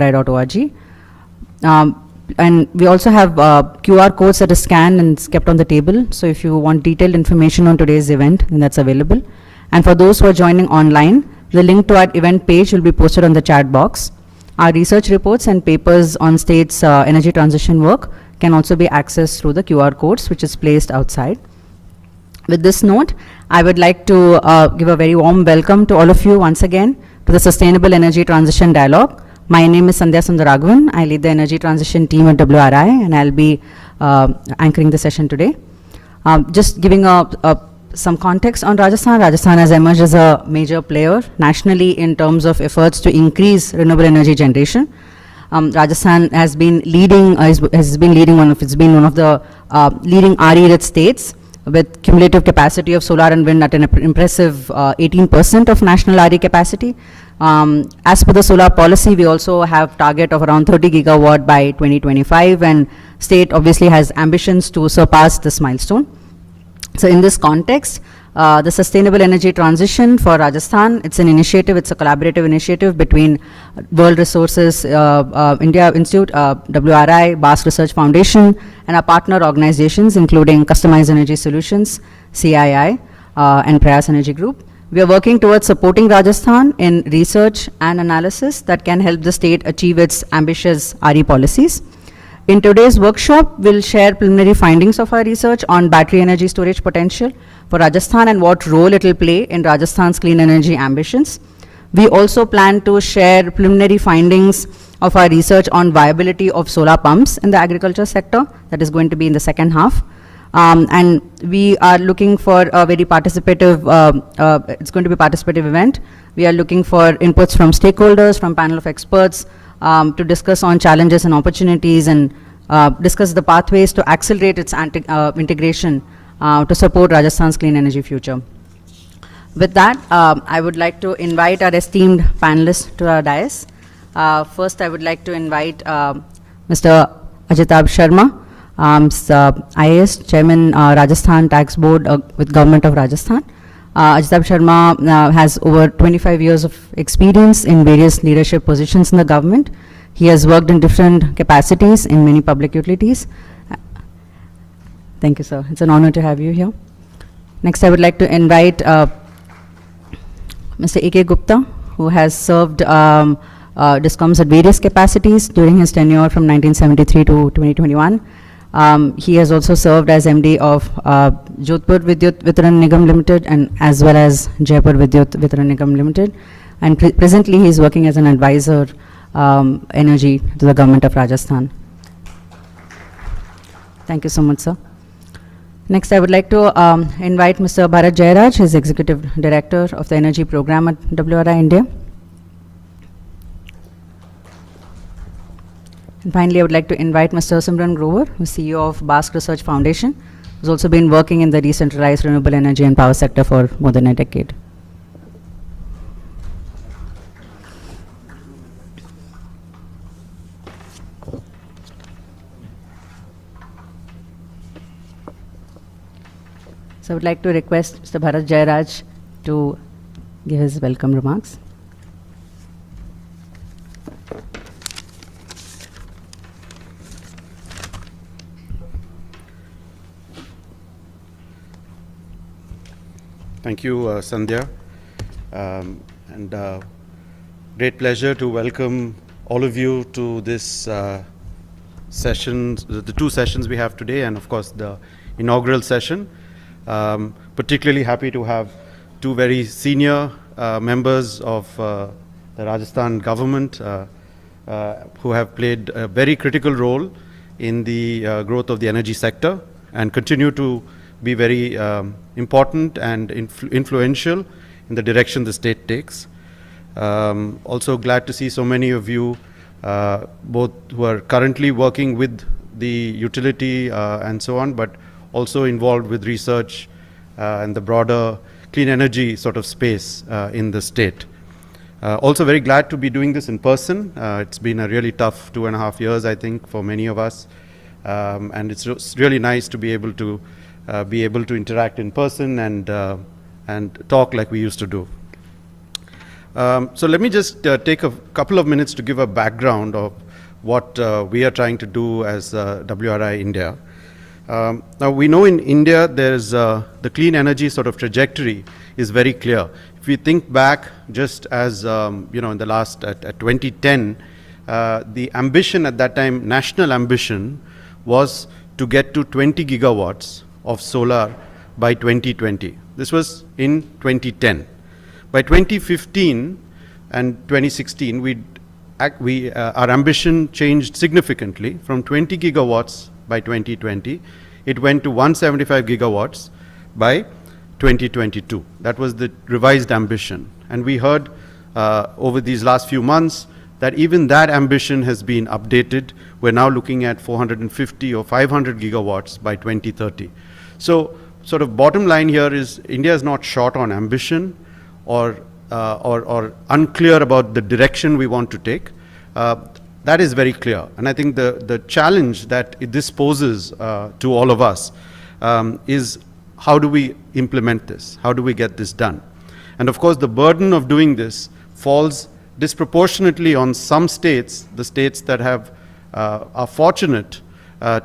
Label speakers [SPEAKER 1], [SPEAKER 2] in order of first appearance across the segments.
[SPEAKER 1] WRI.org. And we also have QR codes that are scanned and kept on the table. So if you want detailed information on today's event, then that's available. And for those who are joining online, the link to our event page will be posted on the chat box. Our research reports and papers on state's energy transition work can also be accessed through the QR codes, which is placed outside. With this note, I would like to give a very warm welcome to all of you once again to the Sustainable Energy Transition Dialogue. My name is Sandhya Sundaraghavan. I lead the energy transition team at WRI, and I'll be anchoring the session today. Just giving some context on Rajasthan. Rajasthan has emerged as a major player nationally in terms of efforts to increase renewable energy generation. Rajasthan has been leading, one of the leading RE-rich states with cumulative capacity of solar and wind at an impressive 18% of national RE capacity. As per the solar policy, we also have target of around 30 gigawatt by 2025, and state obviously has ambitions to surpass this milestone. So in this context, the Sustainable Energy Transition for Rajasthan, it's an initiative, it's a collaborative initiative between World Resources India Institute, WRI, Bask Research Foundation, and our partner organizations, including Customized Energy Solutions, CII, and Prayas Energy Group. We are working towards supporting Rajasthan in research and analysis that can help the state achieve its ambitious RE policies. In today's workshop, we'll share preliminary findings of our research on battery energy storage potential for Rajasthan and what role it will play in Rajasthan's clean energy ambitions. We also plan to share preliminary findings of our research on viability of solar pumps in the agriculture sector. That is going to be in the second half. And we are looking for a very participative, it's going to be a participative event. We are looking for inputs from stakeholders, from panel of experts, to discuss on challenges and opportunities and discuss the pathways to accelerate its integration to support Rajasthan's clean energy future. With that, I would like to invite our esteemed panelists to our dais. First, I would like to invite Mr. Ajitab Sharma, IAS Chairman, Rajasthan Tax Board with Government of Rajasthan. Ajitab Sharma has over 25 years of experience in various leadership positions in the government. He has worked in different capacities in many public utilities. Thank you, sir. It's an honor to have you here. Next, I would like to invite Mr. A.K. Gupta, who has served DISCOMs at various capacities during his tenure from 1973 to 2021. He has also served as MD of Jodhpur Vidyut Vitran Nigam Limited and as well as Jaipur Vidyut Vitran Nigam Limited. And presently he is working as an advisor energy to the government of Rajasthan. Thank you so much, sir. Next, I would like to invite Mr. Bharat Jairaj, who is Executive Director of the Energy Program at WRI India. And finally, I would like to invite Mr. Simran Grover, who is CEO of Bask Research Foundation, who's also been working in the decentralized renewable energy and power sector for more than a decade. So I would like to request Mr. Bharat Jairaj to give his welcome remarks.
[SPEAKER 2] Thank you, Sandhya, and great pleasure to welcome all of you to this session, the two sessions we have today, and of course the inaugural session. Particularly happy to have two very senior members of the Rajasthan government who have played a very critical role in the growth of the energy sector and continue to be very important and influential in the direction the state takes. Also glad to see so many of you, both who are currently working with the utility and so on, but also involved with research and the broader clean energy sort of space in the state. Also very glad to be doing this in person. It's been a really tough 2.5 years, I think, for many of us. And it's really nice to be able to interact in person and talk like we used to do. So let me just take a couple of minutes to give a background of what we are trying to do as WRI India. Now we know in India there's the clean energy sort of trajectory is very clear. If we think back just as in the last at 2010, the ambition at that time, national ambition, was to get to 20 gigawatts of solar by 2020. This was in 2010. By 2015 and 2016, our ambition changed significantly. From 20 gigawatts by 2020, it went to 175 gigawatts by 2022. That was the revised ambition. And we heard over these last few months that even that ambition has been updated. We're now looking at 450 or 500 gigawatts by 2030. So sort of bottom line here is India is not short on ambition or unclear about the direction we want to take. That is very clear. And I think the challenge that this poses to all of us is how do we implement this? How do we get this done? And of course, the burden of doing this falls disproportionately on some states, the states that are fortunate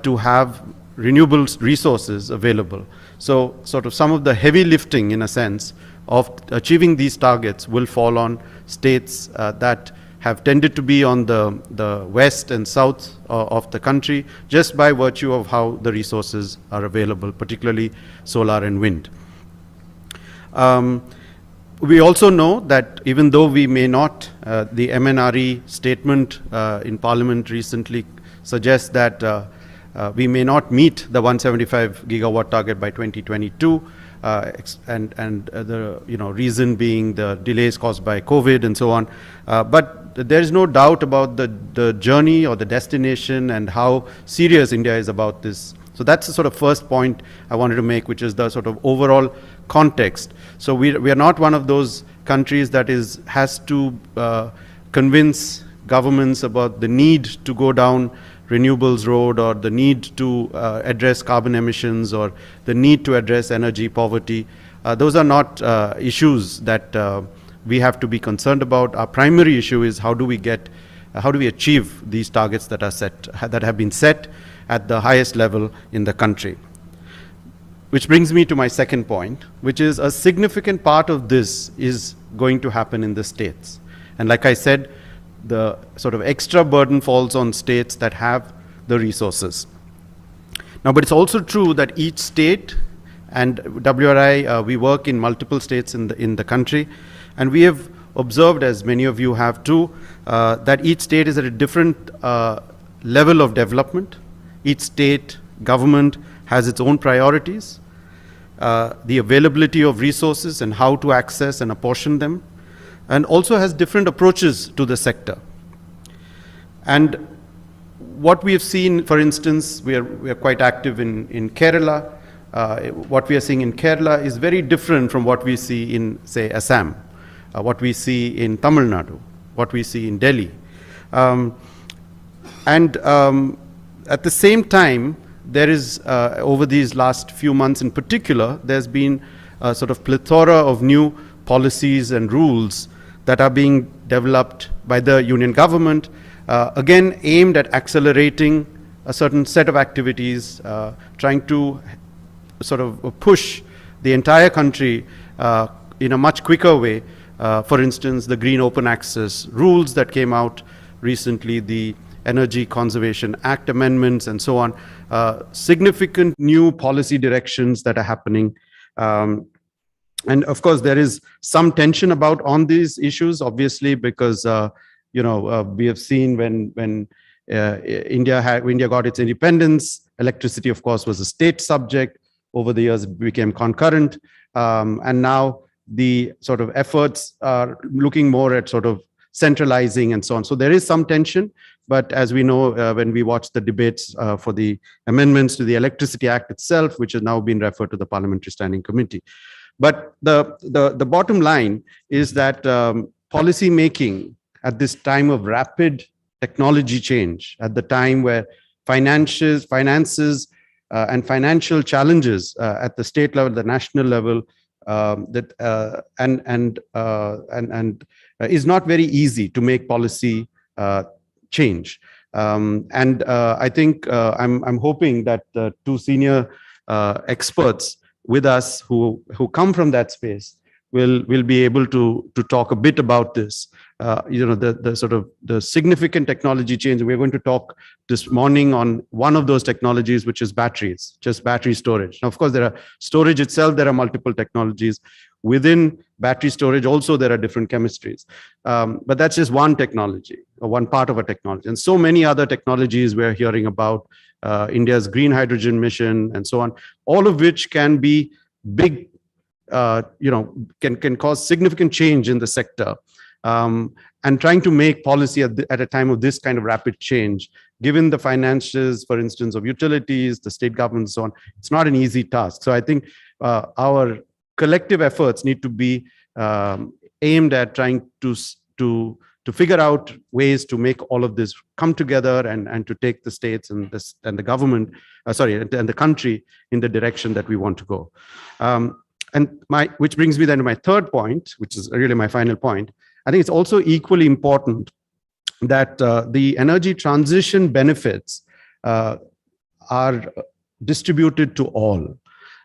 [SPEAKER 2] to have renewable resources available. So sort of some of the heavy lifting, in a sense, of achieving these targets will fall on states that have tended to be on the west and south of the country, just by virtue of how the resources are available, particularly solar and wind. We also know that even though we may not, the MNRE statement in Parliament recently suggests that we may not meet the 175 gigawatt target by 2022, and the reason being the delays caused by COVID and so on. But there is no doubt about the journey or the destination and how serious India is about this. So that's the sort of first point I wanted to make, which is the sort of overall context. So we are not one of those countries that has to convince governments about the need to go down renewables road, or the need to address carbon emissions, or the need to address energy poverty. Those are not issues that we have to be concerned about. Our primary issue is how do we achieve these targets that have been set at the highest level in the country. Which brings me to my second point, which is a significant part of this is going to happen in the states. And like I said, the sort of extra burden falls on states that have the resources. Now, but it's also true that each state, and WRI, we work in multiple states in the country, and we have observed, as many of you have too, that each state is at a different level of development. Each state government has its own priorities, the availability of resources and how to access and apportion them, and also has different approaches to the sector. And what we have seen, for instance, we are quite active in Kerala. What we are seeing in Kerala is very different from what we see in, say, Assam, what we see in Tamil Nadu, what we see in Delhi. And at the same time, there is, over these last few months in particular, there's been a sort of plethora of new policies and rules that are being developed by the union government, again aimed at accelerating a certain set of activities, trying to sort of push the entire country in a much quicker way. For instance, the Green Open Access rules that came out recently, the Energy Conservation Act amendments and so on, significant new policy directions that are happening. And of course, there is some tension on these issues, obviously, because we have seen when India got its independence, electricity, of course, was a state subject. Over the years, it became concurrent, and now the sort of efforts are looking more at sort of centralizing and so on. So there is some tension, but as we know, when we watch the debates for the amendments to the Electricity Act itself, which has now been referred to the Parliamentary Standing Committee. But the bottom line is that policy making at this time of rapid technology change, at the time where finances and financial challenges at the state level, the national level, is not very easy to make policy change. I think I'm hoping that the two senior experts with us who come from that space will be able to talk a bit about this. The sort of the significant technology change. We're going to talk this morning on one of those technologies, which is batteries, just battery storage. Now, of course, there are storage itself. There are multiple technologies within battery storage. Also, there are different chemistries, but that's just one technology, or one part of a technology, and so many other technologies we're hearing about. India's green hydrogen mission, and so on, all of which can be big. Can cause significant change in the sector, and trying to make policy at a time of this kind of rapid change, given the finances, for instance, of utilities, the state government, and so on, it's not an easy task. So I think our collective efforts need to be aimed at trying to figure out ways to make all of this come together and to take the states and the government, and the country in the direction that we want to go. Which brings me then to my third point, which is really my final point. I think it's also equally important that the energy transition benefits are distributed to all.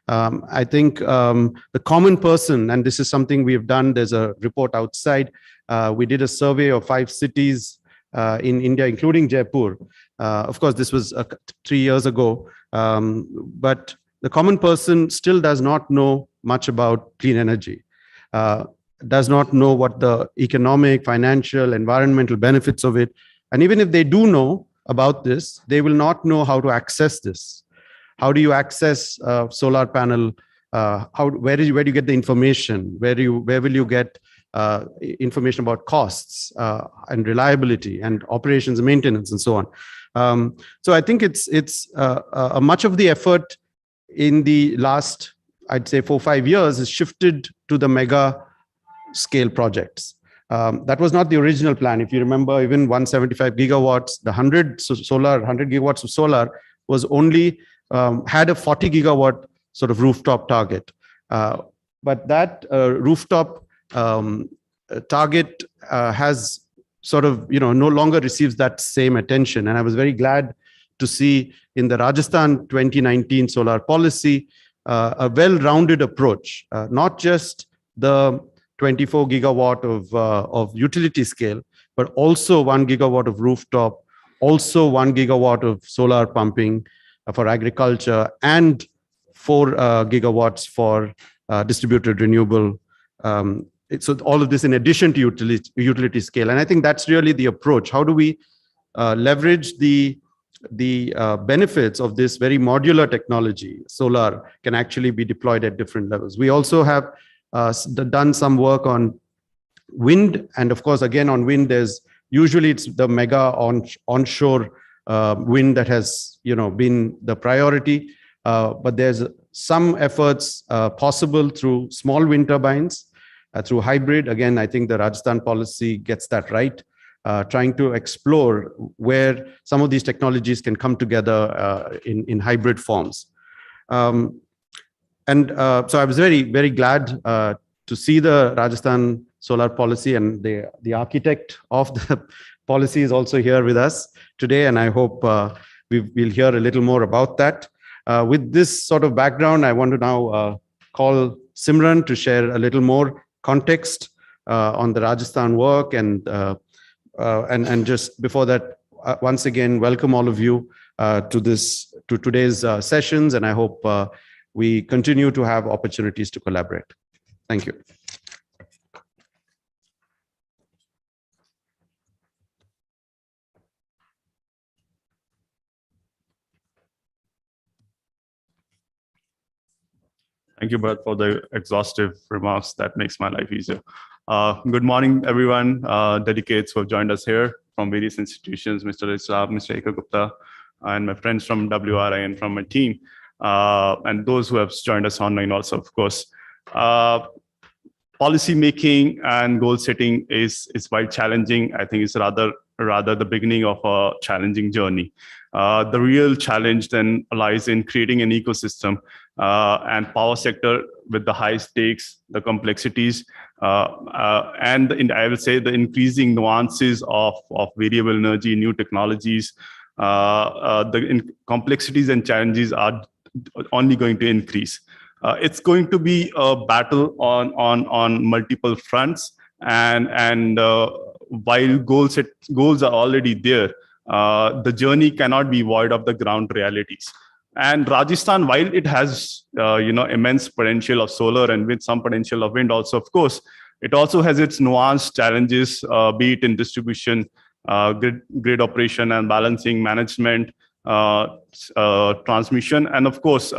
[SPEAKER 2] I think the common person, and this is something we have done, there's a report outside. We did a survey of 5 cities in India, including Jaipur. Of course, this was 3 years ago, but the common person still does not know much about clean energy, does not know what the economic, financial, environmental benefits of it. And even if they do know about this, they will not know how to access this. How do you access solar panel? Where do you get the information? Where will you get information about costs and reliability and operations and maintenance and so on? So I think it's much of the effort in the last, I'd say 4 or 5 years, is shifted to the mega scale projects. That was not the original plan. If you remember, even 175 gigawatts, the 100 gigawatts of solar was only had a 40 gigawatt sort of rooftop target. But that rooftop target has sort of, no longer receives that same attention. And I was very glad to see in the Rajasthan 2019 solar policy a well-rounded approach, not just the 24 gigawatt of utility scale, but also 1 gigawatt of rooftop, also 1 gigawatt of solar pumping for agriculture, and 4 gigawatts for distributed renewable. So all of this in addition to utility scale. And I think that's really the approach. How do we leverage the benefits of this very modular technology? Solar can actually be deployed at different levels. We also have done some work on wind, and of course, again on wind, usually it's the mega onshore wind that has been the priority, but there's some efforts possible through small wind turbines, through hybrid. Again, I think the Rajasthan policy gets that right. Trying to explore where some of these technologies can come together in hybrid forms. So I was very, very glad to see the Rajasthan solar policy, and the architect of the policy is also here with us today, and I hope we'll hear a little more about that. With this sort of background, I want to now call Simran to share a little more context on the Rajasthan work, and just before that, once again, welcome all of you to today's sessions, and I hope we continue to have opportunities to collaborate. Thank you.
[SPEAKER 3] Thank you, Bharat, for the exhaustive remarks. That makes my life easier. Good morning, everyone, dedicates who have joined us here from various institutions, Mr. Isab, Mr. Ekar Gupta, and my friends from WRI and from my team, and those who have joined us online also, of course. Policy making and goal setting is quite challenging. I think it's rather the beginning of a challenging journey. The real challenge then lies in creating an ecosystem and power sector with the high stakes, the complexities, I will say the increasing nuances of variable energy, new technologies, complexities and challenges are only going to increase. It's going to be a battle on multiple fronts, and while goals are already there, the journey cannot be void of the ground realities. And Rajasthan, while it has immense potential of solar and with some potential of wind also, of course, it also has its nuanced challenges, be it in distribution, grid operation and balancing management, transmission, and of course,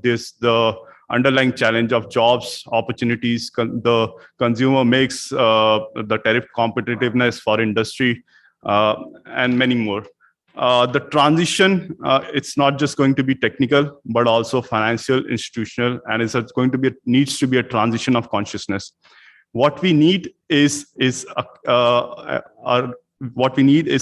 [SPEAKER 3] there's the underlying challenge of jobs, opportunities, the consumer mix, the tariff competitiveness for industry, and many more. The transition, it's not just going to be technical, but also financial, institutional, and needs to be a transition of consciousness. What we need is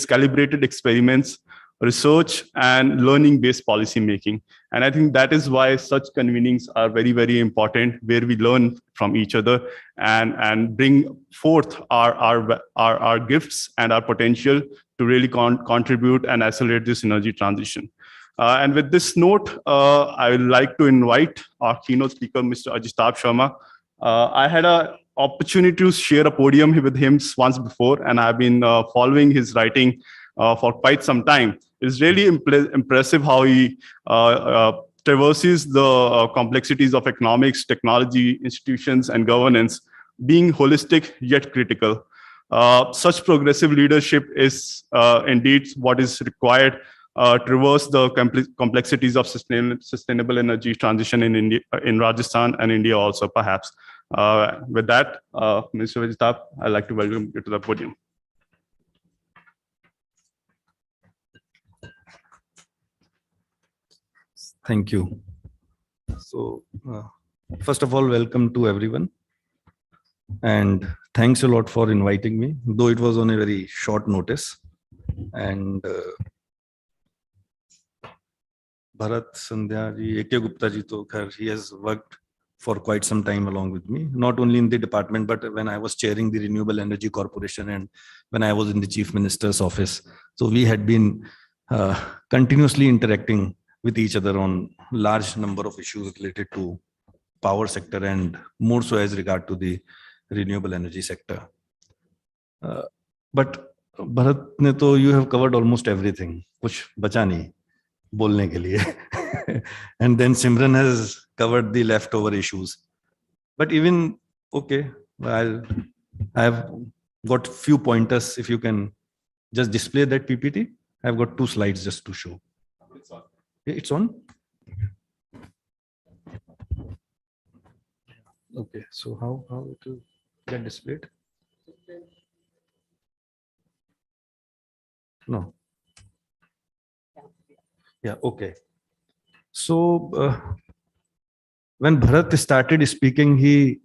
[SPEAKER 3] calibrated experiments, research, and learning-based policy making. And I think that is why such convenings are very, very important, where we learn from each other and bring forth our gifts and our potential to really contribute and accelerate this energy transition. And with this note, I would like to invite our keynote speaker, Mr. Ajitab Sharma. I had an opportunity to share a podium with him once before, and I've been following his writing for quite some time. It's really impressive how he traverses the complexities of economics, technology, institutions, and governance, being holistic yet critical. Such progressive leadership is indeed what is required to traverse the complexities of sustainable energy transition in India, in Rajasthan and India also, perhaps. With that, Mr. Ajitab, I'd like to welcome you to the podium.
[SPEAKER 4] Thank you. So, first of all, welcome to everyone. And thanks a lot for inviting me, though it was on a very short notice. And Bharat, Sandhya ji, A.K. Gupta ji, he has worked for quite some time along with me, not only in the department, but when I was chairing the Renewable Energy Corporation and when I was in the Chief Minister's office. So we had been continuously interacting with each other on large number of issues related to power sector and more so as regard to the renewable energy sector. But Bharat, you have covered almost everything, kuch bacha nahi bolne ke liye. And then Simran has covered the leftover issues. But even, okay, I have got few pointers. If you can just display that PPT, I've got 2 slides just to show. It's on. Okay, so how it will get displayed? No. Yeah, okay. So when Bharat started speaking, he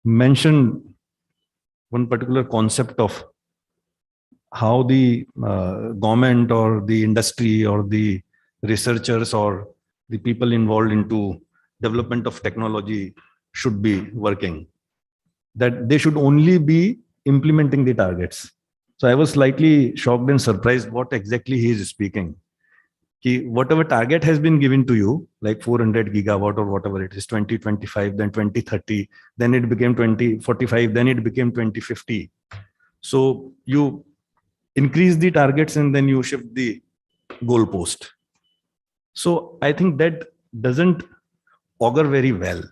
[SPEAKER 4] mentioned one particular concept of how the government or the industry or the researchers or the people involved into development of technology should be working, that they should only be implementing the targets. So I was slightly shocked and surprised what exactly he is speaking. Whatever target has been given to you, like 400 gigawatt or whatever it is, 2025, then 2030, then it became 2045, then it became 2050. So you increase the targets and then you shift the goalpost. So I think that doesn't augur very well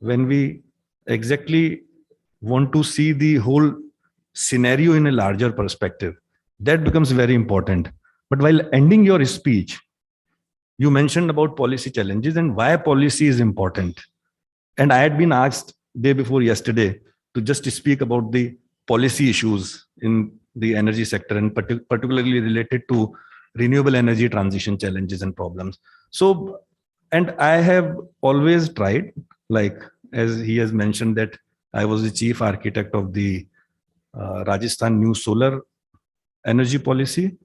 [SPEAKER 4] when we exactly want to see the whole scenario in a larger perspective. That becomes very important. But while ending your speech, you mentioned about policy challenges and why policy is important. And I had been asked day before yesterday to just speak about the policy issues in the energy sector and particularly related to renewable energy transition challenges and problems. So, and I have always tried, like as he has mentioned that I was the chief architect of the Rajasthan new solar energy policy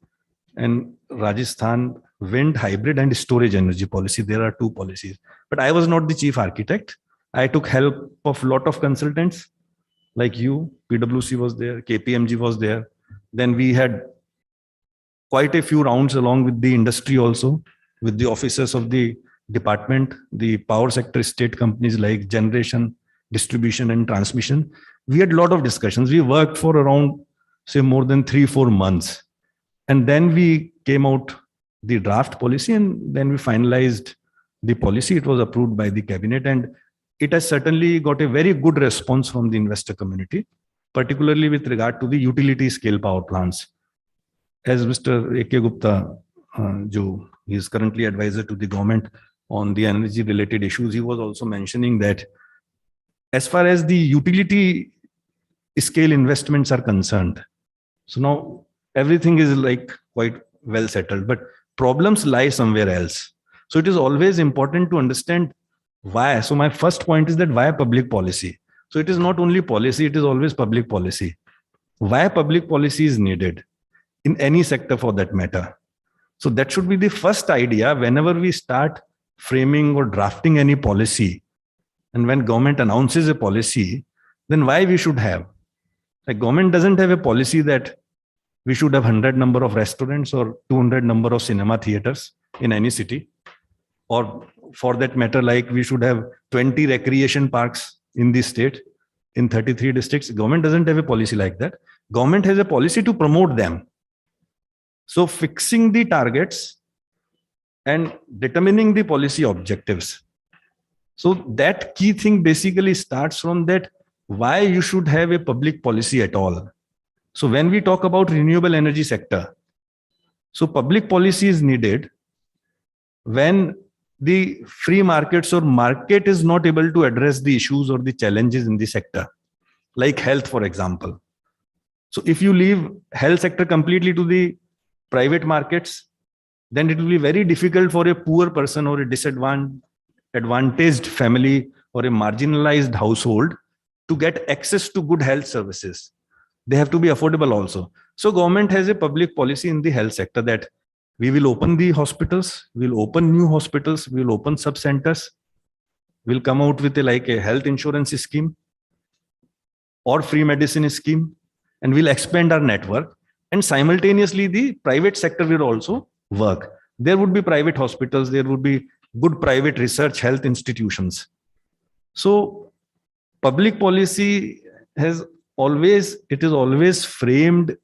[SPEAKER 4] and Rajasthan wind hybrid and storage energy policy. There are 2 policies, but I was not the chief architect. I took help of a lot of consultants like you. PwC was there, KPMG was there. Then we had quite a few rounds along with the industry also, with the officers of the department, the power sector state companies like generation, distribution and transmission. We had a lot of discussions. We worked for around, say, more than 3-4 months. And then we came out the draft policy, and then we finalized the policy. It was approved by the cabinet, and it has certainly got a very good response from the investor community, particularly with regard to the utility scale power plants. As Mr. A.K. Gupta, who is currently advisor to the government on the energy related issues, he was also mentioning that as far as the utility scale investments are concerned, so now everything is like quite well settled, but problems lie somewhere else. So it is always important to understand why. So my first point is that why public policy? So it is not only policy, it is always public policy. Why public policy is needed in any sector for that matter. So that should be the first idea whenever we start framing or drafting any policy. And when government announces a policy, then why we should have? Like government doesn't have a policy that we should have 100 number of restaurants or 200 number of cinema theaters in any city. Or for that matter, like we should have 20 recreation parks in the state, in 33 districts. Government doesn't have a policy like that. Government has a policy to promote them. So fixing the targets and determining the policy objectives. So that key thing basically starts from that, why you should have a public policy at all. So when we talk about renewable energy sector, so public policy is needed when the free markets or market is not able to address the issues or the challenges in the sector, like health, for example. So if you leave health sector completely to the private markets, then it will be very difficult for a poor person or a disadvantaged family or a marginalized household to get access to good health services. They have to be affordable also. So government has a public policy in the health sector that we will open the hospitals, we'll open new hospitals, we'll open sub-centers, we'll come out with a health insurance scheme or free medicine scheme, and we'll expand our network. And simultaneously, the private sector will also work. There would be private hospitals, there would be good private research health institutions. So public policy is always framed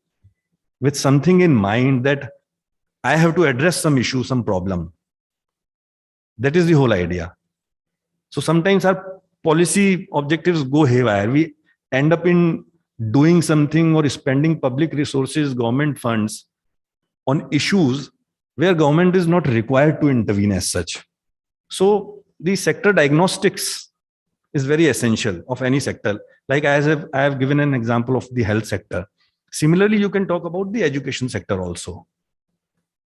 [SPEAKER 4] with something in mind that I have to address some issue, some problem. That is the whole idea. So sometimes our policy objectives go haywire. We end up in doing something or spending public resources, government funds on issues where government is not required to intervene as such. So the sector diagnostics is very essential of any sector. Like I have given an example of the health sector. Similarly, you can talk about the education sector also.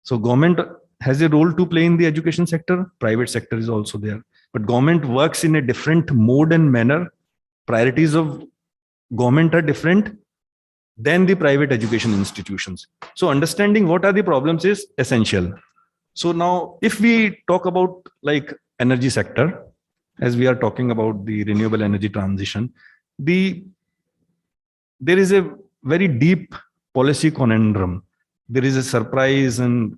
[SPEAKER 4] So government has a role to play in the education sector. Private sector is also there. But government works in a different mode and manner. Priorities of government are different than the private education institutions. So understanding what are the problems is essential. So now if we talk about like energy sector, as we are talking about the renewable energy transition, there is a very deep policy conundrum. There is a surprise, and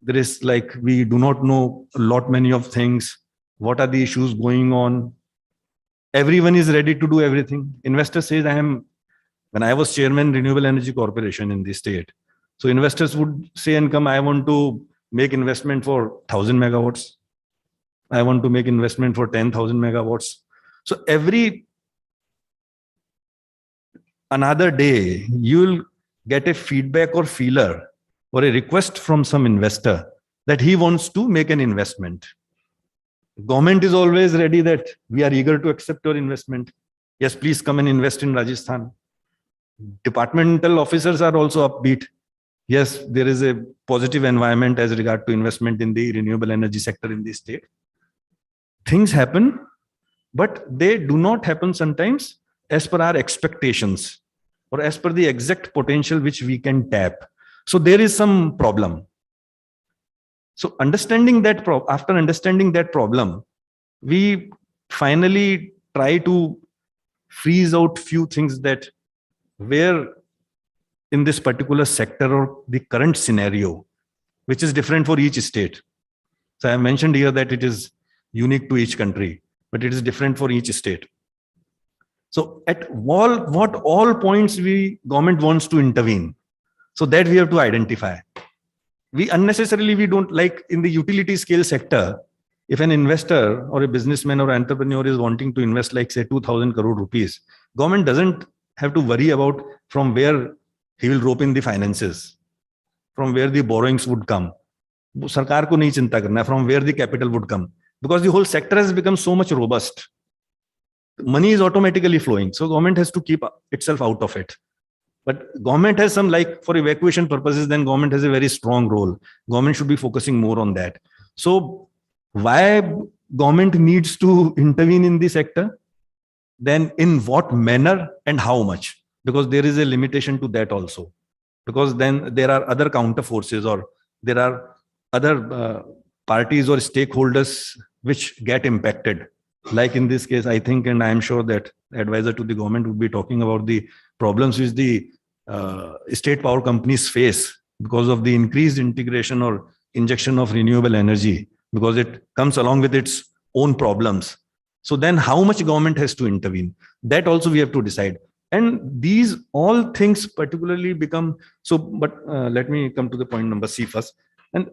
[SPEAKER 4] there is like, we do not know many of things. What are the issues going on? Everyone is ready to do everything. Investor says, when I was chairman Renewable Energy Corporation in the state, so investors would say and come, I want to make investment for 1,000 megawatts. I want to make investment for 10,000 megawatts. So another day, you'll get a feedback or feeler or a request from some investor that he wants to make an investment. Government is always ready that we are eager to accept your investment. Yes, please come and invest in Rajasthan. Departmental officers are also upbeat. Yes, there is a positive environment as regard to investment in the renewable energy sector in the state. Things happen, but they do not happen sometimes as per our expectations or as per the exact potential which we can tap. So there is some problem. So understanding that after understanding that problem, we finally try to freeze out few things that where in this particular sector or the current scenario, which is different for each state. So I mentioned here that it is unique to each country, but it is different for each state. So at what all points government wants to intervene. So that we have to identify. We don't like in the utility scale sector, if an investor or a businessman or entrepreneur is wanting to invest like say 2,000 crore rupees, government doesn't have to worry about from where he will rope in the finances, from where the borrowings would come. Sarkar ko nahi chinta karna, from where the capital would come. Because the whole sector has become so much robust. Money is automatically flowing. So government has to keep itself out of it. But government has some, like for evacuation purposes, then government has a very strong role. Government should be focusing more on that. So why government needs to intervene in the sector? Then in what manner and how much? Because there is a limitation to that also. Because then there are other counter forces or there are other parties or stakeholders which get impacted. Like in this case, I think, and I am sure that advisor to the government would be talking about the problems which the state power companies face because of the increased integration or injection of renewable energy, because it comes along with its own problems. So then how much government has to intervene? That also we have to decide. And these all things particularly become, so, but let me come to the point number C first. And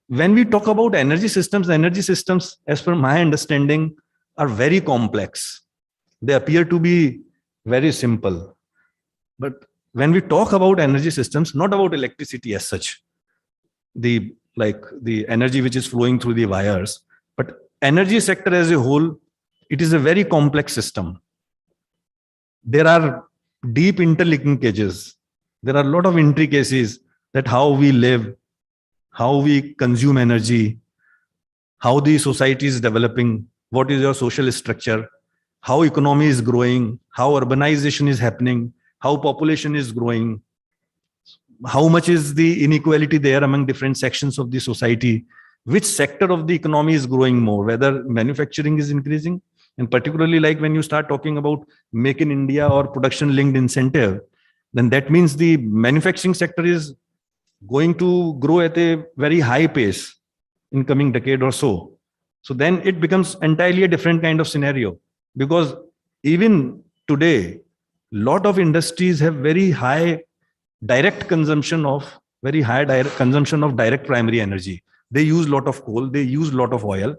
[SPEAKER 4] when we talk about energy systems, as per my understanding, are very complex. They appear to be very simple. But when we talk about energy systems, not about electricity as such, the energy which is flowing through the wires, but energy sector as a whole, it is a very complex system. There are deep interlinkages. There are a lot of intricacies that how we live, how we consume energy, how the society is developing, what is your social structure, how economy is growing, how urbanization is happening, how population is growing, how much is the inequality there among different sections of the society, which sector of the economy is growing more, whether manufacturing is increasing, and particularly like when you start talking about Make in India or production linked incentive, then that means the manufacturing sector is going to grow at a very high pace in coming decade or so. So then it becomes entirely a different kind of scenario, because even today, lot of industries have very high direct consumption of direct primary energy. They use lot of coal, they use lot of oil.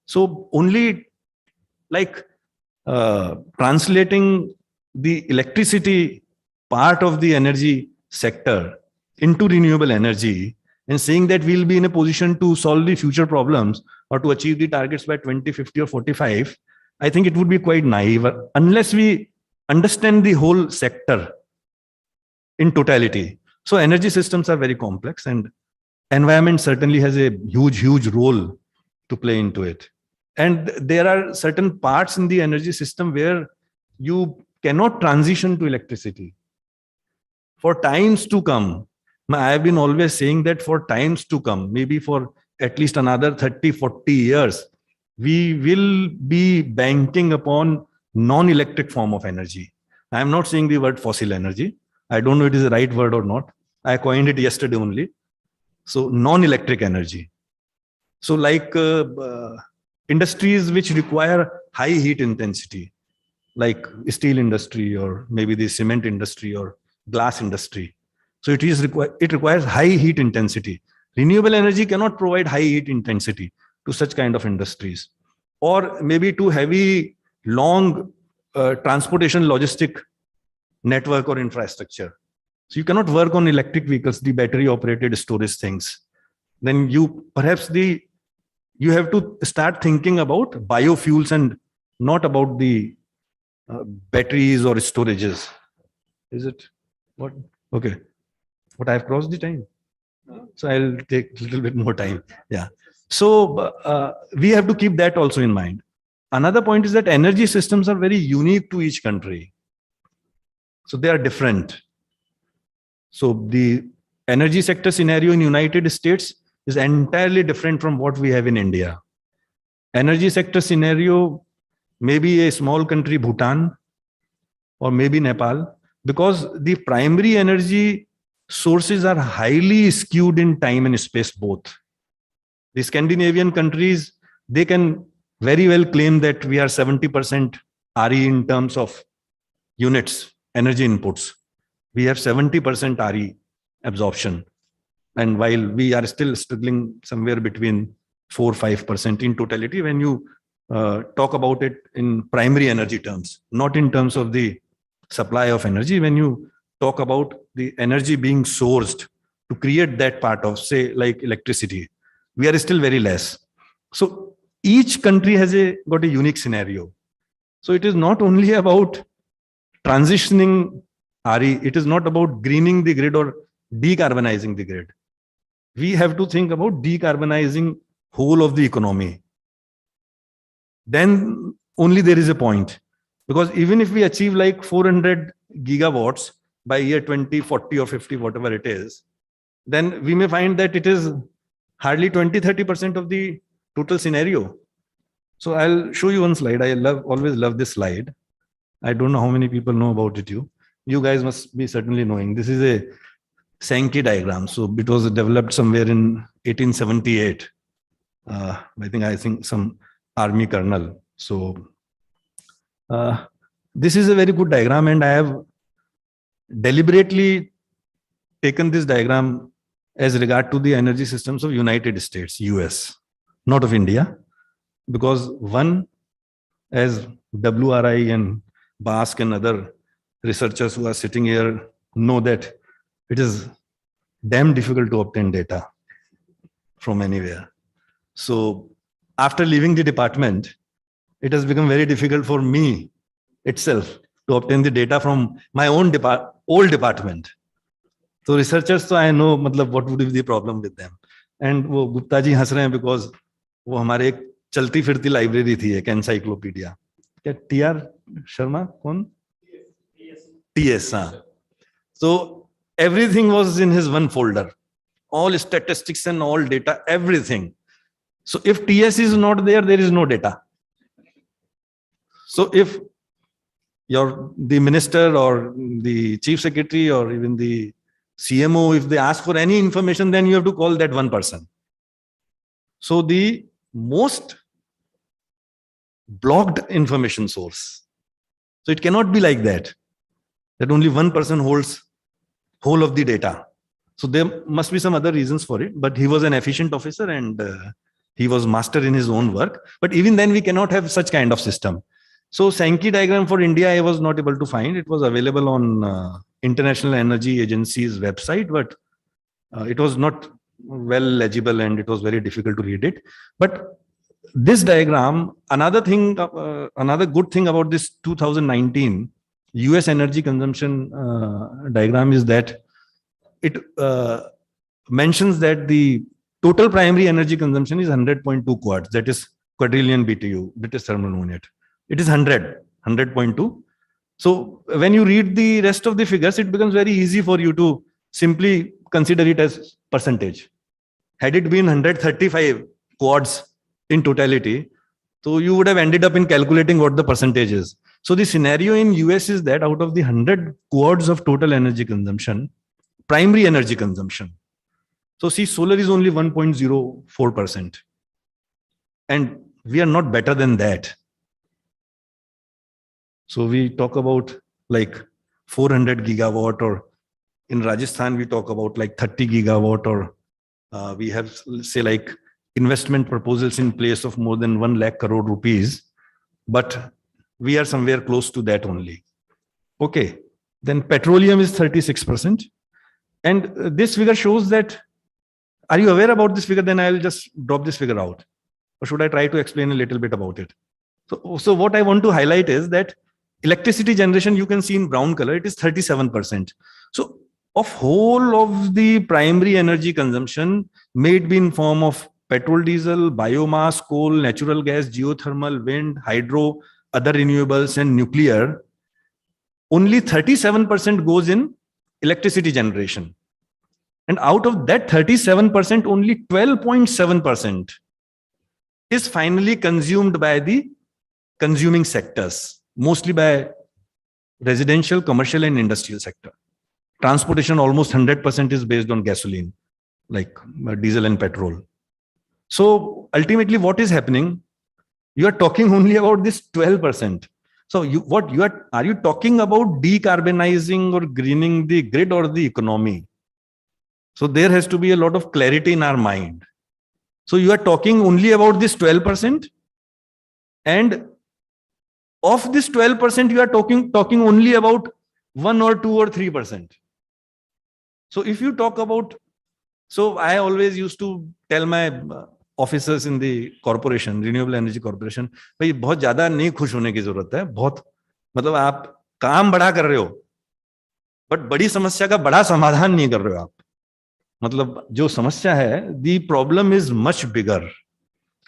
[SPEAKER 4] So only like translating the electricity part of the energy sector into renewable energy and saying that we'll be in a position to solve the future problems or to achieve the targets by 2050 or 45, I think it would be quite naive unless we understand the whole sector in totality. So energy systems are very complex, and environment certainly has a huge role to play into it. And there are certain parts in the energy system where you cannot transition to electricity. For times to come, I have been always saying that for times to come, maybe for at least another 30, 40 years, we will be banking upon non-electric form of energy. I am not saying the word fossil energy. I don't know if it is the right word or not. I coined it yesterday only. So non-electric energy. So like industries which require high heat intensity, like steel industry or maybe the cement industry or glass industry. So it requires high heat intensity. Renewable energy cannot provide high heat intensity to such kind of industries, or maybe to heavy, long transportation logistic network or infrastructure. So you cannot work on electric vehicles, the battery operated storage things. Then you have to start thinking about biofuels and not about the batteries or storages. Is it what? Okay. But I've crossed the time. So I'll take a little bit more time. Yeah. So we have to keep that also in mind. Another point is that energy systems are very unique to each country. So they are different. So the energy sector scenario in United States is entirely different from what we have in India. Energy sector scenario maybe a small country, Bhutan, or maybe Nepal, because the primary energy sources are highly skewed in time and space both. The Scandinavian countries, they can very well claim that we are 70% RE in terms of units, energy inputs. We have 70% RE absorption. And while we are still struggling somewhere between 4-5% in totality, when you talk about it in primary energy terms, not in terms of the supply of energy, when you talk about the energy being sourced to create that part of, say, like electricity, we are still very less. So each country has got a unique scenario. So it is not only about transitioning RE, it is not about greening the grid or decarbonizing the grid. We have to think about decarbonizing whole of the economy. Then only there is a point. Because even if we achieve like 400 gigawatts by year 2040 or 50, whatever it is, then we may find that it is hardly 20-30% of the total scenario. So I'll show you one slide. I always love this slide. I don't know how many people know about it. You guys must be certainly knowing. This is a Sankey diagram. So it was developed somewhere in 1878. I think some army colonel. So this is a very good diagram, and I have deliberately taken this diagram as regard to the energy systems of United States, US, not of India, because one, as WRI and Bask and other researchers who are sitting here know that it is damn difficult to obtain data from anywhere. So after leaving the department, it has become very difficult for me itself to obtain the data from my own old department. So researchers, so I know what would be the problem with them. And वो गुप्ता जी हंस रहे हैं because वो हमारे एक चलती फिरती library थी, एक एनसाइक्लोपीडिया. क्या TR शर्मा कौन? TS. हाँ. So everything was in his one folder, all statistics and all data, everything. So if TS is not there, there is no data. So if the minister or the chief secretary or even the CMO, if they ask for any information, then you have to call that one person. So the most blocked information source. So it cannot be like that only one person holds whole of the data. So there must be some other reasons for it, but he was an efficient officer and he was master in his own work. But even then we cannot have such kind of system. So Sankey diagram for India, I was not able to find. It was available on International Energy Agency's website, but it was not well legible and it was very difficult to read it. But this diagram, another good thing about this 2019 US energy consumption diagram is that it mentions that the total primary energy consumption is 100.2 quads, that is quadrillion BTU, British thermal unit. It is 100.2. So when you read the rest of the figures, it becomes very easy for you to simply consider it as percentage. Had it been 135 quads in totality, so you would have ended up in calculating what the percentage is. So the scenario in US is that out of the 100 quads of total energy consumption, primary energy consumption. So see, solar is only 1.04%. And we are not better than that. So we talk about like 400 gigawatt, or in Rajasthan, we talk about like 30 gigawatt, or we have, say, like investment proposals in place of more than 1 lakh crore rupees, but we are somewhere close to that only. Okay, then petroleum is 36%. And this figure shows that, are you aware about this figure? Then I'll just drop this figure out. Or should I try to explain a little bit about it? So what I want to highlight is that electricity generation, you can see in brown color, it is 37%. So of whole of the primary energy consumption, may it be in form of petrol, diesel, biomass, coal, natural gas, geothermal, wind, hydro, other renewables and nuclear, only 37% goes in electricity generation. And out of that 37%, only 12.7% is finally consumed by the consuming sectors, mostly by residential, commercial, and industrial sector. Transportation, almost 100% is based on gasoline, like diesel and petrol. So ultimately, what is happening? You are talking only about this 12%. So are you talking about decarbonizing or greening the grid or the economy? So there has to be a lot of clarity in our mind. So you are talking only about this 12%, and of this 12%, you are talking only about 1 or 2 or 3%. So if you talk about, so I always used to tell my officers in the corporation, renewable energy corporation, भाई बहुत ज्यादा नहीं खुश होने की जरूरत है, बहुत मतलब आप काम बड़ा कर रहे हो, बट बड़ी समस्या का बड़ा समाधान नहीं कर रहे हो आप. मतलब जो समस्या है, the problem is much bigger,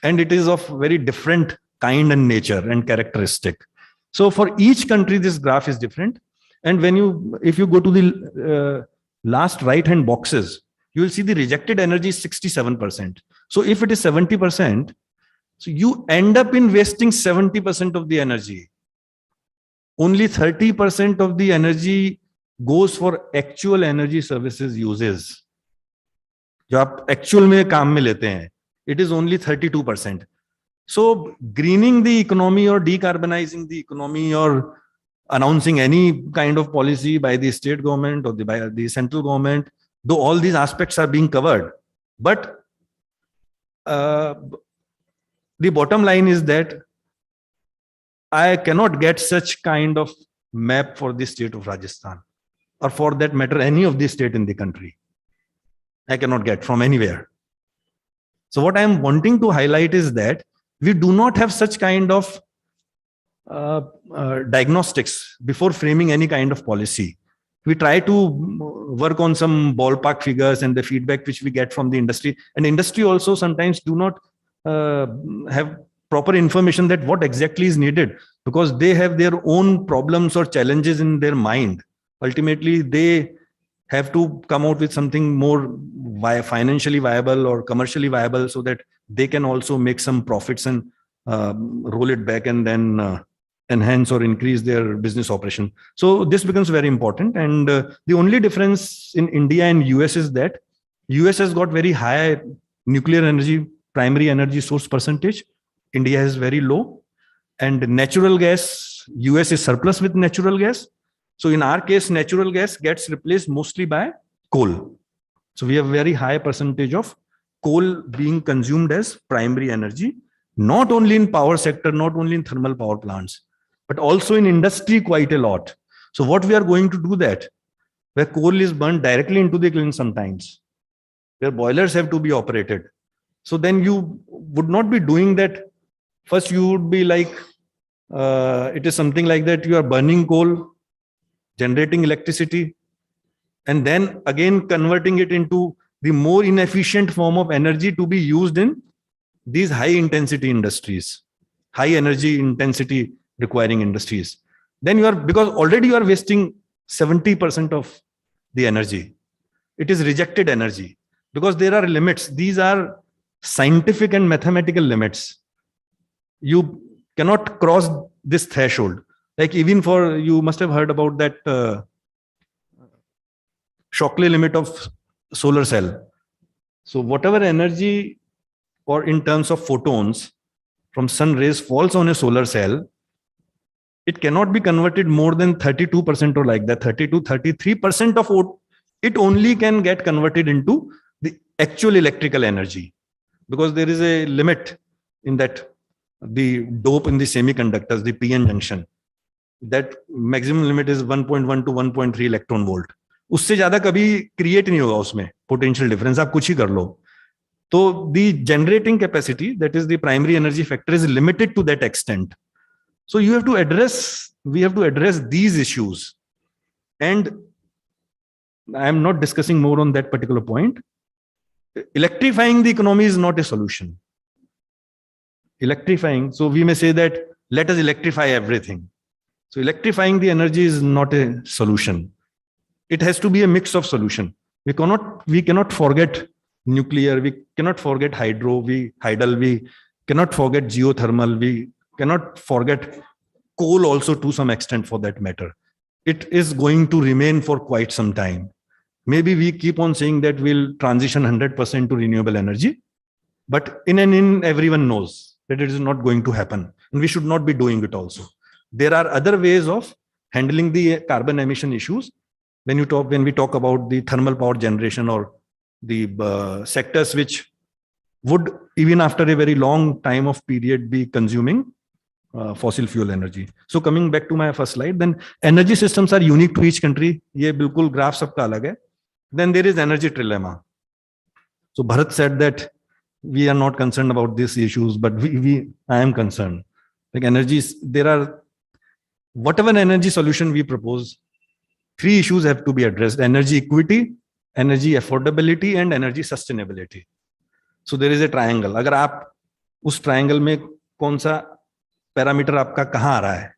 [SPEAKER 4] and it is of very different kind and nature and characteristic. So for each country, this graph is different. And if you go to the last right-hand boxes, you will see the rejected energy is 67%. So if it is 70%, so you end up in wasting 70% of the energy. Only 30% of the energy goes for actual energy services uses. जो आप actual में काम में लेते हैं, it is only 32%. So greening the economy or decarbonizing the economy or announcing any kind of policy by the state government or by the central government, though all these aspects are being covered, but the bottom line is that I cannot get such kind of map for the state of Rajasthan, or for that matter, any of the state in the country. I cannot get from anywhere. So what I am wanting to highlight is that we do not have such kind of diagnostics before framing any kind of policy. We try to work on some ballpark figures and the feedback which we get from the industry. And industry also sometimes do not have proper information that what exactly is needed, because they have their own problems or challenges in their mind. Ultimately, they have to come out with something more financially viable or commercially viable, so that they can also make some profits and roll it back and then enhance or increase their business operation. So this becomes very important. And the only difference in India and US is that US has got very high nuclear energy, primary energy source percentage. India is very low. And natural gas, US is surplus with natural gas. So in our case, natural gas gets replaced mostly by coal. So we have very high percentage of coal being consumed as primary energy, not only in power sector, not only in thermal power plants, but also in industry quite a lot. So what we are going to do that, where coal is burned directly into the kiln sometimes, where boilers have to be operated. So then you would not be doing that. First you would be like, it is something like that, you are burning coal, generating electricity, and then again converting it into the more inefficient form of energy to be used in these high intensity industries, high energy intensity requiring industries. Then you are, because already you are wasting 70% of the energy. It is rejected energy, because there are limits. These are scientific and mathematical limits. You cannot cross this threshold. Like even for, you must have heard about that Shockley limit of solar cell. So whatever energy, or in terms of photons from sun rays falls on a solar cell, it cannot be converted more than 32% or like that, 32, 33% of it only can get converted into the actual electrical energy, because there is a limit in that, the dope in the semiconductors, the PN junction, that maximum limit is 1.1 to 1.3 electron volt. उससे ज्यादा कभी create नहीं होगा उसमें potential difference, आप कुछ ही कर लो. तो the generating capacity, that is the primary energy factor, is limited to that extent. So we have to address these issues. And I am not discussing more on that particular point. Electrifying the economy is not a solution. Electrifying, so we may say that let us electrify everything. So electrifying the energy is not a solution. It has to be a mix of solution. We cannot forget nuclear, we cannot forget hydro, we cannot forget geothermal, we cannot forget coal also to some extent for that matter. It is going to remain for quite some time. Maybe we keep on saying that we'll transition 100% to renewable energy, but in everyone knows that it is not going to happen, and we should not be doing it also. There are other ways of handling the carbon emission issues. When we talk about the thermal power generation or the sectors which would, even after a very long time of period, be consuming fossil fuel energy. So coming back to my first slide, then energy systems are unique to each country. ये बिल्कुल graph सबका अलग है. Then there is energy trilemma. So Bharat said that we are not concerned about these issues, but I am concerned. Like energies, there are, whatever energy solution we propose, 3 issues have to be addressed: energy equity, energy affordability, and energy sustainability. So there is a triangle. अगर आप उस triangle में कौन सा parameter आपका कहाँ आ रहा है?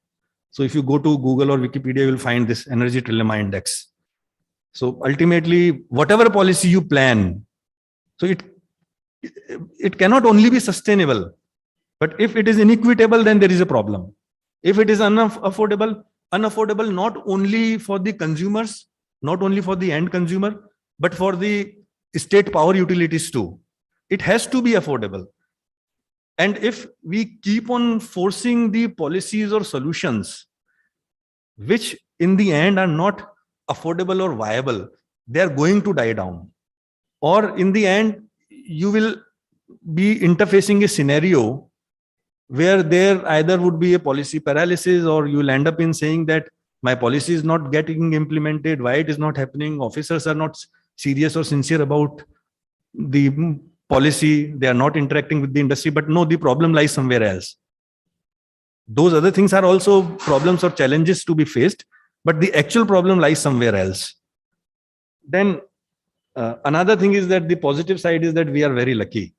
[SPEAKER 4] So if you go to Google or Wikipedia, you will find this energy trilemma index. So ultimately, whatever policy you plan, so it cannot only be sustainable, but if it is inequitable, then there is a problem. If it is unaffordable not only for the consumers, not only for the end consumer, but for the state power utilities too. It has to be affordable. And if we keep on forcing the policies or solutions, which in the end are not affordable or viable, they are going to die down. Or in the end, you will be interfacing a scenario where there either would be a policy paralysis, or you will end up in saying that my policy is not getting implemented, why it is not happening, officers are not serious or sincere about the policy, they are not interacting with the industry, but no, the problem lies somewhere else. Those other things are also problems or challenges to be faced, but the actual problem lies somewhere else. Then another thing is that the positive side is that we are very lucky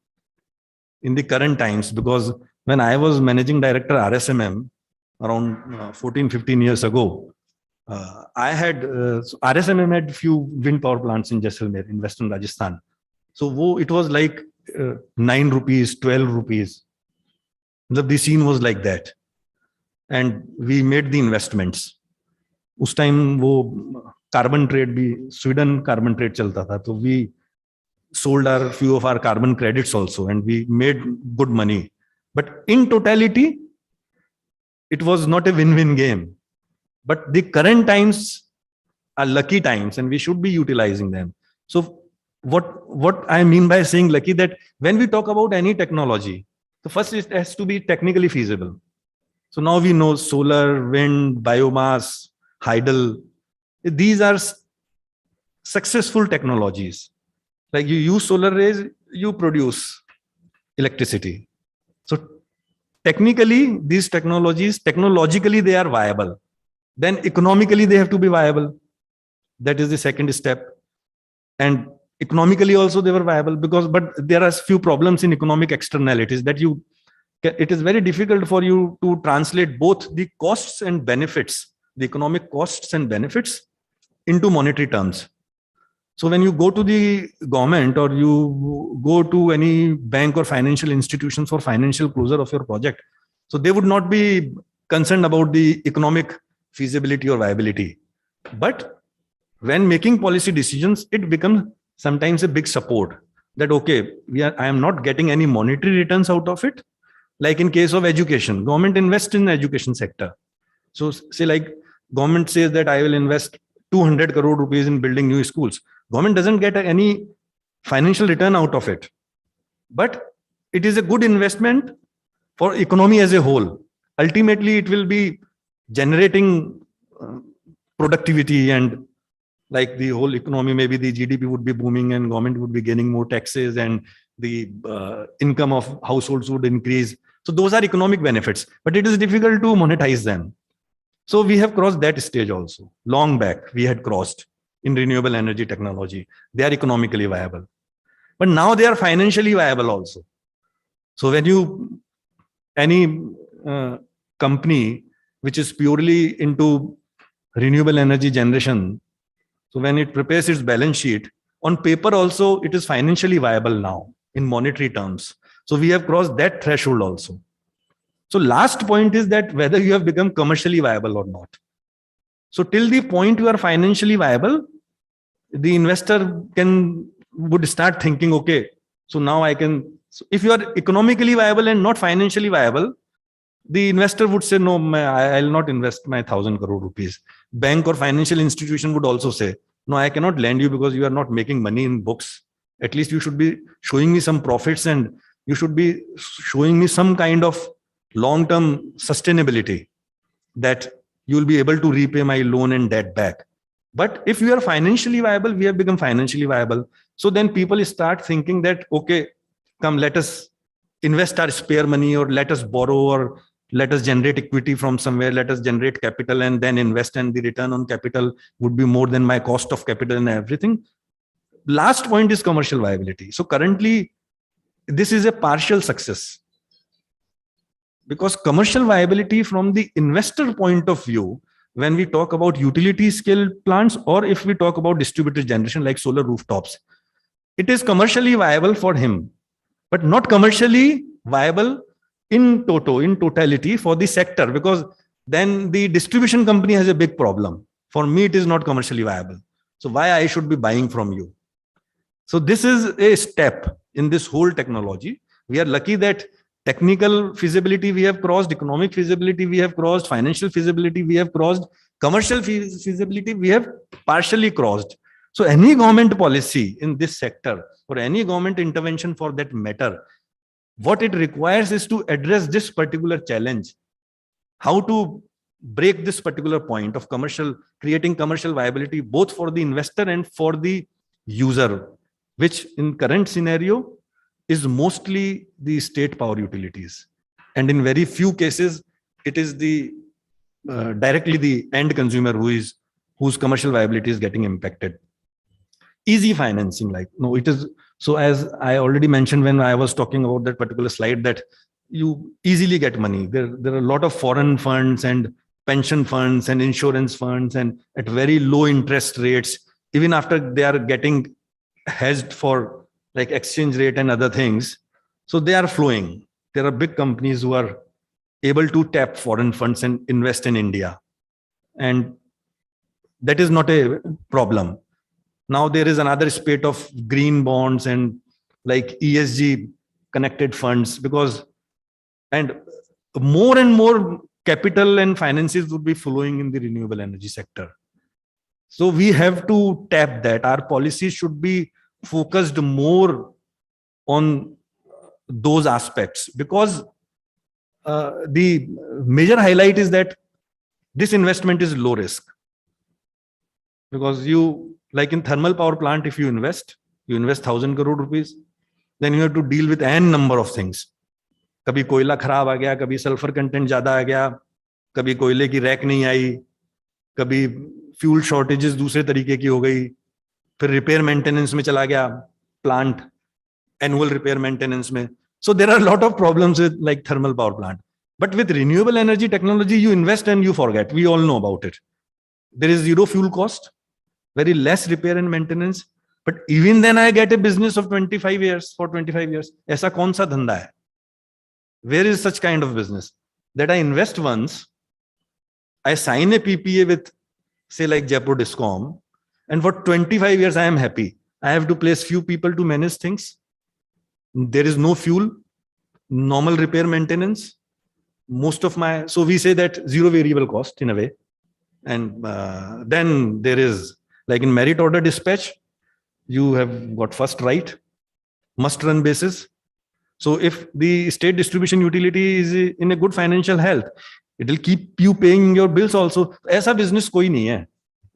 [SPEAKER 4] in the current times, because when I was managing director RSMM around 14-15 years ago, RSMM had few wind power plants in Jaisalmer in Western Rajasthan. So it was like 9 rupees, 12 rupees. The scene was like that. And we made the investments. Us time wo carbon trade bhi, Sweden carbon trade chalta tha. So we sold few of our carbon credits also, and we made good money. But in totality, it was not a win-win game. But the current times are lucky times, and we should be utilizing them. So what I mean by saying lucky, that when we talk about any technology, the first it has to be technically feasible. So now we know solar, wind, biomass, hydel, these are successful technologies. Like you use solar rays, you produce electricity. So technically, these technologies, technologically, they are viable. Then economically, they have to be viable. That is the second step. And economically also they were viable, but there are few problems in economic externalities that it is very difficult for you to translate both the costs and benefits, the economic costs and benefits, into monetary terms. So when you go to the government or you go to any bank or financial institutions for financial closure of your project, so they would not be concerned about the economic feasibility or viability. But when making policy decisions, it becomes sometimes a big support that, okay, I am not getting any monetary returns out of it. Like in case of education, government invests in the education sector. So say like government says that I will invest 200 crore rupees in building new schools. Government doesn't get any financial return out of it, but it is a good investment for economy as a whole. Ultimately, it will be generating productivity, and like the whole economy, maybe the GDP would be booming and government would be gaining more taxes and the income of households would increase. So those are economic benefits, but it is difficult to monetize them. So we have crossed that stage also. Long back, we had crossed in renewable energy technology. They are economically viable, but now they are financially viable also. So when any company which is purely into renewable energy generation, so when it prepares its balance sheet, on paper also, it is financially viable now in monetary terms. So we have crossed that threshold also. So last point is that whether you have become commercially viable or not. So till the point you are financially viable, the investor would start thinking, okay, so now I can, so if you are economically viable and not financially viable, the investor would say, no, I'll not invest my 1,000 crore rupees. Bank or financial institution would also say, no, I cannot lend you because you are not making money in books. At least you should be showing me some profits and you should be showing me some kind of long-term sustainability that you will be able to repay my loan and debt back. But if you are financially viable, we have become financially viable. So then people start thinking that, okay, come, let us invest our spare money, or let us borrow, or let us generate equity from somewhere, let us generate capital and then invest, and the return on capital would be more than my cost of capital and everything. Last point is commercial viability. So currently, this is a partial success, because commercial viability from the investor point of view, when we talk about utility scale plants, or if we talk about distributed generation like solar rooftops, it is commercially viable for him, but not commercially viable in totality for the sector, because then the distribution company has a big problem. For me, it is not commercially viable. So why I should be buying from you? So this is a step in this whole technology. We are lucky that technical feasibility we have crossed, economic feasibility we have crossed, financial feasibility we have crossed, commercial feasibility we have partially crossed. So any government policy in this sector, or any government intervention for that matter, what it requires is to address this particular challenge, how to break this particular point of creating commercial viability, both for the investor and for the user, which in current scenario is mostly the state power utilities. And in very few cases, it is directly the end consumer whose commercial viability is getting impacted. Easy financing, like, no, it is. So as I already mentioned when I was talking about that particular slide, that you easily get money. There are a lot of foreign funds and pension funds and insurance funds, and at very low interest rates, even after they are getting hedged for like exchange rate and other things. So they are flowing. There are big companies who are able to tap foreign funds and invest in India. And that is not a problem. Now there is another spate of green bonds and like ESG connected funds, and more capital and finances would be flowing in the renewable energy sector. So we have to tap that. Our policies should be focused more on those aspects, because the major highlight is that this investment is low risk. Because you, like in thermal power plant, if you invest 1,000 crore rupees, then you have to deal with n number of things. कभी कोयला खराब आ गया, कभी sulphur content ज्यादा आ गया, कभी कोयले की रैक नहीं आई, कभी फ्यूल शॉर्टेजेस दूसरे तरीके की हो गई, फिर रिपेयर मेंटेनेंस में चला गया प्लांट, एनुअल रिपेयर मेंटेनेंस में. So there are a lot of problems with like thermal power plant. But with renewable energy technology, you invest and you forget. We all know about it. There is zero fuel cost, very less repair and maintenance. But even then I get a business of 25 years for 25 years. ऐसा कौन सा धंधा है? Where is such kind of business that I invest once, I sign a PPA with, say, like Jaipur Discom, and for 25 years I am happy. I have to place few people to manage things. There is no fuel, normal repair maintenance. So we say that zero variable cost in a way. And then there is, like in merit order dispatch, you have got first right, must run basis. So if the state distribution utility is in a good financial health, it will keep you paying your bills also. ऐसा business कोई नहीं है.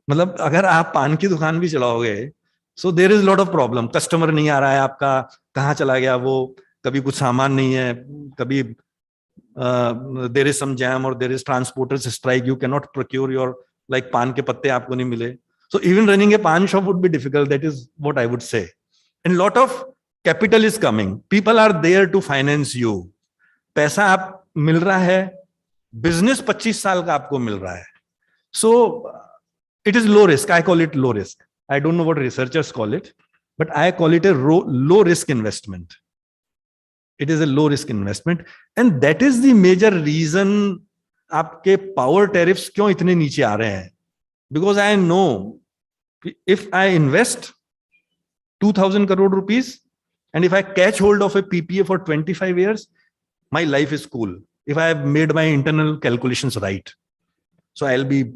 [SPEAKER 4] मतलब अगर आप पान की दुकान भी चलाओगे, so there is a lot of problem. Customer नहीं आ रहा है आपका, कहाँ चला गया वो, कभी कुछ सामान नहीं है, कभी there is some jam or there is transporters strike, you cannot procure your like पान के पत्ते आपको नहीं मिले. So even running a pan shop would be difficult. That is what I would say. And a lot of capital is coming. People are there to finance you. पैसा आप मिल रहा है, business 25 साल का आपको मिल रहा है. So it is low risk. I call it low risk. I don't know what researchers call it, but I call it a low risk investment. It is a low risk investment. And that is the major reason आपके power tariffs क्यों इतने नीचे आ रहे हैं. Because I know if I invest 2,000 crore rupees and if I catch hold of a PPA for 25 years, my life is cool. If I have made my internal calculations right. So I'll be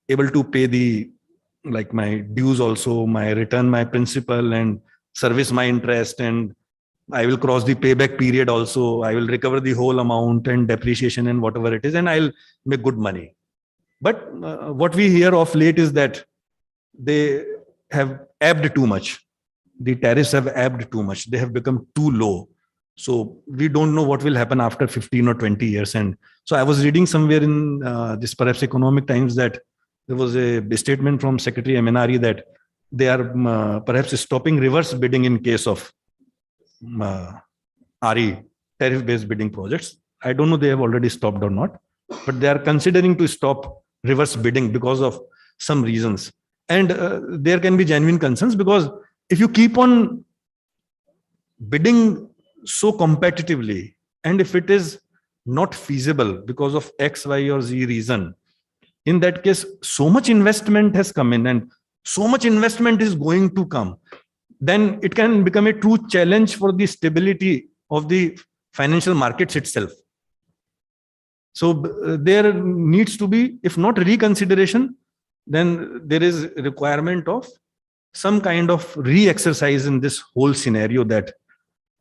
[SPEAKER 4] able to pay like my dues also, my return, my principal and service my interest, and I will cross the payback period also. I will recover the whole amount and depreciation and whatever it is, and I'll make good money. But what we hear of late is that they have ebbed too much. The tariffs have ebbed too much. They have become too low. So we don't know what will happen after 15 or 20 years. And so I was reading somewhere in this perhaps Economic Times that there was a statement from Secretary MNRE that they are perhaps stopping reverse bidding in case of RE, tariff-based bidding projects. I don't know they have already stopped or not, but they are considering to stop reverse bidding because of some reasons. And there can be genuine concerns, because if you keep on bidding so competitively, and if it is not feasible because of X, Y, or Z reason, in that case, so much investment has come in and so much investment is going to come, then it can become a true challenge for the stability of the financial markets itself. So there needs to be, if not reconsideration, then there is a requirement of some kind of re-exercise in this whole scenario, that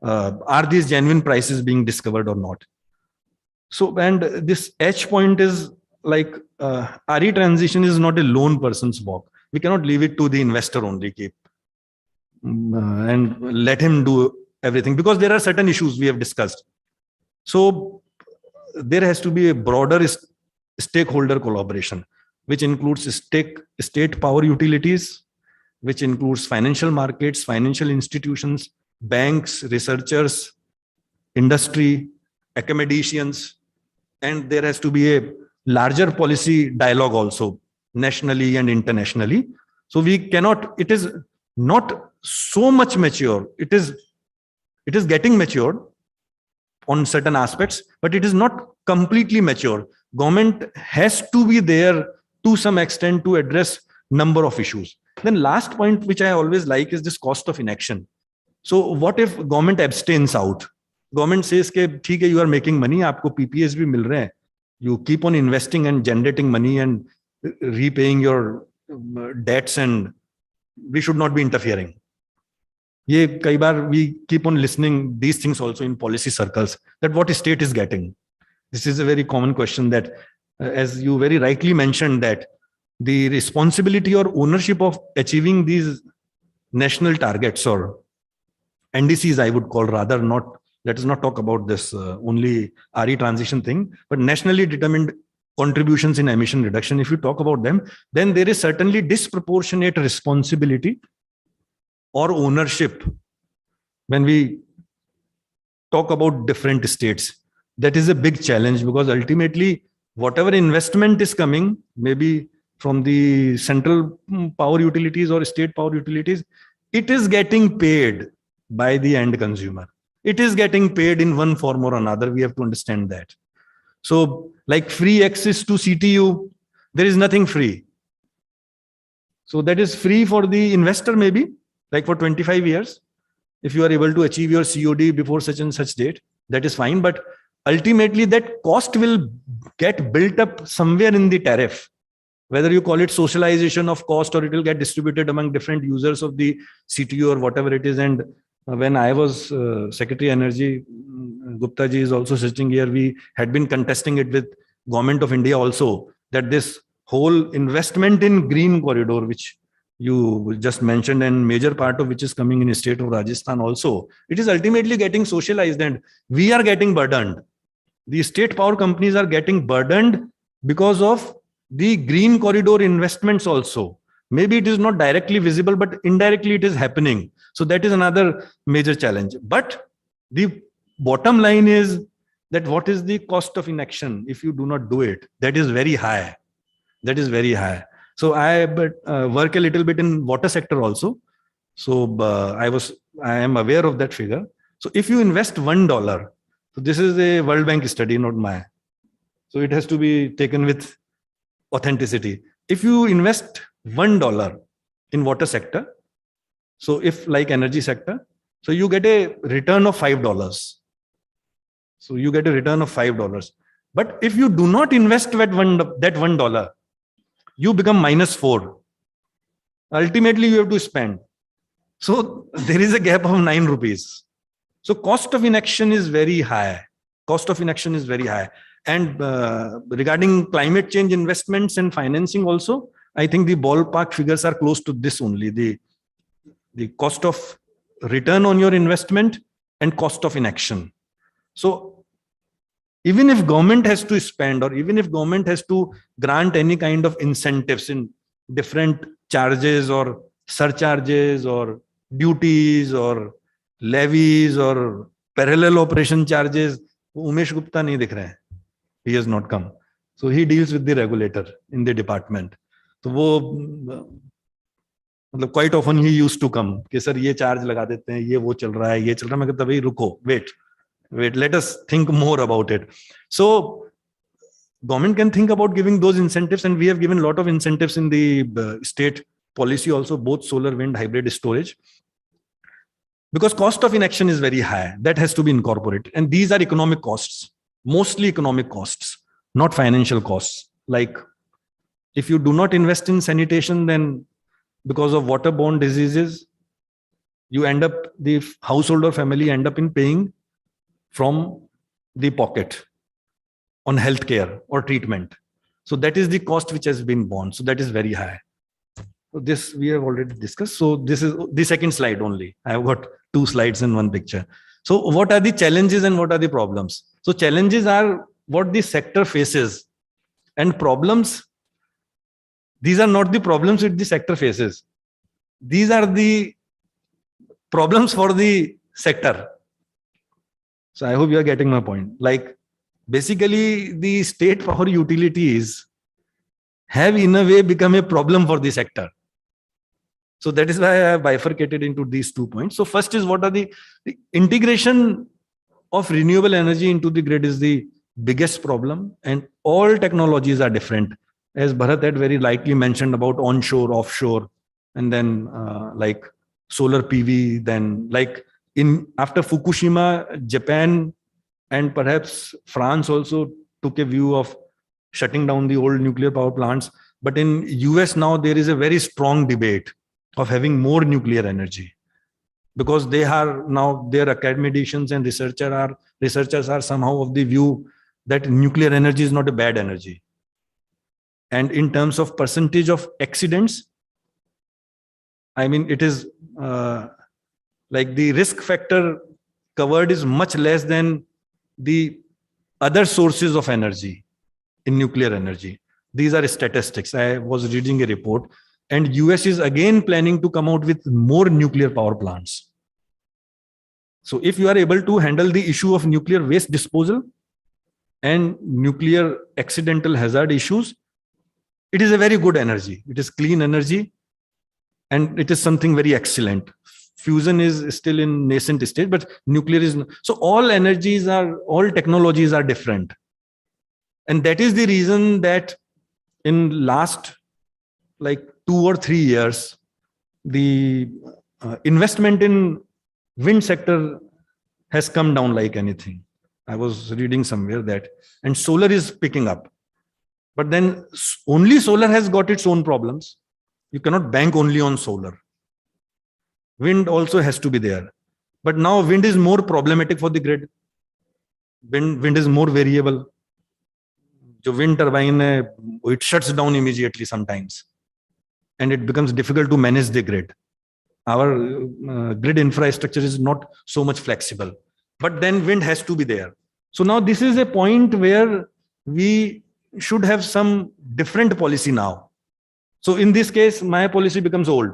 [SPEAKER 4] are these genuine prices being discovered or not. So, and this H point is like RE transition is not a lone person's walk. We cannot leave it to the investor only, keep and let him do everything, because there are certain issues we have discussed. So there has to be a broader stakeholder collaboration, which includes state power utilities, which includes financial markets, financial institutions, banks, researchers, industry, academicians, and there has to be a larger policy dialogue also, nationally and internationally. So we cannot, it is not so much mature. It is getting mature on certain aspects, but it is not completely mature. Government has to be there to some extent to address number of issues. Then last point, which I always like, is this cost of inaction. So what if government abstains out? Government says that, ठीक है, you are making money, आपको PPAs भी मिल रहे हैं. You keep on investing and generating money and repaying your debts, and we should not be interfering. ये कई बार we keep on listening these things also in policy circles, that what state is getting. This is a very common question that, as you very rightly mentioned, that the responsibility or ownership of achieving these national targets, or NDCs, I would call, rather, not, let us not talk about this only RE transition thing, but nationally determined contributions in emission reduction. If you talk about them, then there is certainly disproportionate responsibility or ownership when we talk about different states. That is a big challenge, because ultimately whatever investment is coming, maybe from the central power utilities or state power utilities, it is getting paid by the end consumer. It is getting paid in one form or another. We have to understand that. So like free access to CTU, there is nothing free. So that is free for the investor, maybe like for 25 years. If you are able to achieve your COD before such and such date, that is fine. But ultimately that cost will get built up somewhere in the tariff. Whether you call it socialization of cost, or it will get distributed among different users of the CTU or whatever it is. And when I was Secretary Energy, Gupta ji is also sitting here, we had been contesting it with Government of India also, that this whole investment in green corridor, which you just mentioned, and major part of which is coming in the state of Rajasthan also, it is ultimately getting socialized, and we are getting burdened. The state power companies are getting burdened because of the green corridor investments also. Maybe it is not directly visible, but indirectly it is happening. So that is another major challenge. But the bottom line is that what is the cost of inaction if you do not do it? That is very high. That is very high. So I work a little bit in water sector also. So I am aware of that figure. So if you invest $1, so this is a World Bank study, not mine. So it has to be taken with authenticity. If you invest $1 in water sector, so if like energy sector, so you get a return of $5. So you get a return of $5. But if you do not invest that $1, you become -4. Ultimately, you have to spend. So there is a gap of 9 rupees. So cost of inaction is very high. Cost of inaction is very high. And regarding climate change investments and financing also, I think the ballpark figures are close to this only. The cost of return on your investment and cost of inaction. So even if government has to spend, or even if government has to grant any kind of incentives in different charges or surcharges or duties or levies or parallel operation charges, Umesh Gupta nahi dikh rahe hain. He has not come. So he deals with the regulator in the department. So वो मतलब quite often he used to come कि sir ये charge लगा देते हैं, ये वो चल रहा है, ये चल रहा है. मैं कहता भाई रुको, wait, let us think more about it. So government can think about giving those incentives, and we have given a lot of incentives in the state policy also, both solar, wind, hybrid storage. Because cost of inaction is very high, that has to be incorporated. And these are economic costs, mostly economic costs, not financial costs. Like if you do not invest in sanitation, then because of waterborne diseases, you end up, the household or family end up in paying from the pocket on healthcare or treatment. So that is the cost which has been borne. So that is very high. So this we have already discussed. So this is the second slide only. I have got 2 slides in one picture. So what are the challenges and what are the problems? So challenges are what the sector faces, and problems, these are not the problems which the sector faces. These are the problems for the sector. So I hope you are getting my point. Like basically the state power utilities have in a way become a problem for the sector. So that is why I have bifurcated into these 2 points. So first is what are the integration of renewable energy into the grid is the biggest problem, and all technologies are different. As Bharat had very rightly mentioned about onshore, offshore, and then like solar PV, then like after Fukushima, Japan and perhaps France also took a view of shutting down the old nuclear power plants. But in US now there is a very strong debate of having more nuclear energy, because they are now, their academicians and researchers are somehow of the view that nuclear energy is not a bad energy. And in terms of percentage of accidents, I mean, it is like the risk factor covered is much less than the other sources of energy in nuclear energy. These are statistics. I was reading a report, and US is again planning to come out with more nuclear power plants. So if you are able to handle the issue of nuclear waste disposal and nuclear accidental hazard issues, it is a very good energy. It is clean energy, and it is something very excellent. Fusion is still in nascent stage, but nuclear is. So all technologies are different. And that is the reason that in last like 2 or 3 years, the investment in wind sector has come down like anything. I was reading somewhere that, and solar is picking up. But then only solar has got its own problems. You cannot bank only on solar. Wind also has to be there. But now wind is more problematic for the grid. Wind is more variable. The wind turbine, it shuts down immediately sometimes. And it becomes difficult to manage the grid. Our grid infrastructure is not so much flexible. But then wind has to be there. So now this is a point where we should have some different policy now. So in this case, my policy becomes old.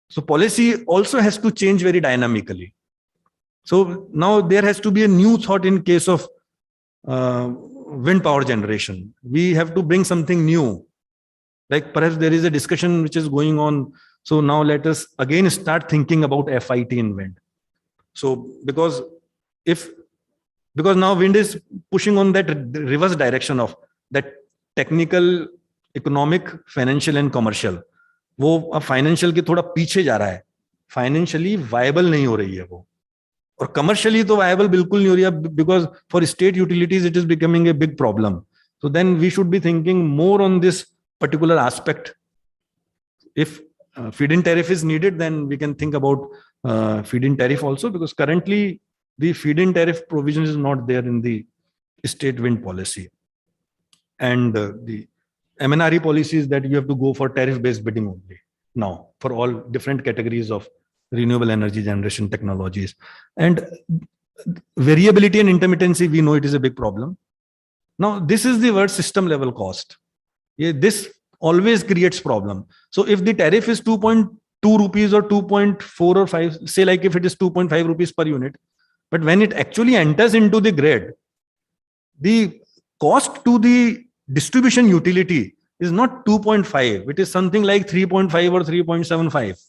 [SPEAKER 4] So policy also has to change very dynamically. So now there has to be a new thought in case of wind power generation. We have to bring something new. Like perhaps there is a discussion which is going on. So now let us again start thinking about FIT in wind. So because now wind is pushing on that reverse direction of that technical, economic, financial and commercial. वो अब financial के थोड़ा पीछे जा रहा है, financially viable नहीं हो रही है वो, और कमर्शियली तो वायबल बिल्कुल नहीं हो रही है, because for state utilities it is becoming a big problem. So then we should be thinking more on this particular aspect. If feed-in tariff is needed, then we can think about feed-in tariff also, because currently the feed-in tariff provision is not there in the state wind policy. And the MNRE policy is that you have to go for tariff-based bidding only now for all different categories of renewable energy generation technologies. And variability and intermittency, we know it is a big problem. Now, this is the word system level cost. Yeah, this always creates problem. So if the tariff is 2.2 rupees or 2.4 or 5, say like if it is 2.5 rupees per unit, but when it actually enters into the grid, the cost to the distribution utility is not 2.5, it is something like 3.5 or 3.75.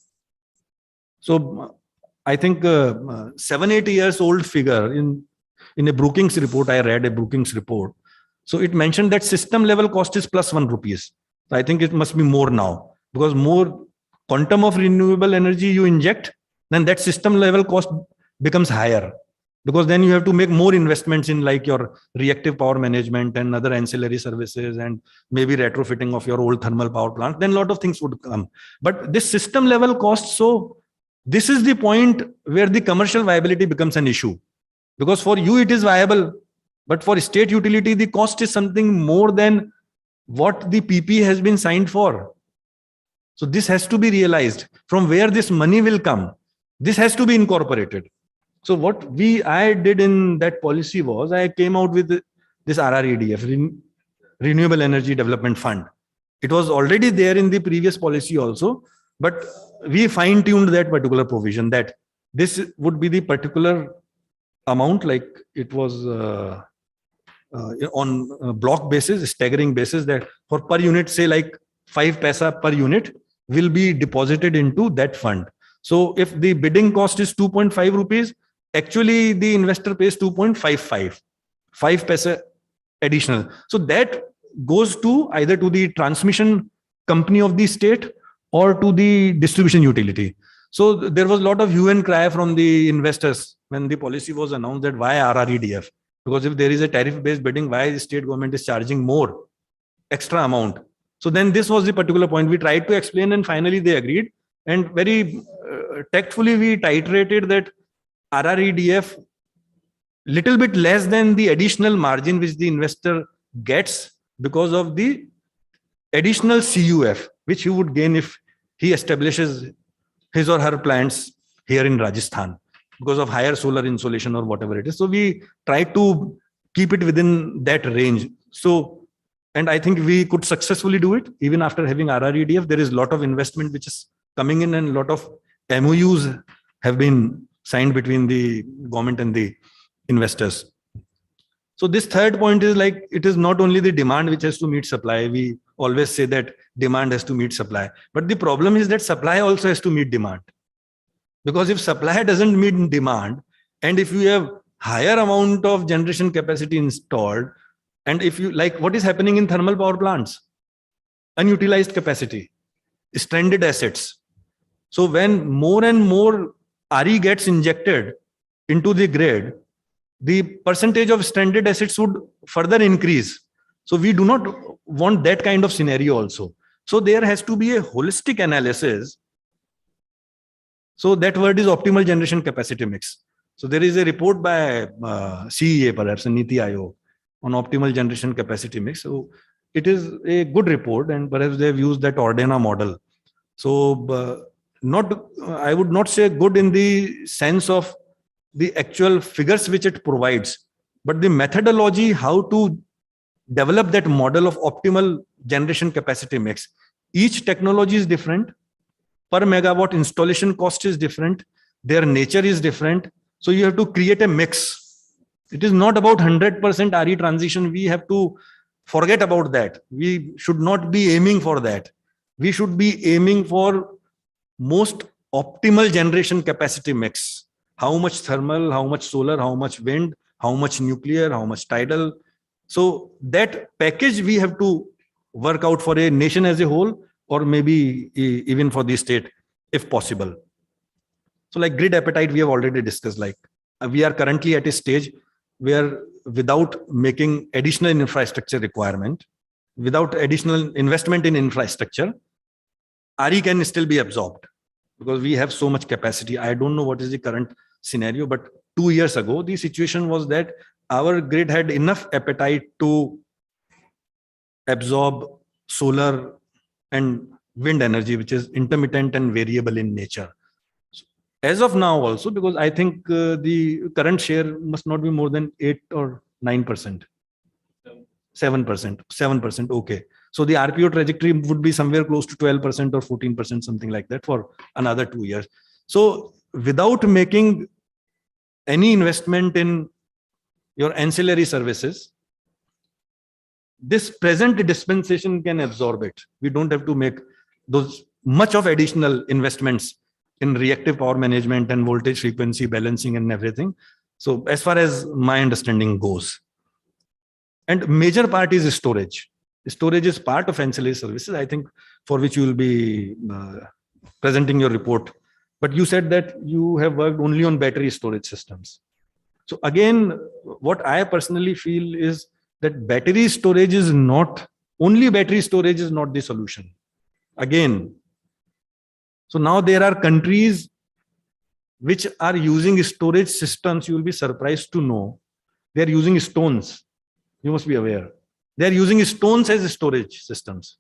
[SPEAKER 4] So I think 7-8 years old figure in a Brookings report, I read a Brookings report. So it mentioned that system level cost is plus 1 rupees. So I think it must be more now, because more quantum of renewable energy you inject, then that system level cost becomes higher, because then you have to make more investments in like your reactive power management and other ancillary services and maybe retrofitting of your old thermal power plant. Then a lot of things would come. But this system level cost, so this is the point where the commercial viability becomes an issue, because for you it is viable, but for state utility, the cost is something more than what the PP has been signed for. So this has to be realized. From where this money will come, this has to be incorporated. So what I did in that policy was, I came out with this RREDF, Renewable Energy Development Fund. It was already there in the previous policy also, but we fine-tuned that particular provision, that this would be the particular amount, like it was on a block basis, staggering basis, that for per unit, say like 5 paisa per unit will be deposited into that fund. So if the bidding cost is 2.5 rupees, actually the investor pays 2.55, 5 paisa additional. So that goes to either to the transmission company of the state or to the distribution utility. So there was a lot of hue and cry from the investors when the policy was announced, that why RREDF? Because if there is a tariff-based bidding, why the state government is charging more extra amount? So then this was the particular point we tried to explain, and finally they agreed. And very tactfully we titrated that RREDF little bit less than the additional margin which the investor gets because of the additional CUF, which he would gain if he establishes his or her plants here in Rajasthan, because of higher solar insolation or whatever it is. So we try to keep it within that range. So, and I think we could successfully do it. Even after having RREDF, there is a lot of investment which is coming in, and a lot of MOUs have been signed between the government and the investors. So this third point is like, it is not only the demand which has to meet supply. We always say that demand has to meet supply. But the problem is that supply also has to meet demand. Because if supply doesn't meet demand, and if you have higher amount of generation capacity installed, and if you like what is happening in thermal power plants, unutilized capacity, stranded assets. So when more and more RE gets injected into the grid, the percentage of stranded assets would further increase. So we do not want that kind of scenario also. So there has to be a holistic analysis. So that word is optimal generation capacity mix. So there is a report by CEA, perhaps, and NITI Aayog on optimal generation capacity mix. So it is a good report, and perhaps they have used that Ordena model. So I would not say good in the sense of the actual figures which it provides, but the methodology, how to develop that model of optimal generation capacity mix. Each technology is different. Per megawatt installation cost is different. Their nature is different. So you have to create a mix. It is not about 100% RE transition. We have to forget about that. We should not be aiming for that. We should be aiming for most optimal generation capacity mix. how much thermal, how much solar, how much wind, how much nuclear, how much tidal. So that package we have to work out for a nation as a whole, or maybe even for the state, if possible. So like grid appetite, we have already discussed, like we are currently at a stage where without making additional infrastructure requirement, without additional investment in infrastructure, RE can still be absorbed because we have so much capacity. I don't know what is the current scenario, but 2 years ago, the situation was that our grid had enough appetite to absorb solar and wind energy, which is intermittent and variable in nature. As of now also, because I think the current share must not be more than 8 or 9%. 7%. Okay. So the RPO trajectory would be somewhere close to 12% or 14%, something like that for another 2 years. So without making any investment in your ancillary services, this present dispensation can absorb it. We don't have to make those much of additional investments in reactive power management and voltage frequency balancing and everything. So as far as my understanding goes, and major part is storage. Storage is part of ancillary services, I think, for which you will be presenting your report. But you said that you have worked only on battery storage systems. So again, what I personally feel is that battery storage is not, only battery storage is not the solution. Again, so now there are countries which are using storage systems. You will be surprised to know they are using stones. You must be aware. They are using stones as storage systems.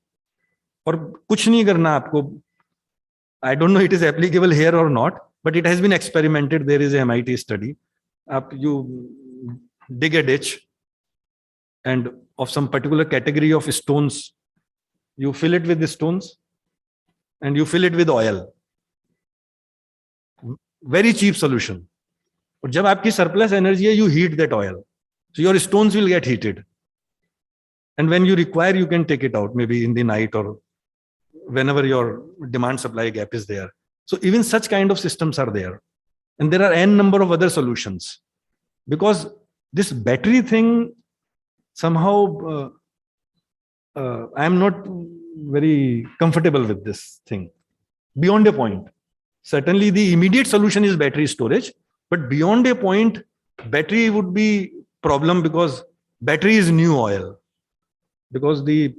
[SPEAKER 4] और कुछ नहीं करना आपको. I don't know it is applicable here or not, but it has been experimented. There is a MIT study. You dig a ditch and of some particular category of stones, you fill it with the stones and you fill it with oil. Very cheap solution. और जब आपकी surplus energy है, you heat that oil. So your stones will get heated. And when you require, you can take it out, maybe in the night or whenever your demand supply gap is there. So even such kind of systems are there. And there are n number of other solutions. Because this battery thing, somehow, I am not very comfortable with this thing. Beyond a point. Certainly the immediate solution is battery storage. But beyond a point, battery would be problem because battery is new oil. Because the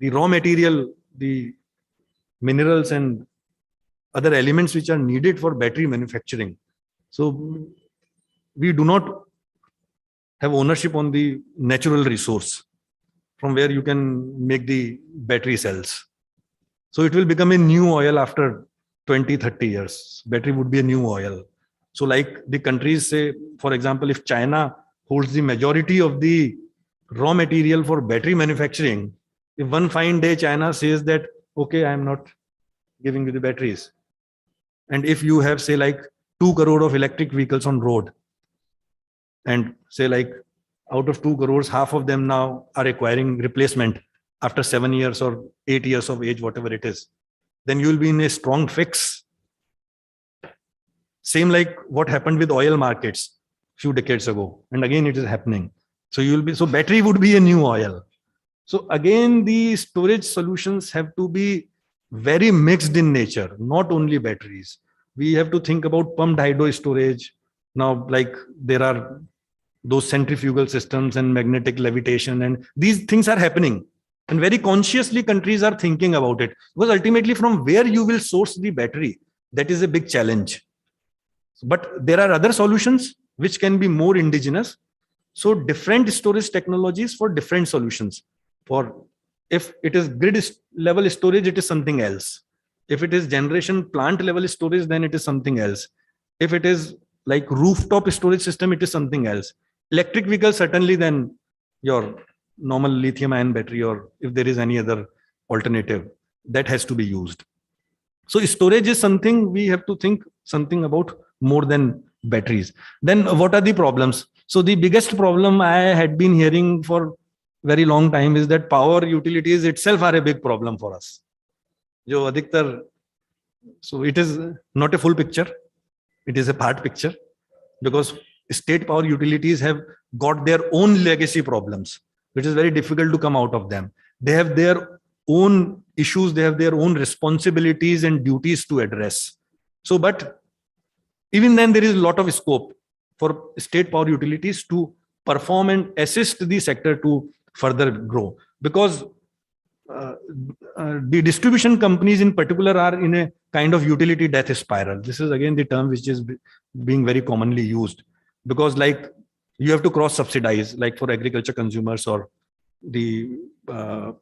[SPEAKER 4] raw material, the minerals and other elements which are needed for battery manufacturing. So we do not have ownership on the natural resource from where you can make the battery cells. So it will become a new oil after 20, 30 years. Battery would be a new oil. So like the countries say, for example, if China holds the majority of the raw material for battery manufacturing, if one fine day China says that, okay, I am not giving you the batteries. And if you have, say, like 2 crore of electric vehicles on road, and say like out of 2 crores, half of them now are requiring replacement after 7 years or 8 years of age, whatever it is, then you will be in a strong fix. Same like what happened with oil markets few decades ago. And again, it is happening. So you will be, so battery would be a new oil. So again, the storage solutions have to be very mixed in nature, not only batteries. We have to think about pumped hydro storage. Now, like there are those centrifugal systems and magnetic levitation, and these things are happening. And very consciously countries are thinking about it. Because ultimately from where you will source the battery, that is a big challenge. But there are other solutions which can be more indigenous. So different storage technologies for different solutions. For if it is grid level storage, it is something else. If it is generation plant level storage, then it is something else. If it is like rooftop storage system, it is something else. Electric vehicle, certainly then your normal lithium ion battery, or if there is any other alternative, that has to be used. So storage is something we have to think something about more than batteries. Then what are the problems? So the biggest problem I had been hearing for very long time is that power utilities itself are a big problem for us. So it is not a full picture. it is a part picture, because state power utilities have got their own legacy problems, which is very difficult to come out of them. They have their own issues, they have their own responsibilities and duties to address. So, but even then, there is a lot of scope for state power utilities to perform and assist the sector to further grow, because the distribution companies in particular are in a kind of utility death spiral. This is again the term which is being very commonly used, because like you have to cross subsidize, like for agriculture consumers or the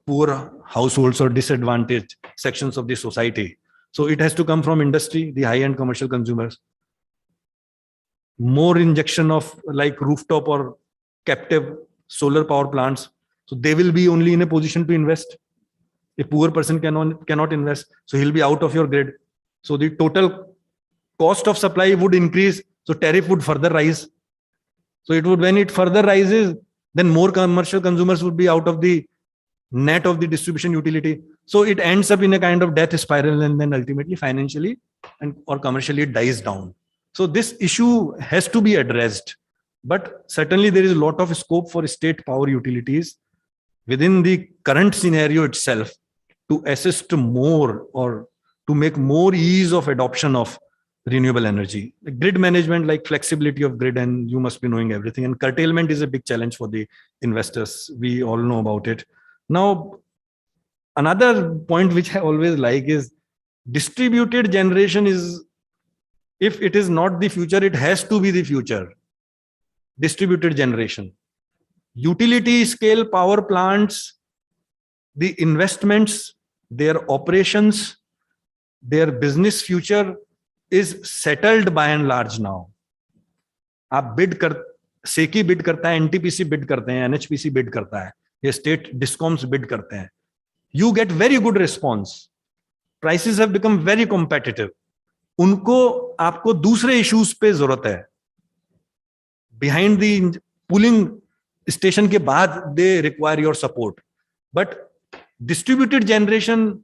[SPEAKER 4] poor households or disadvantaged sections of the society. So it has to come from industry, the high-end commercial consumers. More injection of like rooftop or captive solar power plants. So they will be only in a position to invest. A poor person cannot invest. So he'll be out of your grid. So the total cost of supply would increase. So tariff would further rise. So it would, when it further rises, then more commercial consumers would be out of the net of the distribution utility. So it ends up in a kind of death spiral, and then ultimately financially and or commercially it dies down. So this issue has to be addressed, but certainly there is a lot of scope for state power utilities within the current scenario itself to assist more or to make more ease of adoption of renewable energy. The grid management, like flexibility of grid, and you must be knowing everything. And curtailment is a big challenge for the investors. We all know about it. Now, another point which I always like is distributed generation is, if it is not the future, it has to be the future. Distributed generation. Utility scale power plants, the investments, their operations, their business future is settled by and large now. आप bid कर, SECI bid करता है, NTPC bid करते हैं, NHPC bid करता है, ये state discoms bid करते हैं. You get very good response. Prices have become very competitive. उनको आपको दूसरे issues पे जरूरत है. Behind the pooling station के बाद they require your support. But distributed generation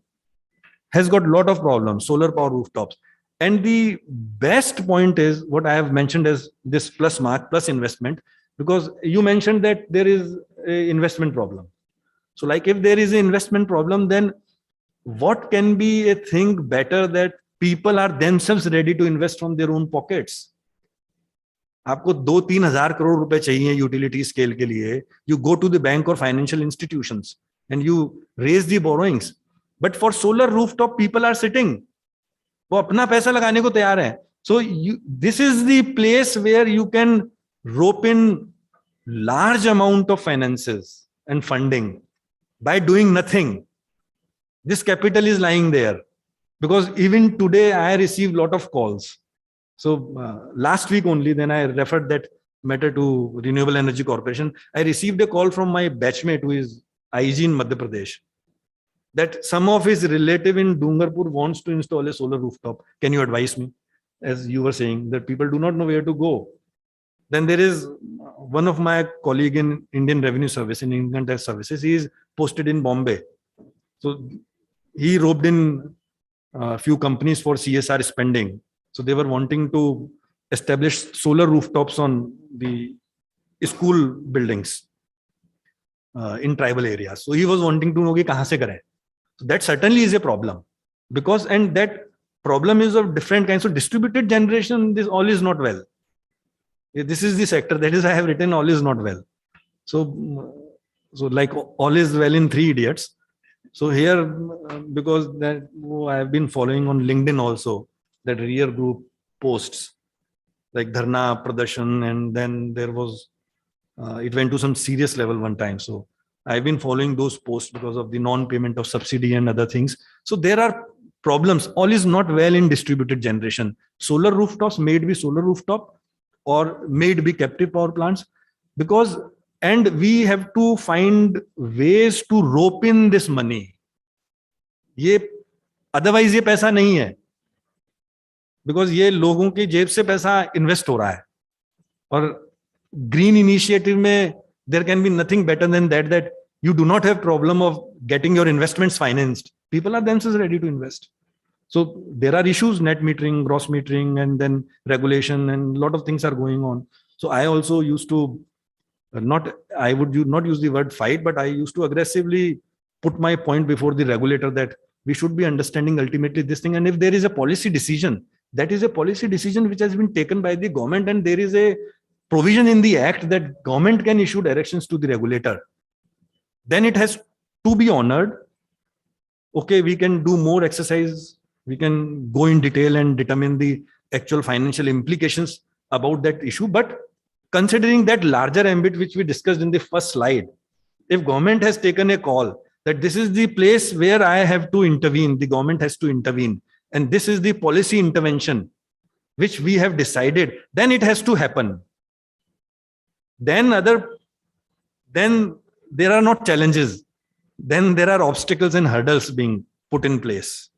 [SPEAKER 4] has got a lot of problems, solar power rooftops. And the best point is what I have mentioned as this plus mark, plus investment, because you mentioned that there is an investment problem. So like if there is an investment problem, then what can be a thing better that people are themselves ready to invest from their own pockets? आपको 2-3 हजार करोड़ रुपए चाहिए utility scale के लिए, you go to the bank or financial institutions and you raise the borrowings. But for solar rooftop, people are sitting. वो अपना पैसा लगाने को तैयार है. So this is the place where you can rope in large amount of finances and funding by doing nothing. This capital is lying there, because even today I received a lot of calls. So last week only, then I referred that matter to Renewable Energy Corporation. I received a call from my batchmate who is IG in Madhya Pradesh, that some of his relative in Dungarpur wants to install a solar rooftop. Can you advise me? As you were saying, that people do not know where to go. Then there is one of my colleague in Indian Revenue Service, in Income Tax Services. He is posted in Bombay. So he roped in a few companies for CSR spending. So they were wanting to establish solar rooftops on the school buildings in tribal areas. So he was wanting to know कि कहाँ से करें. So that certainly is a problem, because, and that problem is of different kinds. So distributed generation, this all is not well. This is the sector, that is I have written all is not well. So like all is well in Three Idiots. So here, because that I have been following on LinkedIn also, that Rear Group posts like Dharna, Pradarshan, and then there was, it went to some serious level one time. So I've been following those posts because of the non-payment of subsidy and other things. So there are problems. All is not well in distributed generation. Solar rooftops may be solar rooftop or may be captive power plants, because, and we have to find ways to rope in this money. Otherwise ये पैसा नहीं है, because ये लोगों की जेब से पैसा इन्वेस्ट हो रहा है. और green initiative में there can be nothing better than that you do not have problem of getting your investments financed. People are themselves ready to invest. So there are issues, net metering, gross metering, and then regulation, and a lot of things are going on. So I also used to I would not use the word fight, but I used to aggressively put my point before the regulator that we should be understanding ultimately this thing. And if there is a policy decision, that is a policy decision which has been taken by the government, and there is a provision in the act that government can issue directions to the regulator, then it has to be honored. Okay, we can do more exercise. We can go in detail and determine the actual financial implications about that issue. But considering that larger ambit, which we discussed in the first slide, if government has taken a call that this is the place where I have to intervene, the government has to intervene, and this is the policy intervention which we have decided, then it has to happen. Then there are not challenges. Then there are obstacles and hurdles being put in place.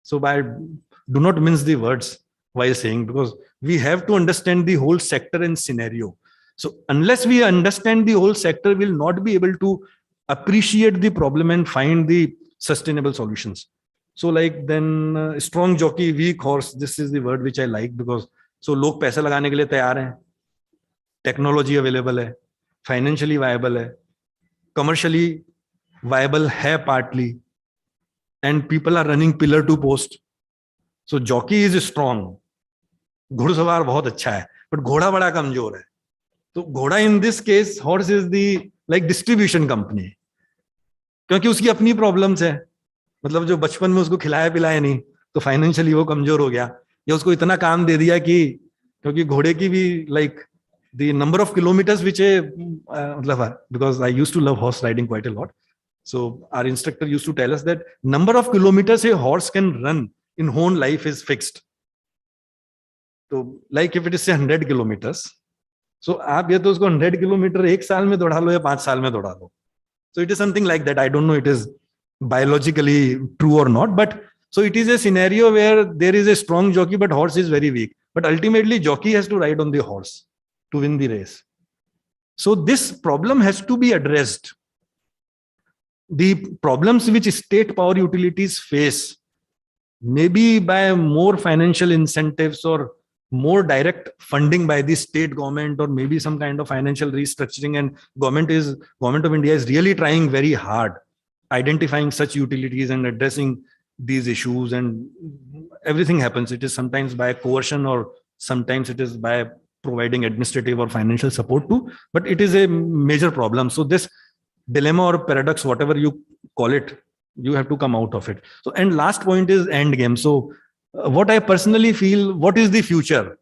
[SPEAKER 4] So I do not mince the words while saying, because we have to understand the whole sector and scenario. So unless we understand the whole sector, we'll not be able to appreciate the problem and find the sustainable solutions. So like then strong jockey, weak horse, this is the word which I like, because so लोग पैसा लगाने के लिए तैयार हैं, technology available है, financially viable है, commercially viable है partly, and people are running pillar to post. So jockey is strong, घुड़सवार बहुत अच्छा है, but घोड़ा बड़ा कमजोर है. तो घोड़ा in this case, horse is the like distribution company, क्योंकि उसकी अपनी problems है. मतलब जो बचपन में उसको खिलाया पिलाया नहीं, तो फाइनेंशियली वो कमजोर हो गया, या उसको इतना काम दे दिया कि क्योंकि घोड़े की भी like the number of kilometers which because I used to love horse riding quite a lot. So our instructor used to tell us that number of kilometers a horse can run in whole life is fixed. So like if it is say 100 kilometers, so आप ये तो उसको 100 kilometre एक साल में दौड़ा लो या 5 साल में दौड़ा लो. So it is something like that. I don't know it is biologically true or not, but so it is a scenario where there is a strong jockey, but horse is very weak. But ultimately jockey has to ride on the horse to win the race. So this problem has to be addressed. The problems which state power utilities face, maybe by more financial incentives or more direct funding by the state government, or maybe some kind of financial restructuring, and government of India is really trying very hard identifying such utilities and addressing these issues, and everything happens. It is sometimes by coercion, or sometimes it is by providing administrative or financial support too, but it is a major problem. So this dilemma or paradox, whatever you call it, you have to come out of it. So, and last point is end game. So what I personally feel, what is the future?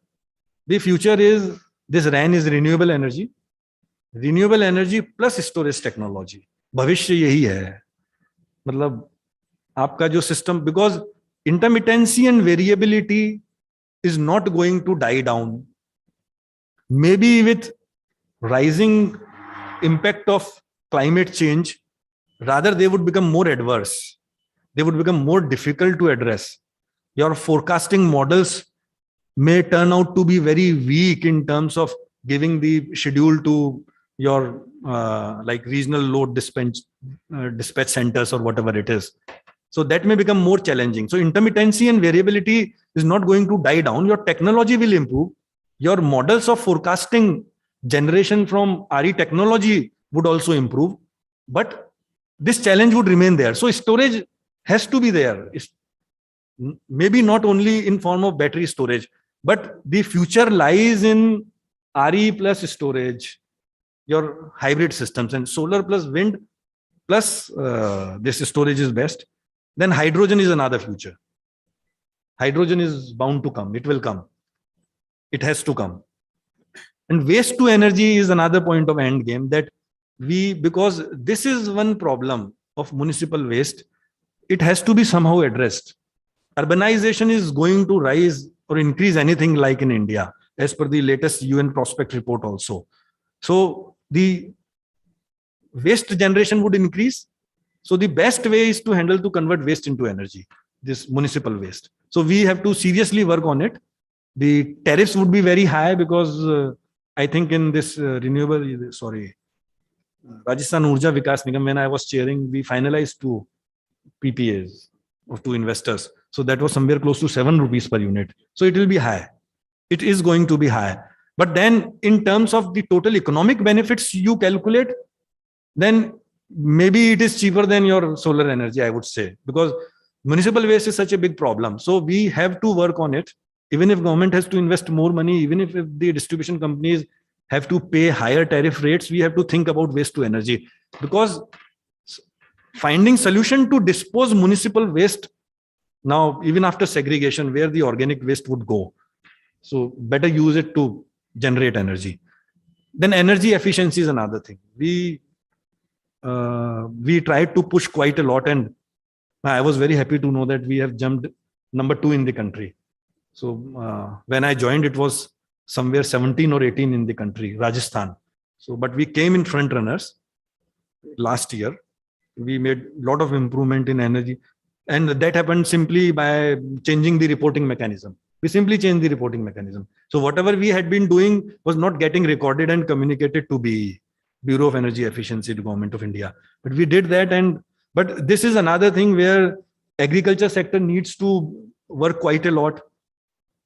[SPEAKER 4] The future is, this RAN is renewable energy plus storage technology. भविष्य यही है. मतलब आपका जो system, because intermittency and variability is not going to die down. Maybe with rising impact of climate change, rather they would become more adverse. They would become more difficult to address. Your forecasting models may turn out to be very weak in terms of giving the schedule to your like regional load dispatch centers or whatever it is. So that may become more challenging. So intermittency and variability is not going to die down. Your technology will improve. Your models of forecasting generation from RE technology would also improve, but this challenge would remain there. So storage has to be there. Maybe not only in form of battery storage, but the future lies in RE plus storage, your hybrid systems, and solar plus wind plus this storage is best. Then hydrogen is another future. Hydrogen is bound to come. It will come. It has to come. And waste to energy is another point of end game, that because this is one problem of municipal waste, it has to be somehow addressed. Urbanization is going to rise or increase anything like in India, as per the latest UN prospect report also. So the waste generation would increase. So the best way is to convert waste into energy, this municipal waste. So we have to seriously work on it. The tariffs would be very high, because I think in this Rajasthan Urja Vikas Nigam, when I was chairing, we finalized 2 PPAs of 2 investors. So that was somewhere close to 7 rupees per unit. So it will be high. It is going to be high. But then in terms of the total economic benefits you calculate, then maybe it is cheaper than your solar energy, I would say, because municipal waste is such a big problem. So we have to work on it. Even if government has to invest more money, even if the distribution companies have to pay higher tariff rates, we have to think about waste to energy, because finding solution to dispose municipal waste now, even after segregation, where the organic waste would go. So better use it to generate energy. Then energy efficiency is another thing. We tried to push quite a lot, and I was very happy to know that we have jumped number 2 in the country. So when I joined, it was somewhere 17 or 18 in the country, Rajasthan. So, but we came in front runners last year. We made a lot of improvement in energy, and that happened simply by changing the reporting mechanism. We simply changed the reporting mechanism. So whatever we had been doing was not getting recorded and communicated to the Bureau of Energy Efficiency, the Government of India. But we did that, but this is another thing where agriculture sector needs to work quite a lot.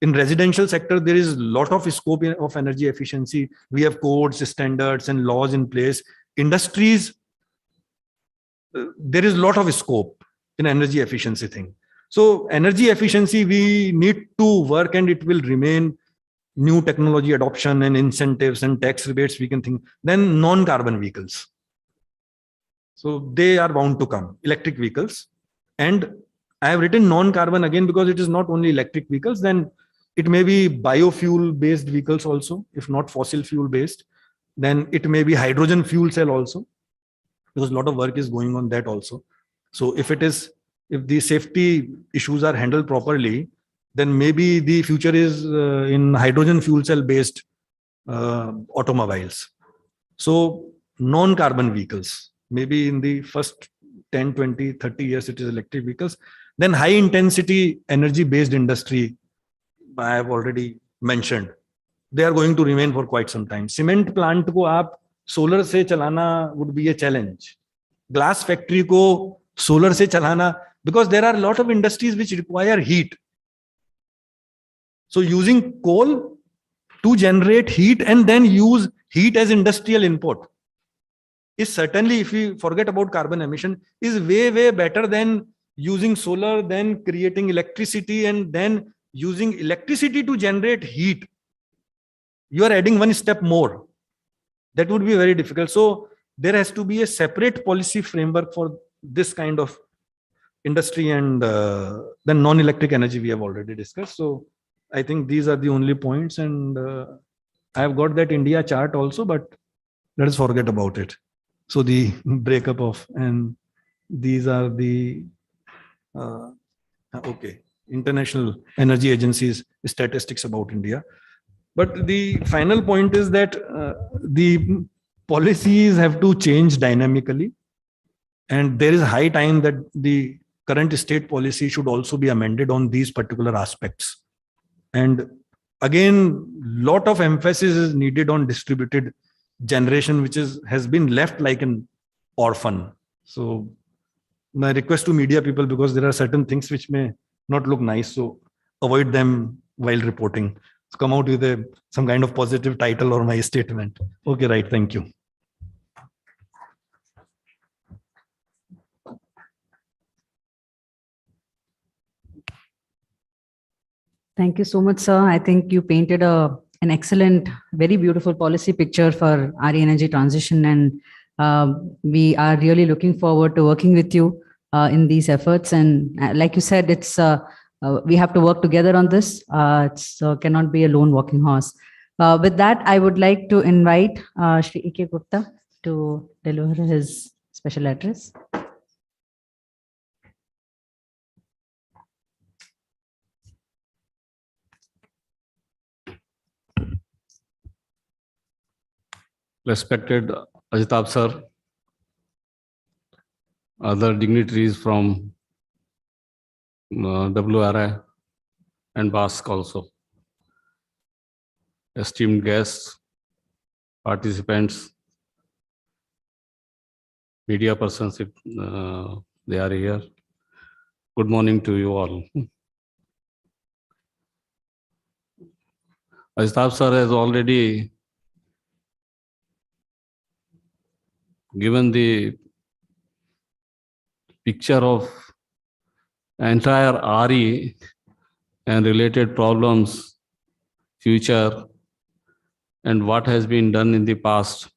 [SPEAKER 4] In residential sector, there is a lot of scope of energy efficiency. We have codes, standards, and laws in place. Industries, there is a lot of scope in energy efficiency thing. So energy efficiency, we need to work, and it will remain. New technology adoption and incentives and tax rebates, we can think. Then non-carbon vehicles. So they are bound to come, electric vehicles. And I have written non-carbon again because it is not only electric vehicles, then it may be biofuel based vehicles also, if not fossil fuel based. Then it may be hydrogen fuel cell also, because a lot of work is going on that also. So if the safety issues are handled properly, then maybe the future is in hydrogen fuel cell based automobiles. So non-carbon vehicles, maybe in the first 10, 20, 30 years, it is electric vehicles. Then high intensity energy based industry, I have already mentioned. They are going to remain for quite some time. Cement plant ko aap solar se chalana would be a challenge. Glass factory ko solar se chalana, because there are a lot of industries which require heat. So using coal to generate heat and then use heat as industrial input is certainly, if we forget about carbon emission, is way, way better than using solar, then creating electricity and then using electricity to generate heat. You are adding one step more. That would be very difficult. So there has to be a separate policy framework for this kind of industry, and then non-electric energy we have already discussed. So I think these are the only points, and I have got that India chart also, but let us forget about it. So the breakup of, and these are the International Energy Agency's statistics about India. But the final point is that the policies have to change dynamically, and there is high time that the current state policy should also be amended on these particular aspects. And again, lot of emphasis is needed on distributed generation, which has been left like an orphan. So my request to media people, because there are certain things which may not look nice, so avoid them while reporting. So come out with some kind of positive title or my statement. Okay, right. Thank you.
[SPEAKER 1] Thank you so much, sir. I think you painted an excellent, very beautiful policy picture for RE energy transition, and we are really looking forward to working with you in these efforts. And like you said, it's we have to work together on this. It cannot be a lone walking horse. With that, I would like to invite Shri E.K. Gupta to deliver his special address.
[SPEAKER 5] Respected Ajitab sir, other dignitaries from WRI and Bask also, esteemed guests, participants, media persons if they are here, Good morning to you all. Ajtab sir has already given the picture of entire RE and related problems, future, and what has been done in the past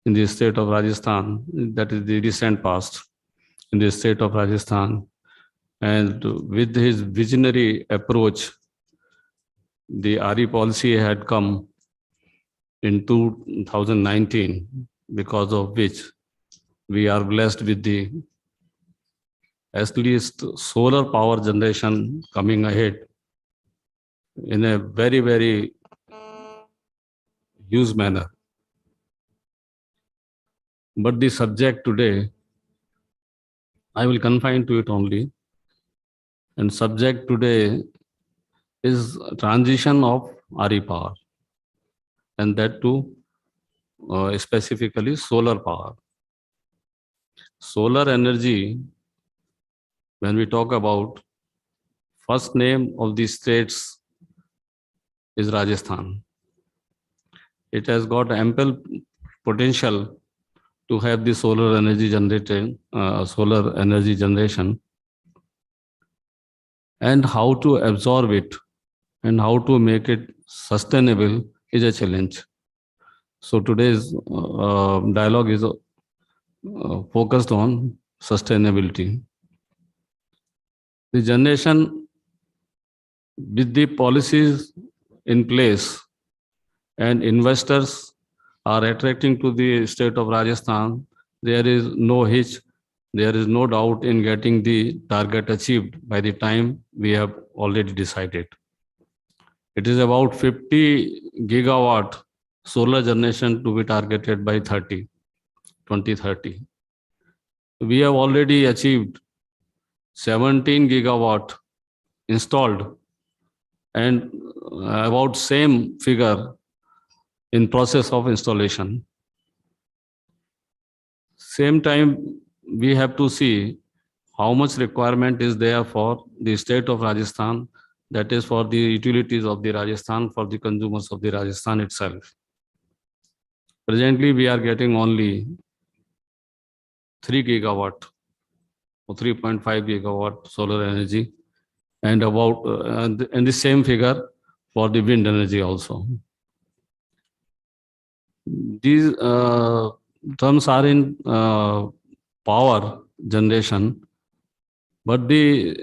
[SPEAKER 5] in the state of Rajasthan, that is the recent past in the state of Rajasthan. And with his visionary approach, the RE policy had come in 2019, because of which we are blessed with the at least solar power generation coming ahead in a very, very huge manner. But the subject today, I will confine to it only. And subject today is transition of RE power, and that too specifically solar power. Solar energy, when we talk about, first name of the states is Rajasthan. It has got ample potential to have the solar energy generation, and how to absorb it and how to make it sustainable is a challenge. So today's dialogue is focused on sustainability. The generation, with the policies in place and investors are attracting to the state of Rajasthan, there is no hitch, there is no doubt in getting the target achieved by the time we have already decided. It is about 50 gigawatt solar generation to be targeted by 2030. We have already achieved 17 gigawatt installed, and about same figure in process of installation. Same time, we have to see how much requirement is there for the state of Rajasthan, that is for the utilities of the Rajasthan, for the consumers of the Rajasthan itself. Presently, we are getting only 3 gigawatt or 3.5 gigawatt solar energy, and about and the same figure for the wind energy also. These terms are in power generation, but the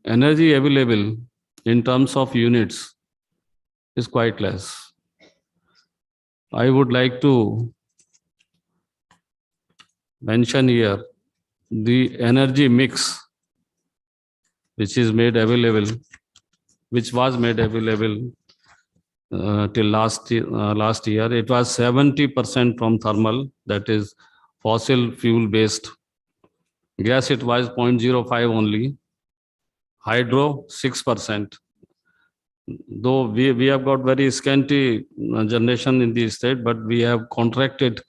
[SPEAKER 5] energy available in terms of units is quite less. I would like to mention here the energy mix which was made available till last year. It was 70% from thermal, that is fossil fuel based. Gas, it was 0.05 only. Hydro, 6%. Though we have got very scanty generation in the state, but we have contracted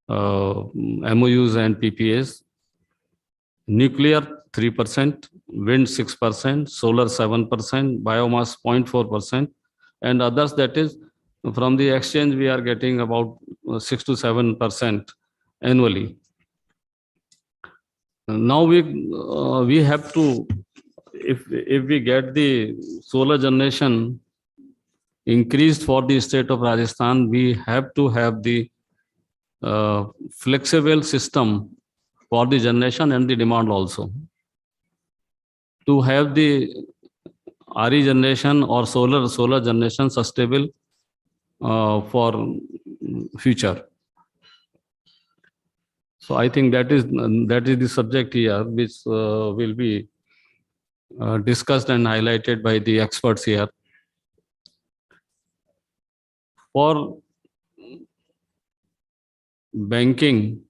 [SPEAKER 5] MOUs and PPAs. Nuclear, 3%, wind 6%, solar 7%, biomass 0.4%, and others, that is from the exchange we are getting about 6 to 7% annually. Now we have to, if we get the solar generation increased for the state of Rajasthan, we have to have the flexible system for the generation and the demand also. To have the RE generation or solar generation sustainable for future. So I think that is the subject here, which will be discussed and highlighted by the experts here. For banking,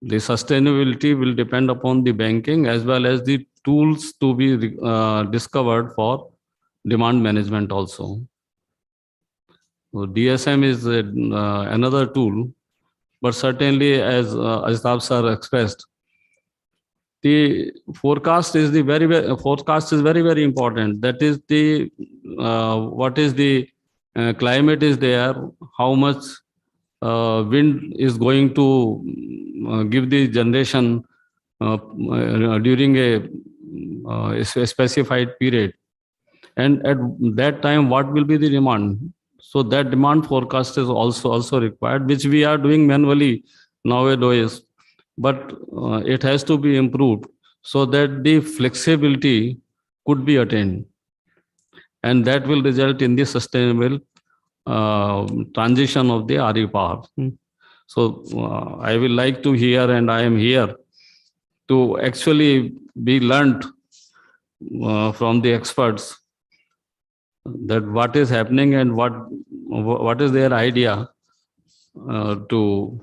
[SPEAKER 5] the sustainability will depend upon the banking as well as the tools to be discovered for demand management also. So DSM is another tool, but certainly as Ajtab sir expressed, the forecast is forecast is very, very important. That is the what is the climate is there, how much wind is going to give the generation during a specified period, and at that time what will be the demand. So that demand forecast is also required, which we are doing manually nowadays, but it has to be improved so that the flexibility could be attained, and that will result in the sustainable transition of the RE power. So I will like to hear, and I am here to actually be learned from the experts that what is happening and what is their idea to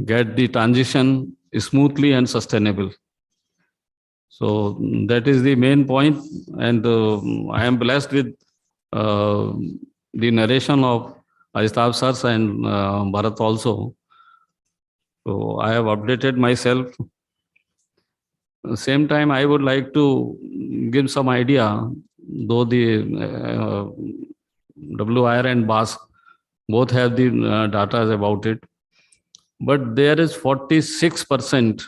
[SPEAKER 5] get the transition smoothly and sustainable. So that is the main point, and I am blessed with the narration of Ajitav Sars and Bharat also. So I have updated myself. Same time, I would like to give some idea, though the WIR and Bask both have the data about it, but there is 46%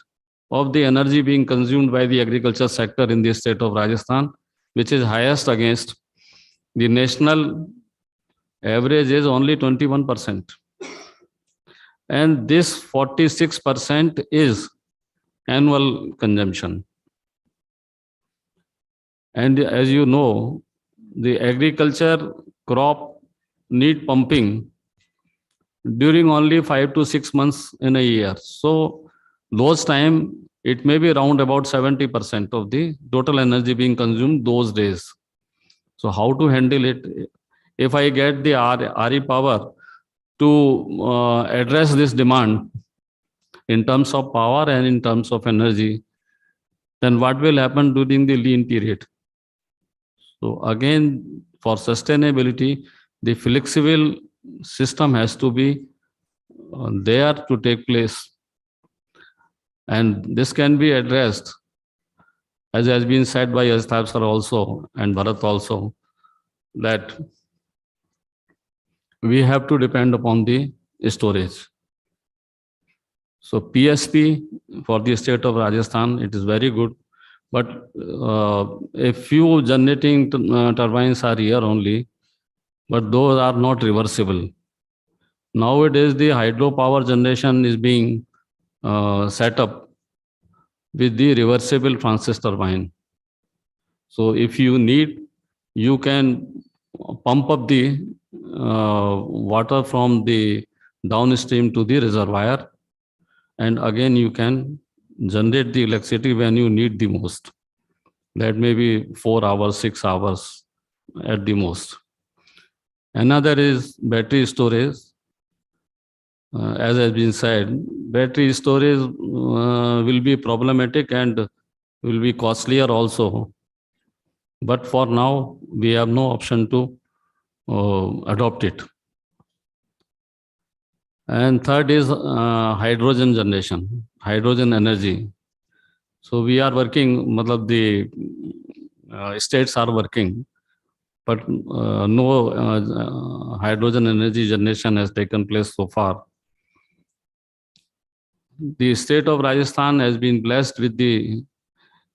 [SPEAKER 5] of the energy being consumed by the agriculture sector in the state of Rajasthan, which is highest against the national average is only 21%. And this 46% is annual consumption. And as you know, the agriculture crop need pumping during only 5 to 6 months in a year. So those time, it may be around about 70% of the total energy being consumed those days. So how to handle it? If I get the RE power to address this demand in terms of power and in terms of energy, then what will happen during the lean period? So again, for sustainability, the flexible system has to be there to take place. And this can be addressed, as has been said by Ajitav sir also and Bharat also, that we have to depend upon the storage. So PSP for the state of Rajasthan, it is very good, but a few generating turbines are here only, but those are not reversible. Nowadays, the hydropower generation is being set up with the reversible Francis turbine. So if you need, you can pump up the water from the downstream to the reservoir, and again you can generate the electricity when you need the most. That may be 4 hours, 6 hours at the most. Another is battery storage. As has been said, battery storage will be problematic and will be costlier also. But for now, we have no option to adopt it. And third is hydrogen generation, hydrogen energy. So we are working, the states are working, but no hydrogen energy generation has taken place so far. The state of Rajasthan has been blessed with the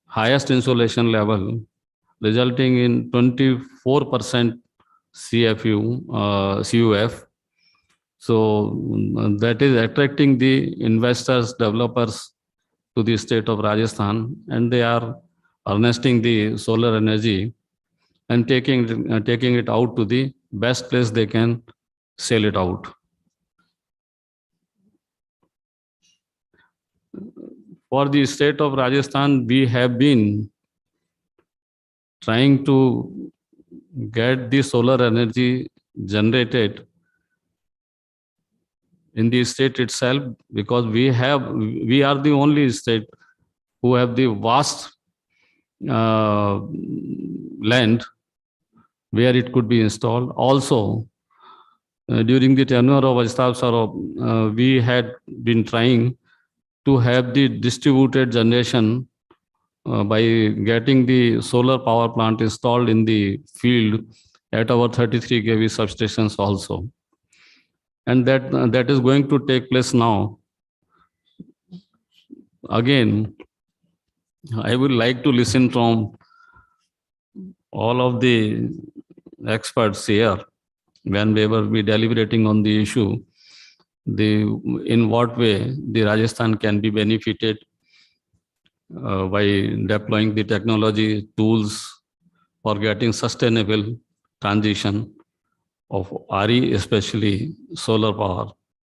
[SPEAKER 5] highest insolation level, resulting in 24% CUF. So that is attracting the investors, developers to the state of Rajasthan, and they are harnessing the solar energy and taking it out to the best place they can sell it out. For the state of Rajasthan, we have been trying to get the solar energy generated in the state itself, because we are the only state who have the vast land where it could be installed. Also, during the tenure of Ajitav sir, we had been trying to have the distributed generation by getting the solar power plant installed in the field at our 33 kV substations also. And that is going to take place now. Again, I would like to listen from all of the experts here when we will be deliberating on the issue, in what way the Rajasthan can be benefited by deploying the technology tools for getting sustainable transition of RE, especially solar power,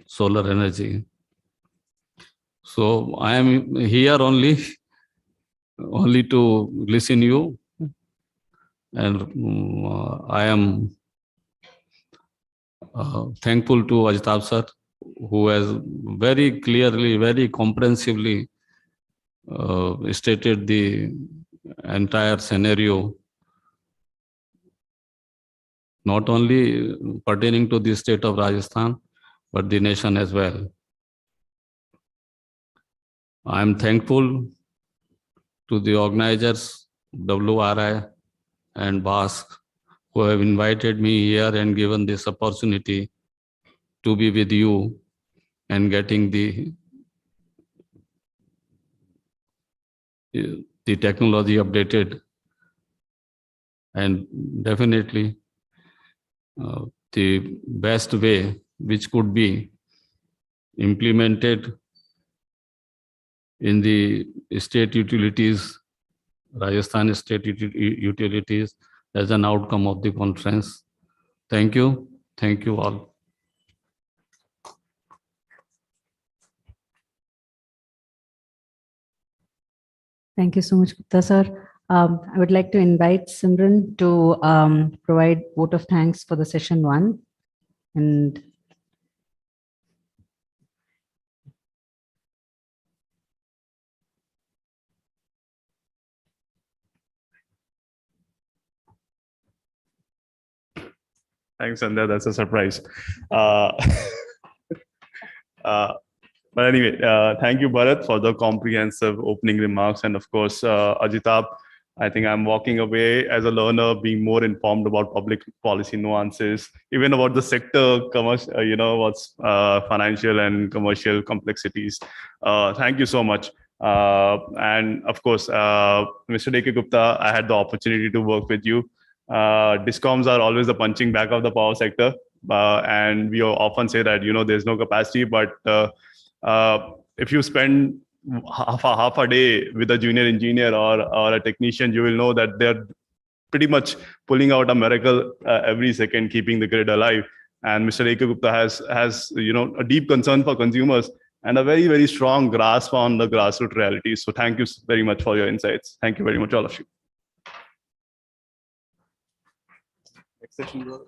[SPEAKER 5] solar energy. So I am here only to listen you, and I am thankful to Ajitab sir, who has very clearly, very comprehensively stated the entire scenario, not only pertaining to the state of Rajasthan, but the nation as well. I am thankful to the organizers, WRI and Bask, who have invited me here and given this opportunity to be with you and getting the technology updated. And definitely the best way which could be implemented in the state utilities, Rajasthan state utilities, as an outcome of the conference. Thank you. Thank you all.
[SPEAKER 1] Thank you so much, Gupta sir. I would like to invite Simran to provide vote of thanks for the session 1. And
[SPEAKER 3] Thanks, Sandhya. That's a surprise. Uh, but anyway, thank you, Bharat, for the comprehensive opening remarks. And of course, Ajitab, I think I'm walking away as a learner, being more informed about public policy nuances, even about the sector, what's financial and commercial complexities. Thank you so much. And of course, Mr. D.K. Gupta, I had the opportunity to work with you. Discoms are always the punching bag of the power sector. And we often say that, there's no capacity, but if you spend half a day with a junior engineer or a technician, you will know that they're pretty much pulling out a miracle every second, keeping the grid alive. And Mr. A.K. Gupta has a deep concern for consumers and a very, very strong grasp on the grassroots realities. So thank you very much for your insights. Thank you very much, all of you. Next session, bro.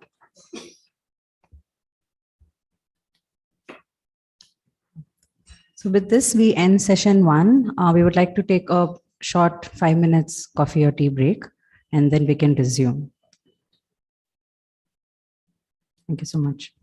[SPEAKER 1] so with this, we end session 1. We would like to take a short 5 minutes coffee or tea break, and then we can resume. Thank you so much.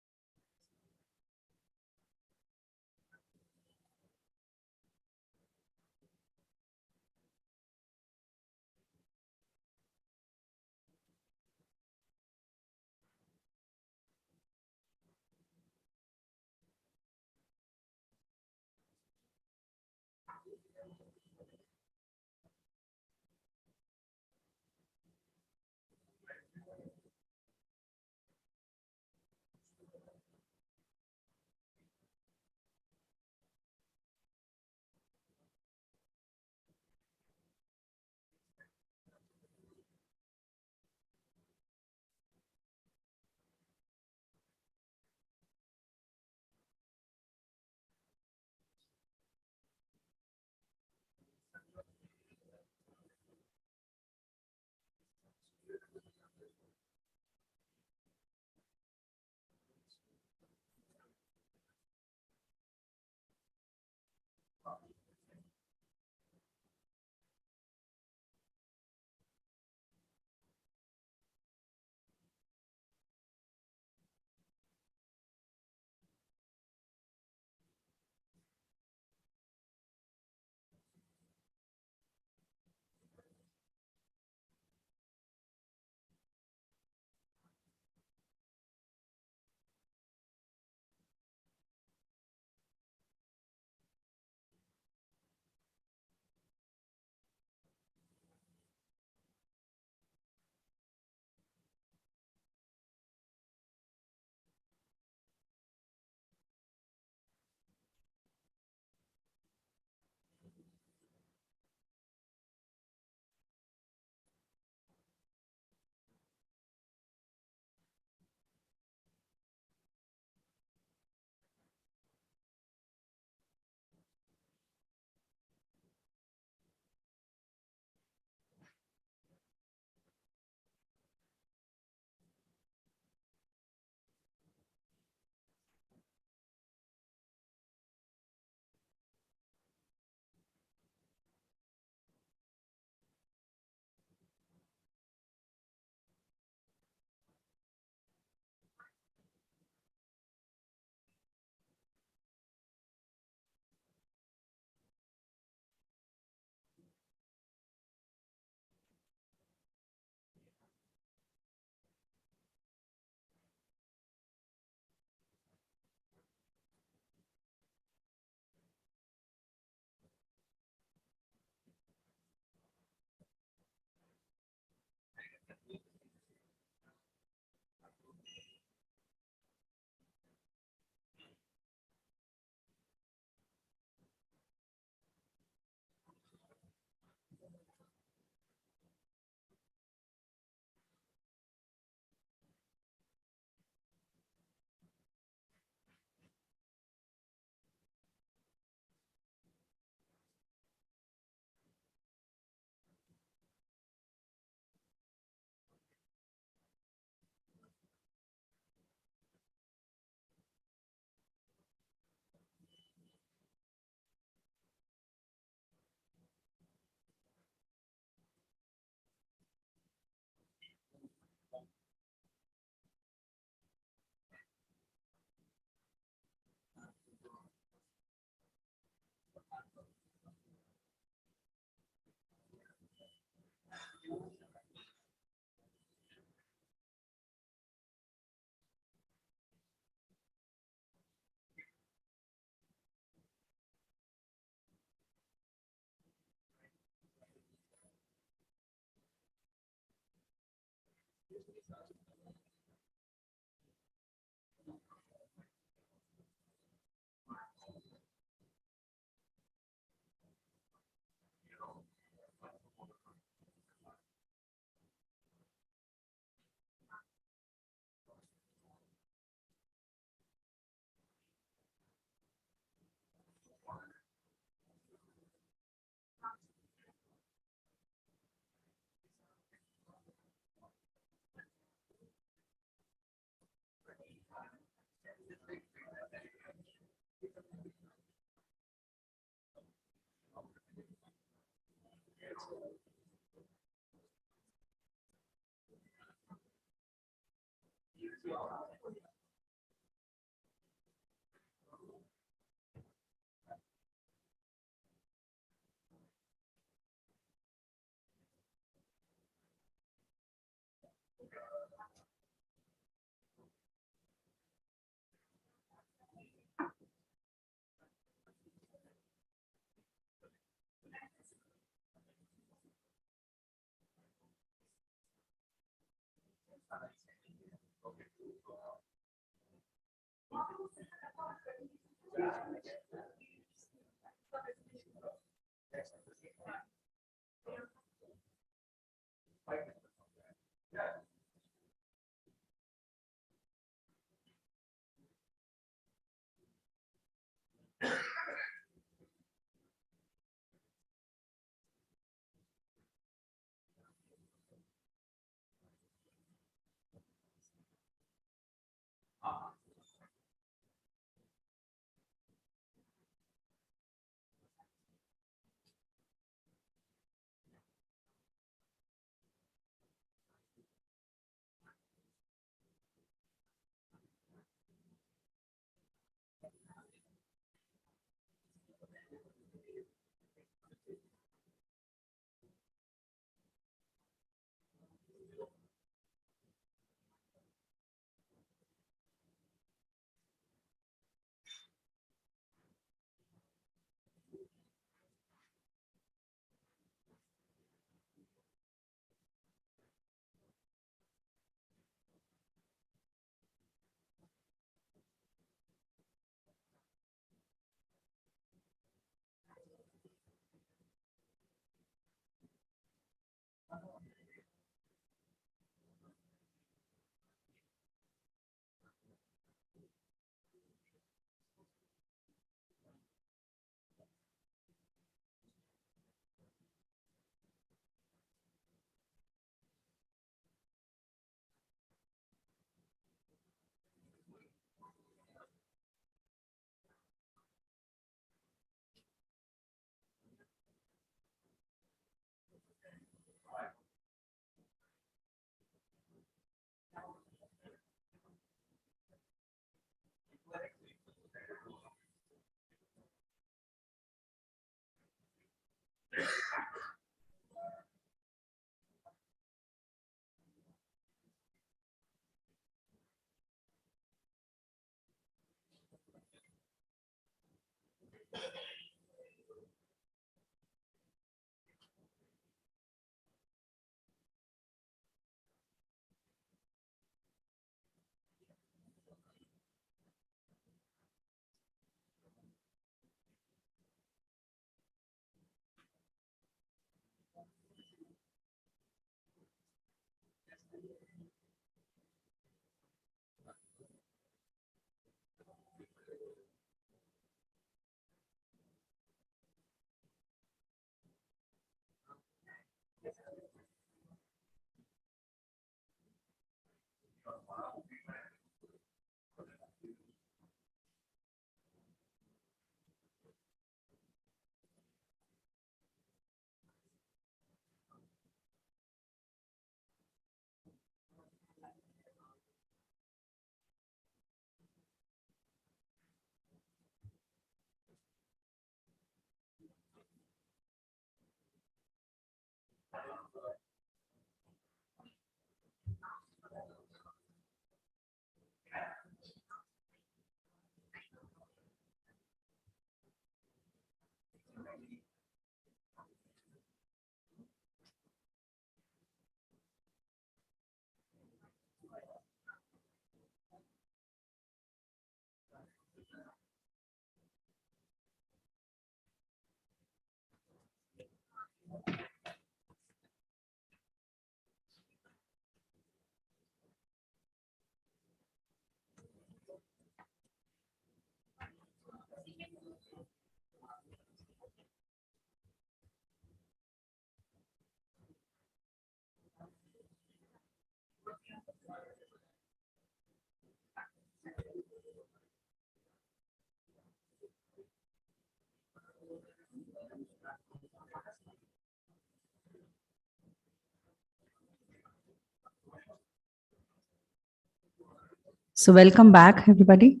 [SPEAKER 1] So welcome back, everybody.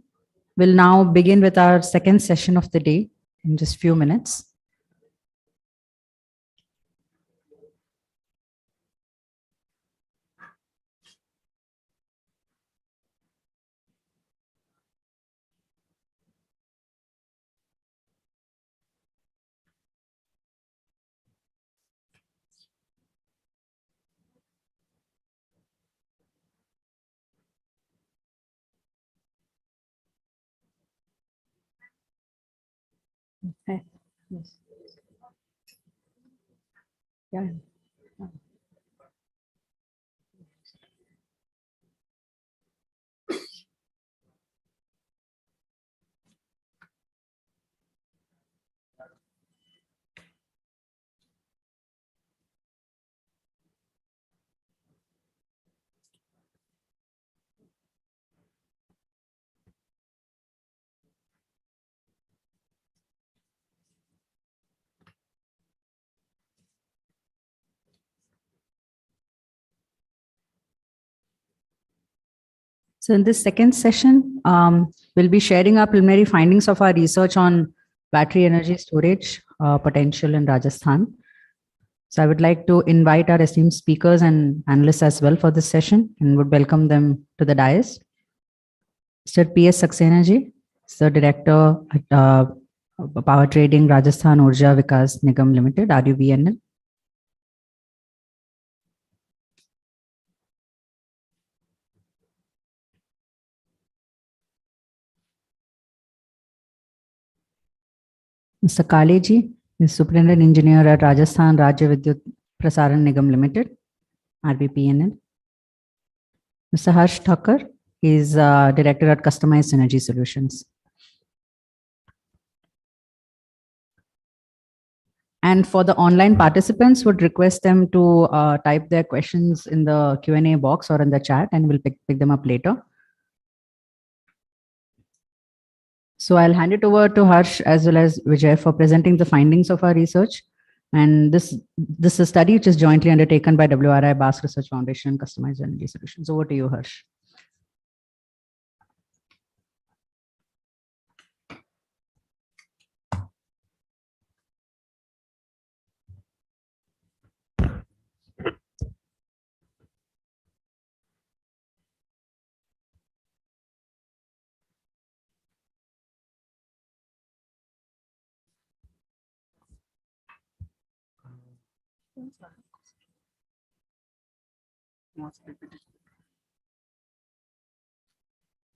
[SPEAKER 1] We'll now begin with our second session of the day in just few minutes. Okay. Yes. Yeah. So in this second session, we'll be sharing our preliminary findings of our research on battery energy storage potential in Rajasthan. So I would like to invite our esteemed speakers and analysts as well for this session and would welcome them to the dais. Mr. P.S. Saxena ji, Sir Director at Power Trading Rajasthan Urja Vikas Nigam Limited, RUVNL. Mr. Kale ji is Superintendent Engineer at Rajasthan Rajya Vidyut Prasaran Nigam Limited, RVPNL. Mr. Harsh Thakur is Director at Customized Energy Solutions. And for the online participants, would request them to type their questions in the Q&A box or in the chat, and we'll pick them up later. So I'll hand it over to Harsh as well as Vijay for presenting the findings of our research. And this is a study which is jointly undertaken by WRI Bask Research Foundation and Customized Energy Solutions. Over to you, Harsh.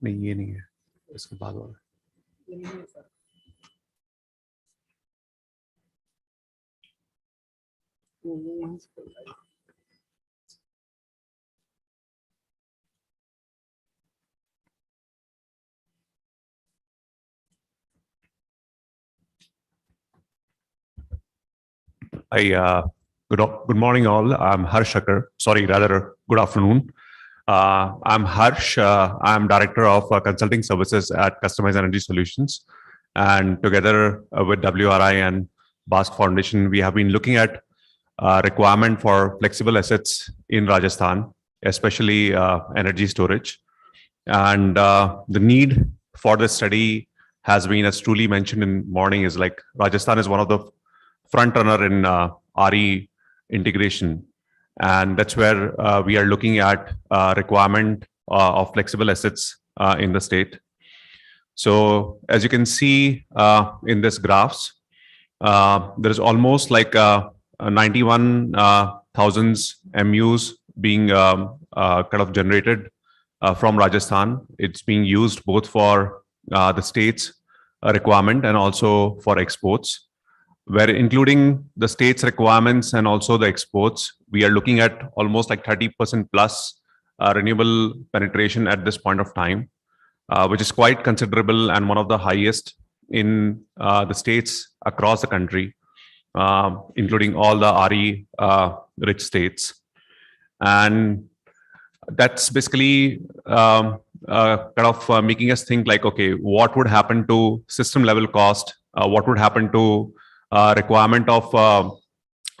[SPEAKER 2] नहीं ये नहीं है इसके बाद वाला
[SPEAKER 6] Good morning, all. I'm Harsh Thakur. Sorry, rather, good afternoon. I'm Harsh. I'm Director of Consulting Services at Customized Energy Solutions. And together with WRI and Bask Foundation, we have been looking at requirement for flexible assets in Rajasthan, especially energy storage. And the need for this study has been, as truly mentioned in morning, is like Rajasthan is one of the front runner in RE integration. And that's where we are looking at requirement of flexible assets in the state. So as you can see in this graphs, there is almost like 91,000 MUs being kind of generated from Rajasthan. It's being used both for the state's requirement and also for exports. where including the state's requirements and also the exports, we are looking at almost like 30% plus renewable penetration at this point of time, which is quite considerable and one of the highest in the states across the country, including all the RE rich states. And that's basically making us think like, okay, what would happen to system level cost? What would happen to requirement of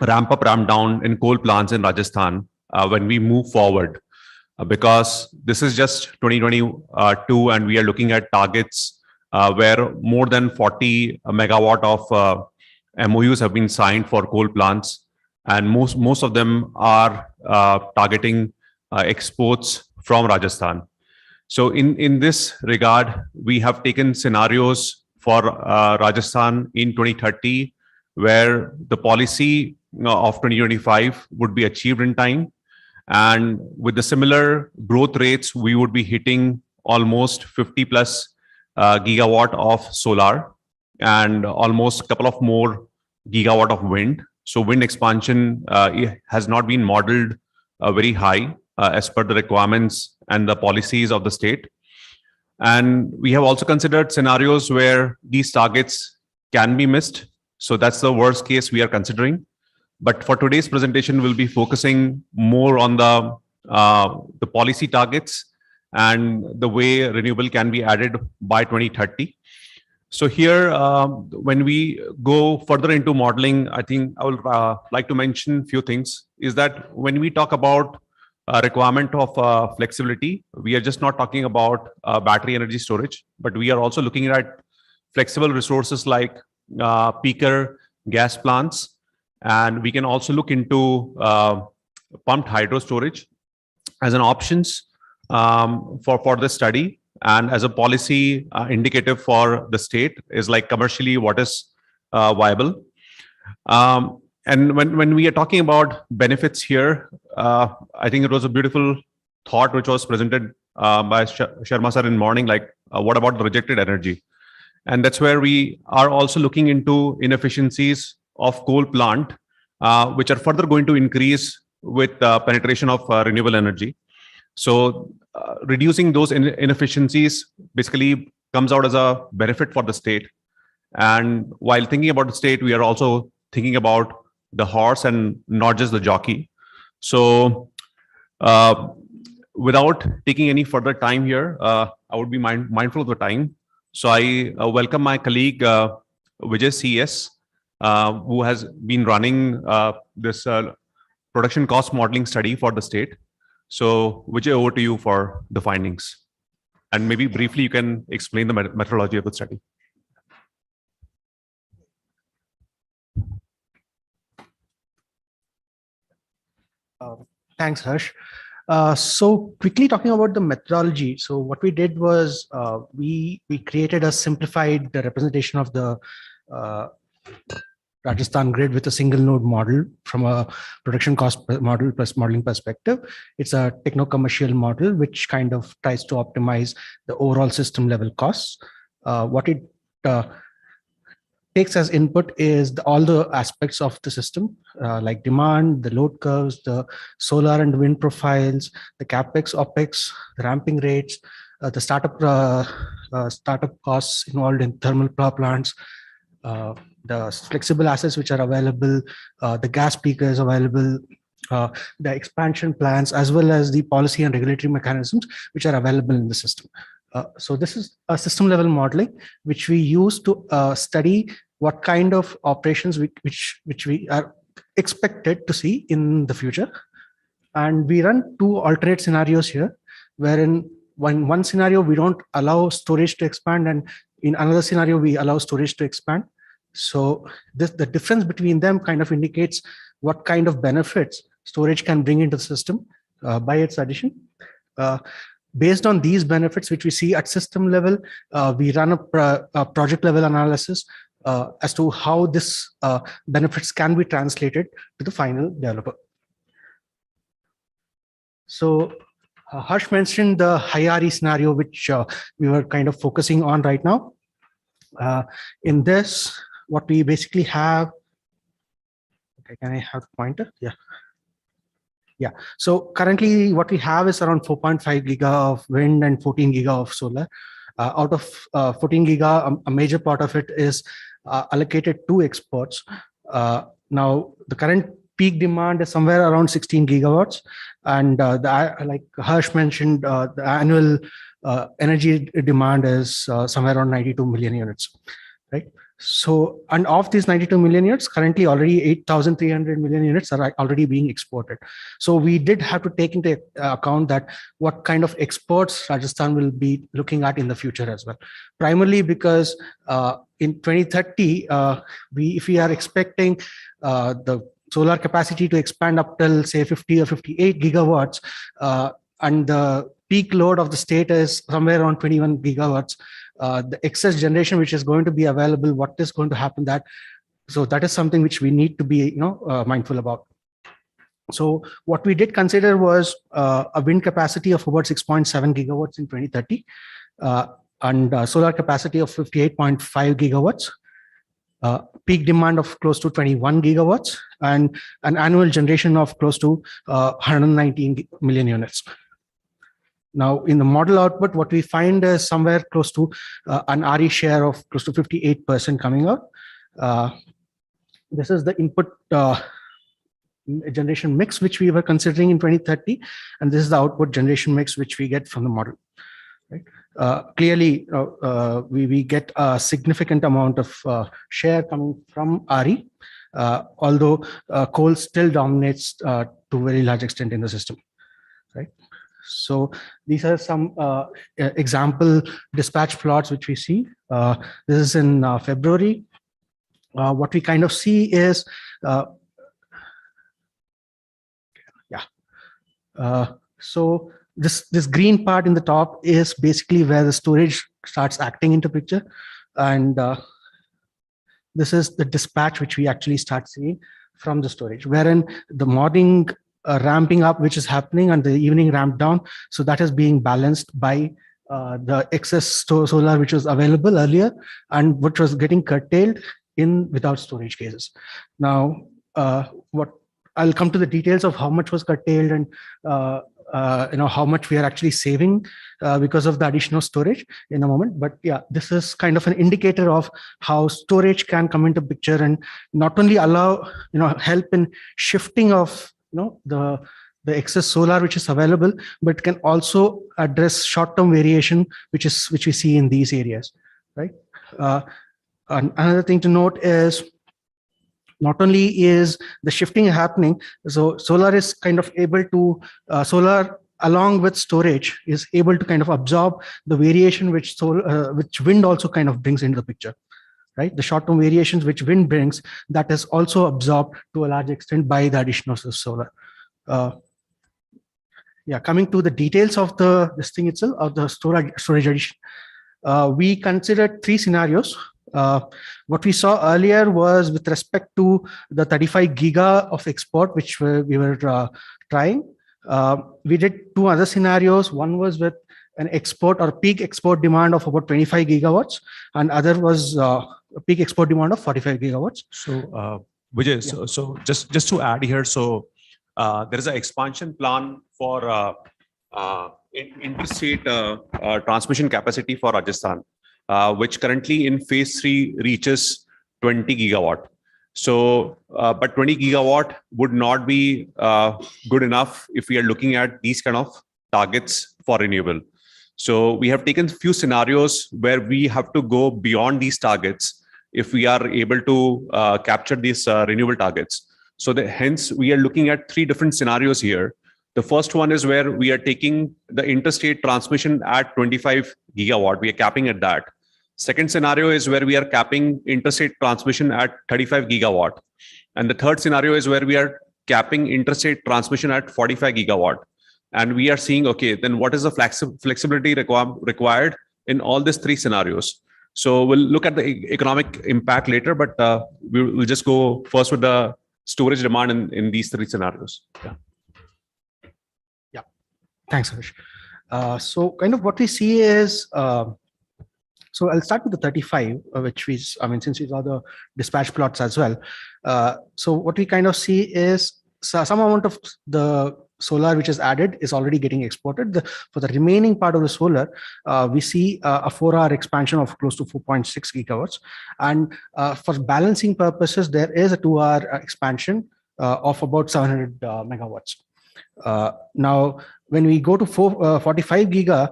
[SPEAKER 6] ramp up, ramp down in coal plants in Rajasthan when we move forward? Because this is just 2022 and we are looking at targets where more than 40 megawatt of MOUs have been signed for coal plants, and most of them are targeting exports from Rajasthan. So in this regard, we have taken scenarios for Rajasthan in 2030, where the policy of 2025 would be achieved in time. And with the similar growth rates, we would be hitting almost 50 plus gigawatt of solar and almost a couple of more gigawatt of wind. So wind expansion has not been modeled very high as per the requirements and the policies of the state. And we have also considered scenarios where these targets can be missed. So that's the worst case we are considering. But for today's presentation, we'll be focusing more on the policy targets and the way renewable can be added by 2030. So here, when we go further into modeling, I think I would like to mention a few things. Is that when we talk about requirement of flexibility, we are just not talking about battery energy storage, but we are also looking at flexible resources like peaker gas plants. And we can also look into pumped hydro storage as an options for this study. And as a policy indicative for the state is like commercially what is viable. And when we are talking about benefits here, I think it was a beautiful thought which was presented by Sharma sir in morning, like what about the rejected energy? And that's where we are also looking into inefficiencies of coal plant, which are further going to increase with penetration of renewable energy. So reducing those inefficiencies basically comes out as a benefit for the state. And while thinking about the state, we are also thinking about the horse and not just the jockey. So without taking any further time here, I would be mindful of the time. So I welcome my colleague, Vijay CS, who has been running this production cost modeling study for the state. So Vijay, over to you for the findings. And maybe briefly, you can explain the methodology of the study.
[SPEAKER 7] Thanks, Harsh. So quickly talking about the methodology. So what we did was we created a simplified representation of the Rajasthan grid with a single node model from a production cost model plus modeling perspective. It's a techno-commercial model which kind of tries to optimize the overall system level costs. What it takes as input is all the aspects of the system, like demand, the load curves, the solar and wind profiles, the capex, opex, the ramping rates, the startup costs involved in thermal power plants, the flexible assets which are available, the gas peakers available, the expansion plans, as well as the policy and regulatory mechanisms which are available in the system. So this is a system level modeling which we use to study what kind of operations which we are expected to see in the future. And we run two alternate scenarios here, wherein one scenario we don't allow storage to expand, and in another scenario we allow storage to expand. So the difference between them kind of indicates what kind of benefits storage can bring into the system by its addition. Based on these benefits, which we see at system level, we run a project level analysis as to how this benefits can be translated to the final developer. So Harsh mentioned the high RE scenario, which we were kind of focusing on right now. In this, what we basically have. Okay, can I have the pointer? Yeah. Yeah. So currently what we have is around 4.5 giga of wind and 14 giga of solar. Out of 14 giga, a major part of it is allocated to exports. Now, the current peak demand is somewhere around 16 gigawatts. And like Harsh mentioned, the annual energy demand is somewhere around 92 million units, right? So, and of these 92 million units, currently already 8,300 million units are already being exported. So we did have to take into account that what kind of exports Rajasthan will be looking at in the future as well. Primarily because in 2030, if we are expecting the solar capacity to expand up till say 50 or 58 gigawatts, and the peak load of the state is somewhere around 21 gigawatts, the excess generation which is going to be available, what is going to happen so that is something which we need to be mindful about. So what we did consider was a wind capacity of about 6.7 gigawatts in 2030, and solar capacity of 58.5 gigawatts, peak demand of close to 21 gigawatts, and an annual generation of close to 119 million units. Now, in the model output, what we find is somewhere close to an RE share of close to 58% coming out. This is the input generation mix which we were considering in 2030, and this is the output generation mix which we get from the model. Right? Clearly, we get a significant amount of share coming from RE, although coal still dominates to a very large extent in the system. Right? So these are some example dispatch plots which we see. This is in February. What we kind of see is, so this green part in the top is basically where the storage starts acting into picture, and this is the dispatch which we actually start seeing from the storage, wherein the morning ramping up which is happening and the evening ramp down, so that is being balanced by the excess solar which was available earlier and which was getting curtailed in without storage cases. Now, what I'll come to the details of how much was curtailed and how much we are actually saving because of the additional storage in a moment. But yeah, this is kind of an indicator of how storage can come into picture and not only allow help in shifting of the excess solar which is available, but can also address short-term variation which we see in these areas, right? And another thing to note is not only is the shifting happening, so solar is kind of able to solar along with storage is able to kind of absorb the variation which wind also kind of brings into the picture. Right, the short-term variations which wind brings, that is also absorbed to a large extent by the addition of the solar. Yeah, coming to the details of this thing itself, of the storage addition, we considered 3 scenarios. What we saw earlier was with respect to the 35 giga of export which we were trying. We did 2 other scenarios. One was with an export or peak export demand of about 25 gigawatts, and other was a peak export demand of 45 gigawatts.
[SPEAKER 6] So, Vijay,
[SPEAKER 7] Yeah.
[SPEAKER 6] so just to add here, so there is an expansion plan for interstate transmission capacity for Rajasthan, which currently in phase 3 reaches 20 gigawatt. So, but 20 gigawatt would not be good enough if we are looking at these kind of targets for renewable. So we have taken a few scenarios where we have to go beyond these targets if we are able to capture these renewable targets. So hence we are looking at 3 different scenarios here. The first one is where we are taking the interstate transmission at 25 gigawatt. We are capping at that. Second scenario is where we are capping interstate transmission at 35 gigawatt. And the third scenario is where we are capping interstate transmission at 45 gigawatt. And we are seeing, okay, then what is the flexibility required in all these 3 scenarios? So we'll look at the economic impact later, but we'll just go first with the storage demand in these 3 scenarios.
[SPEAKER 7] Yeah. Thanks, Harsh. So kind of what we see is So I'll start with the 35, which is, I mean, since we saw the dispatch plots as well. So what we kind of see is some amount of the solar which is added is already getting exported. For the remaining part of the solar, we see a 4-hour expansion of close to 4.6 gigawatts. And for balancing purposes, there is a 2-hour expansion of about 700 megawatts. Now, when we go to 45 giga,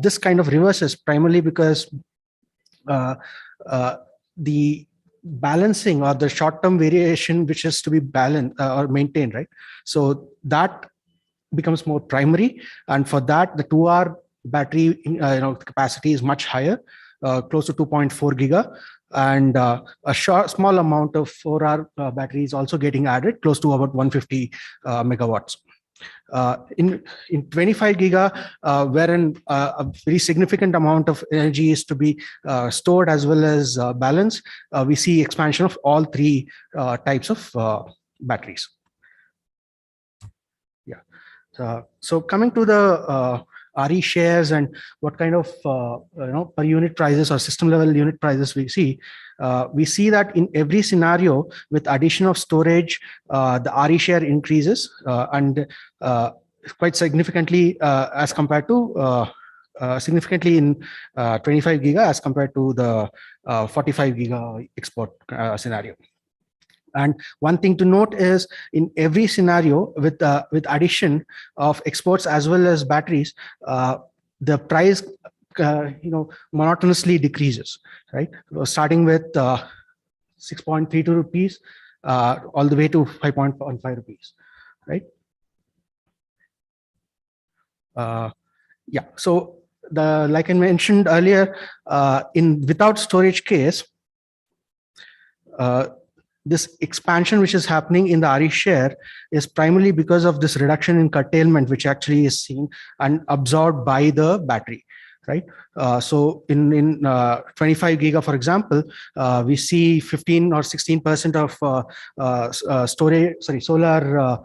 [SPEAKER 7] this kind of reverses primarily because the balancing or the short-term variation which is to be balanced or maintained, right? So that becomes more primary, and for that the 2-hour battery capacity is much higher, close to 2.4 giga, and a small amount of 4-hour battery is also getting added, close to about 150 megawatts. In 25 giga, wherein a very significant amount of energy is to be stored as well as balanced, we see expansion of all three types of batteries. Yeah. So coming to the RE shares and what kind of per unit prices or system level unit prices we see that in every scenario with addition of storage, the RE share increases and quite significantly as compared to significantly in 25 giga as compared to the 45 giga export scenario. And one thing to note is in every scenario with addition of exports as well as batteries, the price monotonously decreases, right? Starting with 6.32 rupees all the way to 5.15 rupees, right? Yeah. So like I mentioned earlier, without storage case, this expansion which is happening in the RE share is primarily because of this reduction in curtailment, which actually is seen and absorbed by the battery, right? So in 25 giga, for example, we see 15 or 16% of solar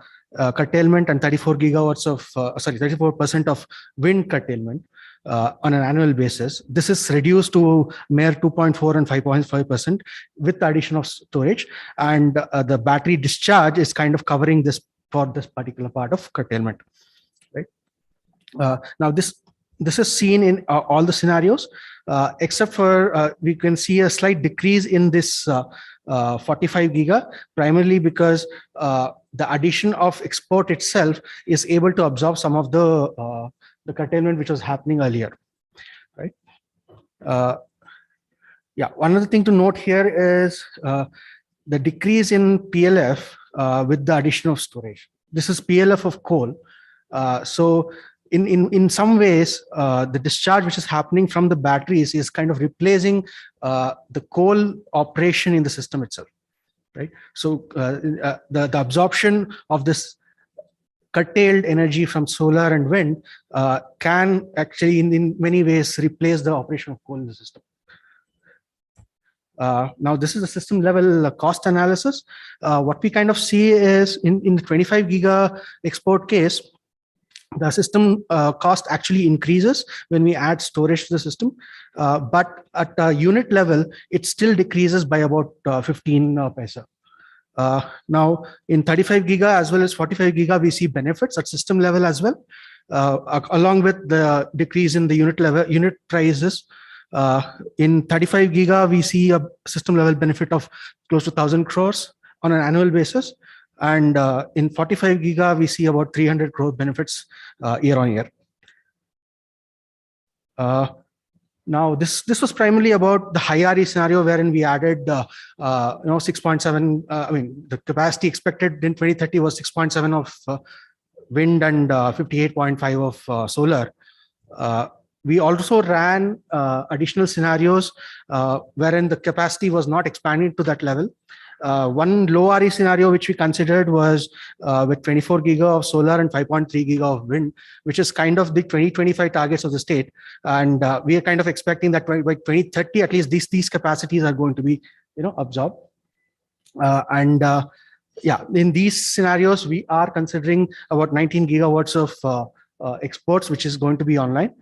[SPEAKER 7] curtailment and 34% of wind curtailment on an annual basis. This is reduced to mere 2.4 and 5.5% with the addition of storage, and the battery discharge is kind of covering this for this particular part of curtailment, right? Now this is seen in all the scenarios except for we can see a slight decrease in this 45 giga, primarily because the addition of export itself is able to absorb some of the curtailment which was happening earlier, right? Yeah, one other thing to note here is the decrease in PLF with the addition of storage. This is PLF of coal. So in some ways, the discharge which is happening from the batteries is kind of replacing the coal operation in the system itself, right? So the absorption of this curtailed energy from solar and wind can actually in many ways replace the operation of coal in the system. Now this is a system level cost analysis. What we kind of see is in the 25 giga export case, the system cost actually increases when we add storage to the system, but at a unit level, it still decreases by about 15 paisa. Now in 35 giga as well as 45 giga, we see benefits at system level as well, along with the decrease in the unit prices. In 35 giga, we see a system level benefit of close to 1,000 crores on an annual basis. And in 45 giga, we see about 300 crore benefits year on year. Now, this was primarily about the high RE scenario wherein we added 6.7. I mean, the capacity expected in 2030 was 6.7 of wind and 58.5 of solar. We also ran additional scenarios wherein the capacity was not expanded to that level. One low RE scenario which we considered was with 24 giga of solar and 5.3 giga of wind, which is kind of the 2025 targets of the state. And we are kind of expecting that by 2030, at least these capacities are going to be absorbed. Yeah, in these scenarios, we are considering about 19 gigawatts of exports, which is going to be online.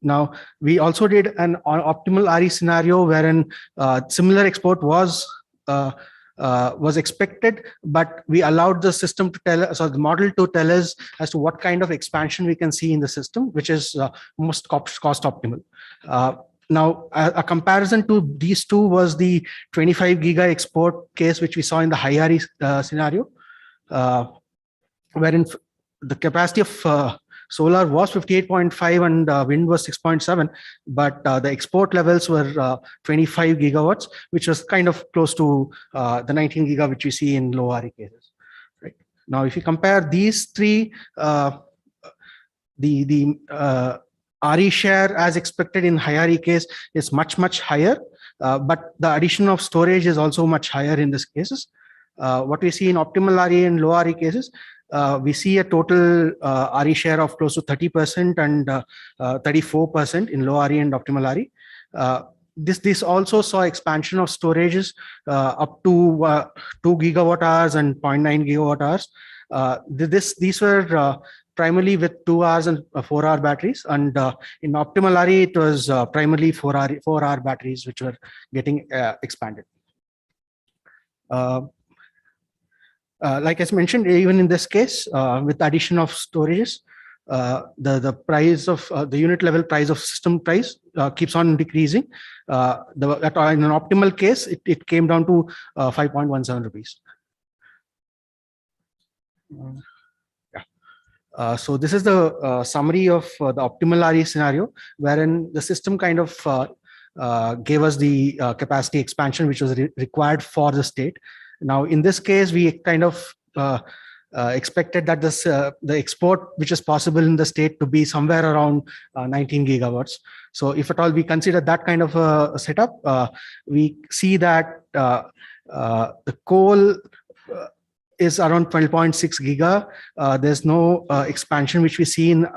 [SPEAKER 7] Now, we also did an optimal RE scenario wherein similar export was expected, but we allowed the system to tell us, or the model to tell us as to what kind of expansion we can see in the system, which is most cost optimal. Now, a comparison to these two was the 25 giga export case, which we saw in the high RE scenario, wherein the capacity of solar was 58.5 and wind was 6.7, but the export levels were 25 gigawatts, which was kind of close to the 19 giga which we see in low RE cases. Right now, if you compare these three, the RE share as expected in high RE case is much higher, but the addition of storage is also much higher in these cases. What we see in optimal RE and low RE cases, we see a total RE share of close to 30% and 34% in low RE and optimal RE. This also saw expansion of storages up to 2 gigawatt hours and 0.9 gigawatt hours. These were primarily with 2 hours and 4 hour batteries, and in optimal RE it was primarily 4 hour batteries which were getting expanded. Like I mentioned, even in this case, with the addition of storages, the price of the unit level price of system price keeps on decreasing. In an optimal case, it came down to 5.17 rupees. So this is the summary of the optimal RE scenario, wherein the system kind of gave us the capacity expansion which was required for the state. Now, in this case, we kind of expected that the export which is possible in the state to be somewhere around 19 gigawatts. So if at all we consider that kind of a setup, we see that the coal is around 12.6 giga. There's no expansion which we see in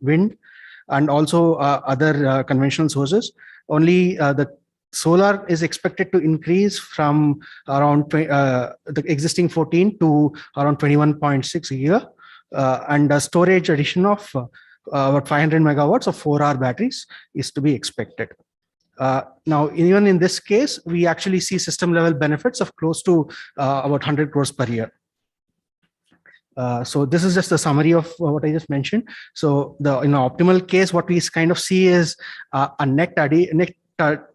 [SPEAKER 7] wind and also other conventional sources. Only the solar is expected to increase from around the existing 14 to around 21.6 giga, and a storage addition of about 500 megawatts of 4 hour batteries is to be expected. Now, even in this case, we actually see system level benefits of close to about 100 crores per year. So this is just a summary of what I just mentioned. So in an optimal case, what we kind of see is a net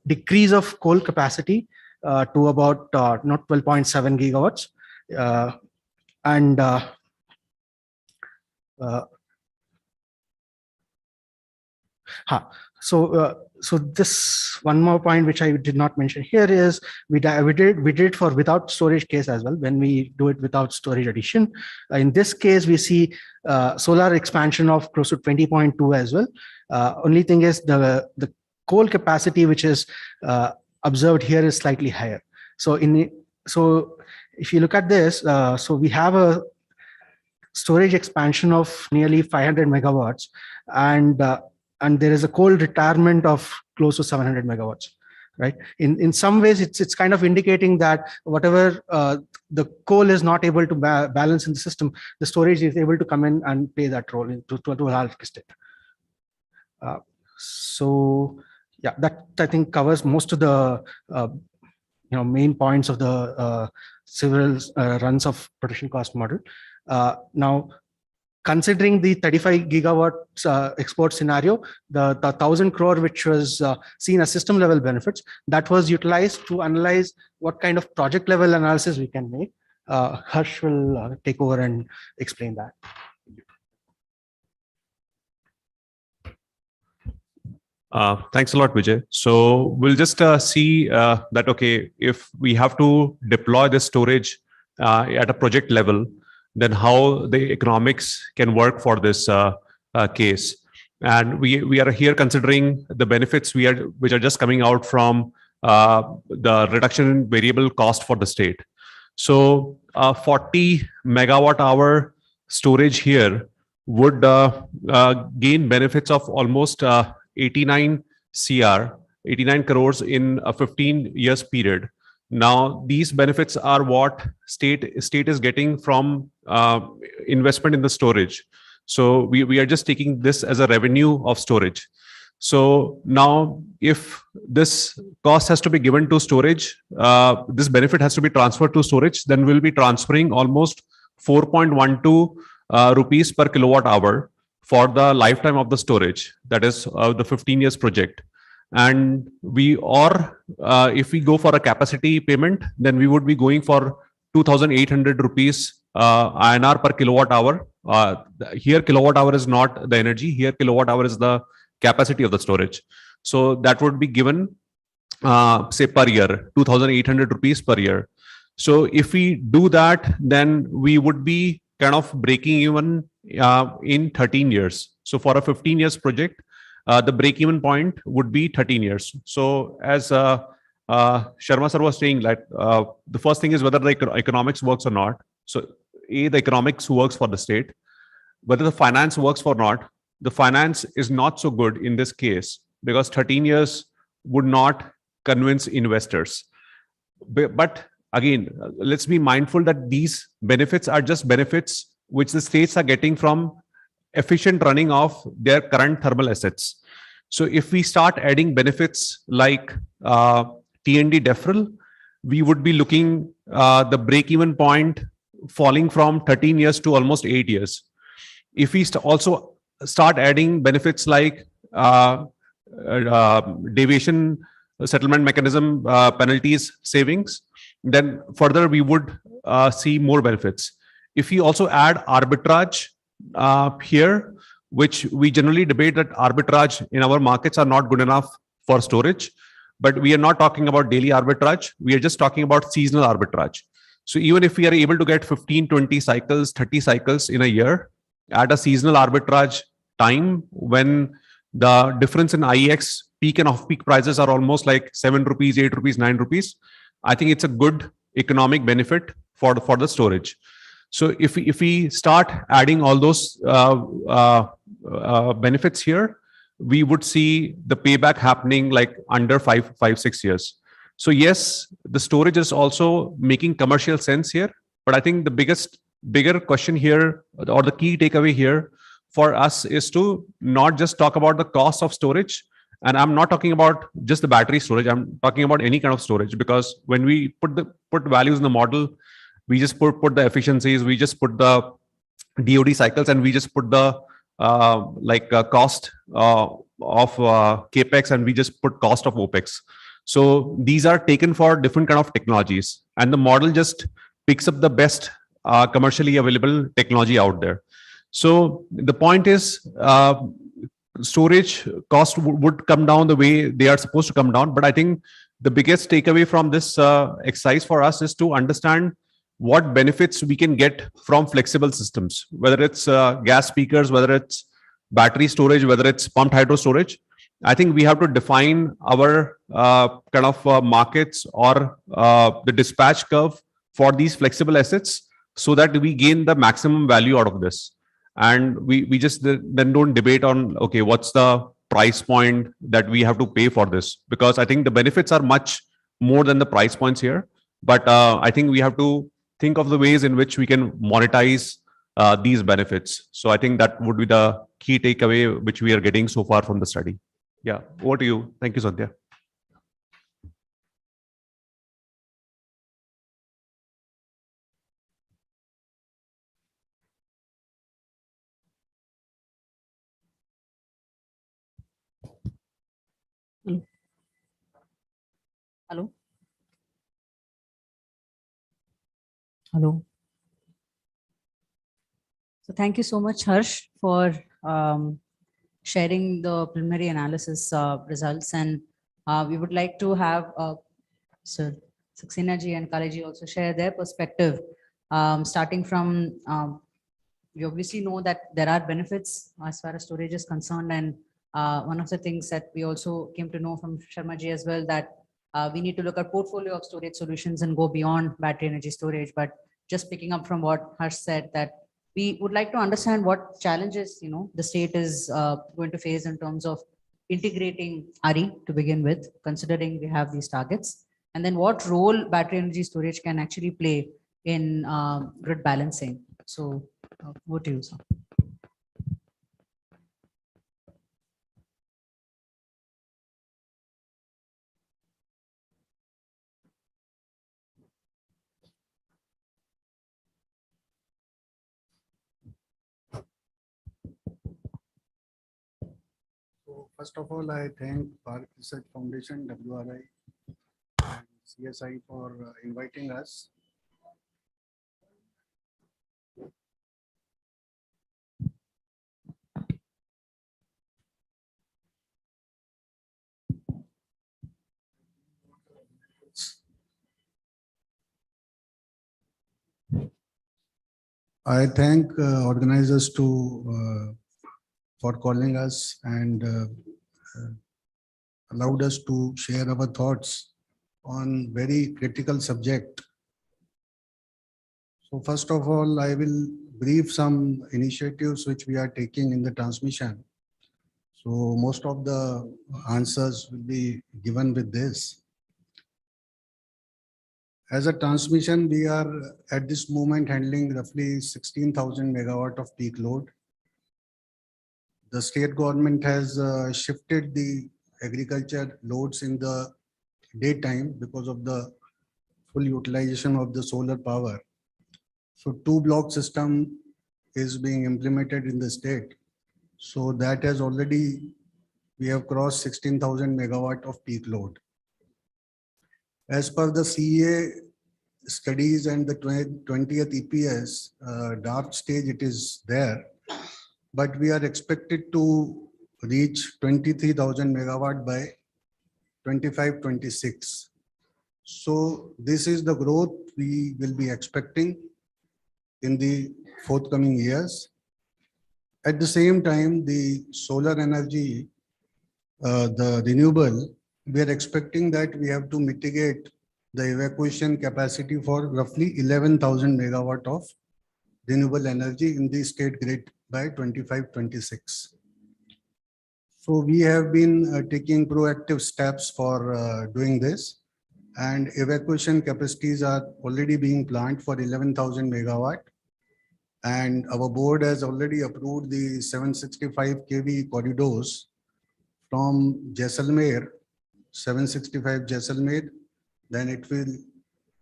[SPEAKER 7] decrease of coal capacity to about not 12.7 gigawatts, and so this one more point which I did not mention here is we did it for without storage case as well. When we do it without storage addition, in this case we see solar expansion of close to 20.2 as well. Only thing is the coal capacity which is observed here is slightly higher. So if you look at this, so we have a storage expansion of nearly 500 megawatts, and there is a coal retirement of close to 700 megawatts, right? In some ways, it's kind of indicating that whatever the coal is not able to balance in the system, the storage is able to come in and play that role to a large extent. So yeah, that I think covers most of the main points of the several runs of protection cost model. Now, considering the 35 gigawatts export scenario, the 1,000 crore which was seen as system level benefits, that was utilized to analyze what kind of project level analysis we can make. Harsh will take over and explain that.
[SPEAKER 6] Thanks a lot, Vijay. So we'll just see that, okay, if we have to deploy the storage at a project level, then how the economics can work for this case. And we are here considering the benefits which are just coming out from the reduction in variable cost for the state. So 40 megawatt hour storage here would gain benefits of almost 89 crores in a 15 years period. Now, these benefits are what state is getting from investment in the storage. So we are just taking this as a revenue of storage. So now if this cost has to be given to storage, this benefit has to be transferred to storage, then we'll be transferring almost 4.12 rupees per kilowatt hour for the lifetime of the storage, that is the 15 years project. And if we go for a capacity payment, then we would be going for 2,800 rupees INR per kilowatt hour. Here kilowatt hour is not the energy, here kilowatt hour is the capacity of the storage. So that would be given say per year, 2,800 rupees per year. So if we do that, then we would be kind of breaking even in 13 years. So for a 15 years project, the break-even point would be 13 years. So as Sharma sir was saying, that the first thing is whether the economics works or not. So the economics works for the state. Whether the finance works or not, the finance is not so good in this case because 13 years would not convince investors. But again, let's be mindful that these benefits are just benefits which the states are getting from efficient running of their current thermal assets. So if we start adding benefits like T&D deferral, we would be looking the break-even point falling from 13 years to almost 8 years. If we also start adding benefits like deviation settlement mechanism penalties savings, then further we would see more benefits. If we also add arbitrage here, which we generally debate that arbitrage in our markets are not good enough for storage, but we are not talking about daily arbitrage. We are just talking about seasonal arbitrage. So even if we are able to get 15, 20 cycles, 30 cycles in a year at a seasonal arbitrage time when the difference in IEX peak and off-peak prices are almost like 7 rupees, 8 rupees, 9 rupees, I think it's a good economic benefit for the storage. So if we start adding all those benefits here, we would see the payback happening like under 5-6 years. So yes, the storage is also making commercial sense here, but I think the bigger question here, or the key takeaway here for us, is to not just talk about the cost of storage. And I'm not talking about just the battery storage. I'm talking about any kind of storage, because when we put values in the model, we just put the efficiencies, we just put the DOD cycles, and we just put the cost of capex, and we just put cost of opex. So these are taken for different kind of technologies, and the model just picks up the best commercially available technology out there. So the point is, storage cost would come down the way they are supposed to come down. But I think the biggest takeaway from this exercise for us is to understand what benefits we can get from flexible systems, whether it's gas peakers, whether it's battery storage, whether it's pumped hydro storage. I think we have to define our markets or the dispatch curve for these flexible assets so that we gain the maximum value out of this. And we just then don't debate on, okay, what's the price point that we have to pay for this? Because I think the benefits are much more than the price points here. But I think we have to think of the ways in which we can monetize these benefits. So I think that would be the key takeaway which we are getting so far from the study. Yeah, over to you. Thank you, Sandhya.
[SPEAKER 1] Hello. Hello. So thank you so much, Harsh, for sharing the preliminary analysis results. And we would like to have Sir Saxena ji and Kale ji also share their perspective, starting from, we obviously know that there are benefits as far as storage is concerned. And one of the things that we also came to know from Sharma ji as well, that we need to look at portfolio of storage solutions and go beyond battery energy storage. But just picking up from what Harsh said, that we would like to understand what challenges, the state is going to face in terms of integrating RE to begin with, considering we have these targets, and then what role battery energy storage can actually play in grid balancing. So over to you, sir.
[SPEAKER 8] First of all, I thank Bask Research Foundation, WRI, and CSI for inviting us. I thank organizers for calling us and allowed us to share our thoughts on very critical subject. So first of all, I will brief some initiatives which we are taking in the transmission. So most of the answers will be given with this. As a transmission, we are at this moment handling roughly 16,000 megawatt of peak load. The state government has shifted the agriculture loads in the daytime because of the full utilization of the solar power. So 2-block system is being implemented in the state. So that has already, we have crossed 16,000 megawatt of peak load. As per the CEA studies and the 20th EPS draft stage, it is there, but we are expected to reach 23,000 megawatt by 25-26. So this is the growth we will be expecting in the forthcoming years. At the same time, the solar energy, the renewable, we are expecting that we have to mitigate the evacuation capacity for roughly 11,000 megawatt of renewable energy in the state grid by 25-26. So we have been taking proactive steps for doing this, and evacuation capacities are already being planned for 11,000 megawatt. And our board has already approved the 765 kV corridors from Jaisalmer, 765 Jaisalmer, then it will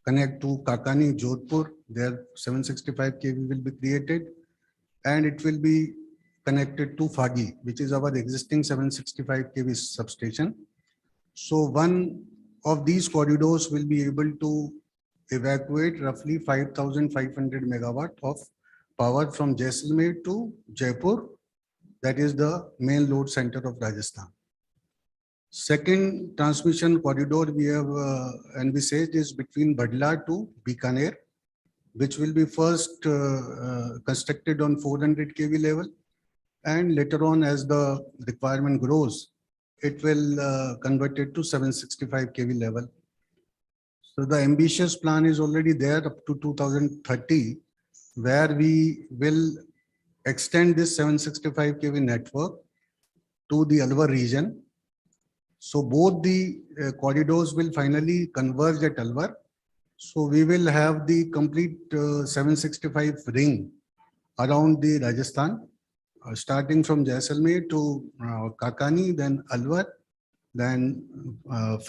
[SPEAKER 8] connect to Kakani, Jaipur, there 765 kV will be created, and it will be connected to Phagi, which is our existing 765 kV substation. So one of these corridors will be able to evacuate roughly 5,500 megawatt of power from Jaisalmer to Jaipur, that is the main load center of Rajasthan. Second transmission corridor we have envisaged is between Badla to Bikaner, which will be first constructed on 400 kV level, and later on, as the requirement grows, it will convert it to 765 kV level. So the ambitious plan is already there up to 2030, where we will extend this 765 kV network to the Alwar region. So both the corridors will finally converge at Alwar. So we will have the complete 765 ring around the Rajasthan, starting from Jaisalmer to Kakani, then Alwar, then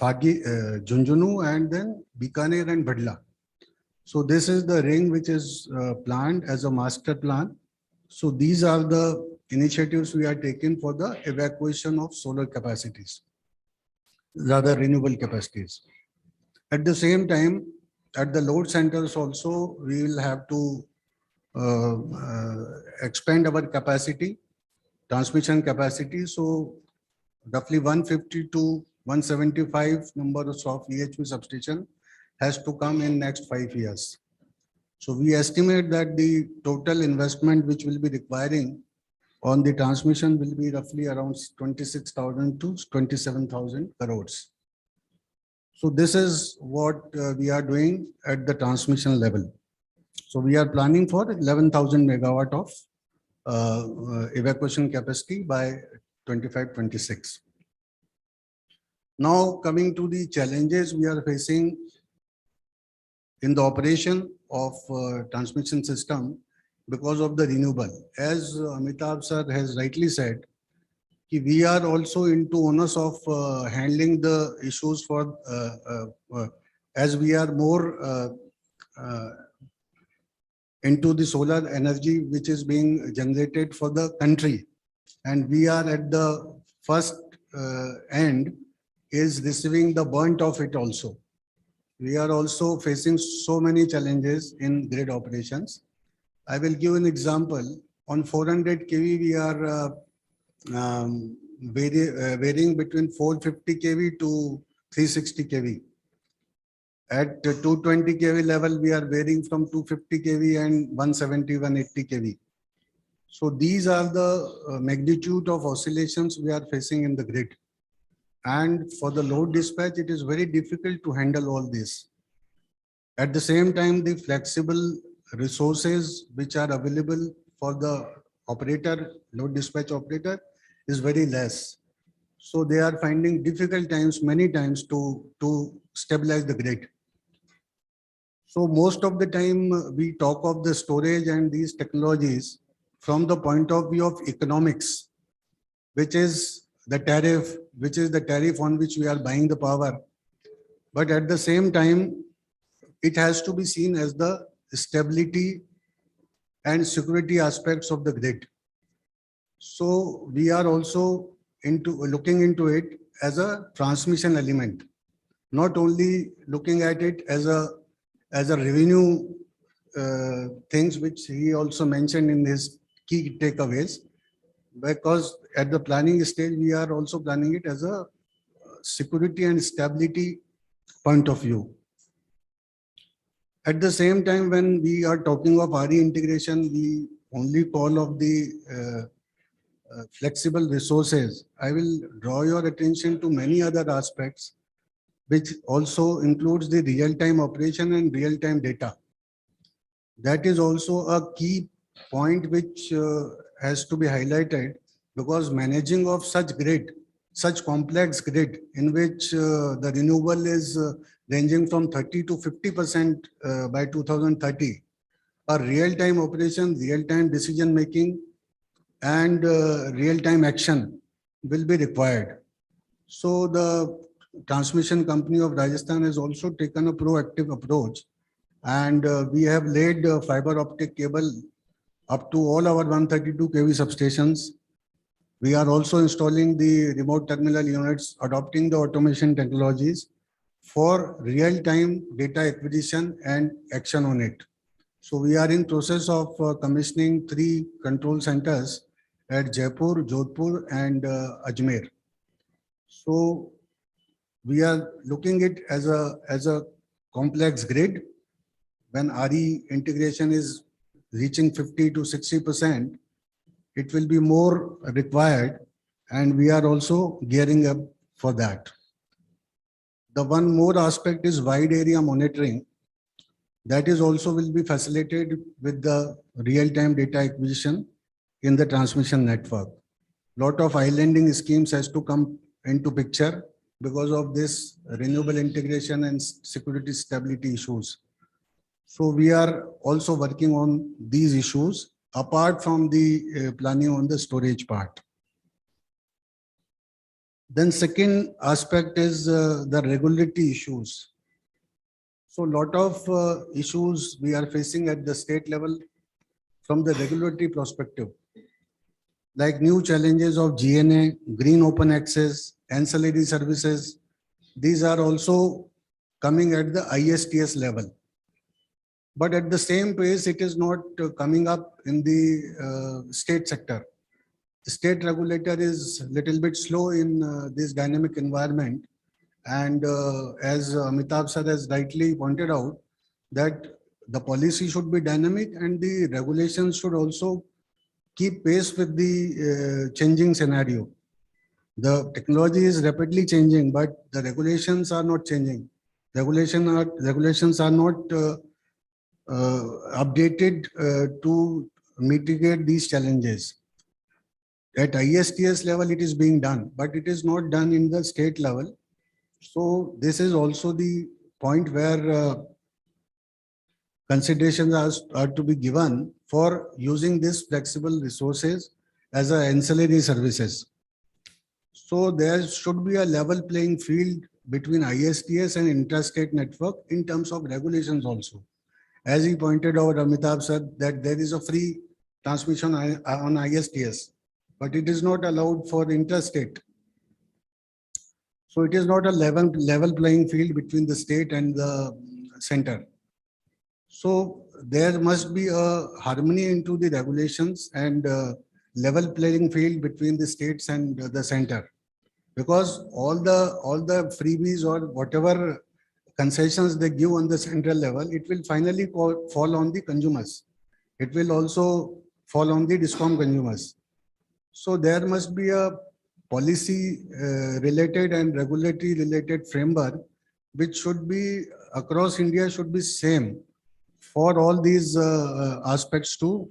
[SPEAKER 8] Phagi, Junjunu, and then Bikaner and Badla. So this is the ring which is planned as a master plan. So these are the initiatives we are taking for the evacuation of solar capacities, rather renewable capacities. At the same time, at the load centers also, we will have to expand our capacity, transmission capacity. So roughly 150 to 175 numbers of EHV substation has to come in next 5 years. So we estimate that the total investment which will be requiring on the transmission will be roughly around 26,000 to 27,000 crores. So this is what we are doing at the transmission level. So we are planning for 11,000 megawatt of evacuation capacity by 25-26. Now coming to the challenges we are facing in the operation of transmission system because of the renewable. As Amitabh sir has rightly said, we are also into onus of handling the issues for as we are more into the solar energy which is being generated for the country, and we are at the first end is receiving the burnt of it also. We are also facing so many challenges in grid operations. I will give an example. On 400 kV, we are varying between 450 kV to 360 kV. At 220 kV level, we are varying from 250 kV and 170, 180 kV. So these are the magnitude of oscillations we are facing in the grid. And for the load dispatch, it is very difficult to handle all this. At the same time, the flexible resources which are available for the operator, load dispatch operator, is very less. So they are finding difficult times, many times, to stabilize the grid. So most of the time we talk of the storage and these technologies from the point of view of economics, which is the tariff on which we are buying the power. But at the same time, it has to be seen as the stability and security aspects of the grid. So we are also looking into it as a transmission element, not only looking at it as a revenue things which he also mentioned in his key takeaways, because at the planning stage, we are also planning it as a security and stability point of view. At the same time, when we are talking of RE integration, we only call of the flexible resources. I will draw your attention to many other aspects, which also includes the real-time operation and real-time data. That is also a key point which has to be highlighted, because managing of such grid, such complex grid in which the renewable is ranging from 30 to 50% by 2030, a real-time operation, real-time decision making, and real-time action will be required. So the transmission company of Rajasthan has also taken a proactive approach, and we have laid fiber optic cable up to all our 132 kV substations. We are also installing the remote terminal units, adopting the automation technologies for real-time data acquisition and action on it. So we are in process of commissioning 3 control centers at Jaipur, Jodhpur, and Ajmer. So we are looking at it as a complex grid. When RE integration is reaching 50 to 60%, it will be more required, and we are also gearing up for that. The one more aspect is wide area monitoring. That is also will be facilitated with the real-time data acquisition in the transmission network. Lot of islanding schemes has to come into picture because of this renewable integration and security stability issues. So we are also working on these issues apart from the planning on the storage part. Then second aspect is the regulatory issues. So a lot of issues we are facing at the state level from the regulatory perspective, like new challenges of GNA, green open access, ancillary services. These are also coming at the ISTS level. But at the same pace, it is not coming up in the state sector. The state regulator is a little bit slow in this dynamic environment. And as Amitabh sir has rightly pointed out, that the policy should be dynamic and the regulations should also keep pace with the changing scenario. The technology is rapidly changing, but the regulations are not changing. Regulations are not updated to mitigate these challenges. At ISTS level, it is being done, but it is not done in the state level. So this is also the point where considerations are to be given for using these flexible resources as ancillary services. So there should be a level playing field between ISTS and intrastate network in terms of regulations also. As he pointed out, Amitabh said that there is a free transmission on ISTS, but it is not allowed for intrastate. So it is not a level playing field between the state and the center. So there must be a harmony into the regulations and level playing field between the states and the center, because all the freebies or whatever concessions they give on the central level, it will finally fall on the consumers. It will also fall on the DISCOM consumers. So there must be a policy related and regulatory related framework which should be across India, should be same for all these aspects to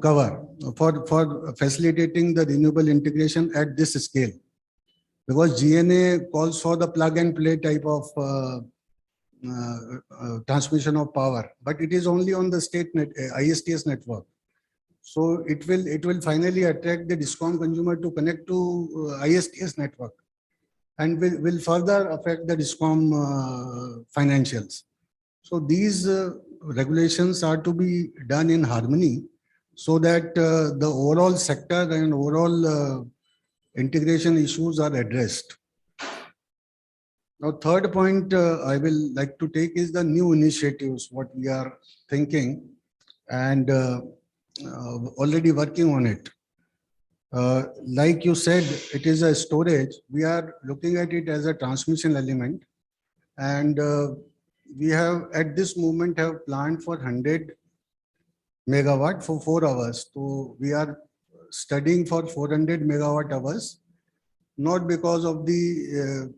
[SPEAKER 8] cover for facilitating the renewable integration at this scale. Because GNA calls for the plug and play type of transmission of power, but it is only on the state ISTS network. So it will finally attract the DISCOM consumer to connect to ISTS network, and will further affect the DISCOM financials. So these regulations are to be done in harmony, so that the overall sector and overall integration issues are addressed. Now, third point I will like to take is the new initiatives, what we are thinking and already working on it. Like you said, it is a storage. We are looking at it as a transmission element, and we have at this moment have planned for 100 megawatt for 4 hours. So we are studying for 400 megawatt hours, not because of the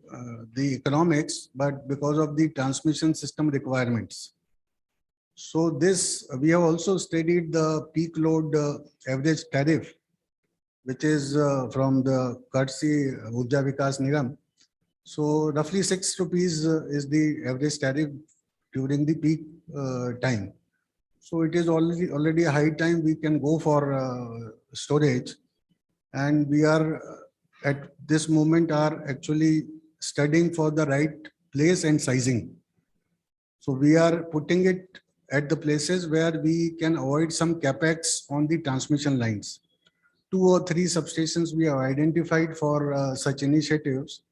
[SPEAKER 8] economics, but because of the transmission system requirements. So this, we have also studied the peak load average tariff, which is from the courtesy Urja Vikas Nigam. So roughly 6 rupees is the average tariff during the peak time. So it is already a high time we can go for storage, and we are at this moment are actually studying for the right place and sizing. So we are putting it at the places where we can avoid some capex on the transmission lines. 2 or 3 substations we have identified for such initiatives,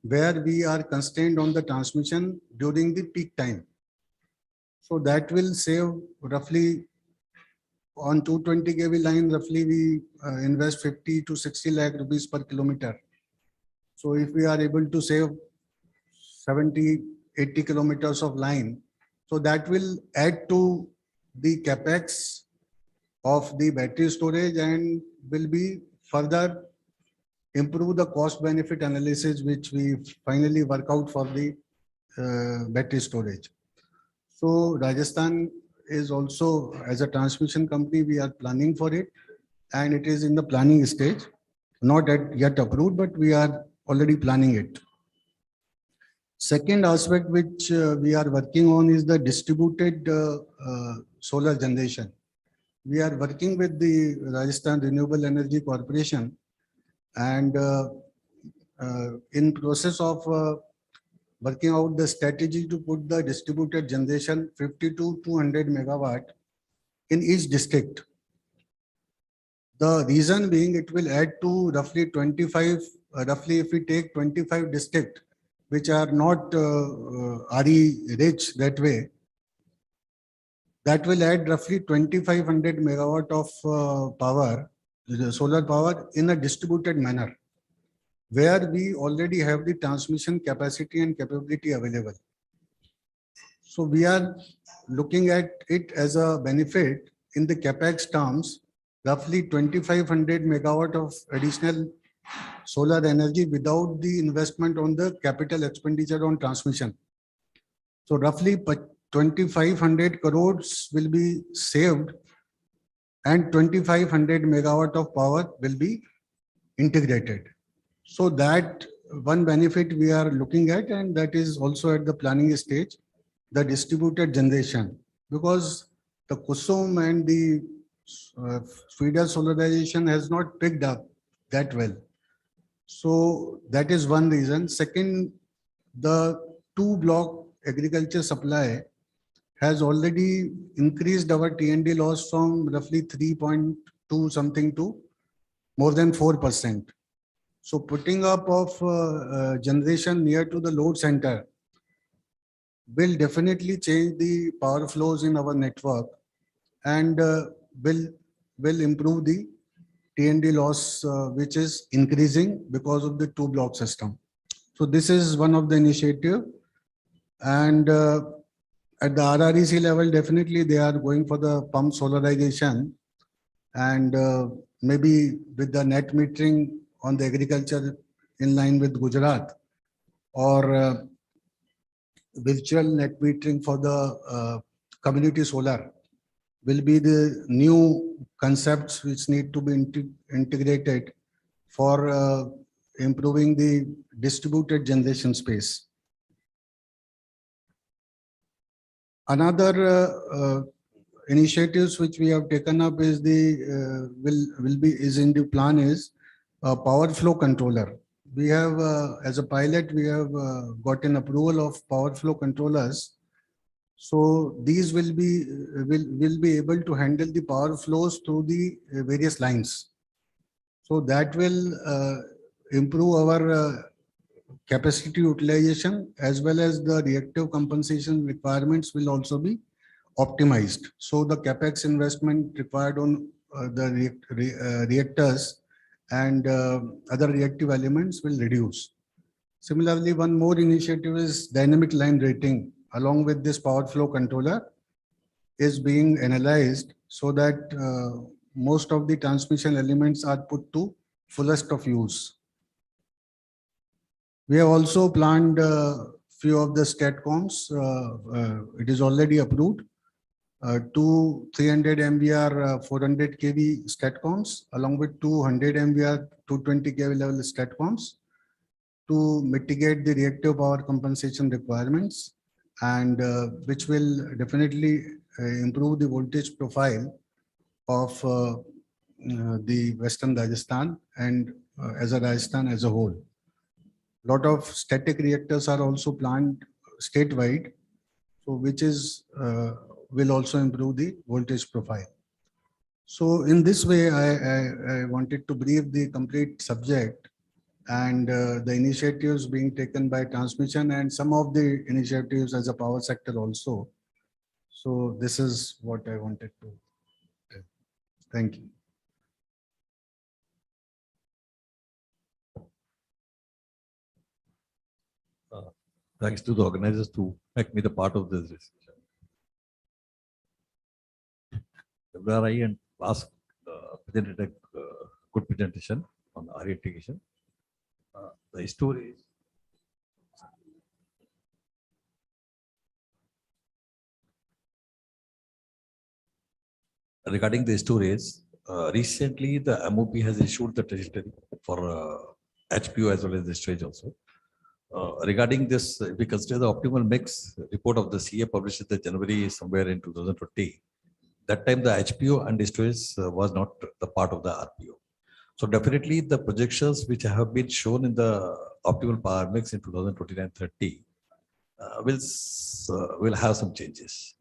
[SPEAKER 8] where we are constrained on the transmission during the peak time. So that will save roughly on 220 kV line, roughly we invest 50 to 60 lakh rupees per kilometer. So if we are able to save 70, 80 kilometers of line, so that will add to the capex of the battery storage and will be further improve the cost benefit analysis, which we finally work out for the battery storage. So Rajasthan is also, as a transmission company, we are planning for it, and it is in the planning stage, not yet approved, but we are already planning it. Second aspect which we are working on is the distributed solar generation. We are working with the Rajasthan Renewable Energy Corporation, and in process of working out the strategy to put the distributed generation 50 to 200 megawatt in each district. The reason being, it will add to roughly 25, roughly if we take 25 districts which are not RE rich that way, that will add roughly 2500 megawatt of power, solar power, in a distributed manner, where we already have the transmission capacity and capability available. So we are looking at it as a benefit in the capex terms, roughly 2500 megawatt of additional solar energy without the investment on the capital expenditure on transmission. So roughly 2500 crores will be saved, and 2500 megawatt of power will be integrated. So that one benefit we are looking at, and that is also at the planning stage, the distributed generation, because the Kusum and the feeder solarization has not picked up that well. So that is one reason. Second, the 2-block agriculture supply has already increased our T&D loss from roughly 3.2 something to more than 4%. So putting up of generation near to the load center will definitely change the power flows in our network and will improve the T&D loss, which is increasing because of the two block system. So this is one of the initiative, and at the RREC level, definitely they are going for the pump solarization, and maybe with the net metering on the agriculture in line with Gujarat, or virtual net metering for the community solar will be the new concepts which need to be integrated for improving the distributed generation space. Another initiatives which we have taken up is the is in the plan is a power flow controller. We have as a pilot we have gotten approval of power flow controllers. So these will be able to handle the power flows through the various lines. So that will improve our capacity utilization, as well as the reactive compensation requirements will also be optimized. So the capex investment required on the reactors and other reactive elements will reduce. Similarly, one more initiative is dynamic line rating along with this power flow controller is being analyzed so that most of the transmission elements are put to fullest of use. We have also planned few of the STATCOMs. It is already approved. Two 300 MVR 400 kV STATCOMs along with 200 MVR 220 kV level STATCOMs to mitigate the reactive power compensation requirements, and which will definitely improve the voltage profile of the Western Rajasthan and as a Rajasthan as a whole. Lot of static reactors are also planned statewide, so which is will also improve the voltage profile. So in this way, I wanted to brief the complete subject and the initiatives being taken by transmission and some of the initiatives as a power sector also. So this is what I wanted to tell. Thank you.
[SPEAKER 9] Thanks to the organizers to make me the part of this discussion. WRI and Bask presented a good presentation on orientation. The story is regarding the storage. Recently, the MOP has issued the trajectory for HPO as well as the storage also. Regarding this, if we consider the optimal mix report of the CA published in the January somewhere in 2020, that time the HPO and the storage was not the part of the RPO. So definitely the projections which have been shown in the optimal power mix in 2029-30 will have some changes.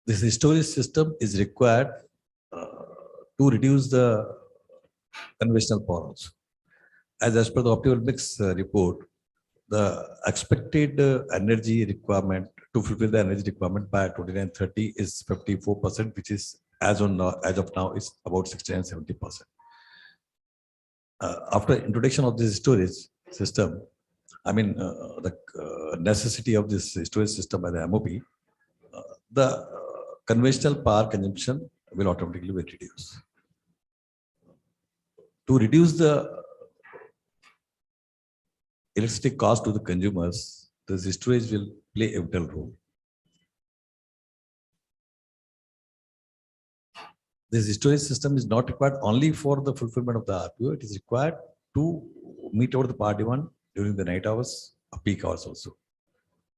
[SPEAKER 9] This storage system is required to reduce the conventional power also. As per the optimal mix report, the expected energy requirement to fulfill the energy requirement by 29-30 is 54%, which is as of now is about 60-70%. After introduction of this storage system, I mean the necessity of this storage system by the MOP, the conventional power consumption will automatically be reduced. To reduce the electricity cost to the consumers, the storage will play a vital role. This storage system is not required only for the fulfillment of the RPO, it is required to meet over the power demand during the night hours, peak hours also.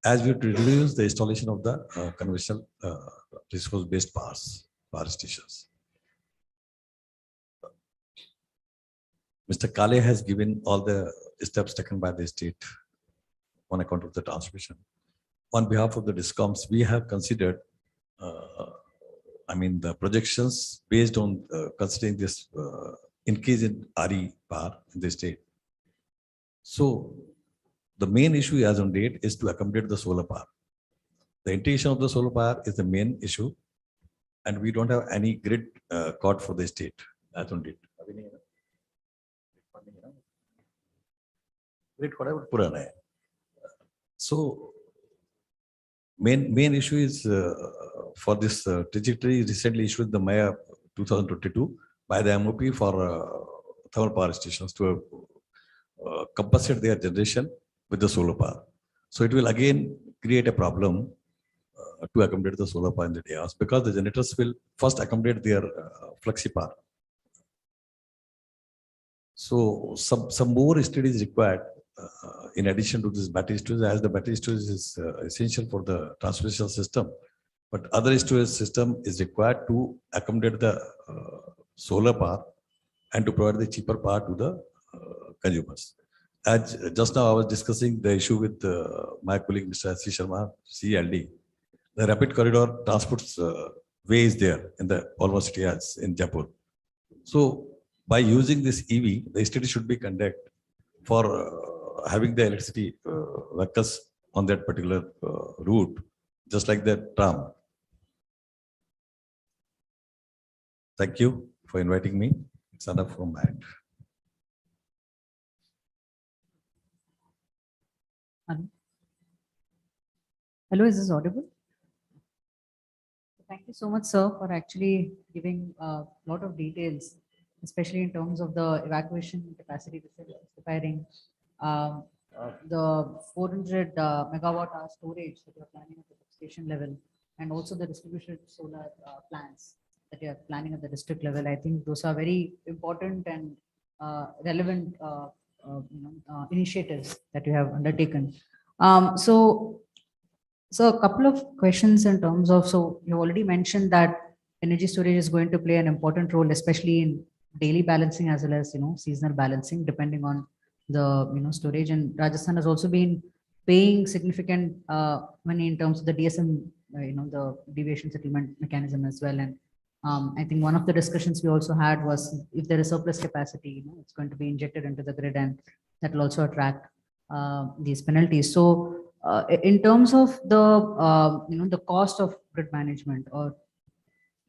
[SPEAKER 9] As we reduce the installation of the conventional resource-based power stations. Mr. Kale has given all the steps taken by the state on account of the transmission. On behalf of the DISCOMs, we have considered, the projections based on considering this increase in RE power in the state. So the main issue as on date is to accommodate the solar power. The integration of the solar power is the main issue, and we don't have any grid caught for the state as on date. Grid purana hai. So main issue is for this trajectory recently issued the Maya 2022 by the MOP for thermal power stations to compensate their generation with the solar power. So it will again create a problem to accommodate the solar power in the day hours, because the generators will first accommodate their flexi power. So some more studies required in addition to this battery storage, as the battery storage is essential for the transmission system, but other storage system is required to accommodate the solar power and to provide the cheaper power to the consumers. As just now I was discussing the issue with my colleague Mr. S. C. Sharma, CLD. The rapid corridor transports way is there in the almost areas in Jaipur. So by using this EV, the study should be conducted for having the electricity vehicles on that particular route, just like the tram. Thank you for inviting me. It's enough from my end.
[SPEAKER 1] Hello, is this audible? Thank you so much, sir, for actually giving a lot of details, especially in terms of the evacuation capacity specifying the 400 megawatt hour storage that you are planning at the substation level, and also the distributed solar plants that you are planning at the district level. I think those are very important and relevant initiatives that you have undertaken. So a couple of questions in terms of, so you already mentioned that energy storage is going to play an important role, especially in daily balancing as well as, seasonal balancing, depending on the, storage. And Rajasthan has also been paying significant money in terms of the DSM, the deviation settlement mechanism as well. And I think one of the discussions we also had was if there is surplus capacity, it's going to be injected into the grid, and that will also attract these penalties. So in terms of the the cost of grid management, or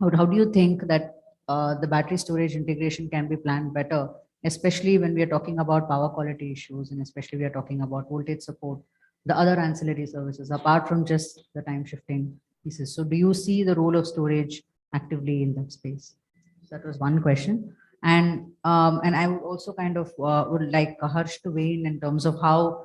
[SPEAKER 1] how do you think that the battery storage integration can be planned better, especially when we are talking about power quality issues, and especially we are talking about voltage support, the other ancillary services apart from just the time shifting pieces. So do you see the role of storage actively in that space? So that was one question. And I would also kind of would like Harsh to weigh in terms of how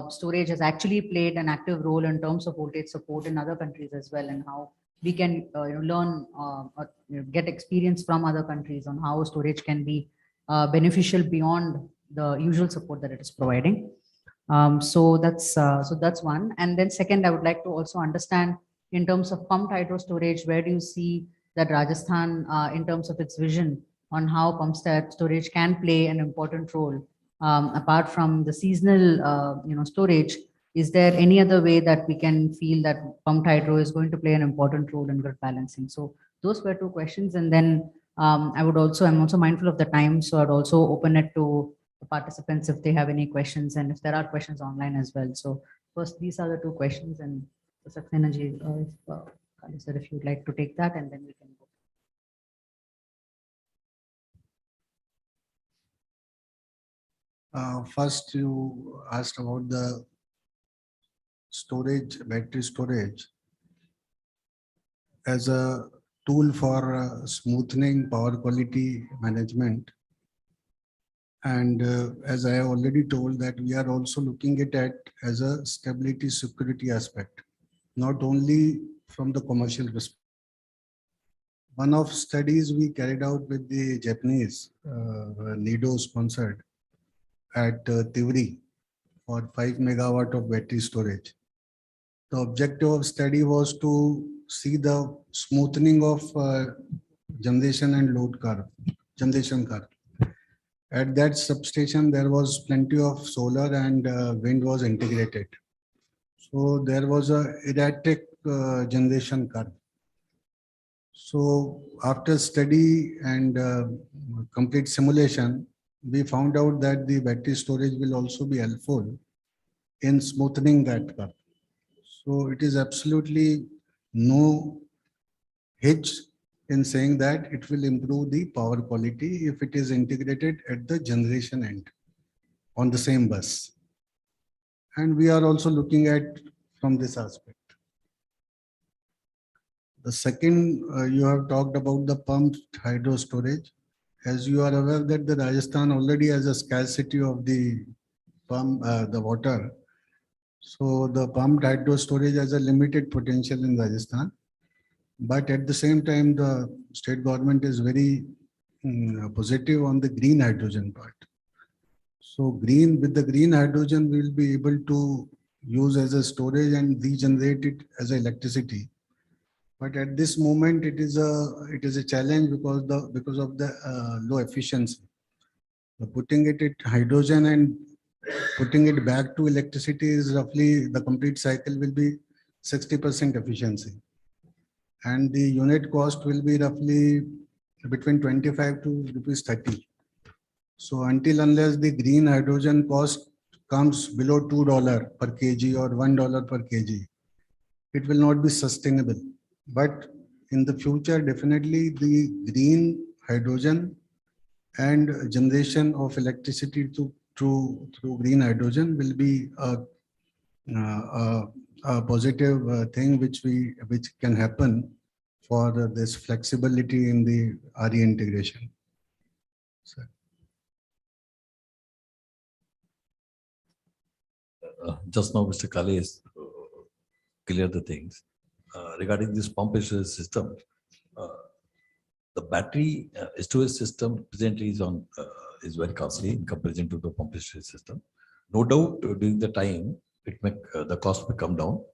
[SPEAKER 1] storage has actually played an active role in terms of voltage support in other countries as well, and how we can learn or get experience from other countries on how storage can be beneficial beyond the usual support that it is providing. So that's one. And then second, I would like to also understand in terms of pumped hydro storage, where do you see that Rajasthan in terms of its vision on how pumped storage can play an important role apart from the seasonal storage? Is there any other way that we can feel that pumped hydro is going to play an important role in grid balancing? So those were two questions. And then I'm also mindful of the time, so I'd also open it to the participants if they have any questions, and if there are questions online as well. So first, these are the two questions, and Sakshinaji, if you'd like to take that, and then we can go.
[SPEAKER 8] First, you asked about the storage, battery storage as a tool for smoothing power quality management. And as I have already told, that we are also looking at it as a stability security aspect, not only from the commercial perspective. One of studies we carried out with the Japanese NIDO sponsored at Tivri for 5 megawatt of battery storage. The objective of study was to see the smoothing of generation and load curve, generation curve. At that substation, there was plenty of solar and wind was integrated. So there was a erratic generation curve. So after study and complete simulation, we found out that the battery storage will also be helpful in smoothening that curve. So it is absolutely no hitch in saying that it will improve the power quality if it is integrated at the generation end on the same bus. And we are also looking at from this aspect. The second, you have talked about the pumped hydro storage. As you are aware that the Rajasthan already has a scarcity of the the water. So the pumped hydro storage has a limited potential in Rajasthan. But at the same time, the state government is very positive on the green hydrogen part. So with the green hydrogen, we will be able to use as a storage and regenerate it as electricity. But at this moment, it is a challenge because of the low efficiency. Putting it at hydrogen and putting it back to electricity is roughly the complete cycle will be 60% efficiency, and the unit cost will be roughly between 25 to rupees 30. So unless the green hydrogen cost comes below $2 per kg or $1 per kg, it will not be sustainable. But in the future, definitely the green hydrogen and generation of electricity through green hydrogen will be a positive thing which can happen for this flexibility in the RE integration. So,
[SPEAKER 9] just now, Mr. Kale has cleared the things. Regarding this pump storage system, the battery storage system presently is very costly in comparison to the pump storage system. No doubt, during the time, the cost may come down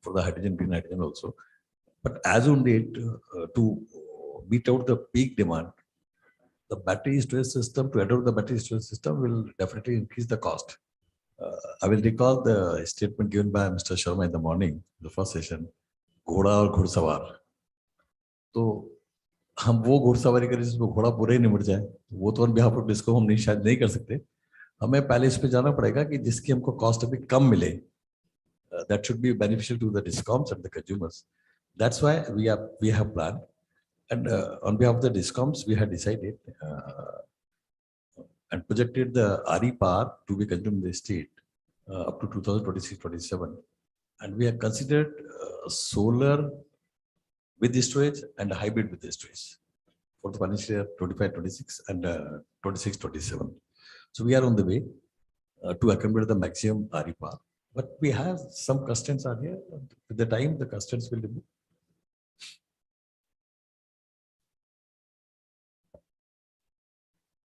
[SPEAKER 9] for the hydrogen, green hydrogen also. But as on date, to meet out the peak demand, the battery storage system, to adopt the battery storage system will definitely increase the cost. I will recall the statement given by Mr. Sharma in the morning, the first session, घोड़ा और घुड़सवार. तो हम वो घुड़सवारी करें जिसमें घोड़ा पूरा ही निमट जाए, वो तो ऑन बिहाफ ऑफ डिस्को हम शायद नहीं कर सकते. हमें पहले इस पे जाना पड़ेगा कि जिसकी हमको कॉस्ट अभी कम मिले. That should be beneficial to the discoms and the consumers. That's why we have planned, and on behalf of the discoms, we had decided and projected the RE power to be consumed in the state up to 2026-27, and we have considered solar with the storage and hybrid with the storage for the financial year 25-26 and 26-27. So we are on the way to accommodate the maximum RE power. But we have some constraints are here. With the time, the constraints will remove.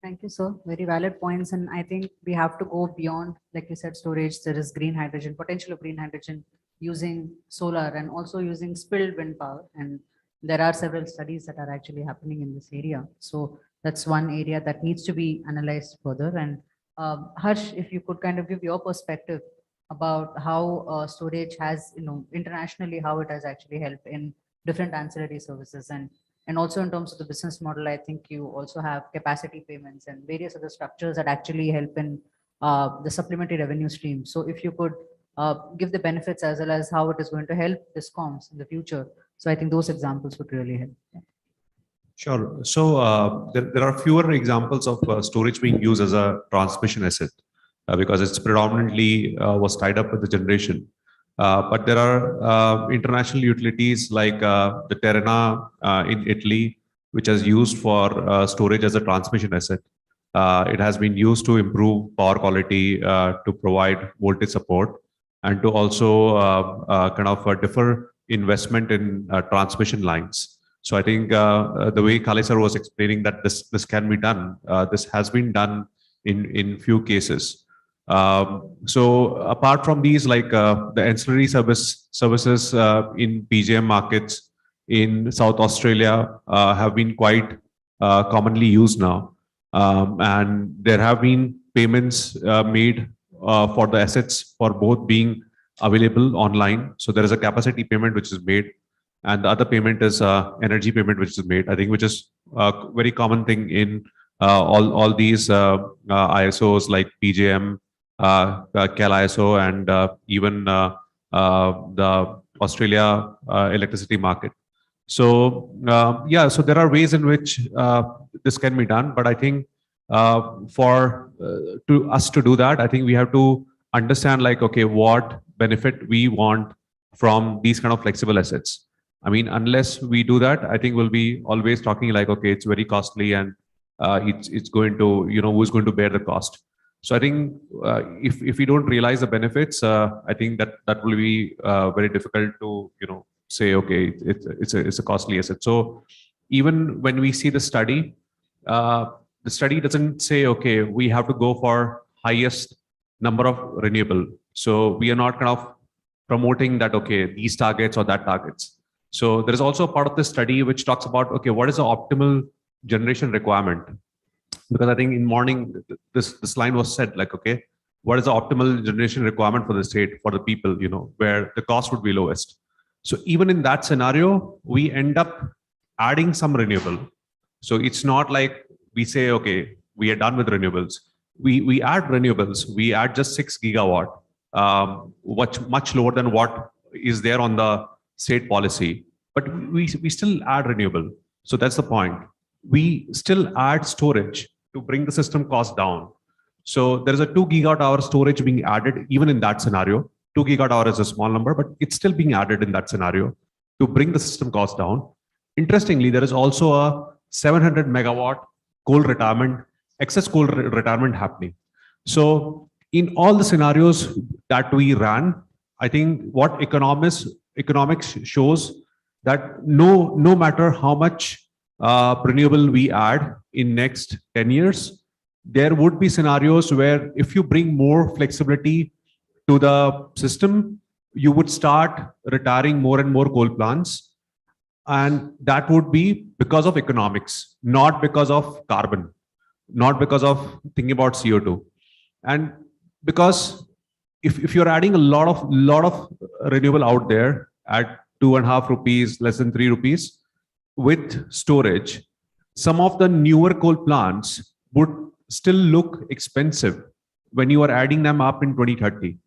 [SPEAKER 1] Thank you, sir. Very valid points. And I think we have to go beyond, like you said, storage. There is green hydrogen, potential of green hydrogen using solar and also using spilled wind power. And there are several studies that are actually happening in this area. So that's one area that needs to be analyzed further. And Harsh, if you could kind of give your perspective about how storage has, internationally, how it has actually helped in different ancillary services. And also in terms of the business model, I think you also have capacity payments and various other structures that actually help in the supplementary revenue stream. So if you could give the benefits as well as how it is going to help discoms in the future. So I think those examples would really help. Yeah.
[SPEAKER 6] Sure. So there are fewer examples of storage being used as a transmission asset because it's predominantly was tied up with the generation. But there are international utilities like the Terna in Italy, which is used for storage as a transmission asset. It has been used to improve power quality, to provide voltage support, and to also kind of defer investment in transmission lines. So I think the way Kale sir was explaining that this can be done, this has been done in few cases. So apart from these, like the ancillary services in PJM markets in South Australia have been quite commonly used now, and there have been payments made for the assets for both being available online. So there is a capacity payment which is made, and the other payment is energy payment, which is made, I think, which is a very common thing in all these ISOs like PJM, CAL ISO, and even the Australia electricity market. So yeah, so there are ways in which this can be done, but I think for to us to do that, I think we have to understand, like, okay, what benefit we want from these kind of flexible assets. I mean, unless we do that, I think we'll be always talking like, okay, it's very costly, and it's going to, who's going to bear the cost. So I think if we don't realize the benefits, I think that will be very difficult to say, okay, it's a costly asset. So even when we see the study doesn't say, okay, we have to go for highest number of renewable. So we are not kind of promoting that, okay, these targets or that targets. So there is also a part of the study which talks about, okay, what is the optimal generation requirement? Because I think in morning, this line was said, like, okay, what is the optimal generation requirement for the state, for the people, where the cost would be lowest. So even in that scenario, we end up adding some renewable. So it's not like we say, okay, we are done with renewables. We add renewables. We add just 6 gigawatt, much lower than what is there on the state policy. But we still add renewable. So that's the point. We still add storage to bring the system cost down. So there is a 2 gigawatt hour storage being added even in that scenario. 2 gigawatt hour is a small number, but it's still being added in that scenario to bring the system cost down. Interestingly, there is also a 700 megawatt coal retirement, excess coal retirement happening. So in all the scenarios that we ran, I think what economics shows that no matter how much renewable we add in next 10 years, there would be scenarios where if you bring more flexibility to the system, you would start retiring more and more coal plants. And that would be because of economics, not because of carbon, not because of thinking about CO2. And because if you're adding a lot of renewable out there at 2.5 rupees, less than 3 rupees, with storage, some of the newer coal plants would still look expensive when you are adding them up in 2030.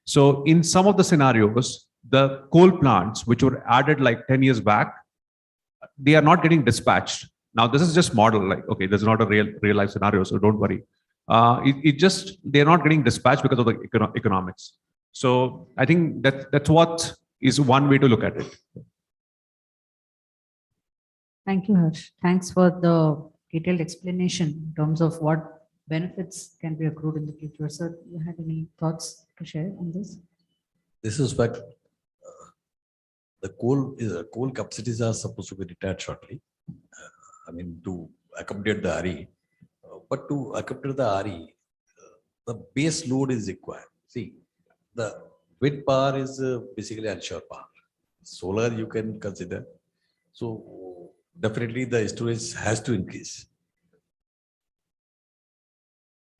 [SPEAKER 6] So in some of the scenarios, the coal plants which were added like 10 years back, they are not getting dispatched. Now, this is just model, like, okay, there's not a real life scenario, so don't worry. They're not getting dispatched because of the economics. So I think that's what is one way to look at it.
[SPEAKER 1] Thank you, Harsh. Thanks for the detailed explanation in terms of what benefits can be accrued in the future. Sir, you had any thoughts to share on this?
[SPEAKER 9] This is what the coal capacities are supposed to be retired shortly. I mean, to accommodate the RE. But to accommodate the RE, the base load is required. See, the wind power is basically onshore power. Solar you can consider. So definitely the storage has to increase.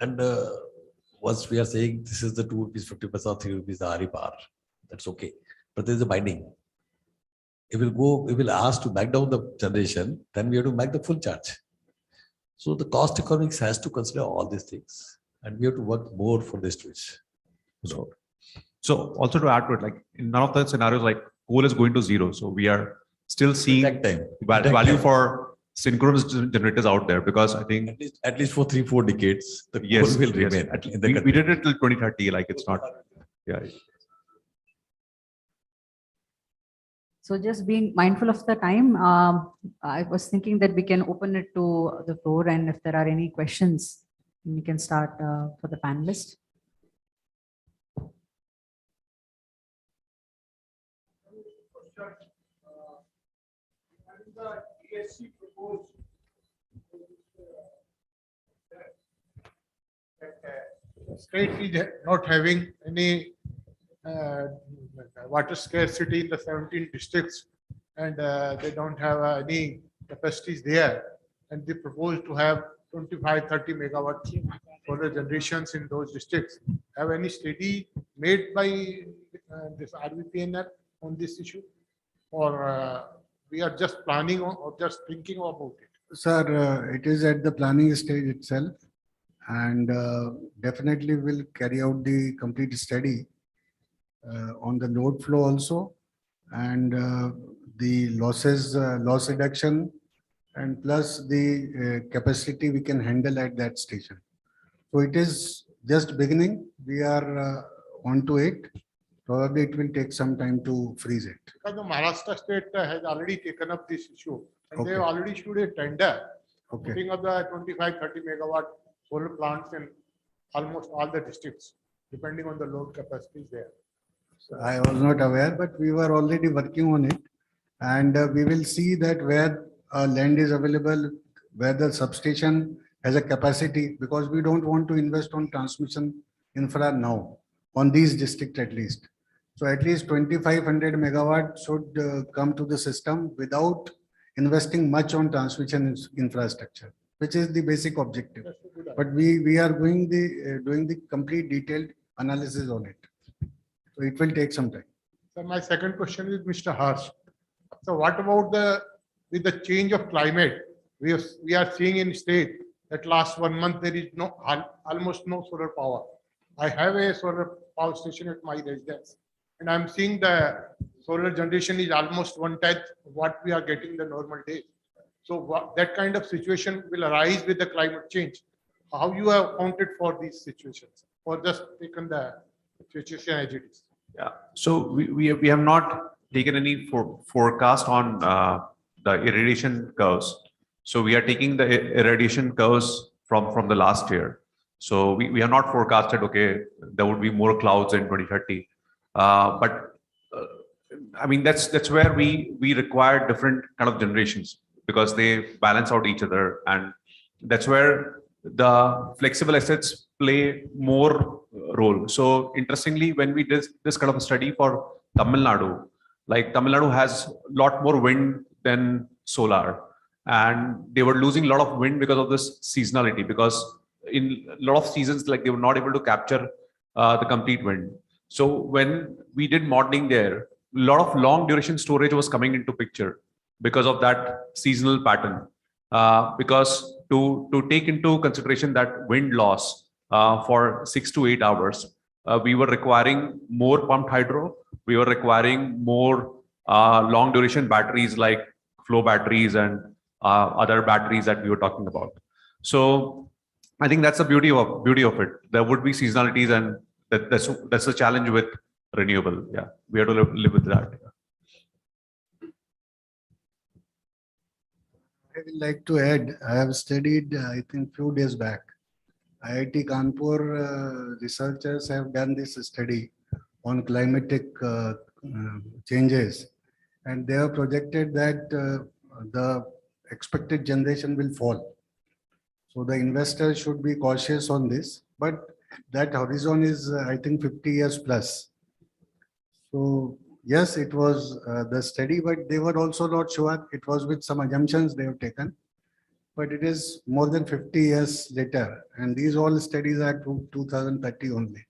[SPEAKER 9] And once we are saying this is the 2 rupees 50 paisa or 3 rupees the RE power, that's okay. But there is a binding. It will ask to back down the generation, then we have to make the full charge. So the cost economics has to consider all these things, and we have to work more for this storage.
[SPEAKER 6] So also to add to it, like in none of the scenarios, like coal is going to zero. So we are still seeing value for synchronous generators out there, because I think
[SPEAKER 9] at least for 3-4 decades, the coal will remain.
[SPEAKER 6] We did it till 2030. Like it's not, yeah.
[SPEAKER 1] So just being mindful of the time, I was thinking that we can open it to the floor, and if there are any questions, we can start for the panelists.
[SPEAKER 10] State is not having any water scarcity in the 17 districts, and they don't have any capacities there, and they propose to have 25-30 megawatts for the generations in those districts. Have any study made by this RVPNL on this issue? or we are just planning or just thinking about it?
[SPEAKER 8] Sir, it is at the planning stage itself, and definitely will carry out the complete study on the load flow also, and the loss reduction, and plus the capacity we can handle at that station. So it is just beginning. We are onto it. Probably it will take some time to freeze it.
[SPEAKER 10] Because the Maharashtra state has already taken up this issue, and they have
[SPEAKER 8] Okay.
[SPEAKER 10] already issued a tender
[SPEAKER 8] Okay.
[SPEAKER 10] putting up the 25-30 megawatt solar plants in almost all the districts, depending on the load capacities there.
[SPEAKER 8] I was not aware, but we were already working on it. And we will see that where land is available, where the substation has a capacity, because we don't want to invest on transmission infra now, on these districts at least. So at least 2,500 megawatt should come to the system without investing much on transmission infrastructure, which is the basic objective.
[SPEAKER 10] That's a good idea.
[SPEAKER 8] But we are doing the complete detailed analysis on it. So it will take some time.
[SPEAKER 10] So my second question is Mr. Harsh. So what about with the change of climate? We are seeing in state that last 1 month there is almost no solar power. I have a solar power station at my residence, and I'm seeing the solar generation is almost 1/10 of what we are getting the normal days. So that kind of situation will arise with the climate change. How you have accounted for these situations, or just taken the situation as it is?
[SPEAKER 6] Yeah, so we have not taken any forecast on the irradiation curves. So we are taking the irradiation curves from the last year. So we have not forecasted, okay, there would be more clouds in 2030. But I mean, that's where we require different kind of generations because they balance out each other. And that's where the flexible assets play more role. So interestingly, when we did this kind of a study for Tamil Nadu, like Tamil Nadu has a lot more wind than solar, and they were losing a lot of wind because of this seasonality, because in a lot of seasons, like they were not able to capture the complete wind. So when we did modeling there, a lot of long duration storage was coming into picture because of that seasonal pattern. Because to take into consideration that wind loss for 6 to 8 hours, we were requiring more pumped hydro. We were requiring more long duration batteries like flow batteries and other batteries that we were talking about. So I think that's the beauty of it. There would be seasonalities, and that's the challenge with renewable. Yeah, we have to live with that.
[SPEAKER 8] I would like to add, I have studied, I think few days back, IIT Kanpur researchers have done this study on climatic changes, and they have projected that the expected generation will fall. So the investors should be cautious on this, but that horizon is, I think, 50 years plus. So yes, it was the study, but they were also not sure. It was with some assumptions they have taken, but it is more than 50 years later, and these all studies are to 2030 only.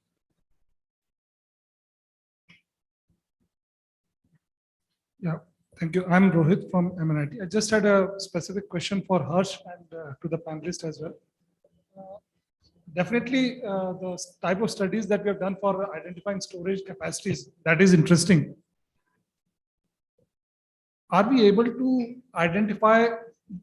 [SPEAKER 11] Yeah, thank you. I'm Rohit from MNIT. I just had a specific question for Harsh and to the panelists as well. Definitely, the type of studies that we have done for identifying storage capacities, that is interesting. Are we able to identify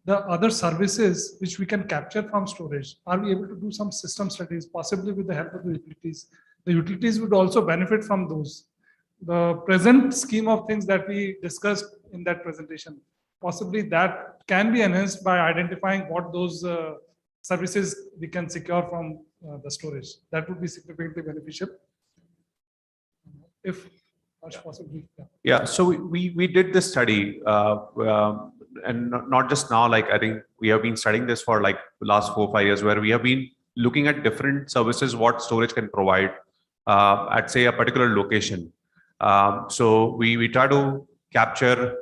[SPEAKER 11] the other services which we can capture from storage? Are we able to do some system studies, possibly with the help of the utilities? The utilities would also benefit from those. The present scheme of things that we discussed in that presentation, possibly that can be enhanced by identifying what those services we can secure from the storage. That would be significantly beneficial. If possibly.
[SPEAKER 6] Yeah, so we did this study, and not just now, like I think we have been studying this for like the last 4 or 5 years, where we have been looking at different services, what storage can provide at say a particular location. So we try to capture,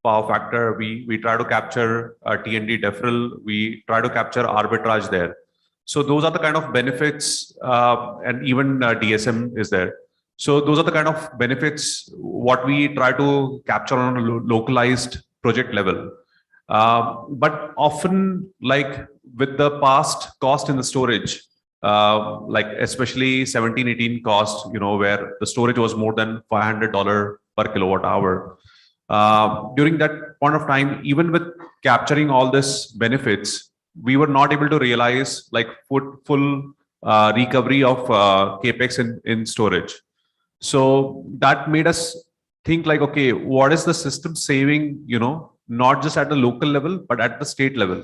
[SPEAKER 6] power factor. We try to capture T&D deferral. We try to capture arbitrage there. So those are the kind of benefits, and even DSM is there. So those are the kind of benefits what we try to capture on a localized project level. But often, like with the past cost in the storage, like especially 17, 18 cost, where the storage was more than $500 per kilowatt hour. During that point of time, even with capturing all this benefits, we were not able to realize like full recovery of capex in storage. So that made us think like, okay, what is the system saving, not just at the local level, but at the state level.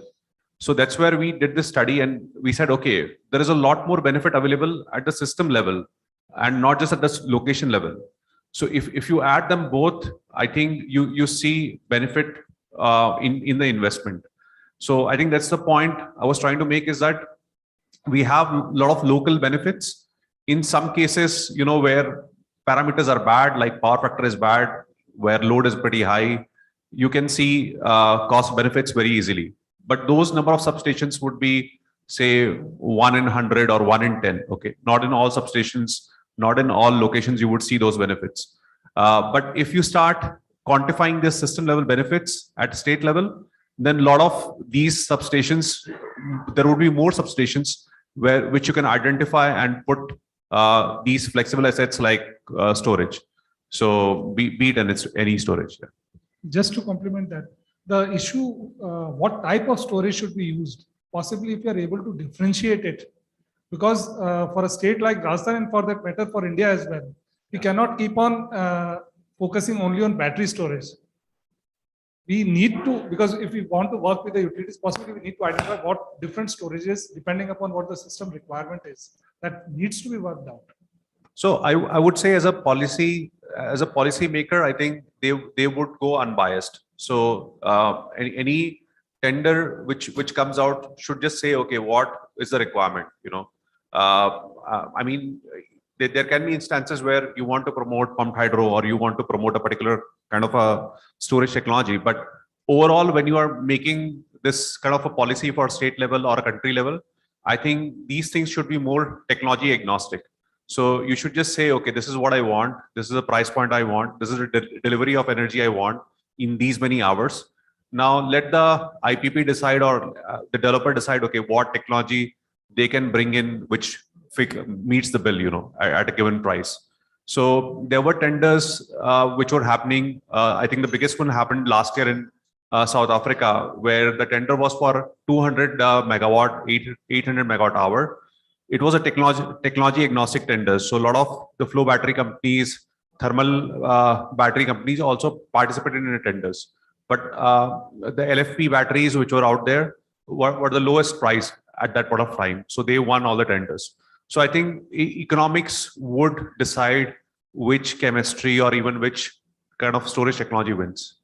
[SPEAKER 6] So that's where we did this study and we said, okay, there is a lot more benefit available at the system level and not just at the location level. So if you add them both, I think you see benefit in the investment. So I think that's the point I was trying to make, is that we have a lot of local benefits. In some cases, where parameters are bad, like power factor is bad, where load is pretty high, you can see cost benefits very easily. But those number of substations would be, say, 1 in 100 or 1 in 10. Okay, not in all substations, not in all locations you would see those benefits. But if you start quantifying the system level benefits at state level, then a lot of these substations, there would be more substations which you can identify and put these flexible assets like storage. So be it any storage. Yeah.
[SPEAKER 11] Just to complement that, the issue, what type of storage should be used? Possibly if you are able to differentiate it, because for a state like Rajasthan and for that matter for India as well, we cannot keep on focusing only on battery storage. We need to, because if we want to work with the utilities, possibly we need to identify what different storages, depending upon what the system requirement is, that needs to be worked out.
[SPEAKER 6] So I would say as a policy maker, I think they would go unbiased. So any tender which comes out should just say, okay, what is the requirement? I mean, there can be instances where you want to promote pumped hydro or you want to promote a particular kind of a storage technology. But overall, when you are making this kind of a policy for state level or a country level, I think these things should be more technology agnostic. So you should just say, okay, this is what I want. This is a price point I want. This is a delivery of energy I want in these many hours. Now let the IPP decide, or the developer decide, okay, what technology they can bring in which meets the bill, at a given price. So there were tenders which were happening. I think the biggest one happened last year in South Africa, where the tender was for 200 megawatt, 800 megawatt hour. It was a technology agnostic tender. So a lot of the flow battery companies, thermal battery companies also participated in the tenders. But the LFP batteries which were out there were the lowest price at that point of time. So they won all the tenders. So I think economics would decide which chemistry or even which kind of storage technology wins.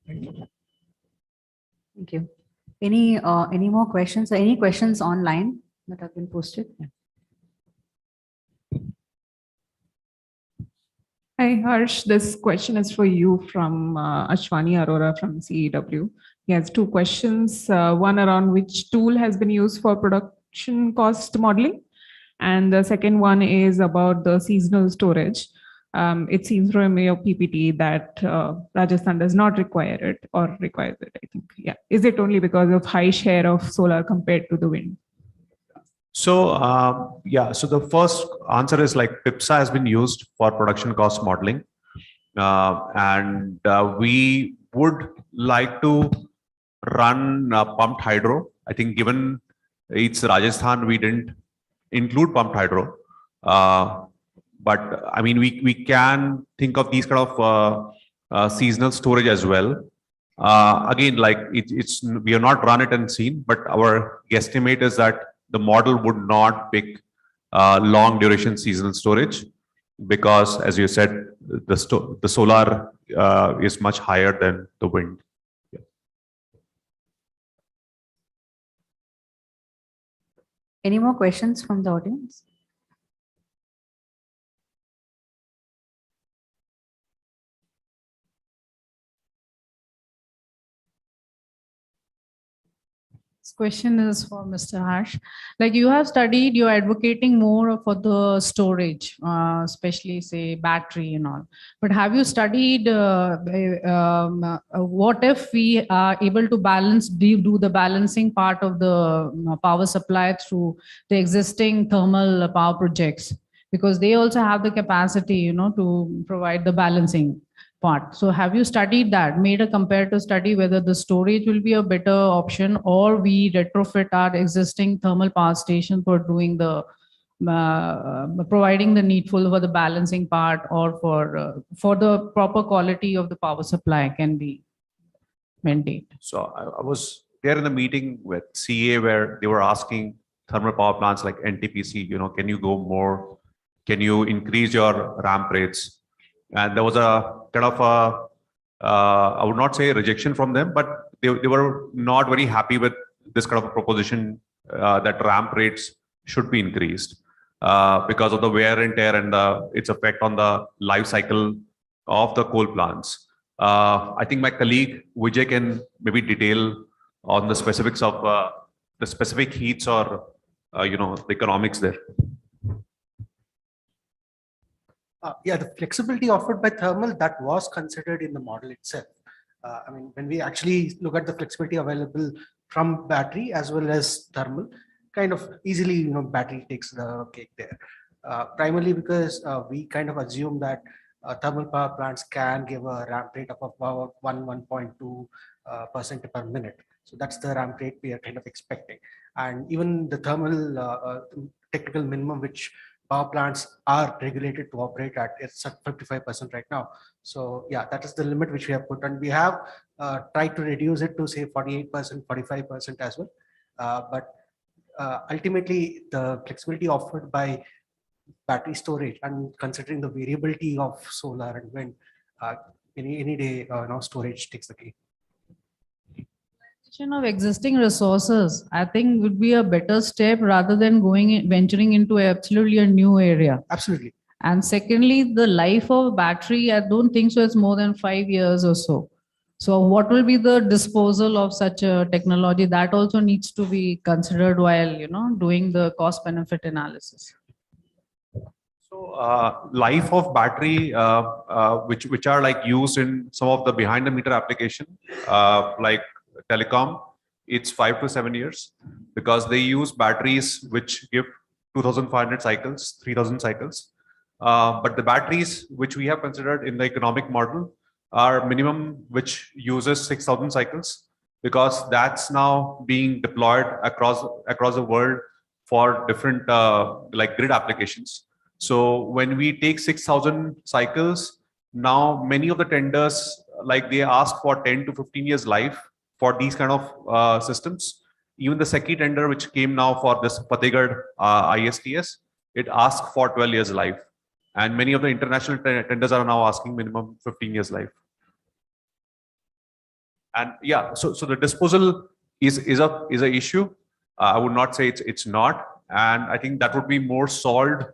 [SPEAKER 1] Thank you. Any more questions or any questions online that have been posted? Yeah.
[SPEAKER 12] Hi, Harsh. This question is for you from Ashwani Arora from CEW. He has two questions. One around which tool has been used for production cost modeling. And the second one is about the seasonal storage. It seems from your PPT that Rajasthan does not require it or requires it, I think. Yeah. Is it only because of high share of solar compared to the wind?
[SPEAKER 6] So so the first answer is like PIPSA has been used for production cost modeling. And we would like to run pumped hydro. I think given it's Rajasthan, we didn't include pumped hydro. But I mean, we can think of these kind of seasonal storage as well. Again, like we have not run it and seen, but our guesstimate is that the model would not pick long duration seasonal storage, because as you said, the solar is much higher than the wind. Yeah.
[SPEAKER 1] Any more questions from the audience?
[SPEAKER 13] This question is for Mr. Harsh. Like you have studied, you're advocating more for the storage, especially say battery and all. But have you studied what if we are able to balance, do the balancing part of the power supply through the existing thermal power projects? Because they also have the capacity, to provide the balancing part. So have you studied that, made a comparative study whether the storage will be a better option or we retrofit our existing thermal power station for doing the providing the needful for the balancing part or for the proper quality of the power supply can be maintained?
[SPEAKER 6] So I was there in the meeting with CA where they were asking thermal power plants like NTPC, can you go more? Can you increase your ramp rates? And there was a kind of I would not say rejection from them, but they were not very happy with this kind of a proposition that ramp rates should be increased because of the wear and tear and its effect on the life cycle of the coal plants. I think my colleague Vijay can maybe detail on the specifics of the specific heats or the economics there.
[SPEAKER 7] Yeah, the flexibility offered by thermal, that was considered in the model itself. I mean, when we actually look at the flexibility available from battery as well as thermal, kind of easily, battery takes the cake there. Primarily because we kind of assume that thermal power plants can give a ramp rate of about 1.2% per minute. So that's the ramp rate we are kind of expecting. And even the thermal technical minimum, which power plants are regulated to operate at, it's at 55% right now. So yeah, that is the limit which we have put, and we have tried to reduce it to say 48%, 45% as well. But ultimately, the flexibility offered by battery storage and considering the variability of solar and wind, any day storage takes the cake.
[SPEAKER 13] Of existing resources, I think would be a better step rather than venturing into absolutely a new area.
[SPEAKER 7] Absolutely.
[SPEAKER 13] And secondly, the life of battery, I don't think so it's more than 5 years or so. So what will be the disposal of such a technology? That also needs to be considered while doing the cost benefit analysis.
[SPEAKER 6] So life of battery, which are like used in some of the behind the meter application, like telecom, it's 5 to 7 years because they use batteries which give 2,500 cycles, 3,000 cycles. But the batteries which we have considered in the economic model are minimum which uses 6,000 cycles because that's now being deployed across the world for different like grid applications. So when we take 6,000 cycles, now many of the tenders, like they ask for 10 to 15 years life for these kind of systems. Even the SECI tender, which came now for this Fatehgarh ISTS, it asks for 12 years life. And many of the international tenders are now asking minimum 15 years life. And yeah, so the disposal is a issue. I would not say it's not. And I think that would be more solved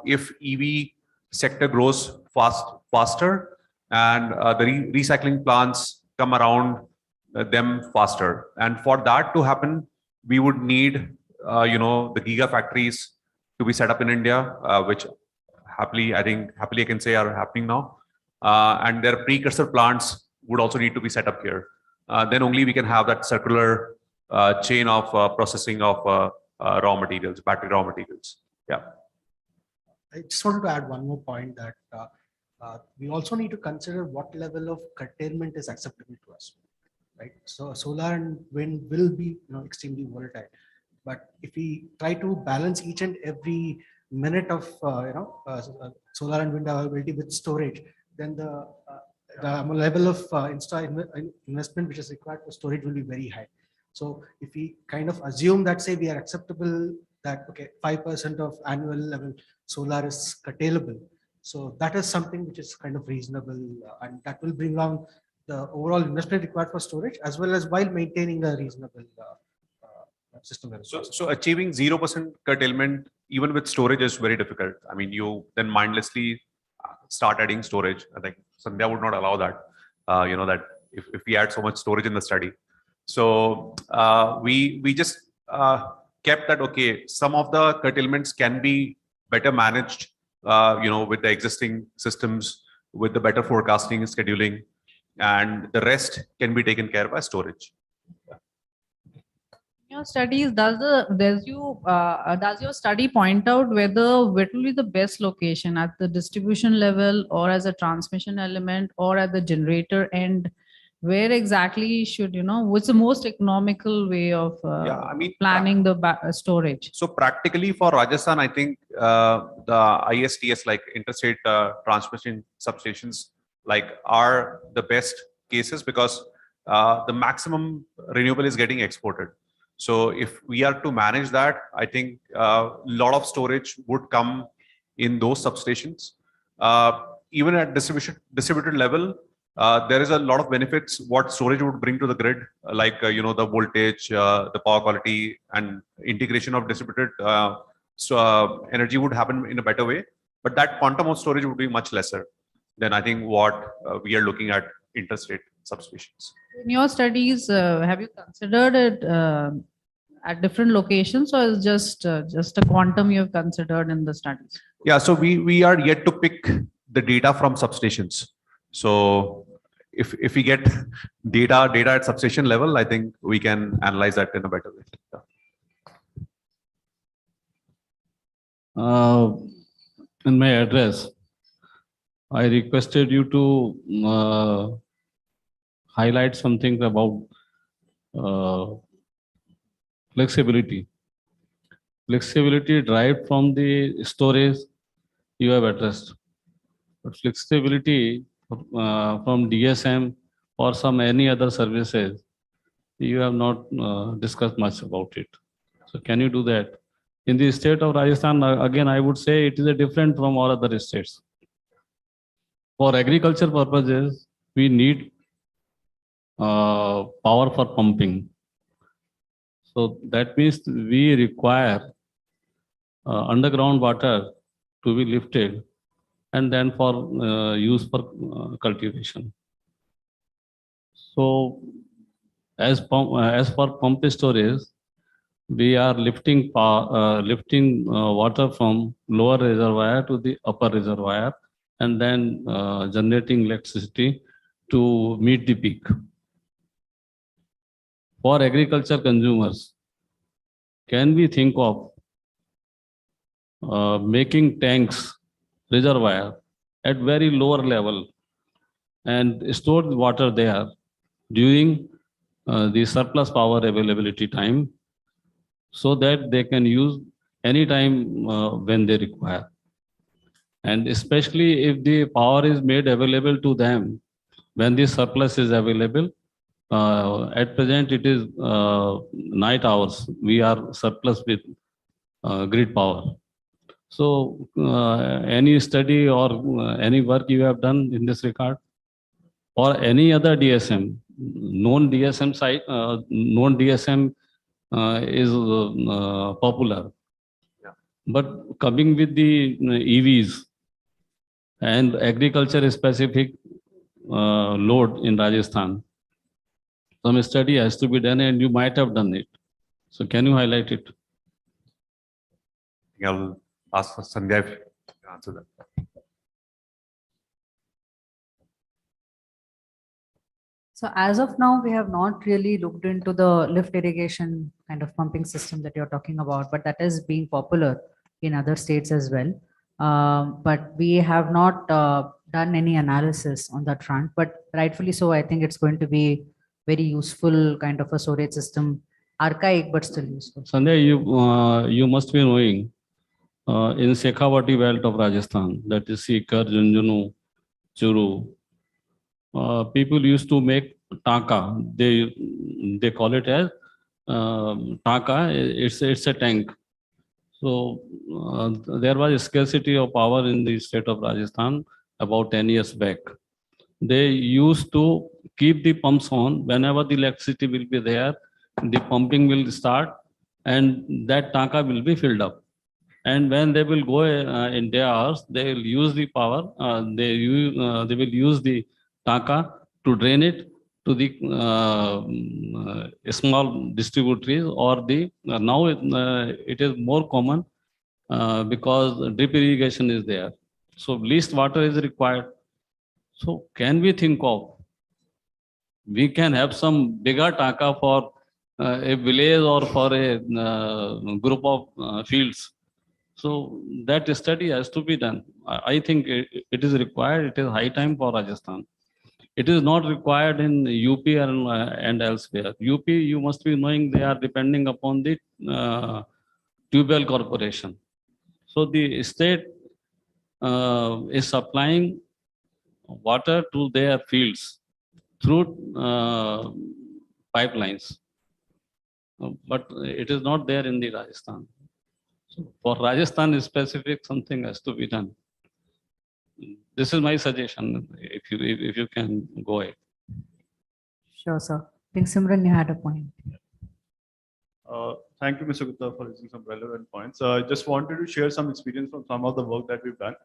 [SPEAKER 6] if EV sector grows faster and the recycling plants come around them faster. And for that to happen, we would need, the gigafactories to be set up in India, which happily I can say are happening now. And their precursor plants would also need to be set up here. Then only we can have that circular chain of processing of raw materials, battery raw materials. Yeah.
[SPEAKER 7] I just wanted to add one more point that we also need to consider what level of curtailment is acceptable to us. Right, so solar and wind will be extremely volatile, but if we try to balance each and every minute of solar and wind availability with storage, then the level of investment which is required for storage will be very high. So if we kind of assume that say we are acceptable that 5% of annual level solar is curtailable, so that is something which is kind of reasonable, and that will bring down the overall investment required for storage as well as while maintaining a reasonable system.
[SPEAKER 6] So achieving 0% curtailment even with storage is very difficult. I mean, you then mindlessly start adding storage. I think Sandhya would not allow that. That if we add so much storage in the study. So we just kept that, okay, some of the curtailments can be better managed, with the existing systems, with the better forecasting and scheduling, and the rest can be taken care of by storage.
[SPEAKER 13] Your studies, does your study point out whether what will be the best location at the distribution level or as a transmission element or at the generator end? Where exactly should, what's the most economical way of planning the storage?
[SPEAKER 6] So practically for Rajasthan, I think the ISTS, like interstate transmission substations, like are the best cases, because the maximum renewable is getting exported. So if we are to manage that, I think a lot of storage would come in those substations. Even at distributed level, there is a lot of benefits what storage would bring to the grid, like the voltage, the power quality, and integration of distributed energy would happen in a better way. But that quantum of storage would be much lesser than I think what we are looking at interstate substations.
[SPEAKER 13] In your studies, have you considered it at different locations, or is just a quantum you have considered in the studies?
[SPEAKER 6] Yeah, so we are yet to pick the data from substations. So if we get data at substation level, I think we can analyze that in a better way.
[SPEAKER 5] In my address, I requested you to highlight something about flexibility. Flexibility derived from the storage you have addressed, but flexibility from DSM or some any other services, you have not discussed much about it. So can you do that? In the state of Rajasthan, again, I would say it is a different from all other states. For agriculture purposes, we need power for pumping. So that means we require underground water to be lifted and then for use for cultivation. So as for pump storage, we are lifting water from lower reservoir to the upper reservoir and then generating electricity to meet the peak. For agriculture consumers, can we think of making tanks, reservoir at very lower level and store the water there during the surplus power availability time, so that they can use any time when they require? And especially if the power is made available to them when the surplus is available. At present, it is night hours. We are surplus with grid power. So any study or any work you have done in this regard, or any other DSM, known DSM site, known DSM is popular.
[SPEAKER 6] Yeah.
[SPEAKER 5] But coming with the EVs and agriculture specific load in Rajasthan, some study has to be done, and you might have done it. So can you highlight it?
[SPEAKER 6] I'll ask for Sanjay to answer that.
[SPEAKER 1] So as of now, we have not really looked into the lift irrigation kind of pumping system that you're talking about, but that is being popular in other states as well. But we have not done any analysis on that front, but rightfully so, I think it's going to be very useful kind of a storage system, archaic, but still useful.
[SPEAKER 5] Sanjay, you must be knowing in Shekhawati belt of Rajasthan, that is Sikar, Junjunu, Churu, people used to make taka. They call it as taka. It's a tank. So there was a scarcity of power in the state of Rajasthan about 10 years back. They used to keep the pumps on. Whenever the electricity will be there, the pumping will start and that taka will be filled up. And when they will go in their hours, they will use the power. They will use the taka to drain it to the small distributors or the now it is more common because drip irrigation is there. So least water is required. So can we think of, we can have some bigger taka for a village or for a group of fields. So that study has to be done. I think it is required. It is high time for Rajasthan. It is not required in UP and elsewhere. UP, you must be knowing they are depending upon the tubewell corporation. So the state is supplying water to their fields through pipelines. But it is not there in the Rajasthan. So for Rajasthan specific, something has to be done. This is my suggestion. If you can go ahead.
[SPEAKER 1] Sure, sir. I think Simran, you had a point.
[SPEAKER 3] Thank you, Mr. Gupta, for raising some relevant points. I just wanted to share some experience from some of the work that we've done.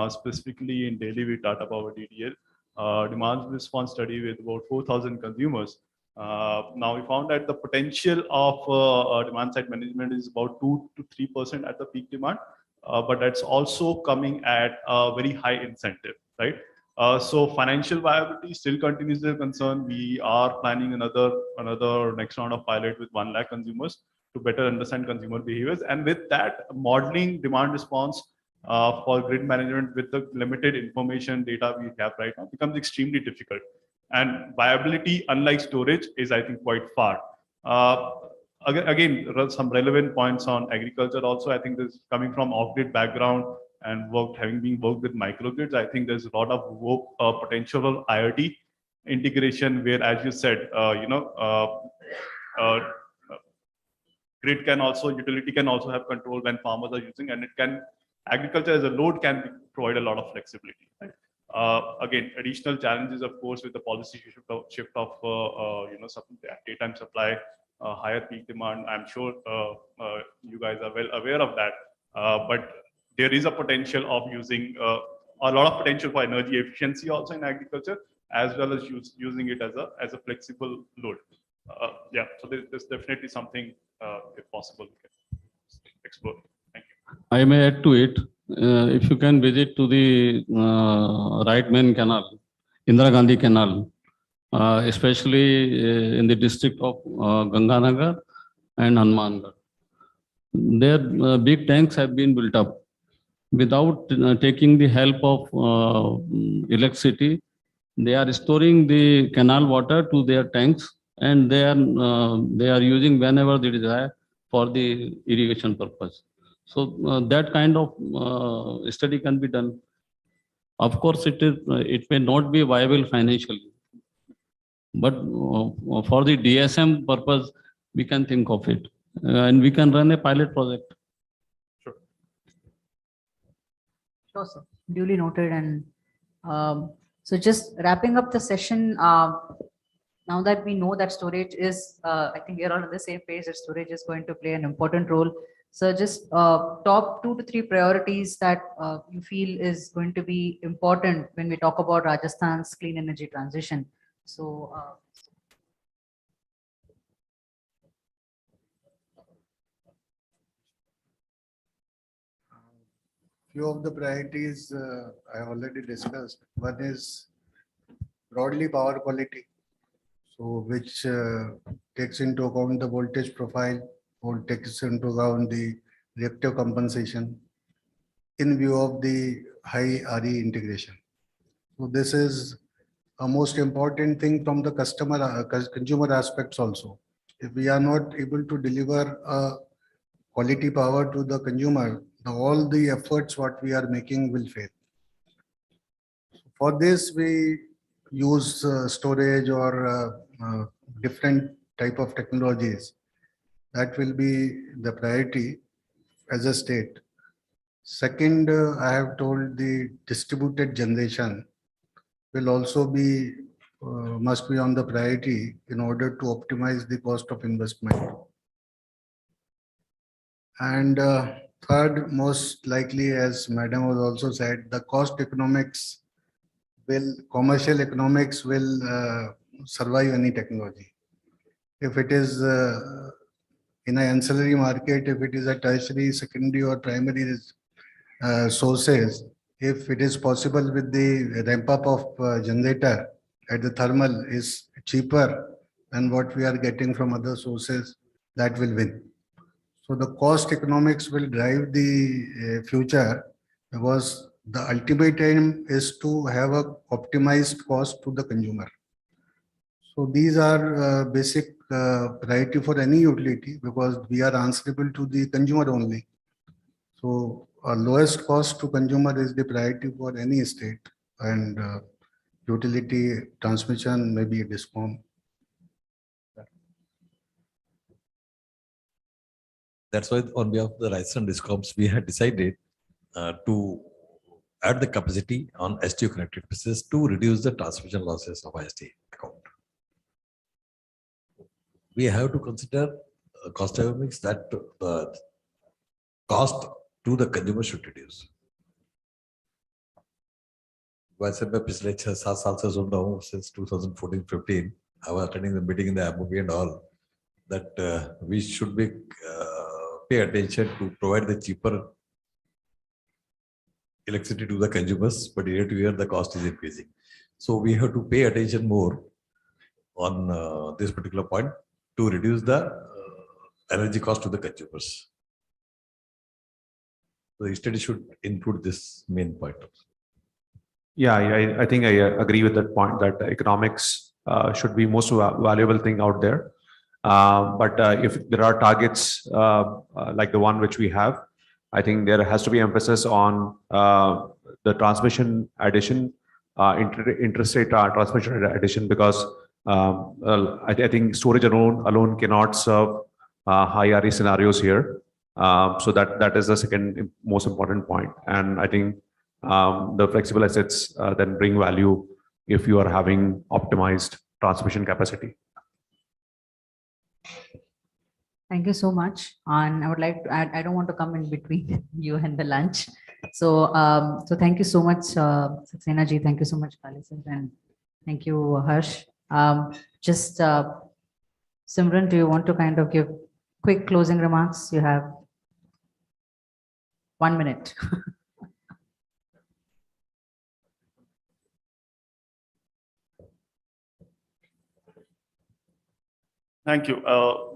[SPEAKER 3] Specifically in Delhi with Tata Power DDL, demand response study with about 4,000 consumers. Now we found that the potential of demand side management is about 2 to 3% at the peak demand, but that's also coming at a very high incentive, right? So financial viability still continues to be a concern. We are planning another next round of pilot with 1 lakh consumers to better understand consumer behaviors. And with that, modeling demand response for grid management with the limited information data we have right now becomes extremely difficult. And viability, unlike storage, is I think quite far. Again, some relevant points on agriculture also. I think this coming from off-grid background and having been worked with microgrids, I think there's a lot of potential of IoT integration where, as you said, grid can also, utility can also have control when farmers are using, and agriculture as a load can provide a lot of flexibility. Right? Again, additional challenges, of course, with the policy shift of daytime supply, higher peak demand. I'm sure you guys are well aware of that, but there is a potential of using a lot of potential for energy efficiency also in agriculture, as well as using it as a flexible load. Yeah, so there's definitely something, if possible, we can explore. Thank you.
[SPEAKER 5] I may add to it. If you can visit to the right main canal, Indira Gandhi Canal, especially in the district of Ganganagar and Hanumangarh, their big tanks have been built up without taking the help of electricity. They are storing the canal water to their tanks, and they are using whenever they desire for the irrigation purpose. So that kind of study can be done. Of course, it may not be viable financially, but for the DSM purpose, we can think of it, and we can run a pilot project.
[SPEAKER 3] Sure.
[SPEAKER 1] Sure, sir. Duly noted. And so just wrapping up the session, now that we know that storage is, I think we're all on the same page that storage is going to play an important role. So just top 2 to 3 priorities that you feel is going to be important when we talk about Rajasthan's clean energy transition. So
[SPEAKER 8] few of the priorities I have already discussed. One is broadly power quality, so which takes into account the voltage profile, or takes into account the reactive compensation in view of the high RE integration. So this is a most important thing from the consumer aspects also. If we are not able to deliver a quality power to the consumer, all the efforts what we are making will fail. For this, we use storage or different type of technologies. That will be the priority as a state. Second, I have told the distributed generation will also be, must be on the priority in order to optimize the cost of investment. And third, most likely, as Madam was also said, the cost economics will, commercial economics will survive any technology. If it is in an ancillary market, if it is a tertiary, secondary or primary sources, if it is possible with the ramp up of generator at the thermal is cheaper than what we are getting from other sources, that will win. So the cost economics will drive the future, because the ultimate aim is to have a optimized cost to the consumer. So these are basic priority for any utility, because we are answerable to the consumer only. So lowest cost to consumer is the priority for any state, and utility transmission may be a DISCOM.
[SPEAKER 9] That's why on behalf of the Rajasthan DISCOMs, we had decided to add the capacity on STU connected pieces to reduce the transmission losses of IST account. We have to consider cost dynamics that the cost to the consumer should reduce. वैसे मैं पिछले 6-7 साल से सुन रहा हूँ, since 2014-15, I was attending the meeting in the MOP and all, that we should be pay attention to provide the cheaper electricity to the consumers, but year to year the cost is increasing. So we have to pay attention more on this particular point to reduce the energy cost to the consumers. So the study should include this main point.
[SPEAKER 6] Yeah, I think I agree with that point, that economics should be most valuable thing out there. But if there are targets like the one which we have, I think there has to be emphasis on the transmission addition, interstate transmission addition, because I think storage alone cannot serve high RE scenarios here. So that is the second most important point. And I think the flexible assets then bring value if you are having optimized transmission capacity.
[SPEAKER 1] Thank you so much. And I would like to add, I don't want to come in between you and the lunch. So, so thank you so much, Saxena ji. Thank you so much, Kali sir, and thank you, Harsh. Just Simran, do you want to kind of give quick closing remarks? You have 1 minute.
[SPEAKER 3] Thank you.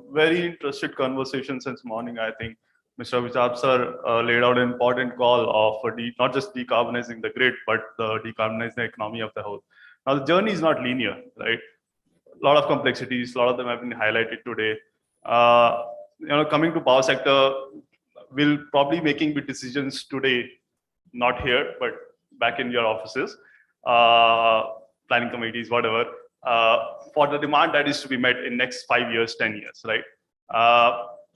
[SPEAKER 3] Very interested conversation since morning. I think Mr. Vijay sir laid out an important call of not just decarbonizing the grid, but decarbonizing the economy of the whole. Now, the journey is not linear, right? A lot of complexities, a lot of them have been highlighted today. Coming to power sector, we'll probably making big decisions today, not here, but back in your offices, planning committees, whatever. For the demand that is to be met in next 5 years, 10 years, right?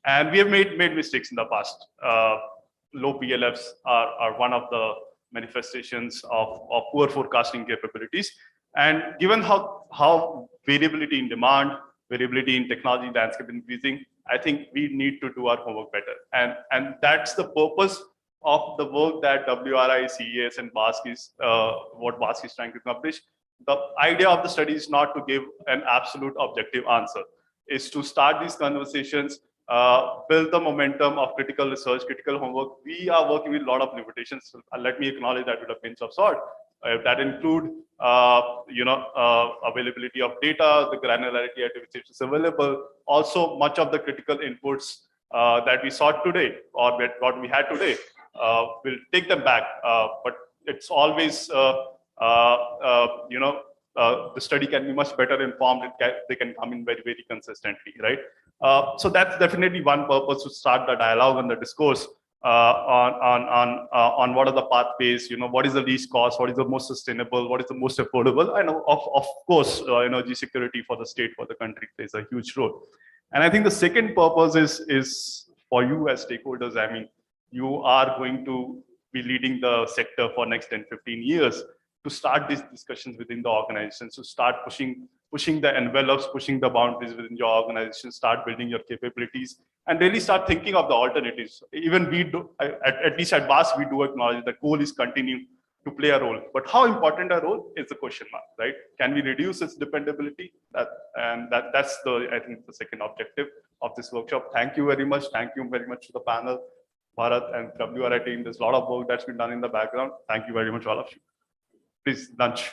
[SPEAKER 3] And we have made mistakes in the past. Low PLFs are one of the manifestations of poor forecasting capabilities. And given how variability in demand, variability in technology landscape increasing, I think we need to do our homework better. And that's the purpose of the work that WRI, CES, and Bask is what Bask is trying to accomplish. The idea of the study is not to give an absolute objective answer. Is to start these conversations, build the momentum of critical research, critical homework. We are working with a lot of limitations. So let me acknowledge that with a pinch of salt. That include, availability of data, the granularity at which it is available. Also, much of the critical inputs that we saw today, or what we had today, we'll take them back. But it's always, the study can be much better informed. They can come in very, very consistently, right? So that's definitely one purpose, to start the dialogue and the discourse on what are the pathways, what is the least cost, what is the most sustainable, what is the most affordable, and of course, energy security for the state, for the country plays a huge role. And I think the second purpose is for you as stakeholders. I mean, you are going to be leading the sector for next 10, 15 years. To start these discussions within the organization, to start pushing the envelopes, pushing the boundaries within your organization, start building your capabilities, and really start thinking of the alternatives. Even we do, at least at Bask, we do acknowledge the goal is continue to play a role. But how important a role is the question mark, right? Can we reduce its dependability? That's I think the second objective of this workshop. Thank you very much. Thank you very much to the panel, Bharat and WRI team. There's a lot of work that's been done in the background. Thank you very much, all of you. Please, lunch.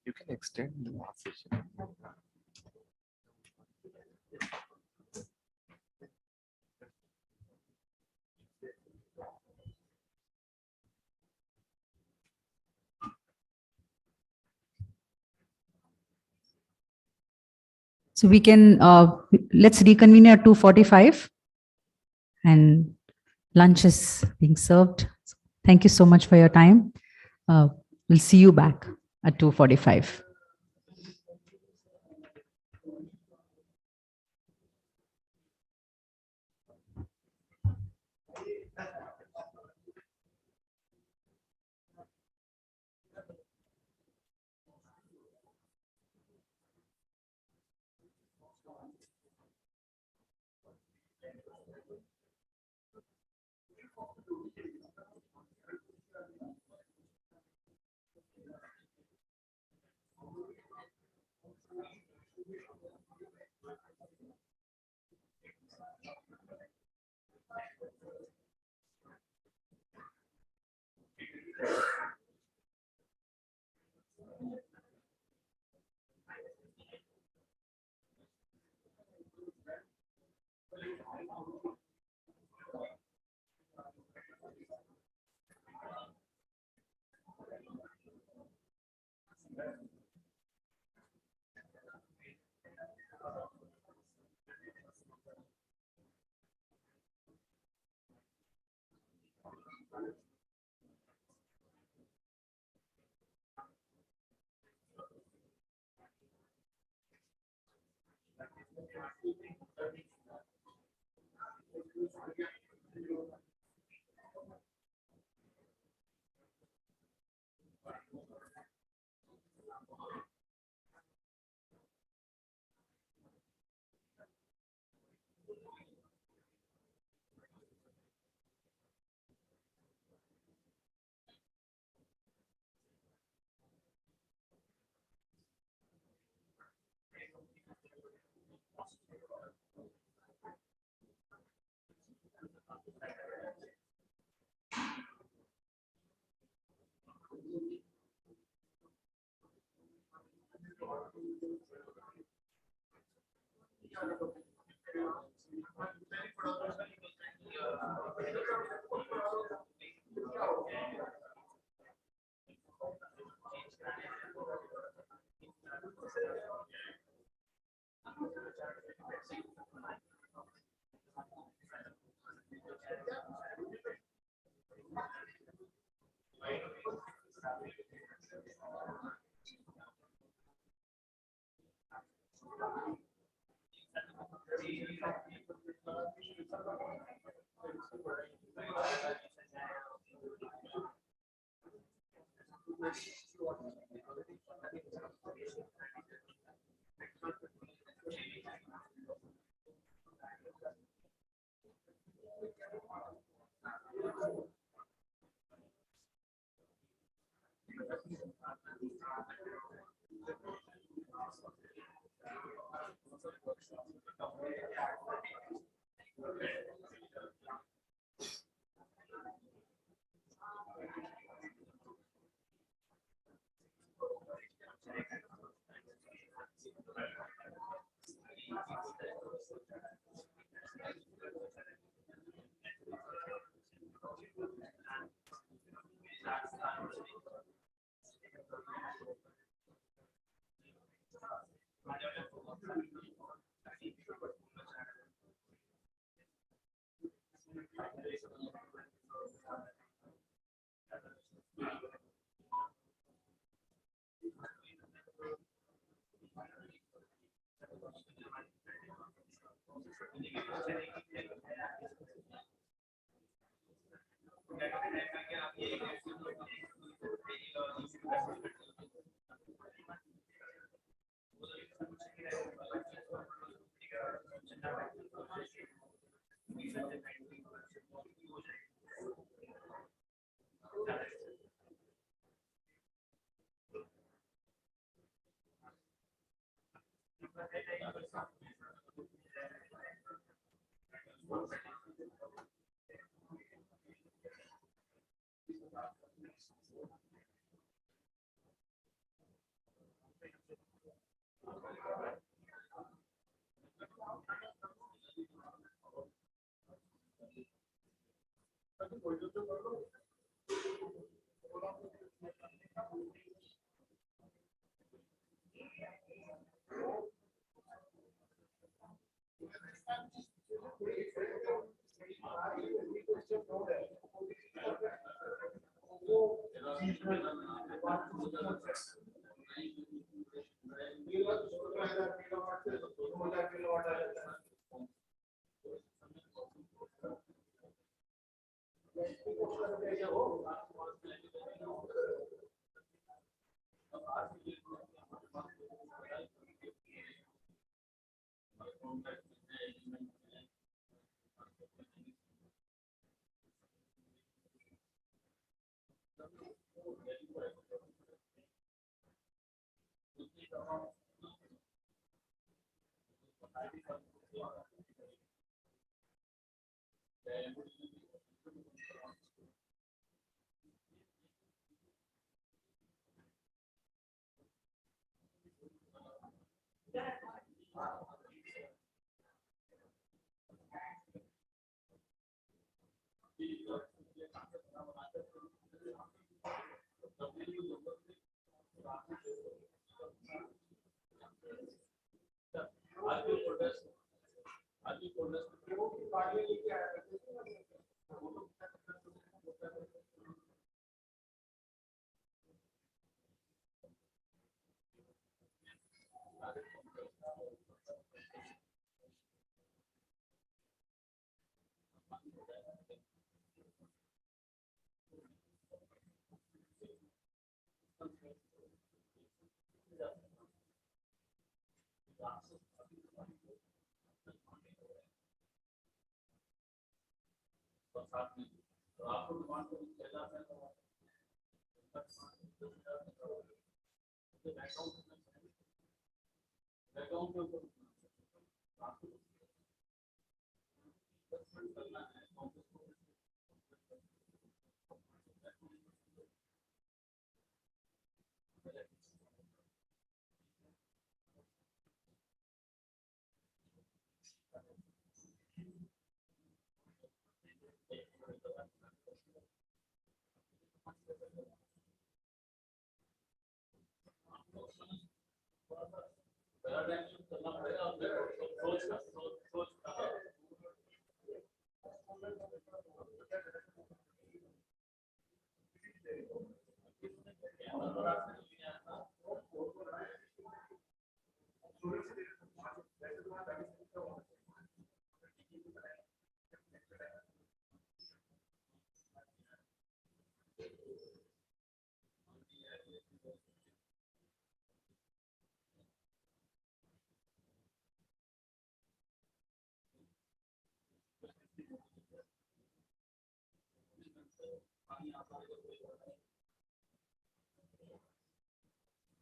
[SPEAKER 14] You can extend the last session.
[SPEAKER 1] So we can, let's reconvene at 2:45 and lunch is being served. Thank you so much for your time. We'll see you back at 2:45.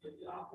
[SPEAKER 15] यदि आप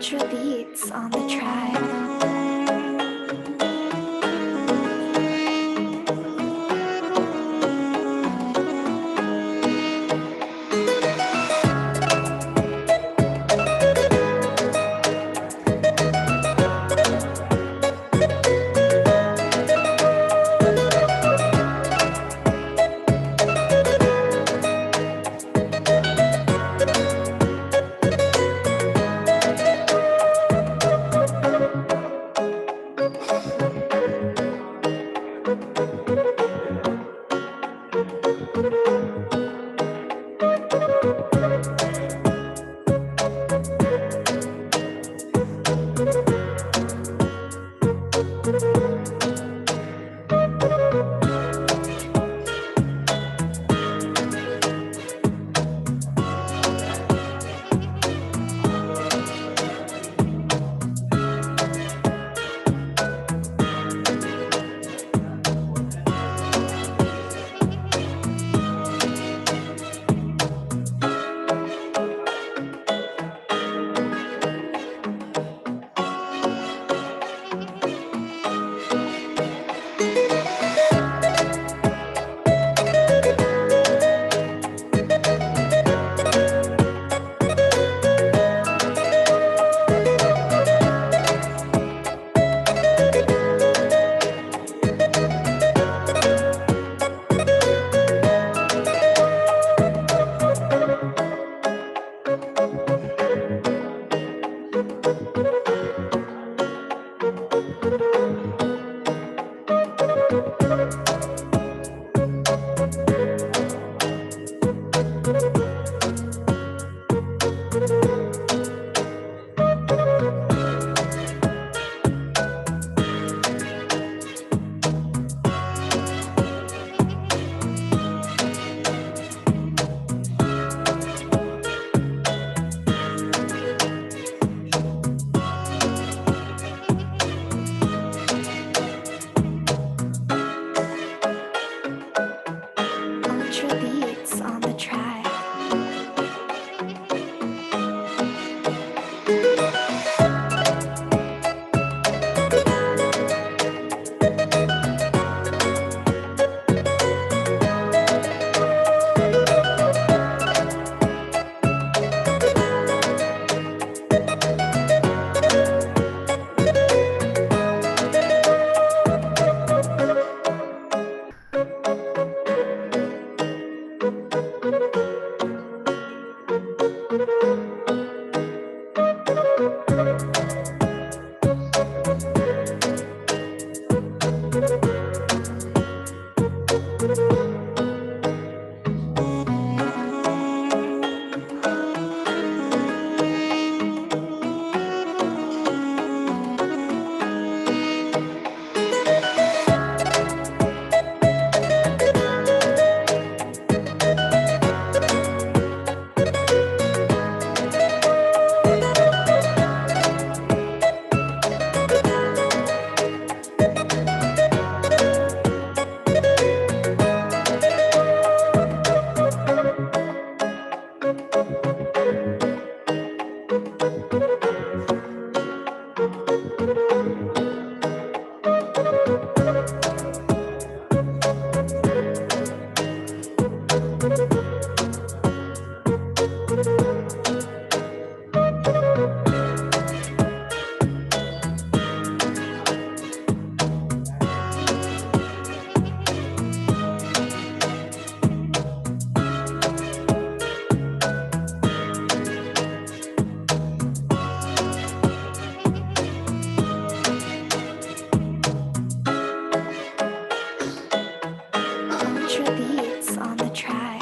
[SPEAKER 15] Ultra beats on the track. Ultra beats on the track. Ultra beats on the track.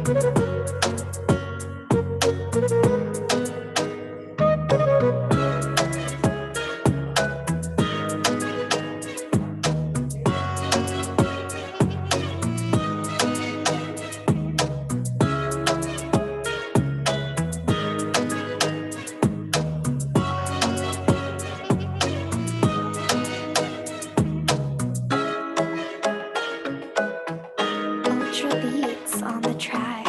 [SPEAKER 15] Ultra beats on the track.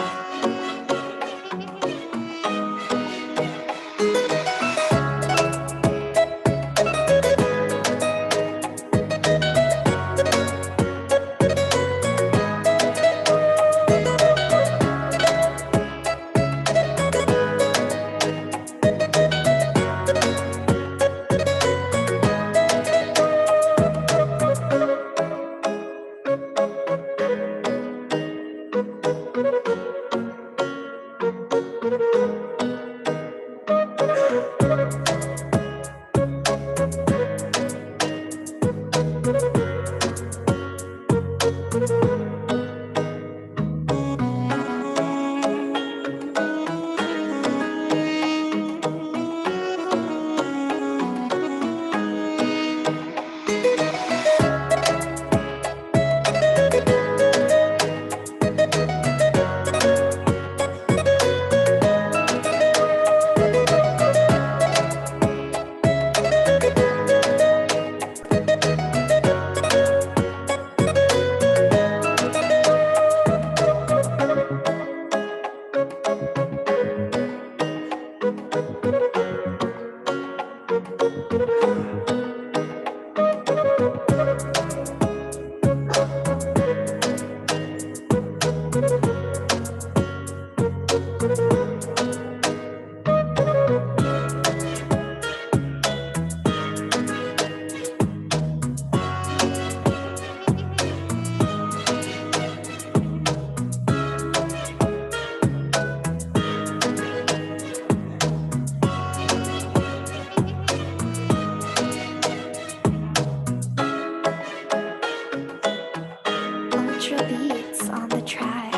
[SPEAKER 15] Ultra beats on the track.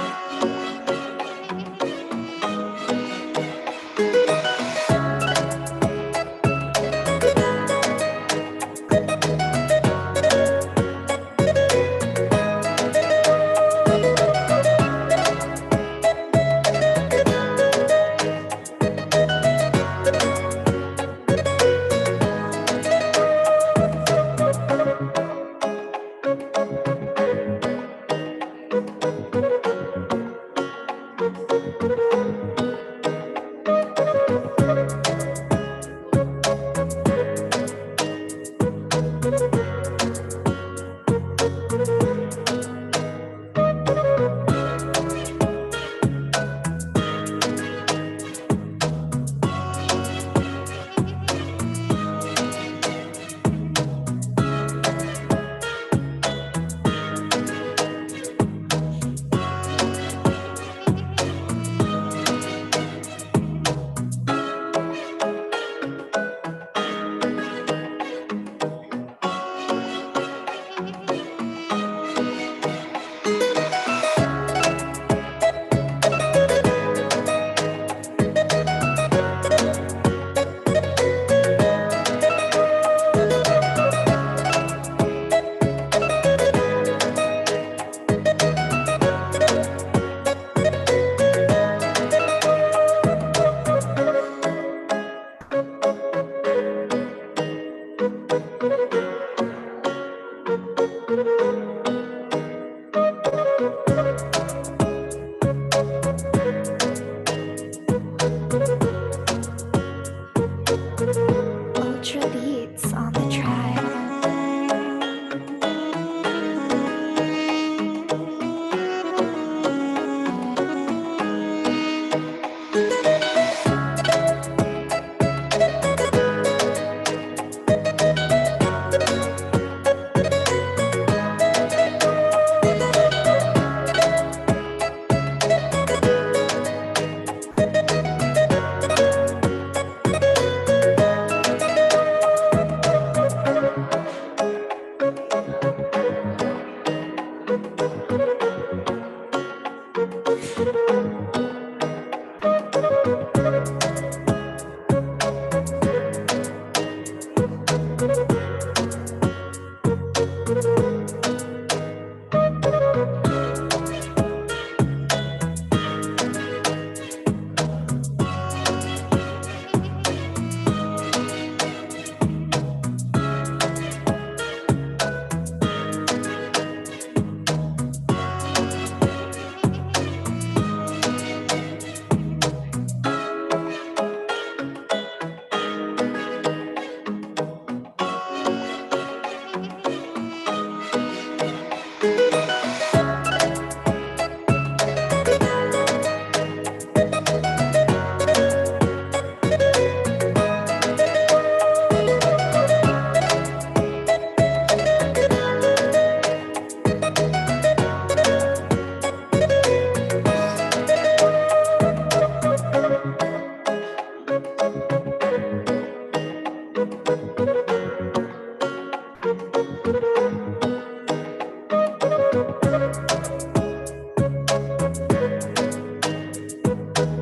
[SPEAKER 15] Ultra beats on the track.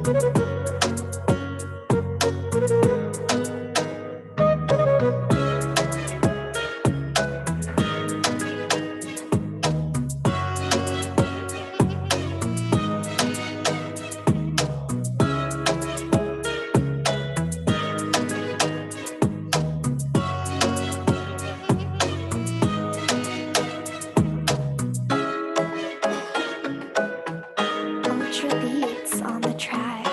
[SPEAKER 15] Ultra beats on the track.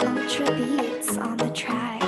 [SPEAKER 15] Ultra beats on the track.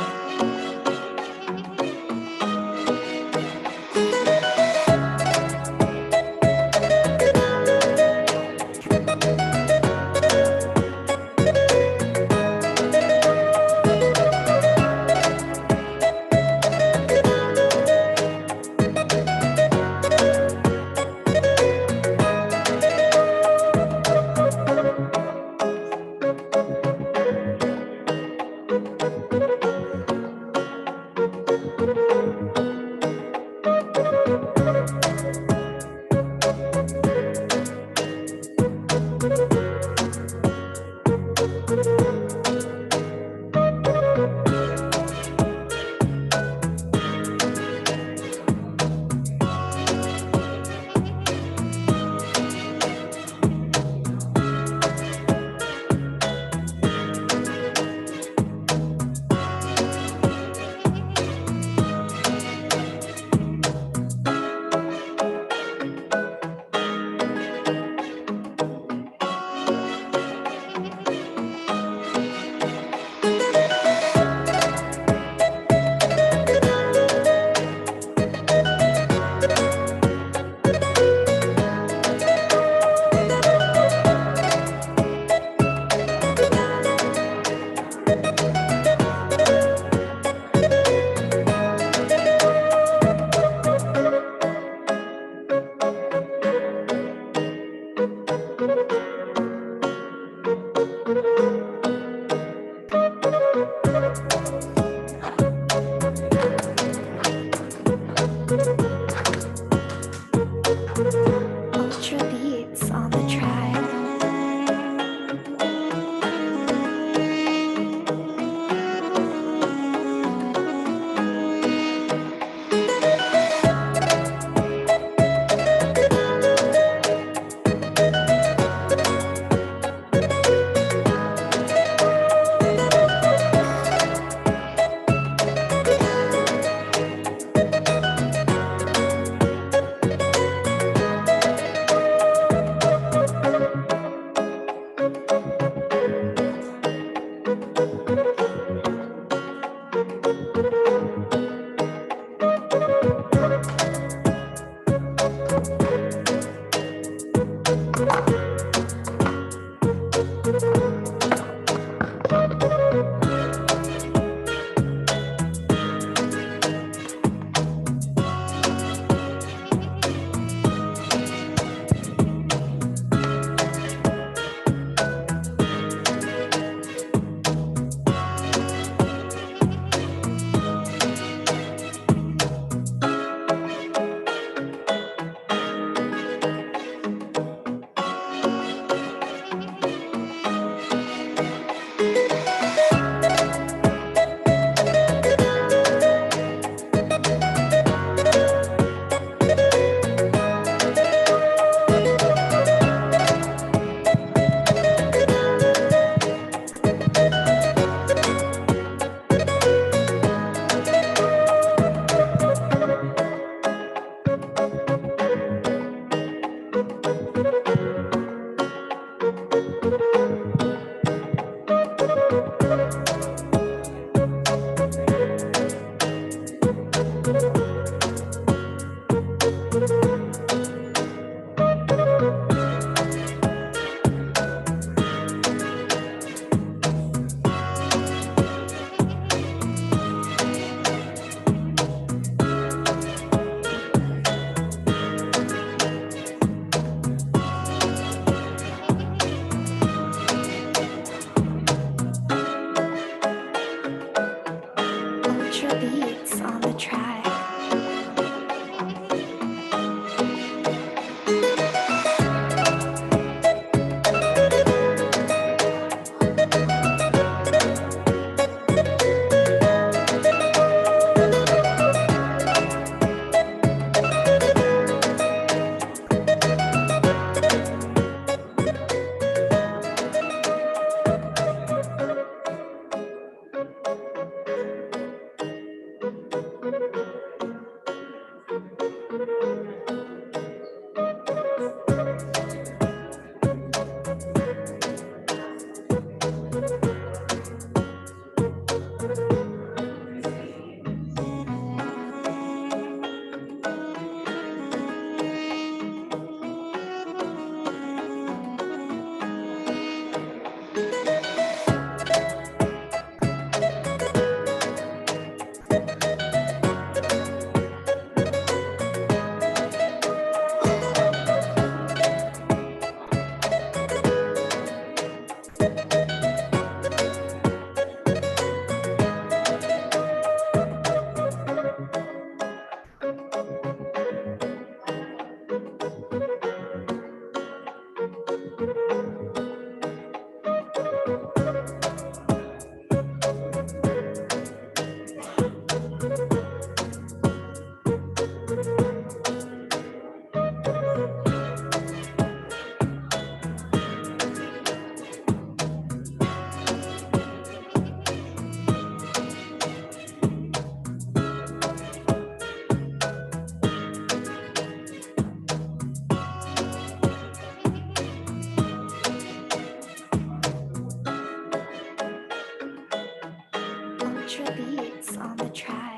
[SPEAKER 15] Ultra beats on the track. Ultra beats on the track. Ultra beats on the track.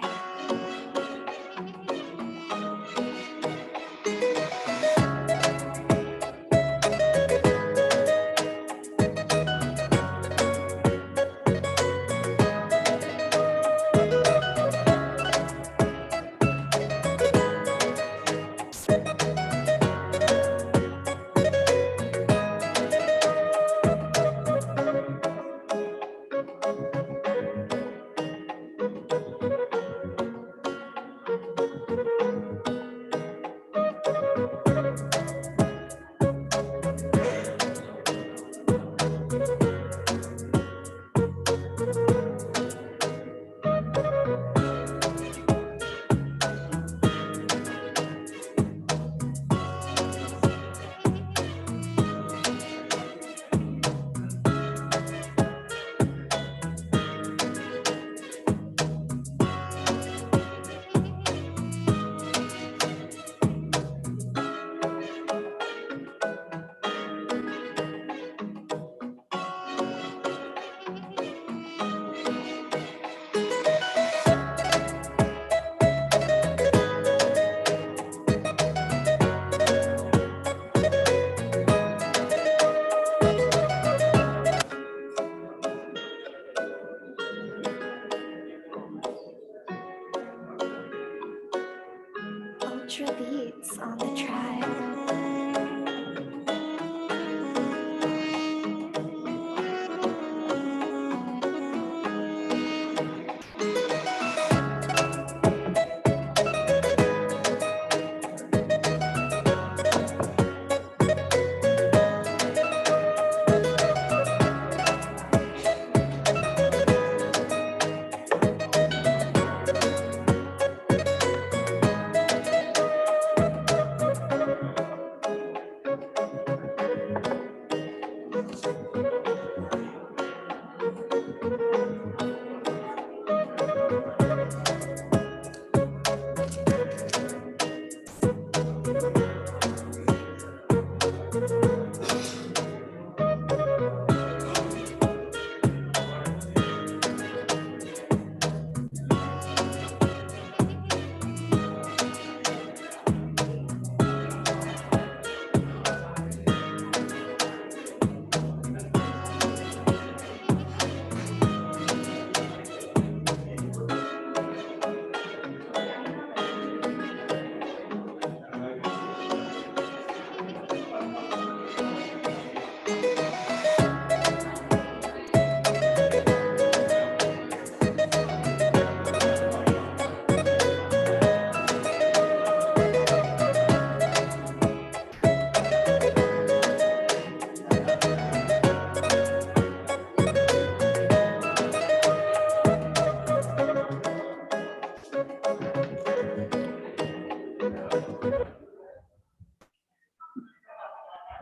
[SPEAKER 15] Ultra beats on the track.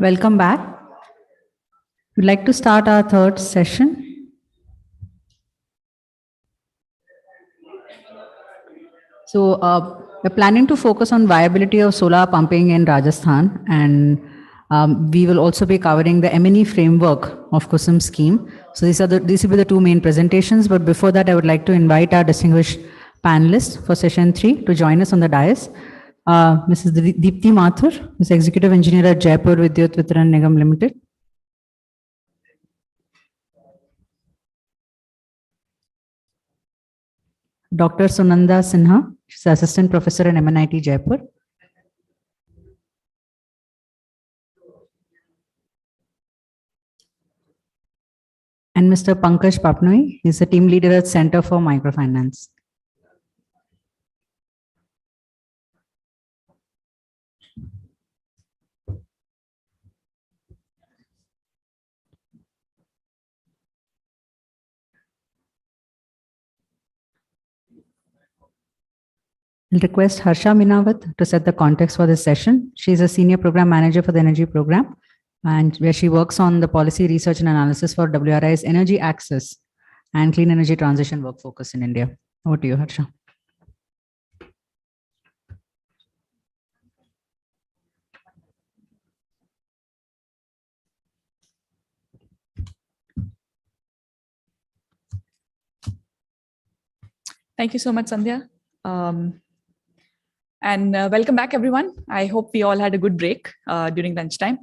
[SPEAKER 1] Welcome back. We'd like to start our third session. So we're planning to focus on viability of solar pumping in Rajasthan, and we will also be covering the M&E framework of KUSUM scheme. So these will be the two main presentations. But before that, I would like to invite our distinguished panelists for session 3 to join us on the dais. Mrs. Deepthi Mathur, who is Executive Engineer at Jaipur Vidyut Vitran Nigam Limited. Dr. Sunanda Sinha, she's Assistant Professor in MNIT Jaipur. And Mr. Pankaj Papnoi, he's a team leader at Center for Microfinance. I'll request Harsha Minawat to set the context for this session. She's a Senior Program Manager for the Energy Program, and where she works on the policy research and analysis for WRI's energy access and clean energy transition work focus in India. Over to you, Harsha.
[SPEAKER 16] Thank you so much, Sandhya. And welcome back, everyone. I hope we all had a good break during lunchtime.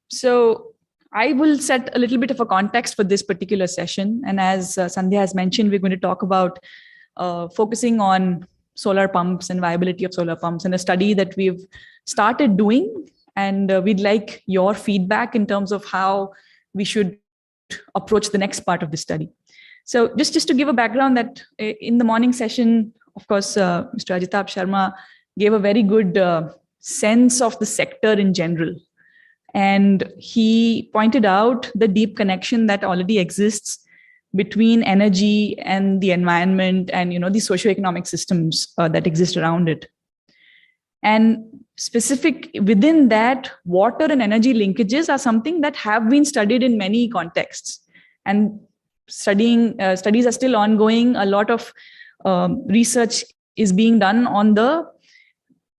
[SPEAKER 16] So I will set a little bit of a context for this particular session. And as Sandhya has mentioned, we're going to talk about focusing on solar pumps and viability of solar pumps, and a study that we've started doing. And we'd like your feedback in terms of how we should approach the next part of the study. So just to give a background, that in the morning session, of course, Mr. Ajitab Sharma gave a very good sense of the sector in general. And he pointed out the deep connection that already exists between energy and the environment and, the socioeconomic systems that exist around it. And specific within that, water and energy linkages are something that have been studied in many contexts. And studies are still ongoing. A lot of research is being done on the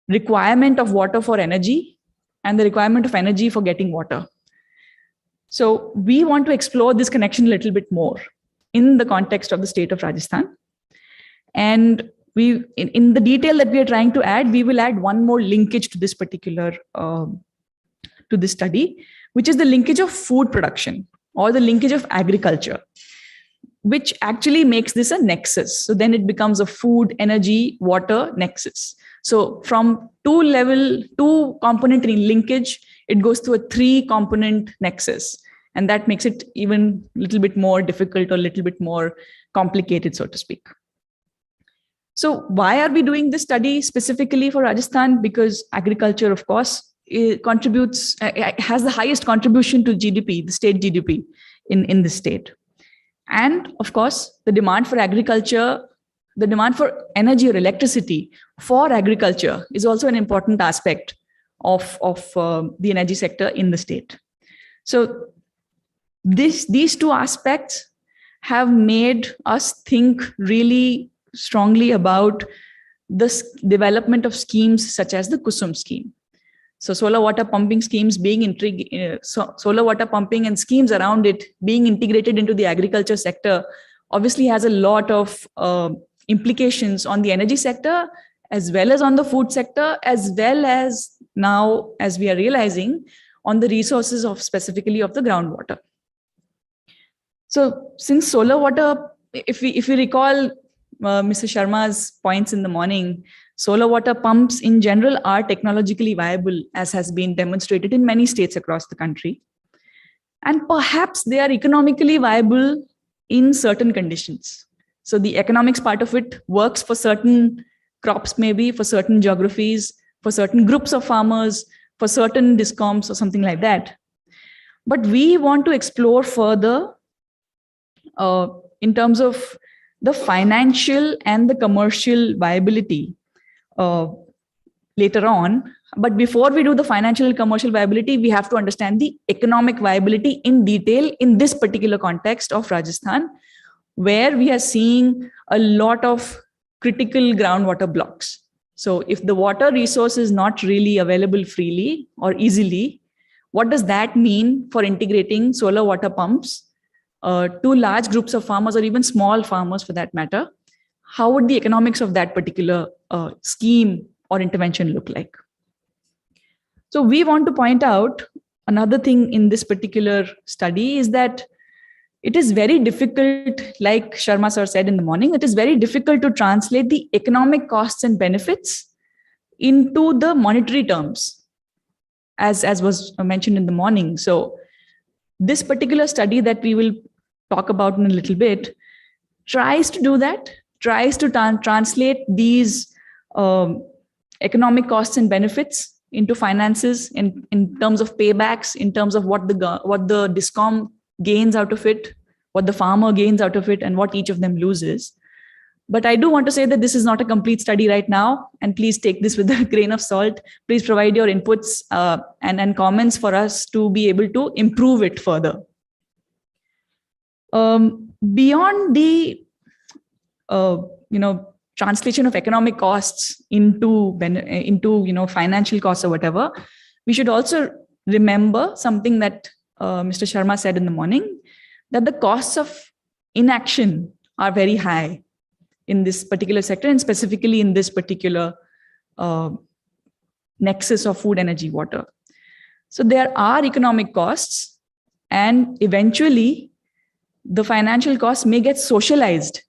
[SPEAKER 16] requirement of water for energy and the requirement of energy for getting water. So we want to explore this connection a little bit more in the context of the state of Rajasthan. And in the detail that we are trying to add, we will add one more linkage to this particular, to this study, which is the linkage of food production or the linkage of agriculture, which actually makes this a nexus. So then it becomes a food, energy, water nexus. So from two component linkage, it goes to a 3-component nexus. And that makes it even a little bit more difficult or a little bit more complicated, so to speak. So why are we doing this study specifically for Rajasthan? Because agriculture, of course, contributes, has the highest contribution to GDP, the state GDP in the state. And of course, the demand for agriculture, the demand for energy or electricity for agriculture is also an important aspect of the energy sector in the state. So these two aspects have made us think really strongly about the development of schemes such as the KUSUM scheme. So solar water pumping schemes solar water pumping and schemes around it being integrated into the agriculture sector obviously has a lot of implications on the energy sector, as well as on the food sector, as well as now, as we are realizing, on the resources of specifically of the groundwater. So since solar water, if we recall Mr. Sharma's points in the morning, solar water pumps in general are technologically viable, as has been demonstrated in many states across the country. And perhaps they are economically viable in certain conditions. So the economics part of it works for certain crops, maybe for certain geographies, for certain groups of farmers, for certain discoms or something like that. But we want to explore further in terms of the financial and the commercial viability later on, But before we do the financial and commercial viability, we have to understand the economic viability in detail in this particular context of Rajasthan, where we are seeing a lot of critical groundwater blocks. So if the water resource is not really available freely or easily, what does that mean for integrating solar water pumps to large groups of farmers or even small farmers for that matter? How would the economics of that particular scheme or intervention look like? So we want to point out another thing in this particular study is that it is very difficult, like Sharma sir said in the morning, it is very difficult to translate the economic costs and benefits into the monetary terms, as was mentioned in the morning. So this particular study that we will talk about in a little bit tries to do that, tries to translate these economic costs and benefits into finances in terms of paybacks, in terms of what the DISCOM gains out of it, what the farmer gains out of it, and what each of them loses. But I do want to say that this is not a complete study right now, and please take this with a grain of salt. Please provide your inputs and comments for us to be able to improve it further. Beyond the translation of economic costs into financial costs or whatever, we should also remember something that Mr. Sharma said in the morning, that the costs of inaction are very high in this particular sector, and specifically in this particular nexus of food, energy, water. So there are economic costs, and eventually the financial costs may get socialized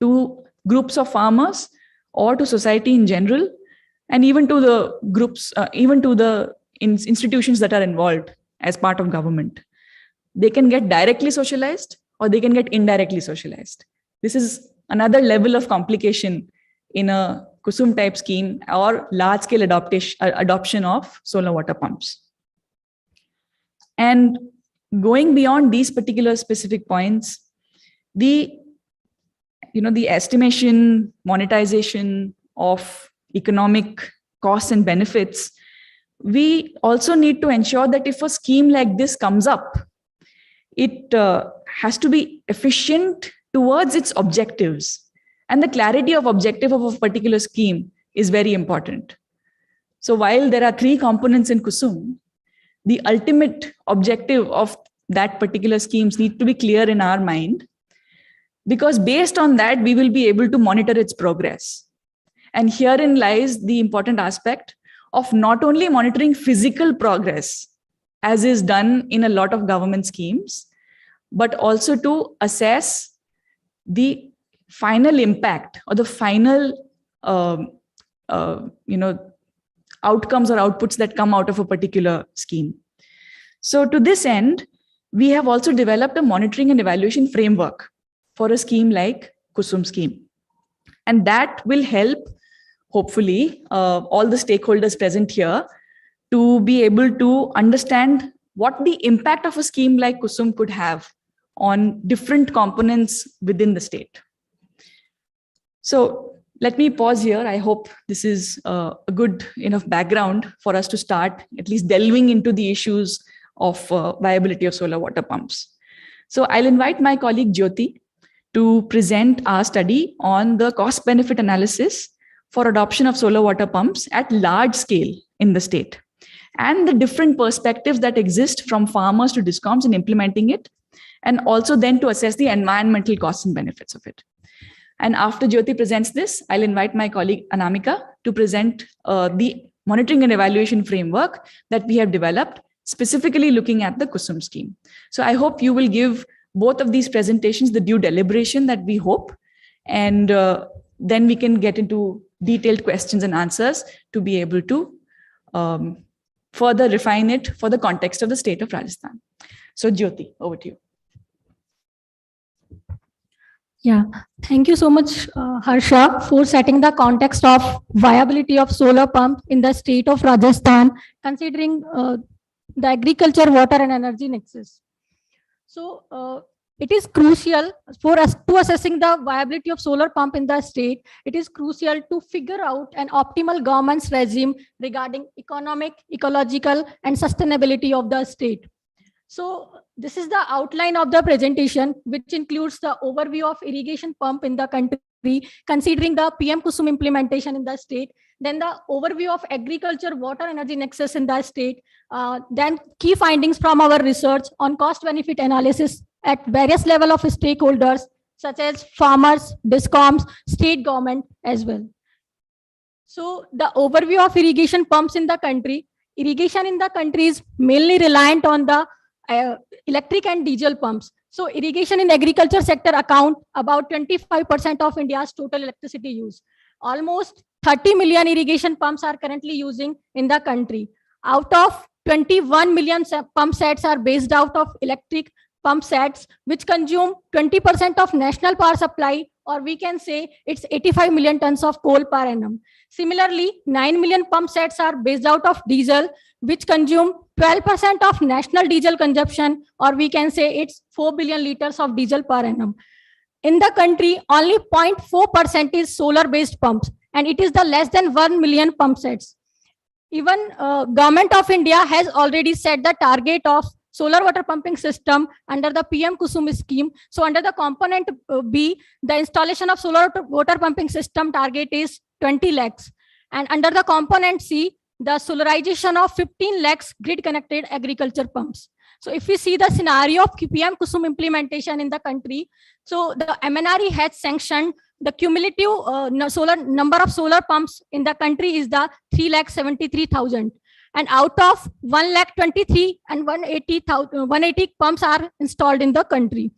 [SPEAKER 16] to groups of farmers or to society in general, and even to the groups, even to the institutions that are involved as part of government. They can get directly socialized or they can get indirectly socialized. This is another level of complication in a KUSUM type scheme or large scale adoption of solar water pumps. And going beyond these particular specific points, the estimation, monetization of economic costs and benefits, we also need to ensure that if a scheme like this comes up, it has to be efficient towards its objectives. And the clarity of objective of a particular scheme is very important. So while there are 3 components in KUSUM, the ultimate objective of that particular schemes need to be clear in our mind, because based on that, we will be able to monitor its progress. And herein lies the important aspect of not only monitoring physical progress, as is done in a lot of government schemes, but also to assess the final impact or the final outcomes or outputs that come out of a particular scheme. So to this end, we have also developed a monitoring and evaluation framework for a scheme like KUSUM scheme. And that will help, hopefully, all the stakeholders present here to be able to understand what the impact of a scheme like KUSUM could have on different components within the state. So let me pause here. I hope this is a good enough background for us to start at least delving into the issues of viability of solar water pumps. So I'll invite my colleague Jyoti to present our study on the cost-benefit analysis for adoption of solar water pumps at large scale in the state, and the different perspectives that exist from farmers to DISCOMs in implementing it, and also then to assess the environmental costs and benefits of it. And after Jyoti presents this, I'll invite my colleague Anamika to present the monitoring and evaluation framework that we have developed, specifically looking at the KUSUM scheme. So I hope you will give both of these presentations the due deliberation that we hope, and then we can get into detailed questions and answers to be able to further refine it for the context of the state of Rajasthan. So Jyoti, over to you.
[SPEAKER 17] Yeah, thank you so much, Harsha, for setting the context of viability of solar pumps in the state of Rajasthan, considering the agriculture, water and energy nexus. So it is crucial for us to assessing the viability of solar pump in the state. It is crucial to figure out an optimal governance regime regarding economic, ecological, and sustainability of the state. So this is the outline of the presentation, which includes the overview of irrigation pump in the country, considering the PM Kusum implementation in the state, then the overview of agriculture water energy nexus in the state, then key findings from our research on cost benefit analysis at various level of stakeholders, such as farmers, discoms, state government as well. So the overview of irrigation pumps in the country. Irrigation in the country is mainly reliant on the electric and diesel pumps. So irrigation in agriculture sector account about 25% of India's total electricity use. Almost 30 million irrigation pumps are currently using in the country. Out of 21 million pump sets are based out of electric pump sets, which consume 20% of national power supply, or we can say it's 85 million tons of coal per annum. Similarly, 9 million pump sets are based out of diesel, which consume 12% of national diesel consumption, or we can say it's 4 billion liters of diesel per annum. In the country, only 0.4% is solar-based pumps, and it is the less than 1 million pump sets. Even Government of India has already set the target of solar water pumping system under the PM Kusum scheme. So under the component B, the installation of solar water pumping system target is 20 lakhs. And under the component C, the solarization of 15 lakhs grid connected agriculture pumps. So if we see the scenario of PM Kusum implementation in the country, so the MNRE has sanctioned the cumulative number of solar pumps in the country is the 3,73,000. And out of 1,23,000 and 180 pumps are installed in the country.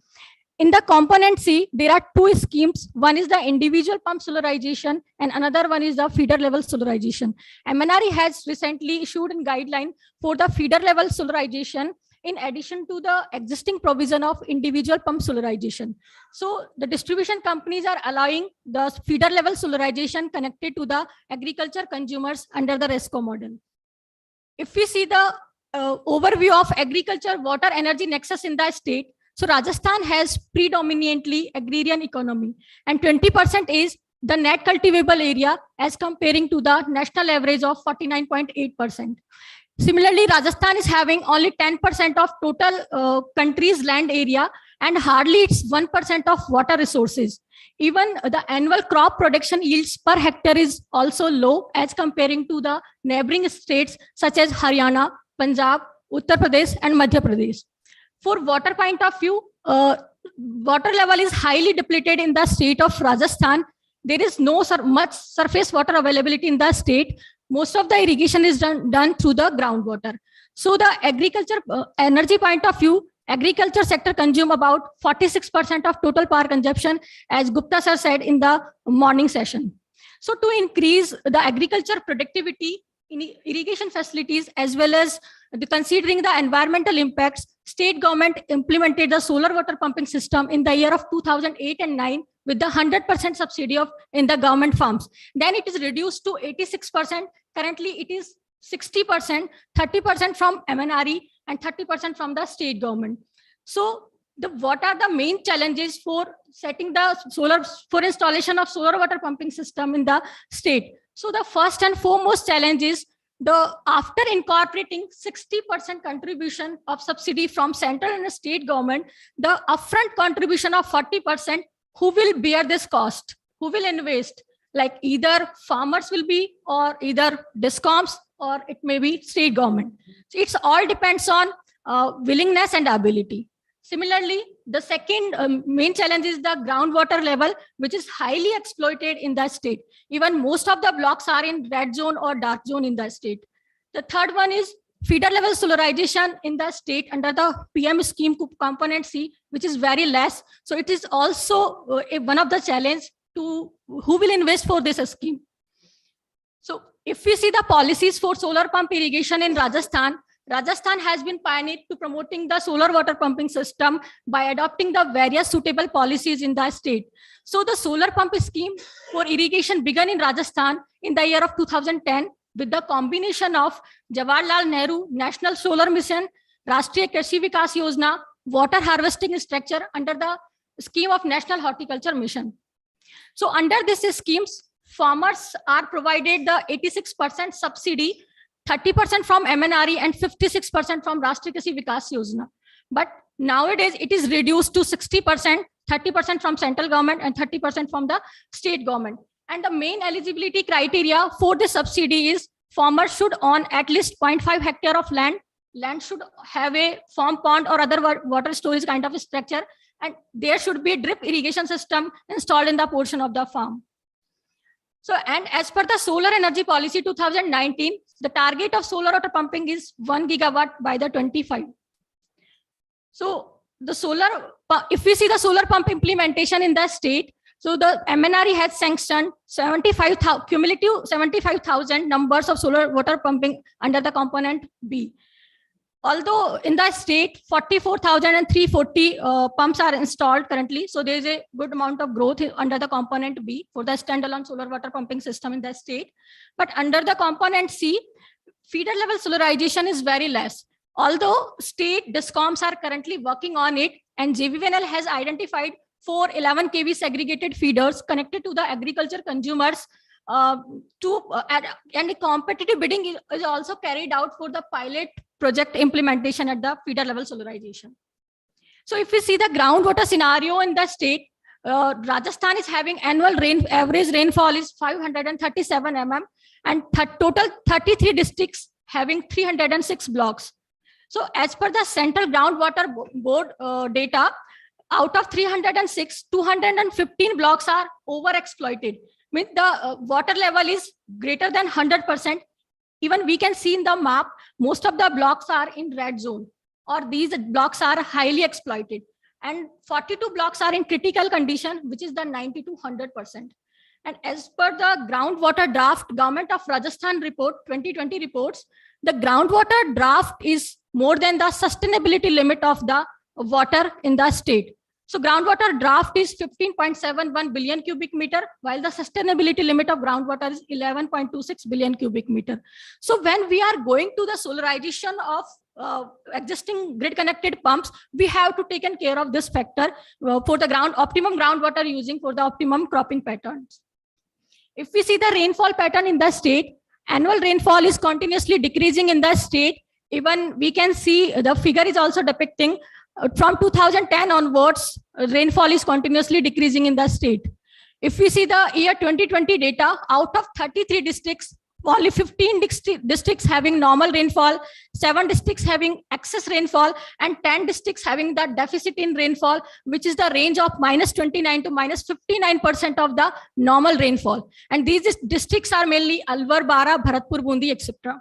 [SPEAKER 17] In the component C, there are two schemes. One is the individual pump solarization and another one is the feeder level solarization. MNRE has recently issued a guideline for the feeder level solarization in addition to the existing provision of individual pump solarization. So the distribution companies are allowing the feeder level solarization connected to the agriculture consumers under the RESCO model. If we see the overview of agriculture water energy nexus in the state, so Rajasthan has predominantly agrarian economy, and 20% is the net cultivable area as comparing to the national average of 49.8%. Similarly, Rajasthan is having only 10% of total country's land area, and hardly it's 1% of water resources. Even the annual crop production yields per hectare is also low as comparing to the neighboring states such as Haryana, Punjab, Uttar Pradesh, and Madhya Pradesh. For water point of view, water level is highly depleted in the state of Rajasthan. There is no much surface water availability in the state. Most of the irrigation is done through the groundwater. So the agriculture energy point of view, agriculture sector consume about 46% of total power consumption, as Gupta sir said in the morning session. So to increase the agriculture productivity in irrigation facilities, as well as considering the environmental impacts, state government implemented the solar water pumping system in the year of 2008 and 9 with the 100% subsidy in the government farms. Then it is reduced to 86%. Currently it is 60%, 30% from MNRE and 30% from the state government. So what are the main challenges for setting the for installation of solar water pumping system in the state? So the first and foremost challenge is after incorporating 60% contribution of subsidy from central and state government, the upfront contribution of 40%, who will bear this cost? Who will invest? Like either farmers will be, or either discoms, or it may be state government. So it's all depends on willingness and ability. Similarly, the second main challenge is the groundwater level, which is highly exploited in the state. Even most of the blocks are in red zone or dark zone in the state. The third one is feeder level solarization in the state under the PM scheme component C, which is very less. So it is also one of the challenge to who will invest for this scheme. So if we see the policies for solar pump irrigation in Rajasthan, Rajasthan has been pioneered to promoting the solar water pumping system by adopting the various suitable policies in the state. So the solar pump scheme for irrigation began in Rajasthan in the year of 2010 with the combination of Jawaharlal Nehru National Solar Mission, Rashtriya Krishi Vikas Yojana, water harvesting structure under the scheme of National Horticulture Mission. So under this schemes, farmers are provided the 86% subsidy, 30% from MNRE and 56% from Rashtriya Krishi Vikas Yojana. But nowadays it is reduced to 60%, 30% from central government and 30% from the state government. And the main eligibility criteria for the subsidy is farmers should own at least 0.5 hectare of land. Land should have a farm pond or other water storage kind of a structure. And there should be a drip irrigation system installed in the portion of the farm. So, and as per the Solar Energy Policy 2019, the target of solar water pumping is 1 gigawatt by the 25. So the solar, if we see the solar pump implementation in the state, so the MNRE has sanctioned 75,000 cumulative 75,000 numbers of solar water pumping under the component B. Although in the state 44,340 pumps are installed currently, so there is a good amount of growth under the component B for the standalone solar water pumping system in the state. But under the component C, feeder level solarization is very less. Although state DISCOMs are currently working on it, and JVVNL has identified 4 11 kV segregated feeders connected to the agriculture consumers and the competitive bidding is also carried out for the pilot project implementation at the feeder level solarization. So if we see the groundwater scenario in the state, Rajasthan is having annual average rainfall is 537 mm and total 33 districts having 306 blocks. So as per the Central Groundwater Board data, out of 306, 215 blocks are overexploited. Means the water level is greater than 100%. Even we can see in the map, most of the blocks are in red zone, or these blocks are highly exploited. And 42 blocks are in critical condition, which is the 90 to 100%. And as per the groundwater draft, Government of Rajasthan report, 2020 reports, the groundwater draft is more than the sustainability limit of the water in the state. So groundwater draft is 15.71 billion cubic meter, while the sustainability limit of groundwater is 11.26 billion cubic meter. So when we are going to the solarization of existing grid connected pumps, we have to take care of this factor for the optimum groundwater using for the optimum cropping patterns. If we see the rainfall pattern in the state, annual rainfall is continuously decreasing in the state. Even we can see the figure is also depicting from 2010 onwards, rainfall is continuously decreasing in the state. If we see the year 2020 data, out of 33 districts, only 15 districts having normal rainfall, 7 districts having excess rainfall, and 10 districts having the deficit in rainfall, which is the range of -29 to -59% of the normal rainfall. And these districts are mainly Alwar, Bara, Bharatpur, Bundi, etc.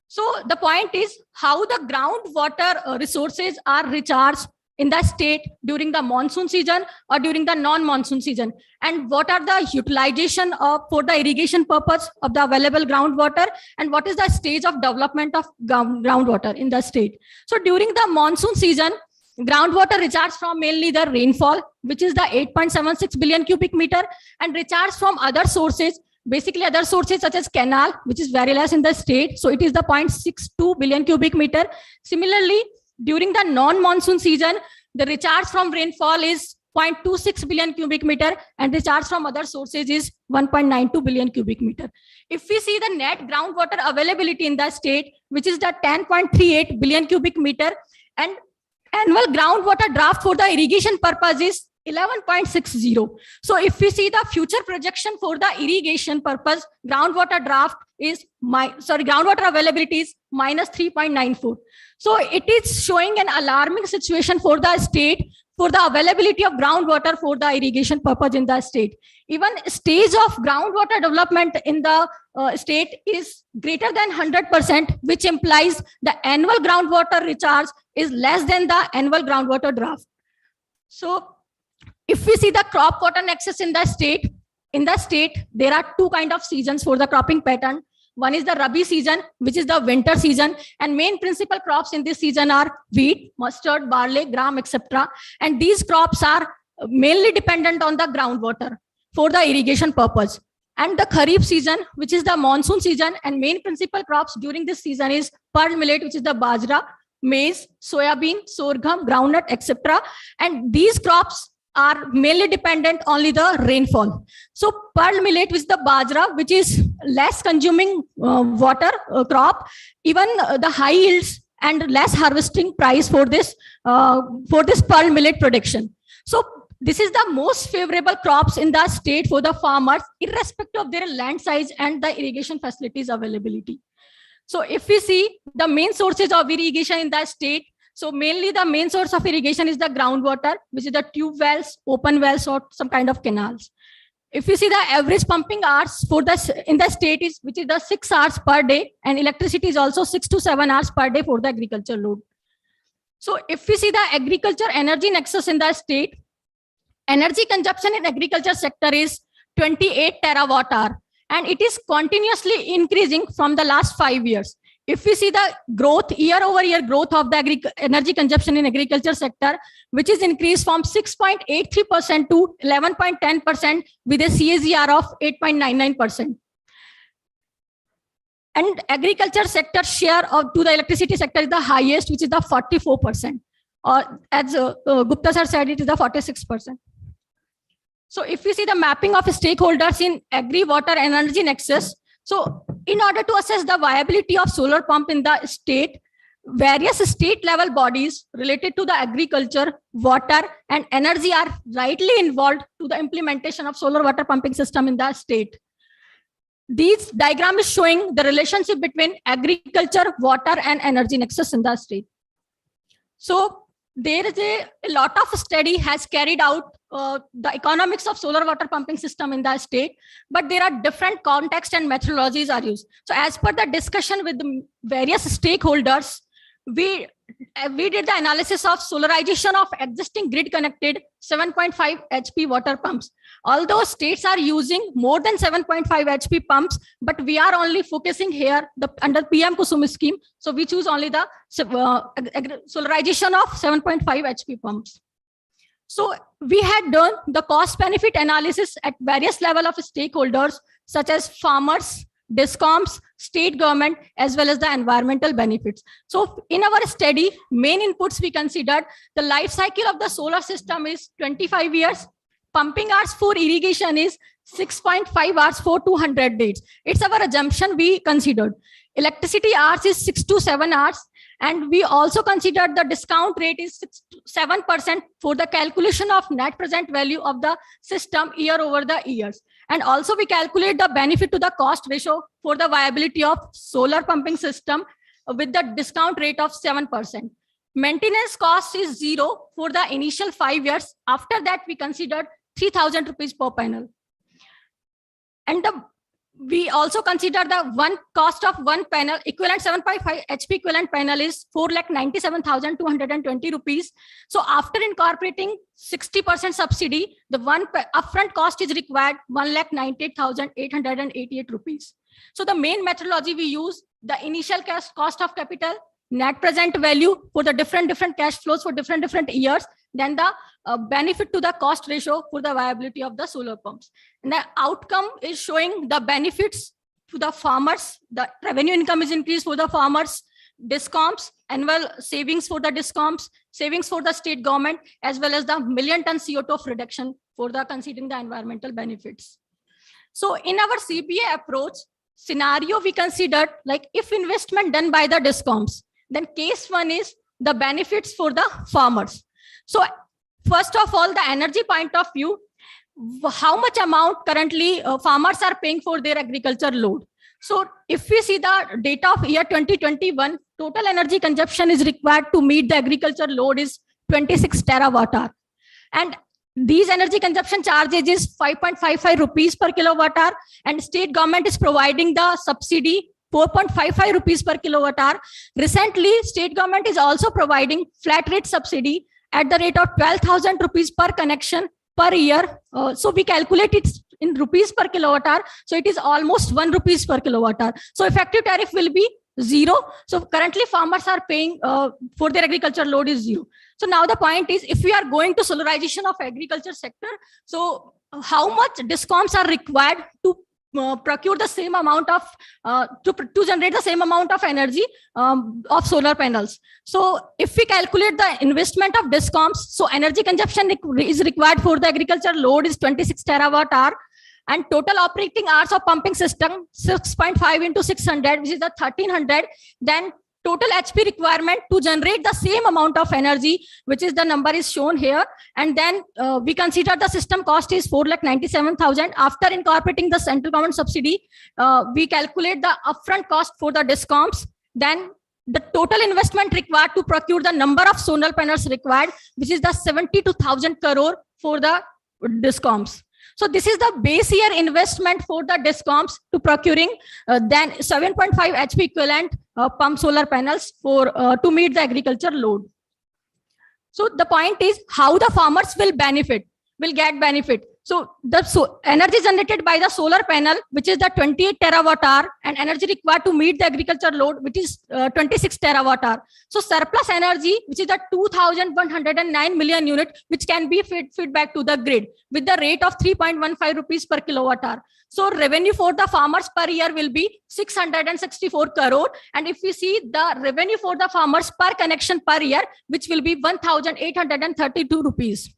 [SPEAKER 17] So the point is how the groundwater resources are recharged in the state during the monsoon season or during the non-monsoon season, and what are the utilization for the irrigation purpose of the available groundwater, and what is the stage of development of groundwater in the state. So during the monsoon season, groundwater recharges from mainly the rainfall, which is the 8.76 billion cubic meter, and recharges from other sources. Basically, other sources such as canal, which is very less in the state. So it is the 0.62 billion cubic meter. Similarly, during the non-monsoon season, the recharge from rainfall is 0.26 billion cubic meter and recharge from other sources is 1.92 billion cubic meter. If we see the net groundwater availability in the state, which is the 10.38 billion cubic meter, and annual groundwater draft for the irrigation purpose is 11.60. So if we see the future projection for the irrigation purpose, groundwater draft is groundwater availability is -3.94. So it is showing an alarming situation for the state for the availability of groundwater for the irrigation purpose in the state. Even stage of groundwater development in the state is greater than 100%, which implies the annual groundwater recharge is less than the annual groundwater draft. So if we see the crop water nexus in the state, there are two kinds of seasons for the cropping pattern. One is the Rabi season, which is the winter season, and main principal crops in this season are wheat, mustard, barley, gram, etc. And these crops are mainly dependent on the groundwater for the irrigation purpose. And the Kharif season, which is the monsoon season, and main principal crops during this season is pearl millet, which is the bajra, maize, soybean, sorghum, groundnut, etc. And these crops are mainly dependent only the rainfall. So pearl millet with the bajra, which is less consuming water crop, even the high yields and less harvesting price for this pearl millet production. So this is the most favorable crops in the state for the farmers, irrespective of their land size and the irrigation facilities availability. So if we see the main sources of irrigation in the state, so mainly the main source of irrigation is the groundwater, which is the tube wells, open wells, or some kind of canals. If you see the average pumping hours for in the state is, which is the 6 hours per day, and electricity is also 6 to 7 hours per day for the agriculture load. So if we see the agriculture energy nexus in the state, energy consumption in agriculture sector is 28 terawatt hour, and it is continuously increasing from the last 5 years. If we see the growth, year-over-year growth of the energy consumption in agriculture sector, which is increased from 6.83% to 11.10% with a CAGR of 8.99%. And agriculture sector share to the electricity sector is the highest, which is the 44%. Or as Gupta sir said, it is the 46%. So if we see the mapping of stakeholders in agri-water energy nexus, so in order to assess the viability of solar pump in the state, various state level bodies related to the agriculture, water, and energy are rightly involved to the implementation of solar water pumping system in the state. This diagram is showing the relationship between agriculture, water, and energy nexus in the state. So there is a lot of study has carried out the economics of solar water pumping system in the state, but there are different contexts and methodologies are used. So as per the discussion with the various stakeholders, we did the analysis of solarization of existing grid connected 7.5 HP water pumps. Although states are using more than 7.5 HP pumps, but we are only focusing here under PM Kusum scheme. So we choose only the solarization of 7.5 HP pumps. So we had done the cost benefit analysis at various level of stakeholders, such as farmers, DISCOMs, state government, as well as the environmental benefits. So in our study, main inputs we considered, the life cycle of the solar system is 25 years. Pumping hours for irrigation is 6.5 hours for 200 days. It's our assumption we considered. Electricity hours is 6 to 7 hours. And we also considered the discount rate is 7% for the calculation of net present value of the system year over the years. And also we calculate the benefit to the cost ratio for the viability of solar pumping system with the discount rate of 7%. Maintenance cost is 0 for the initial 5 years. After that, we considered 3,000 rupees per panel. And we also consider the cost of one panel, equivalent 7.5 HP equivalent panel is 4,97,220 rupees. So after incorporating 60% subsidy, the upfront cost is required 1,98,888 rupees. So the main methodology we use, the initial cost of capital, net present value for the different cash flows for different years, then the benefit to the cost ratio for the viability of the solar pumps. And the outcome is showing the benefits to the farmers. The revenue income is increased for the farmers, DISCOMs, annual savings for the DISCOMs, savings for the state government, as well as the million ton CO2 of reduction for the considering the environmental benefits. So in our CBA approach scenario, we considered like if investment done by the DISCOMs, then case one is the benefits for the farmers. So first of all, the energy point of view, how much amount currently farmers are paying for their agriculture load. So if we see the data of year 2021, total energy consumption is required to meet the agriculture load is 26 terawatt hour. And these energy consumption charges is 5.55 rupees per kilowatt hour, and state government is providing the subsidy 4.55 rupees per kilowatt hour. Recently, state government is also providing flat rate subsidy at the rate of 12,000 rupees per connection per year. So we calculate it in rupees per kilowatt hour. So it is almost 1 rupees per kilowatt hour. So effective tariff will be 0. So currently farmers are paying for their agriculture load is 0. So now the point is, if we are going to solarization of agriculture sector, so how much DISCOMs are required to procure the same amount of to generate the same amount of energy of solar panels. So if we calculate the investment of DISCOMs, so energy consumption is required for the agriculture load is 26 terawatt hour, and total operating hours of pumping system 6.5 into 600, which is the 1300. Then total HP requirement to generate the same amount of energy, which is the number is shown here. And then we consider the system cost is 4,97,000. After incorporating the central government subsidy, we calculate the upfront cost for the DISCOMs. Then the total investment required to procure the number of solar panels required, which is the 72,000 crore for the DISCOMs. So this is the base year investment for the DISCOMs to procuring then 7.5 HP equivalent pump solar panels for to meet the agriculture load. So the point is how the farmers will get benefit. So the energy generated by the solar panel, which is the 28 terawatt hour, and energy required to meet the agriculture load, which is 26 terawatt hour. So surplus energy, which is the 2,109 million unit, which can be fed back to the grid with the rate of 3.15 rupees per kilowatt hour. So revenue for the farmers per year will be 664 crore. And if we see the revenue for the farmers per connection per year, which will be 1,832 rupees.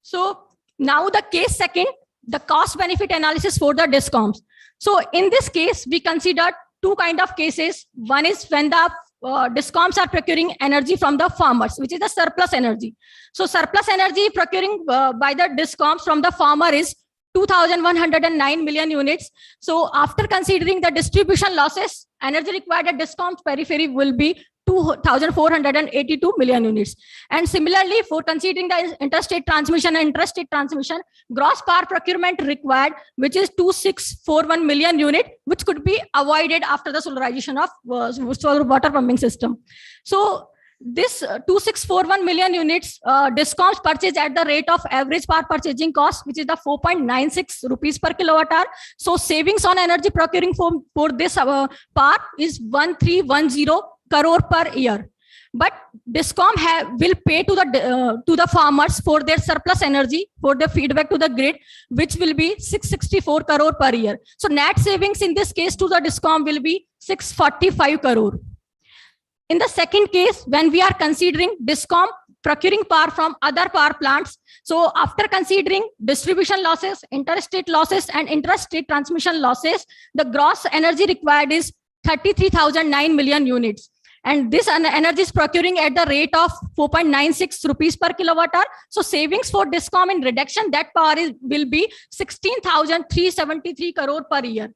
[SPEAKER 17] So now the case second, the cost benefit analysis for the DISCOMs. So in this case, we considered two kind of cases. One is when the DISCOMs are procuring energy from the farmers, which is the surplus energy. So surplus energy procuring by the DISCOMs from the farmer is 2,109 million units. So after considering the distribution losses, energy required at DISCOMs periphery will be 2,482 million units. And similarly, for considering the interstate transmission and intrastate transmission, gross power procurement required, which is 2,641 million unit, which could be avoided after the solarization of solar water pumping system. So this 2,641 million units DISCOMs purchase at the rate of average power purchasing cost, which is the 4.96 rupees per kilowatt hour. So savings on energy procuring for this power is 1,310 crore per year. But DISCOM will pay to the farmers for their surplus energy for the feedback to the grid, which will be 664 crore per year. So net savings in this case to the DISCOM will be 645 crore. In the second case, when we are considering DISCOM procuring power from other power plants, so after considering distribution losses, interstate losses, and intrastate transmission losses, the gross energy required is 33,009 million units. And this energy is procuring at the rate of 4.96 rupees per kilowatt hour. So savings for DISCOM in reduction, that power will be 16,373 crore per year.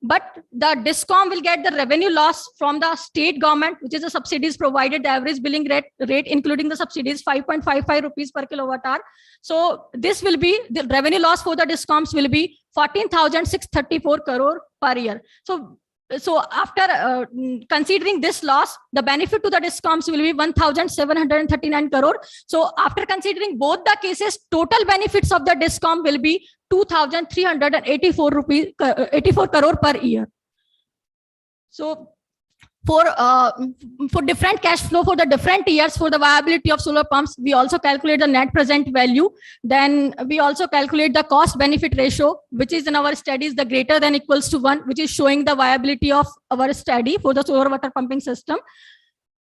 [SPEAKER 17] But the DISCOM will get the revenue loss from the state government, which is the subsidies provided. The average billing rate including the subsidies 5.55 rupees per kilowatt hour. So this will be the revenue loss for the DISCOMs will be 14,634 crore per year. So after considering this loss, the benefit to the DISCOMs will be 1,739 crore. So after considering both the cases, total benefits of the DISCOM will be 2,384 crore per year. So for different cash flow for the different years for the viability of solar pumps, we also calculate the net present value. Then we also calculate the cost benefit ratio, which is in our studies the greater than equals to 1, which is showing the viability of our study for the solar water pumping system.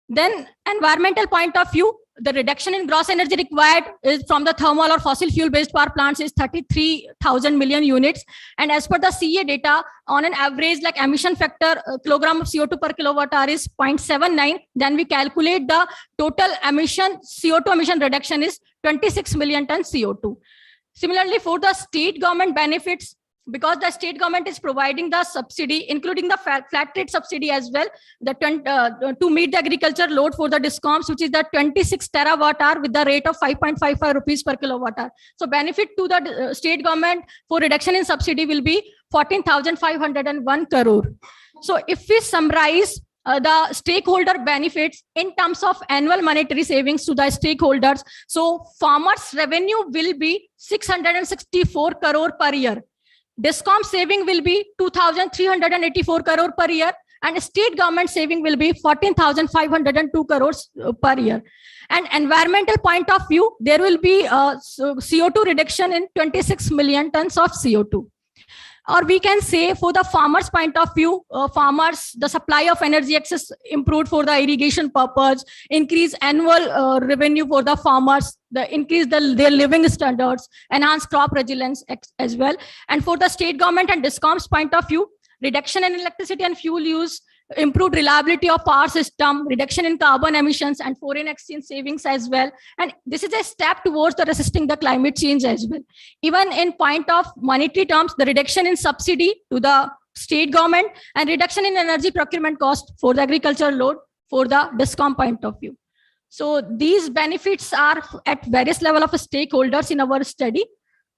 [SPEAKER 17] Then environmental point of view, the reduction in gross energy required is from the thermal or fossil fuel based power plants is 33,000 million units. And as per the CEA data, on an average, like emission factor kilogram of CO2 per kilowatt hour is 0.79. Then we calculate the total emission, CO2 emission reduction is 26 million tons CO2. Similarly, for the state government benefits, because the state government is providing the subsidy, including the flat rate subsidy as well, to meet the agriculture load for the DISCOMs, which is the 26 terawatt hour with the rate of 5.55 rupees per kilowatt hour. So benefit to the state government for reduction in subsidy will be 14,501 crore. So if we summarize the stakeholder benefits in terms of annual monetary savings to the stakeholders, so farmers' revenue will be 664 crore per year. DISCOM saving will be 2,384 crore per year, and state government saving will be 14,502 crores per year. And environmental point of view, there will be CO2 reduction in 26 million tons of CO2. Or we can say for the farmers' point of view, farmers, the supply of energy access improved for the irrigation purpose, increase annual revenue for the farmers, increase their living standards, enhance crop resilience as well. And for the state government and DISCOM's point of view, reduction in electricity and fuel use, improved reliability of power system, reduction in carbon emissions, and foreign exchange savings as well. And this is a step towards the resisting the climate change as well. Even in point of monetary terms, the reduction in subsidy to the state government and reduction in energy procurement cost for the agricultural load for the DISCOM point of view. So these benefits are at various level of stakeholders in our study.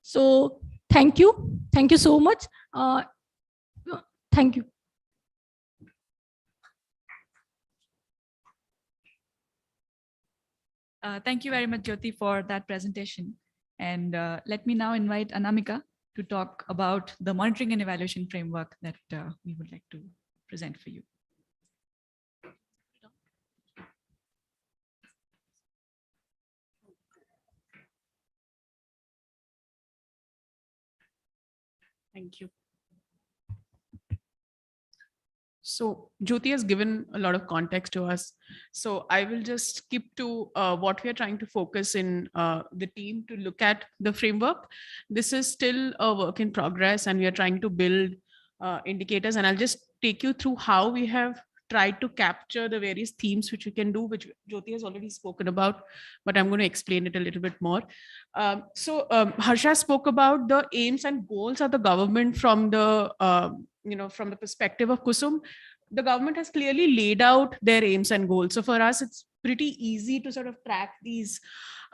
[SPEAKER 17] So thank you. Thank you so much. Thank you.
[SPEAKER 16] Thank you very much, Jyoti, for that presentation. And let me now invite Anamika to talk about the monitoring and evaluation framework that we would like to present for you.
[SPEAKER 18] Thank you. So Jyoti has given a lot of context to us. So I will just skip to what we are trying to focus in the team to look at the framework. This is still a work in progress and we are trying to build indicators, and I'll just take you through how we have tried to capture the various themes which we can do, which Jyoti has already spoken about, but I'm going to explain it a little bit more. Harsha spoke about the aims and goals of the government from the from the perspective of KUSUM. The government has clearly laid out their aims and goals. So for us, it's pretty easy to sort of track these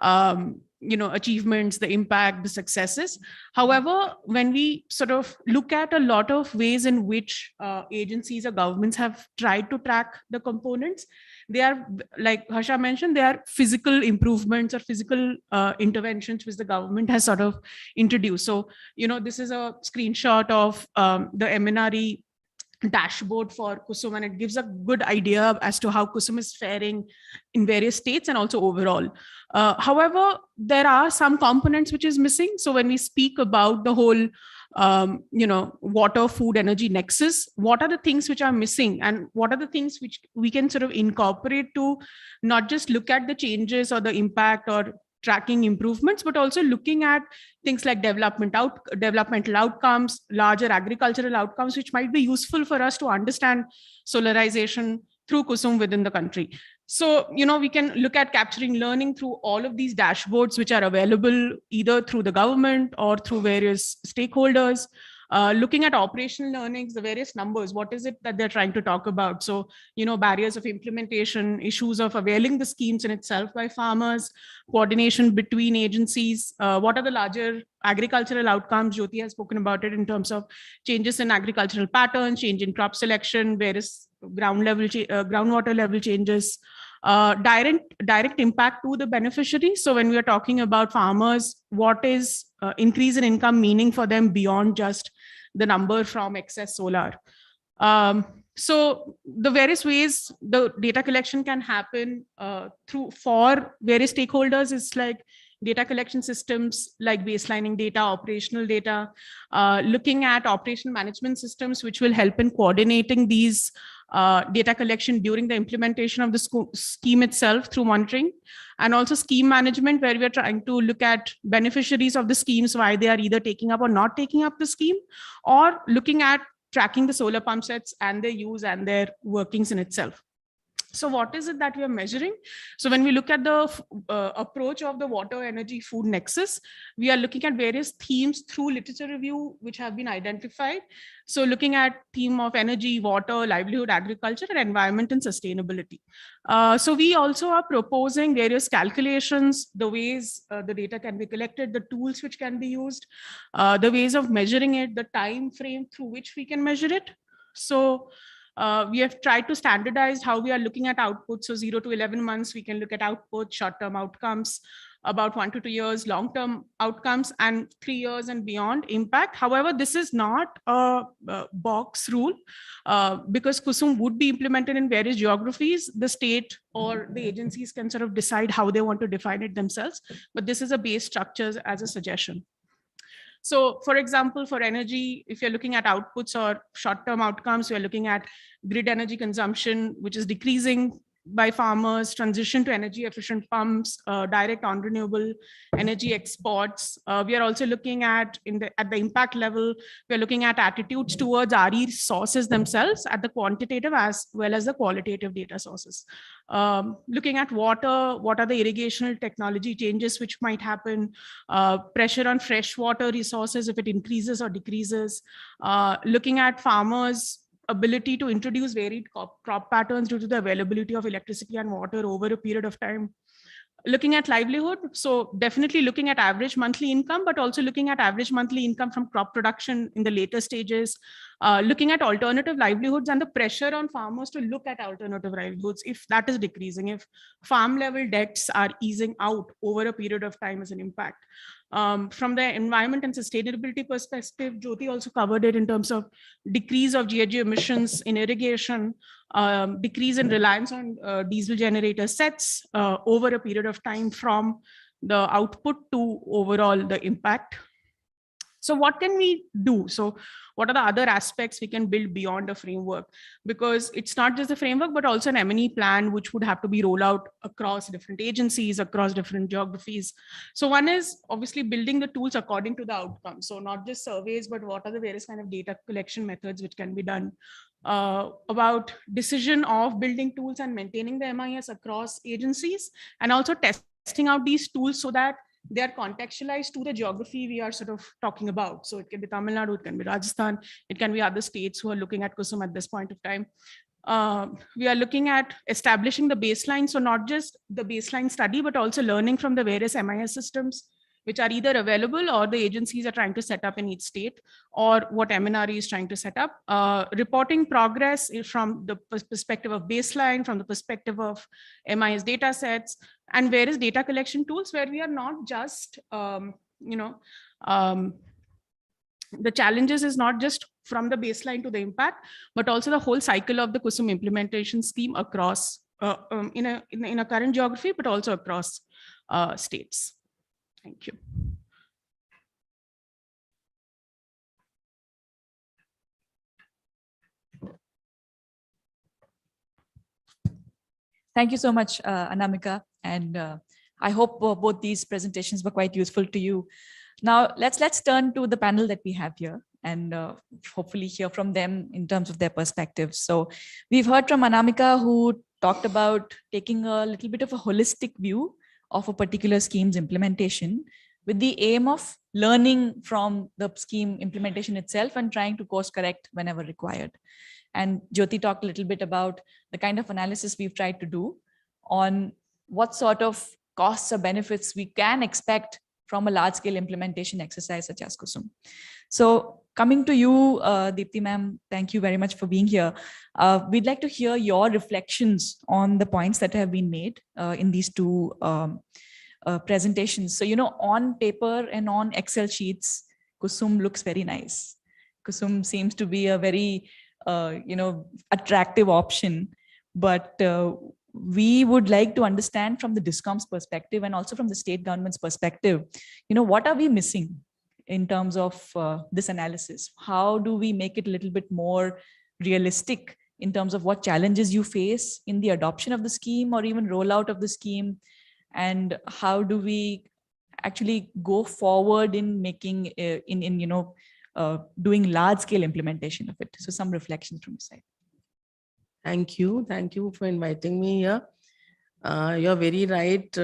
[SPEAKER 18] achievements, the impact, the successes. However, when we sort of look at a lot of ways in which agencies or governments have tried to track the components, they are, like Harsha mentioned, they are physical improvements or physical interventions which the government has sort of introduced. So, this is a screenshot of the MNRE dashboard for KUSUM, and it gives a good idea as to how KUSUM is faring in various states and also overall. However, there are some components which is missing. So when we speak about the whole water, food, energy nexus, what are the things which are missing and what are the things which we can sort of incorporate to not just look at the changes or the impact or tracking improvements, but also looking at things like developmental outcomes, larger agricultural outcomes, which might be useful for us to understand solarization through KUSUM within the country. So, we can look at capturing learning through all of these dashboards, which are available either through the government or through various stakeholders. Looking at operational learnings, the various numbers, what is it that they're trying to talk about? So, barriers of implementation, issues of availing the schemes in itself by farmers, coordination between agencies, what are the larger agricultural outcomes? Jyoti has spoken about it in terms of changes in agricultural patterns, change in crop selection, various groundwater level changes, direct impact to the beneficiary. So when we are talking about farmers, what is increase in income meaning for them beyond just the number from excess solar? So the various ways the data collection can happen for various stakeholders is like data collection systems like baselining data, operational data, looking at operational management systems, which will help in coordinating these data collection during the implementation of the scheme itself through monitoring, and also scheme management, where we are trying to look at beneficiaries of the schemes, why they are either taking up or not taking up the scheme, or looking at tracking the solar pump sets and their use and their workings in itself. So what is it that we are measuring? So when we look at the approach of the water, energy, food nexus, we are looking at various themes through literature review, which have been identified. So looking at theme of energy, water, livelihood, agriculture, and environment and sustainability. So we also are proposing various calculations, the ways the data can be collected, the tools which can be used, the ways of measuring it, the time frame through which we can measure it. So we have tried to standardize how we are looking at output. So 0 to 11 months, we can look at output, short-term outcomes, about 1 to 2 years, long-term outcomes, and 3 years and beyond impact. However, this is not a box rule because KUSUM would be implemented in various geographies. The state or the agencies can sort of decide how they want to define it themselves, but this is a base structure as a suggestion. So for example, for energy, if you're looking at outputs or short-term outcomes, we're looking at grid energy consumption, which is decreasing by farmers, transition to energy efficient pumps, direct on renewable energy exports. We are also looking at at the impact level, we're looking at attitudes towards RE sources themselves at the quantitative as well as the qualitative data sources. Looking at water, what are the irrigational technology changes which might happen, pressure on freshwater resources if it increases or decreases, looking at farmers' ability to introduce varied crop patterns due to the availability of electricity and water over a period of time. Looking at livelihood, so definitely looking at average monthly income, but also looking at average monthly income from crop production in the later stages, looking at alternative livelihoods and the pressure on farmers to look at alternative livelihoods if that is decreasing, if farm level debts are easing out over a period of time as an impact. From the environment and sustainability perspective, Jyoti also covered it in terms of decrease of GHG emissions in irrigation, decrease in reliance on diesel generator sets over a period of time from the output to overall the impact. So what can we do? So what are the other aspects we can build beyond a framework? Because it's not just a framework, but also an M&E plan, which would have to be rolled out across different agencies, across different geographies. So one is obviously building the tools according to the outcome. So not just surveys, but what are the various kind of data collection methods which can be done. About decision of building tools and maintaining the MIS across agencies, and also testing out these tools so that they are contextualized to the geography we are sort of talking about. So it can be Tamil Nadu, it can be Rajasthan, it can be other states who are looking at KUSUM at this point of time. We are looking at establishing the baseline. So not just the baseline study, but also learning from the various MIS systems which are either available or the agencies are trying to set up in each state, or what MNRE is trying to set up. Reporting progress from the perspective of baseline, from the perspective of MIS data sets, and various data collection tools where we are not just, the challenges is not just from the baseline to the impact, but also the whole cycle of the KUSUM implementation scheme across, in a current geography, but also across states. Thank you.
[SPEAKER 16] Thank you so much, Anamika. And I hope both these presentations were quite useful to you. Now, let's turn to the panel that we have here and hopefully hear from them in terms of their perspectives. So we've heard from Anamika, who talked about taking a little bit of a holistic view of a particular scheme's implementation with the aim of learning from the scheme implementation itself and trying to course correct whenever required. And Jyoti talked a little bit about the kind of analysis we've tried to do on what sort of costs or benefits we can expect from a large-scale implementation exercise such as KUSUM. So coming to you, Deepti ma'am, thank you very much for being here. We'd like to hear your reflections on the points that have been made in these two presentations. So, on paper and on Excel sheets, KUSUM looks very nice. KUSUM seems to be a very, attractive option, but we would like to understand from the DISCOM's perspective and also from the state government's perspective, what are we missing in terms of this analysis? How do we make it a little bit more realistic in terms of what challenges you face in the adoption of the scheme or even rollout of the scheme? And how do we actually go forward in making, doing large-scale implementation of it? So some reflections from your side.
[SPEAKER 19] Thank you. Thank you for inviting me here. You're very right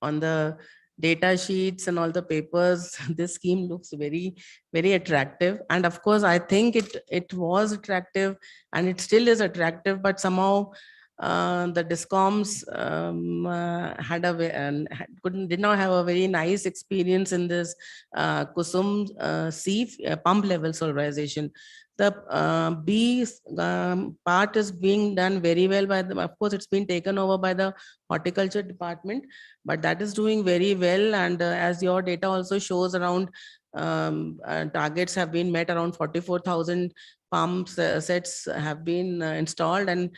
[SPEAKER 19] on the data sheets and all the papers. This scheme looks very, very attractive. And of course, I think it was attractive and it still is attractive, but somehow the DISCOMs did not have a very nice experience in this KUSUM CEEP pump level solarization. The B part is being done very well by them. Of course, it's been taken over by the horticulture department, but that is doing very well. And as your data also shows, around targets have been met, around 44,000 pumps sets have been installed, and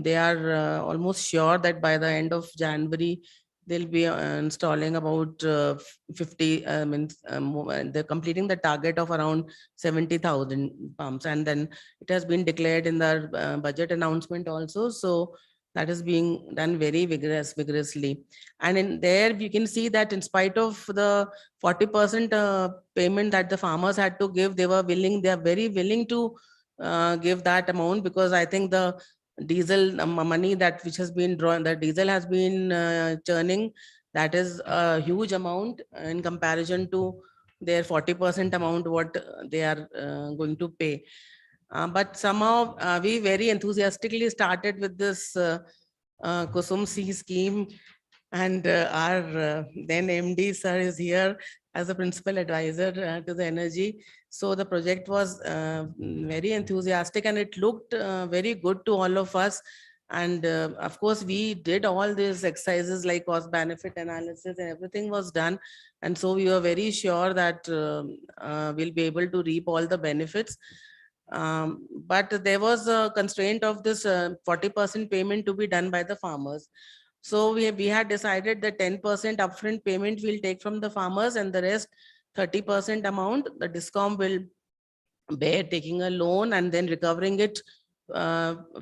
[SPEAKER 19] they are almost sure that by the end of January they'll be installing about 50, they're completing the target of around 70,000 pumps. And then it has been declared in the budget announcement also. So that is being done very vigorously. And in there, you can see that in spite of the 40% payment that the farmers had to give, they are very willing to give that amount, because I think the diesel money that which has been drawn, the diesel has been churning, that is a huge amount in comparison to their 40% amount what they are going to pay. But somehow we very enthusiastically started with this Kusum C scheme, and our then MD sir is here as a principal advisor to the energy. So the project was very enthusiastic, and it looked very good to all of us. And of course, we did all these exercises like cost benefit analysis, and everything was done. And so we were very sure that we'll be able to reap all the benefits. But there was a constraint of this 40% payment to be done by the farmers. So we had decided that 10% upfront payment we'll take from the farmers, and the rest 30% amount the DISCOM will bear, taking a loan and then recovering it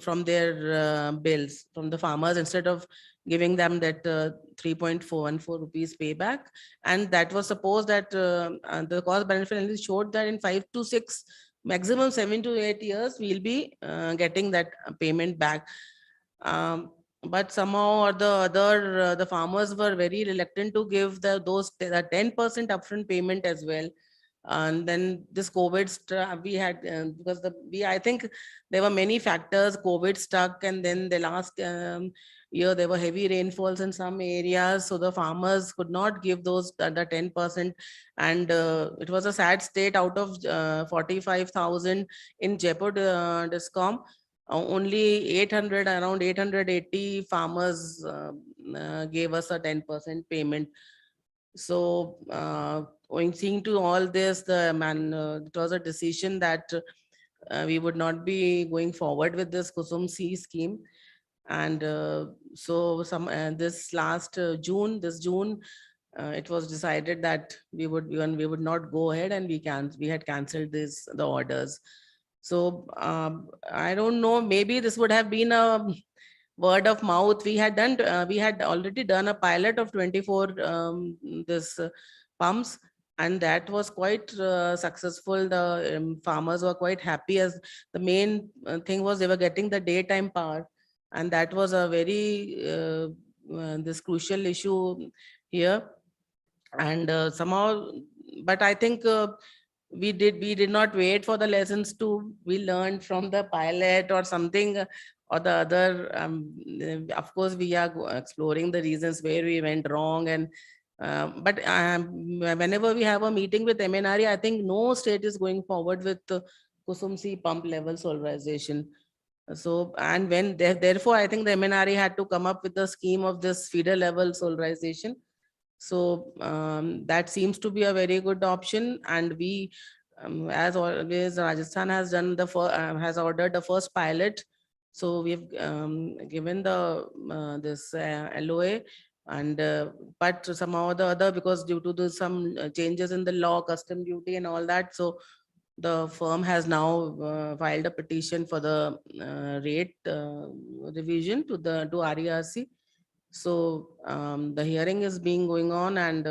[SPEAKER 19] from their bills from the farmers, instead of giving them that 3.414 rupees payback. And that was supposed that the cost benefit analysis showed that in 5 to 6, maximum 7 to 8 years, we'll be getting that payment back. But somehow or the other, the farmers were very reluctant to give the 10% upfront payment as well. And then this COVID we had because I think there were many factors. COVID stuck, and then the last year there were heavy rainfalls in some areas, so the farmers could not give those the 10%. And it was a sad state. Out of 45,000 in Jaipur DISCOM, only around 880 farmers gave us a 10% payment. So seeing to all this, it was a decision that we would not be going forward with this Kusum C scheme. And so this last June, it was decided that we would not go ahead, and we had cancelled the orders. So I don't know, maybe this would have been a word of mouth. We had already done a pilot of 24 pumps, and that was quite successful. The farmers were quite happy, as the main thing was they were getting the daytime power, and that was a very this crucial issue here. And somehow, but I think we did not wait for the lessons we learned from the pilot or something or the other. Of course, we are exploring the reasons where we went wrong. And but whenever we have a meeting with MNRE, I think no state is going forward with Kusum C pump level solarization. So, and therefore, I think the MNRE had to come up with a scheme of this feeder level solarization. So that seems to be a very good option. And we, as always, Rajasthan has done has ordered the first pilot. So we've given this LOA, and but somehow or the other, because due to some changes in the law, custom duty and all that, so the firm has now filed a petition for the rate revision to RERC. So the hearing is going on, and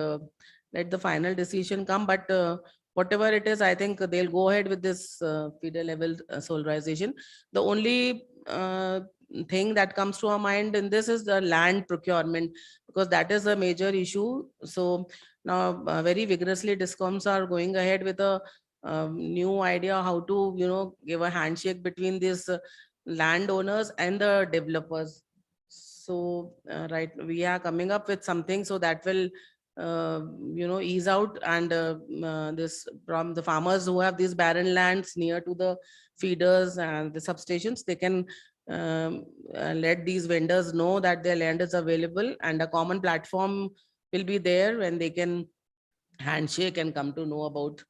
[SPEAKER 19] let the final decision come. But whatever it is, I think they'll go ahead with this feeder level solarization. The only thing that comes to our mind in this is the land procurement, because that is a major issue. So now very vigorously DISCOMs are going ahead with a new idea how to give a handshake between these landowners and the developers. So right, we are coming up with something so that will ease out, and this from the farmers who have these barren lands near to the feeders and the substations, they can let these vendors know that their land is available, and a common platform will be there when they can handshake and come to know about.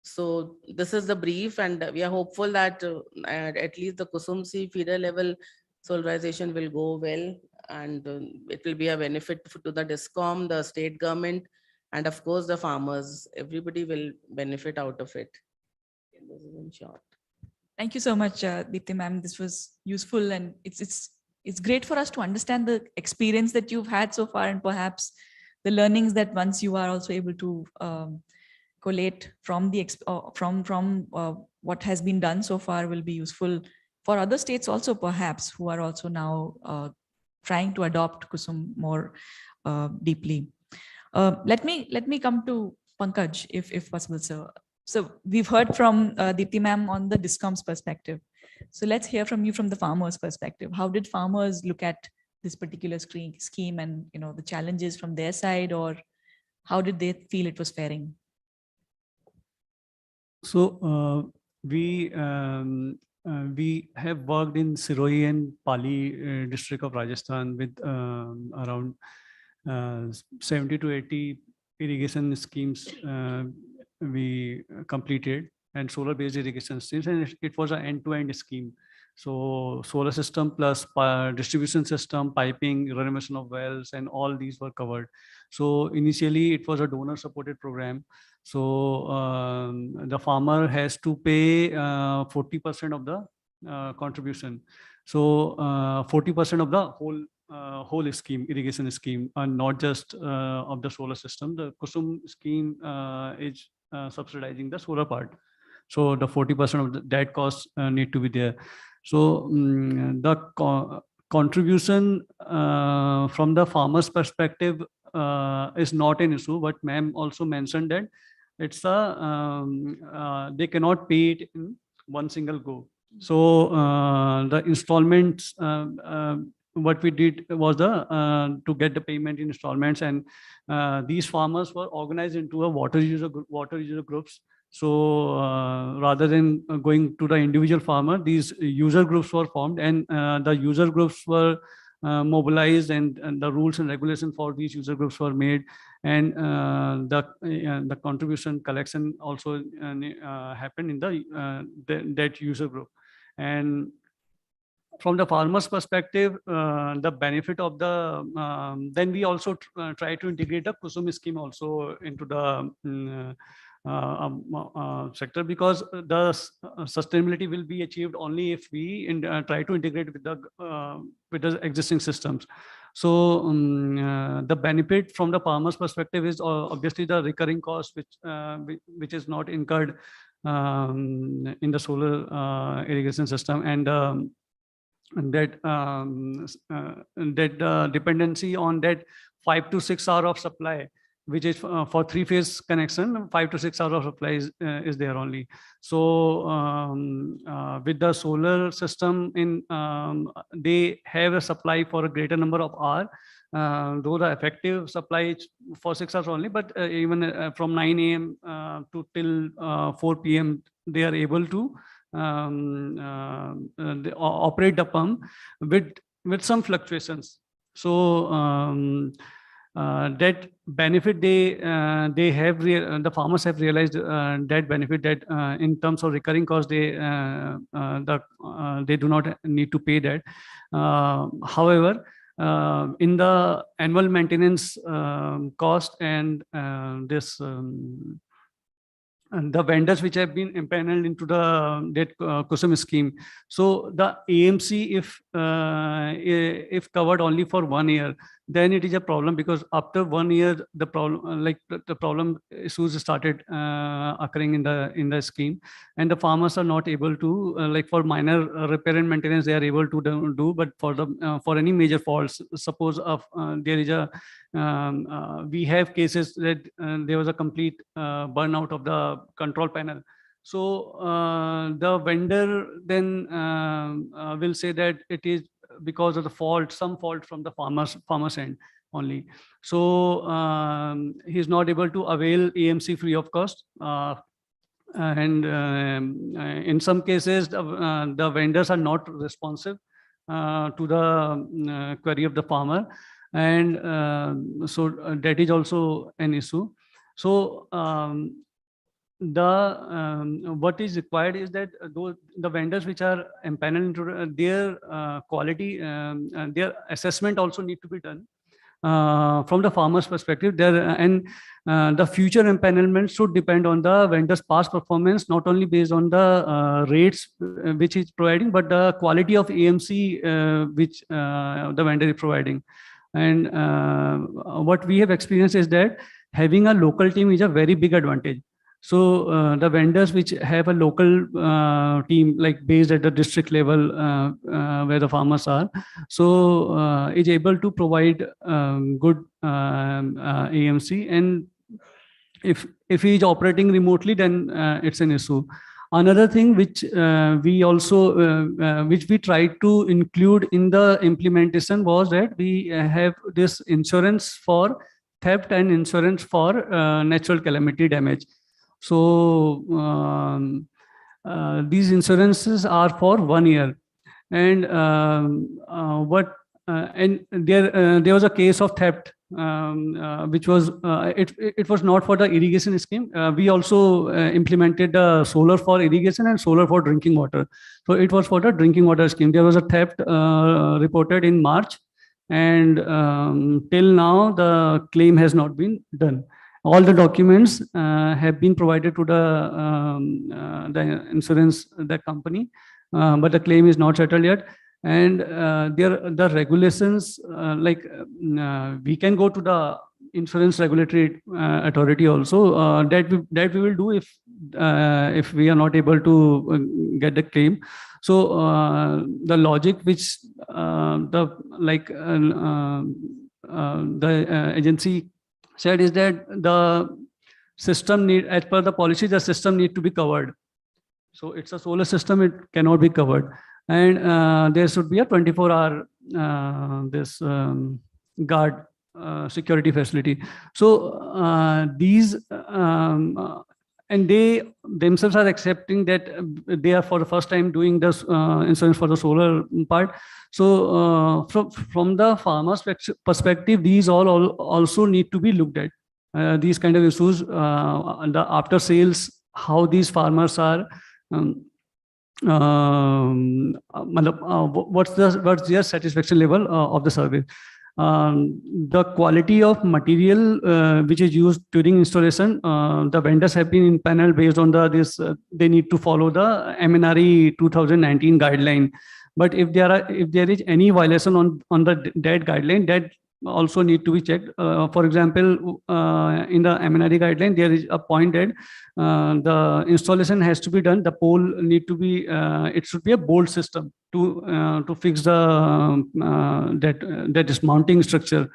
[SPEAKER 19] So this is the brief, and we are hopeful that at least the Kusum C feeder level solarization will go well. and it will be a benefit to the DISCOM, the state government, and of course the farmers. Everybody will benefit out of it. This is in short.
[SPEAKER 16] Thank you so much, Deepti ma'am. This was useful, and it's great for us to understand the experience that you've had so far, and perhaps the learnings that once you are also able to collate from the from what has been done so far will be useful for other states also, perhaps, who are also now trying to adopt Kusum more deeply. Let me come to Pankaj, if possible, sir. So we've heard from Deepti ma'am on the DISCOM's perspective. So let's hear from you from the farmers' perspective. How did farmers look at this particular scheme and the challenges from their side, or how did they feel it was faring?
[SPEAKER 20] So we have worked in Siroi and Pali district of Rajasthan with around 70 to 80 irrigation schemes we completed, and solar based irrigation schemes, and it was an end-to-end scheme. So solar system plus distribution system, piping, renovation of wells, and all these were covered. So initially it was a donor supported program. So the farmer has to pay 40% of the contribution. So 40% of the whole scheme, irrigation scheme, and not just of the solar system. The Kusum scheme is subsidizing the solar part. So the 40% of that cost need to be there. So the contribution from the farmer's perspective is not an issue, but ma'am also mentioned that it's a they cannot pay it in one single go. So the installments, what we did was to get the payment in installments, and these farmers were organized into a water user groups. So rather than going to the individual farmer, these user groups were formed, and the user groups were mobilized, and the rules and regulations for these user groups were made, and the contribution collection also happened in that user group. And from the farmer's perspective, the benefit of the then we also try to integrate the Kusum scheme also into the sector, because the sustainability will be achieved only if we try to integrate with the existing systems. So the benefit from the farmer's perspective is obviously the recurring cost, which is not incurred in the solar irrigation system, and that dependency on that 5 to 6 hour of supply, which is for 3-phase connection, 5 to 6 hours of supply is there only. So with the solar system they have a supply for a greater number of hours, though the effective supply is for 6 hours only, but even from 9 a.m. to till 4 p.m. they are able to they operate the pump with some fluctuations. So that benefit they have the farmers have realized that benefit, that in terms of recurring cost they do not need to pay that. However, in the annual maintenance cost and this and the vendors which have been empaneled into that Kusum scheme. So the AMC, if covered only for 1 year, then it is a problem, because after 1 year the problem the problem issues started occurring in the scheme, and the farmers are not able to like for minor repair and maintenance they are able to do, but for any major faults, suppose there is a we have cases that there was a complete burnout of the control panel. So the vendor then will say that it is because of the some fault from the farmer's end only. So he's not able to avail AMC free of cost. And in some cases, the vendors are not responsive to the query of the farmer. And so that is also an issue. So what is required is that those the vendors which are empaneled into their quality, their assessment also need to be done from the farmer's perspective. The future empanelment should depend on the vendor's past performance, not only based on the rates which is providing, but the quality of AMC which the vendor is providing. And what we have experienced is that having a local team is a very big advantage. So the vendors which have a local team, like based at the district level where the farmers are, so is able to provide good AMC. And if he is operating remotely, then it's an issue. Another thing which we also which we tried to include in the implementation was that we have this insurance for theft and insurance for natural calamity damage. So these insurances are for 1 year, and there was a case of theft, which was it was not for the irrigation scheme. We also implemented solar for irrigation and solar for drinking water. So it was for the drinking water scheme. There was a theft reported in March, and till now the claim has not been done. All the documents have been provided to the insurance, the company, but the claim is not settled yet. And the regulations, we can go to the insurance regulatory authority also. That we will do if we are not able to get the claim. So the logic which the agency said is that the system need, as per the policy, the system need to be covered. So it's a solar system, it cannot be covered. And there should be a 24-hour this guard security facility. So these and they themselves are accepting that they are for the first time doing this insurance for the solar part. So from the farmer's perspective, these all also need to be looked at. These kind of issues, the after sales, how these farmers are, what's their satisfaction level of the service. The quality of material which is used during installation, the vendors have been in panel based on this. They need to follow the MNRE 2019 guideline. But if there is any violation on that guideline, that also need to be checked. For example, in the MNRE guideline, there is a point that the installation has to be done. The pole need to be, it should be a bolt system to fix the that dismounting structure.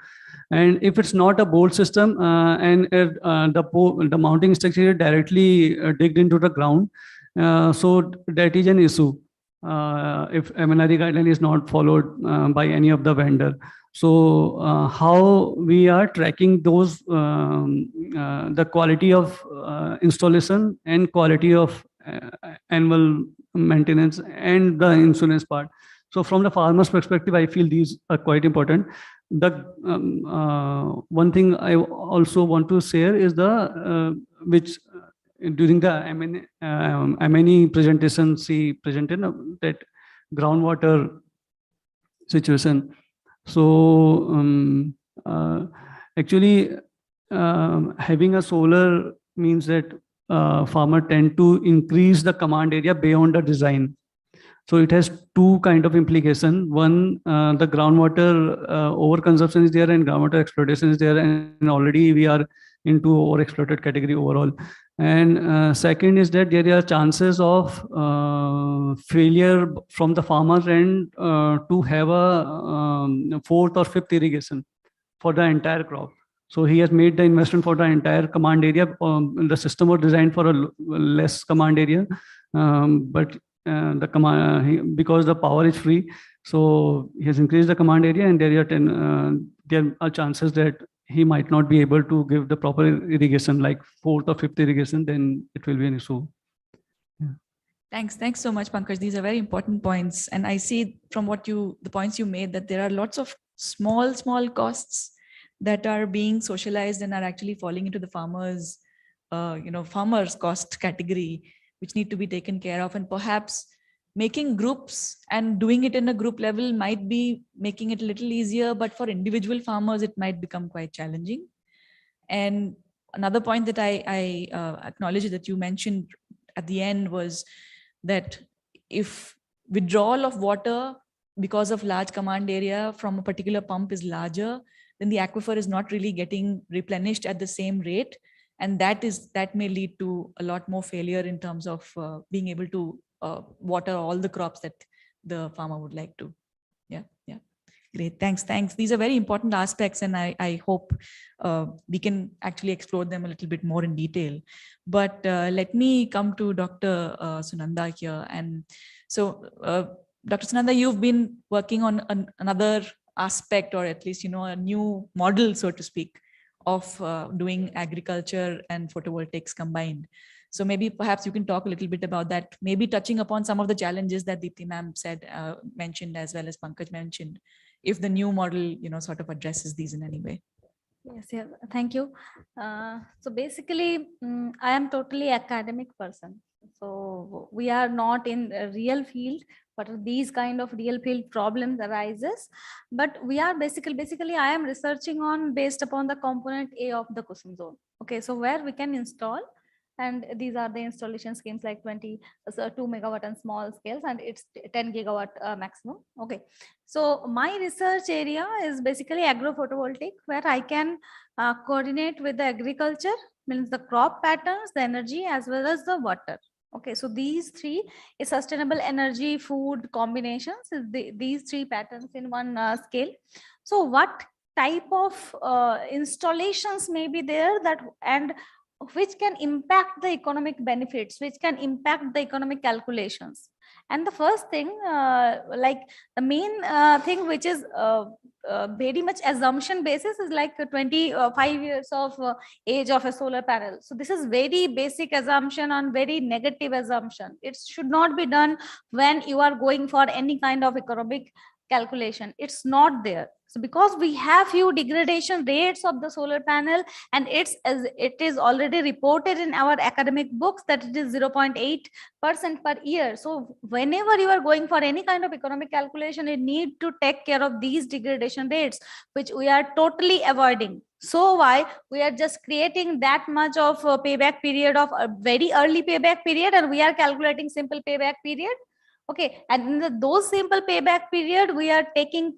[SPEAKER 20] And if it's not a bolt system and the mounting structure is directly digged into the ground, so that is an issue if MNRE guideline is not followed by any of the vendor. So how we are tracking those, the quality of installation and quality of annual maintenance and the insurance part. So from the farmer's perspective, I feel these are quite important. The one thing I also want to share is the which during the MNE presentation, she presented that groundwater situation. So actually having a solar means that farmer tend to increase the command area beyond the design. So it has two kind of implication. One, the groundwater overconsumption is there and groundwater exploitation is there, and already we are into overexploited category overall. And second is that there are chances of failure from the farmer's end to have a fourth or fifth irrigation for the entire crop. So he has made the investment for the entire command area. The system was designed for a less command area, but the command because the power is free, so he has increased the command area, and there are chances that he might not be able to give the proper irrigation, like fourth or fifth irrigation, then it will be an issue. Yeah.
[SPEAKER 16] Thanks so much, Pankaj. These are very important points. And I see from the points you made that there are lots of small costs that are being socialized and are actually falling into the farmer's farmers cost category, which need to be taken care of, and perhaps making groups and doing it in a group level might be making it a little easier, but for individual farmers, it might become quite challenging. And another point that I acknowledge that you mentioned at the end was that if withdrawal of water because of large command area from a particular pump is larger, then the aquifer is not really getting replenished at the same rate. And that may lead to a lot more failure in terms of being able to water all the crops that the farmer would like to. Yeah. Great, thanks. These are very important aspects, and I hope we can actually explore them a little bit more in detail. But let me come to Dr. Sunanda here. And so, Dr. Sunanda, you've been working on another aspect, or at least, a new model, so to speak, of doing agriculture and photovoltaics combined. So maybe perhaps you can talk a little bit about that, maybe touching upon some of the challenges that Deepti ma'am mentioned, as well as Pankaj mentioned, if the new model, sort of addresses these in any way.
[SPEAKER 21] Yes, thank you. So basically, I am totally academic person. So we are not in a real field, but these kind of real field problems arises. But we are basically I am researching on based upon the component A of the Kusum zone. Okay, so where we can install, and these are the installation schemes like 2 megawatt and small scales, and it's 10 gigawatt maximum. Okay, so my research area is basically agro-photovoltaic, where I can coordinate with the agriculture, means the crop patterns, the energy, as well as the water. Okay, so these three is sustainable energy, food combinations, is these three patterns in one scale. So what type of installations may be there, that and which can impact the economic benefits, which can impact the economic calculations. And the first thing, like the main thing, which is very much assumption basis, is like 25 years of age of a solar panel. So this is very basic assumption and very negative assumption. It should not be done when you are going for any kind of economic calculation. It's not there. So because we have few degradation rates of the solar panel, and it is already reported in our academic books that it is 0.8% per year. So whenever you are going for any kind of economic calculation, you need to take care of these degradation rates, which we are totally avoiding. So why we are just creating that much of a payback period, of a very early payback period, and we are calculating simple payback period. Okay, and in those simple payback period, we are taking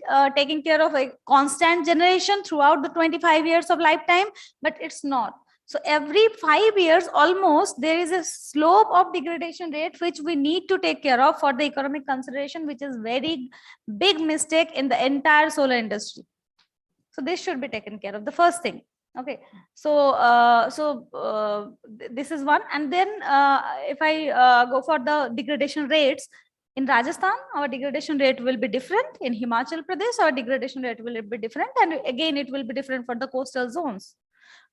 [SPEAKER 21] care of a constant generation throughout the 25 years of lifetime, but it's not. So every 5 years almost, there is a slope of degradation rate which we need to take care of for the economic consideration, which is very big mistake in the entire solar industry. So this should be taken care of, the first thing. Okay, so this is one. And then if I go for the degradation rates, in Rajasthan, our degradation rate will be different. In Himachal Pradesh, our degradation rate will be different. And again, it will be different for the coastal zones.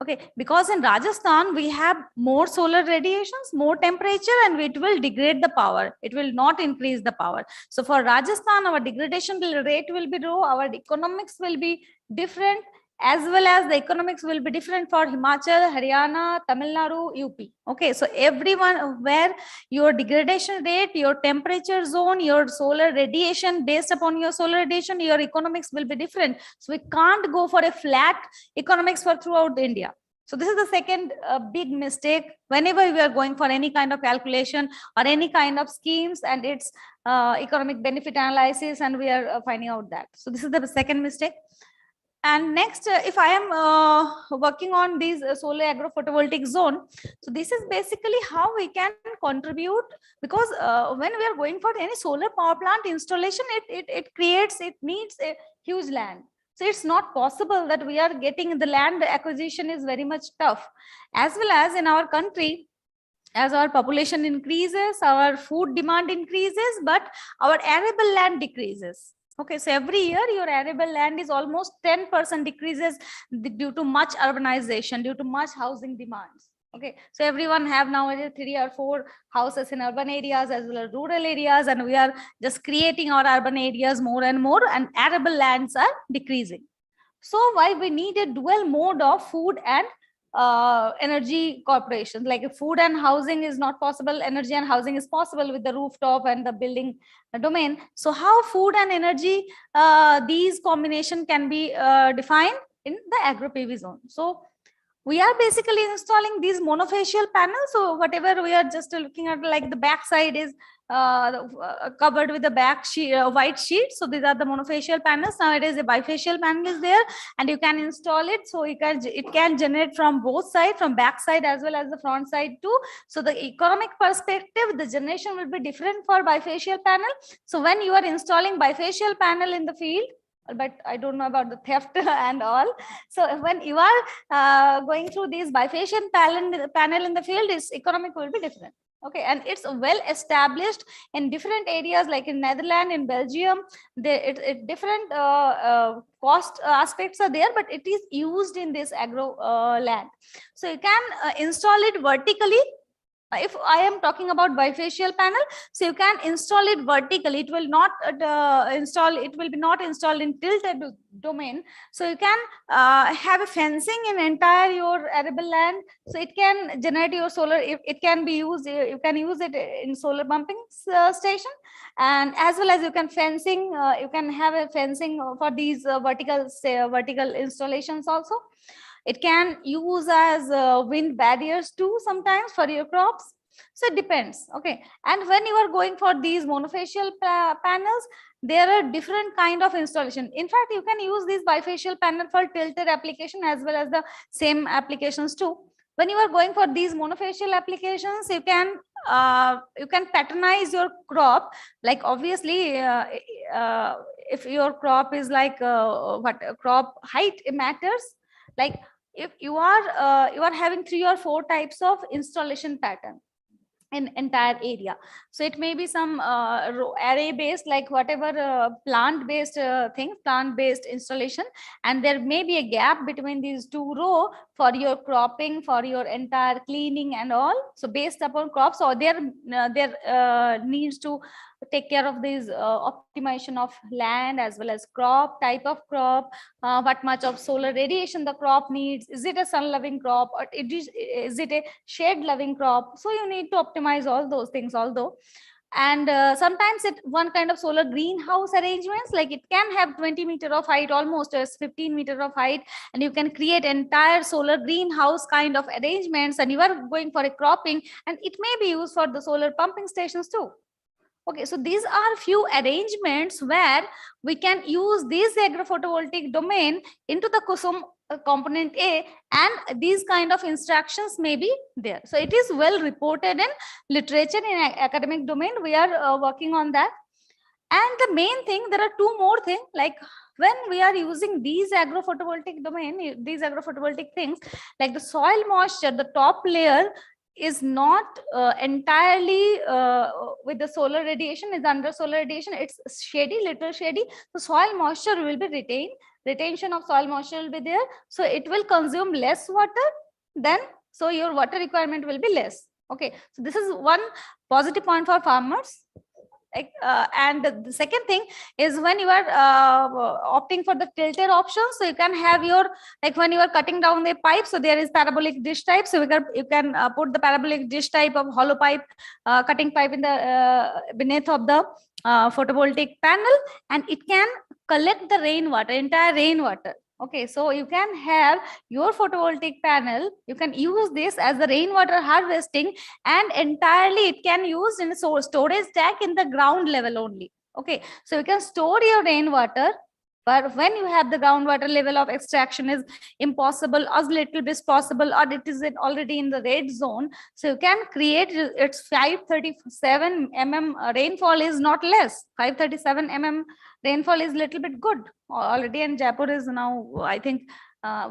[SPEAKER 21] Okay, because in Rajasthan, we have more solar radiations, more temperature, and it will degrade the power. It will not increase the power. So for Rajasthan, our degradation rate will be low. Our economics will be different, as well as the economics will be different for Himachal, Haryana, Tamil Nadu, UP. Okay, so everyone where your degradation rate, your temperature zone, your solar radiation, based upon your solar radiation, your economics will be different. So we can't go for a flat economics for throughout India. So this is the second big mistake whenever we are going for any kind of calculation or any kind of schemes and its economic benefit analysis, and we are finding out that. So this is the second mistake. And next, if I am working on these solar agro photovoltaic zone, so this is basically how we can contribute, because when we are going for any solar power plant installation, it needs a huge land. So it's not possible that we are getting the land acquisition is very much tough. As well as in our country, as our population increases, our food demand increases, but our arable land decreases. Okay, so every year your arable land is almost 10% decreases due to much urbanization, due to much housing demands. Okay, so everyone have nowadays 3 or 4 houses in urban areas as well as rural areas, and we are just creating our urban areas more and more, and arable lands are decreasing. So why we need a dual mode of food and energy corporations. Like if food and housing is not possible, energy and housing is possible with the rooftop and the building domain. So how food and energy, these combination can be defined in the agro PV zone. So we are basically installing these monofacial panels. So whatever we are just looking at, like the back side is covered with the back sheet, white sheet. So these are the monofacial panels. Nowadays a bifacial panel is there, and you can install it. So it can generate from both sides, from back side as well as the front side too. So the economic perspective, the generation will be different for bifacial panel. So when you are installing bifacial panel in the field, but I don't know about the theft and all. So when you are going through these bifacial panel in the field, its economic will be different. Okay, and it's well established in different areas, like in Netherlands, in Belgium. Different cost aspects are there, but it is used in this agro land. So you can install it vertically. If I am talking about bifacial panel, so you can install it vertically. It will not be not installed in tilted domain. So you can have a fencing in entire your arable land. So it can generate your solar. It can be used. You can use it in solar pumping station, and as well as you can fencing. You can have a fencing for these vertical installations also. It can use as wind barriers too sometimes for your crops. So it depends. Okay. And when you are going for these monofacial panels, there are different kind of installation. In fact, you can use these bifacial panel for tilted application as well as the same applications too. When you are going for these monofacial applications, you can patternize your crop. Like obviously, if your crop is like crop height matters. Like if you are having 3 or 4 types of installation pattern in entire area. So it may be some array based, like whatever plant based plant based installation, and there may be a gap between these 2 row for your cropping, for your entire cleaning and all. So based upon crops, or there needs to take care of this optimization of land as well as crop, type of crop, what much of solar radiation the crop needs. Is it a sun loving crop, or is it a shade loving crop? So you need to optimize all those things although. And sometimes one kind of solar greenhouse arrangements, like it can have 20 meter of height, almost as 15 meter of height, and you can create entire solar greenhouse kind of arrangements, and you are going for a cropping, and it may be used for the solar pumping stations too. Okay, so these are few arrangements where we can use this agrophotovoltaic domain into the KUSUM component A, and these kind of instructions may be there. So it is well reported in literature, in academic domain. We are working on that. And the main thing, there are 2 more things, like when we are using these agrophotovoltaic domain, these agrophotovoltaic things, like the soil moisture, the top layer is not entirely with the solar radiation, is under solar radiation. It's shady, little shady. So soil moisture will be retained. Retention of soil moisture will be there. So it will consume less water, then so your water requirement will be less. Okay, so this is one positive point for farmers. And the second thing is when you are opting for the tilted option, so you can have your, like when you are cutting down the pipe, so there is parabolic dish type. So you can put the parabolic dish type of hollow pipe, cutting pipe in the beneath of the photovoltaic panel, and it can collect the rainwater, entire rainwater. Okay, so you can have your photovoltaic panel, you can use this as the rainwater harvesting, and entirely it can use in a storage tank in the ground level only. Okay, so you can store your rainwater, but when you have the groundwater level of extraction is impossible, or little bit possible, or it is already in the red zone, so you can create its 537 mm rainfall is not less. 537 mm rainfall is little bit good already, and Jaipur is now, I think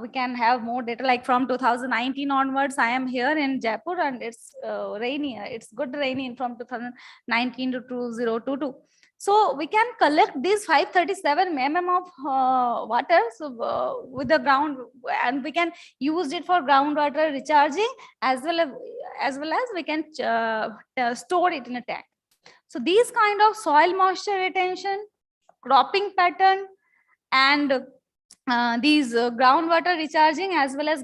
[SPEAKER 21] we can have more data, like from 2019 onwards. I am here in Jaipur, and it's rainy, it's good rainy from 2019 to 2022. So we can collect this 537 mm of water, so with the ground, and we can use it for groundwater recharging, as well as we can store it in a tank. So these kind of soil moisture retention, cropping pattern, and these groundwater recharging as well as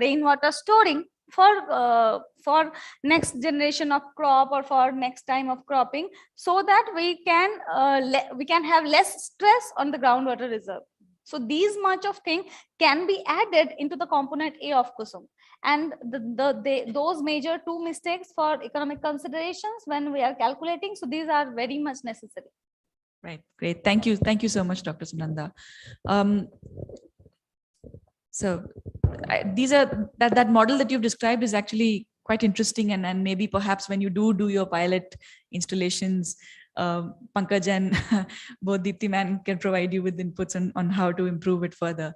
[SPEAKER 21] rainwater storing for next generation of crop or for next time of cropping, so that we can have less stress on the groundwater reserve. So these much of thing can be added into the component A of Kusum. And those major two mistakes for economic considerations when we are calculating, so these are very much necessary.
[SPEAKER 16] Right, great. Thank you. Thank you so much, Dr. Sunanda. So that model that you've described is actually quite interesting, and maybe perhaps when you do your pilot installations, Pankaj and both Deepti ma'am can provide you with inputs on how to improve it further.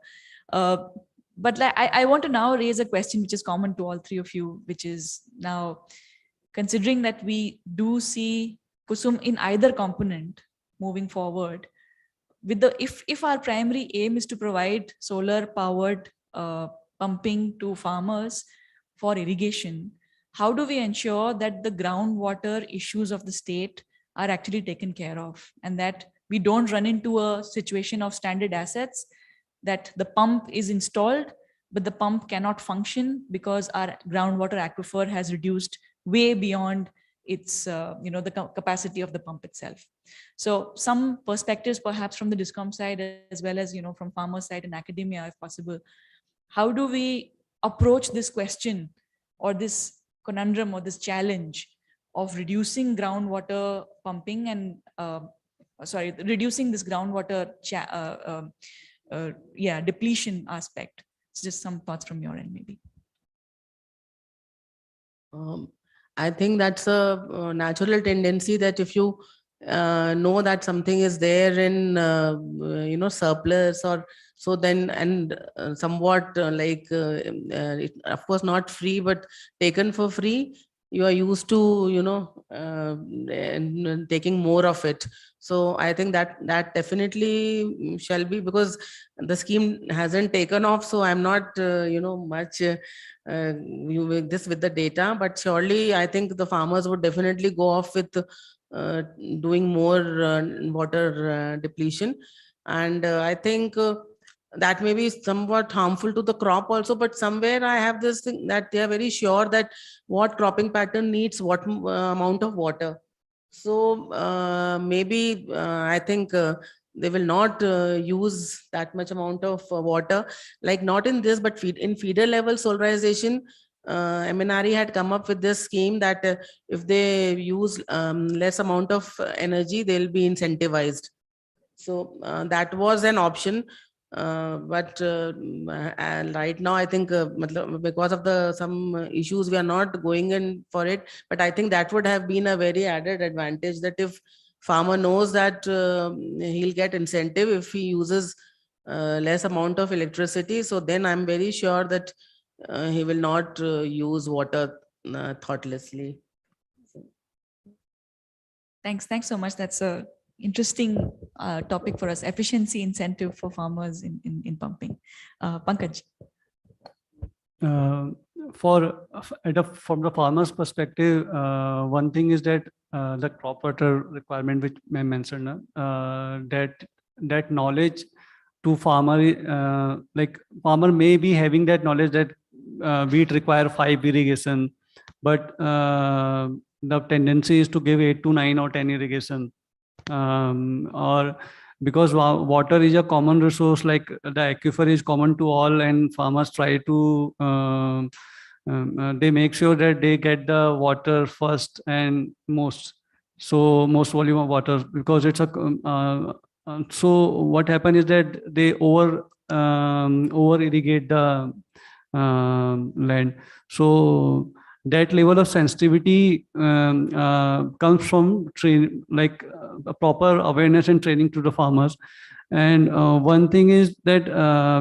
[SPEAKER 16] But I want to now raise a question which is common to all three of you, which is now, considering that we do see Kusum in either component moving forward, with if our primary aim is to provide solar powered pumping to farmers for irrigation, how do we ensure that the groundwater issues of the state are actually taken care of, and that we don't run into a situation of stranded assets, that the pump is installed but the pump cannot function because our groundwater aquifer has reduced way beyond its the capacity of the pump itself? So some perspectives perhaps from the DISCOM side, as well as from farmer side and academia, if possible. How do we approach this question or this conundrum or this challenge of reducing groundwater pumping and reducing this groundwater depletion aspect? So just some thoughts from your end, maybe.
[SPEAKER 19] I think that's a natural tendency that if you know that something is there in surplus or so, then and somewhat of course not free but taken for free, you are used to taking more of it. So I think that definitely shall be, because the scheme hasn't taken off, so I'm not much you make this with the data, but surely I think the farmers would definitely go off with doing more water depletion. And I think that may be somewhat harmful to the crop also, but somewhere I have this thing that they are very sure that what cropping pattern needs what amount of water. So maybe I think they will not use that much amount of water, like not in this, but in feeder level solarization. MNRE had come up with this scheme that if they use less amount of energy, they'll be incentivized. So that was an option. But right now I think because of some issues we are not going in for it, but I think that would have been a very added advantage, that if farmer knows that he'll get incentive if he uses less amount of electricity, so then I'm very sure that he will not use water thoughtlessly.
[SPEAKER 16] Thanks so much. That's a interesting topic for us, efficiency incentive for farmers in pumping. Pankaj.
[SPEAKER 20] From the farmer's perspective, one thing is that the crop water requirement, which I mentioned, that knowledge to farmer, like farmer may be having that knowledge that wheat require 5 irrigation, but the tendency is to give 8 to 9 or 10 irrigation. Or because water is a common resource, like the aquifer is common to all, and farmers try to they make sure that they get the water first and most volume of water, because it's a so what happens is that they over irrigate the land. So that level of sensitivity comes from a proper awareness and training to the farmers. And one thing is that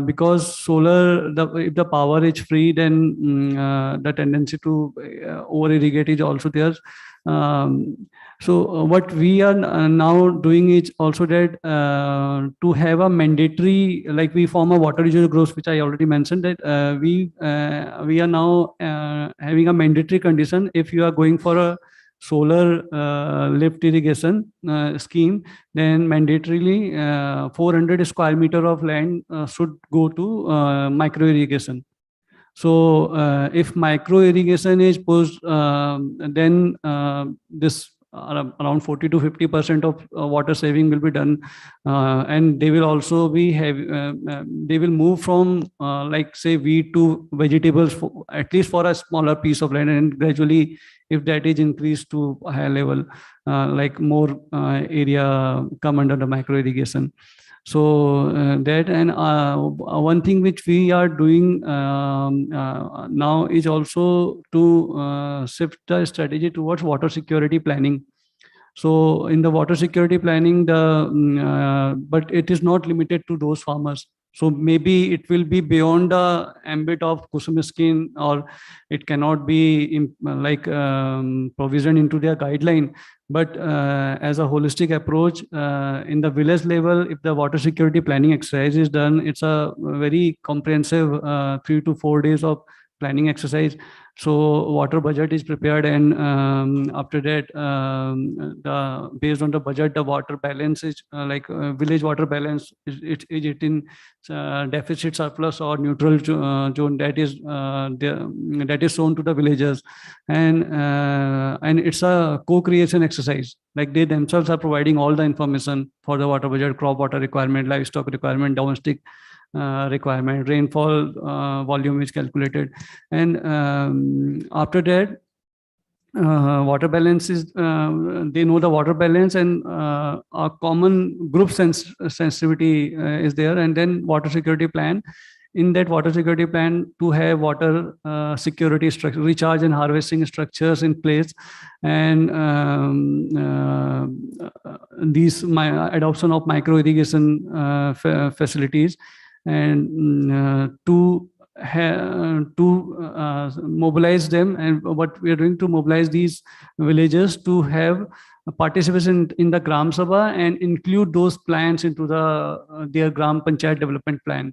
[SPEAKER 20] because solar, if the power is free, then the tendency to over irrigate is also there. So what we are now doing is also that to have a mandatory, like we form a water resource groups, which I already mentioned, that we are now having a mandatory condition. If you are going for solar lift irrigation scheme, then mandatorily 400 square meter of land should go to micro irrigation. So if micro irrigation is pushed, then this around 40 to 50% of water saving will be done, and they will also be they will move from like say wheat to vegetables for, at least for a smaller piece of land, and gradually if that is increased to a higher level, like more area come under the micro irrigation. So that, and one thing which we are doing now is also to shift the strategy towards water security planning. So in the water security planning, but it is not limited to those farmers. So maybe it will be beyond the ambit of Kusum scheme, or it cannot be provisioned into their guideline. But as a holistic approach in the village level, if the water security planning exercise is done, it's a very comprehensive 3 to 4 days of planning exercise. So water budget is prepared, and after that, based on the budget, the water balance is village water balance is it in deficit, surplus, or neutral zone, that is shown to the villagers, and it's a co-creation exercise. Like they themselves are providing all the information for the water budget, crop water requirement, livestock requirement, domestic requirement, rainfall volume is calculated, and after that water balance is they know the water balance, and a common group sensitivity is there, and then water security plan. In that water security plan, to have water security structure, recharge and harvesting structures in place, and adoption of micro irrigation facilities, and to mobilize them, and what we are doing to mobilize these villagers to have participation in the Gram Sabha and include those plans into their Gram Panchayat development plan,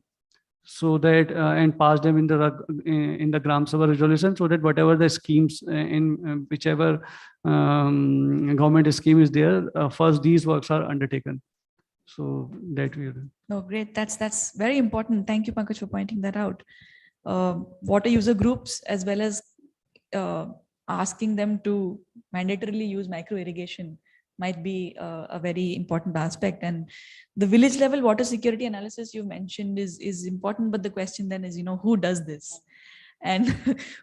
[SPEAKER 20] so that and pass them in the Gram Sabha resolution, so that whatever the schemes in whichever government scheme is there, first these works are undertaken. So that we are doing.
[SPEAKER 16] No, great. That's very important. Thank you, Pankaj, for pointing that out. Water user groups, as well as asking them to mandatorily use micro irrigation, might be a very important aspect. And the village level water security analysis you mentioned is important, but the question then is, who does this? And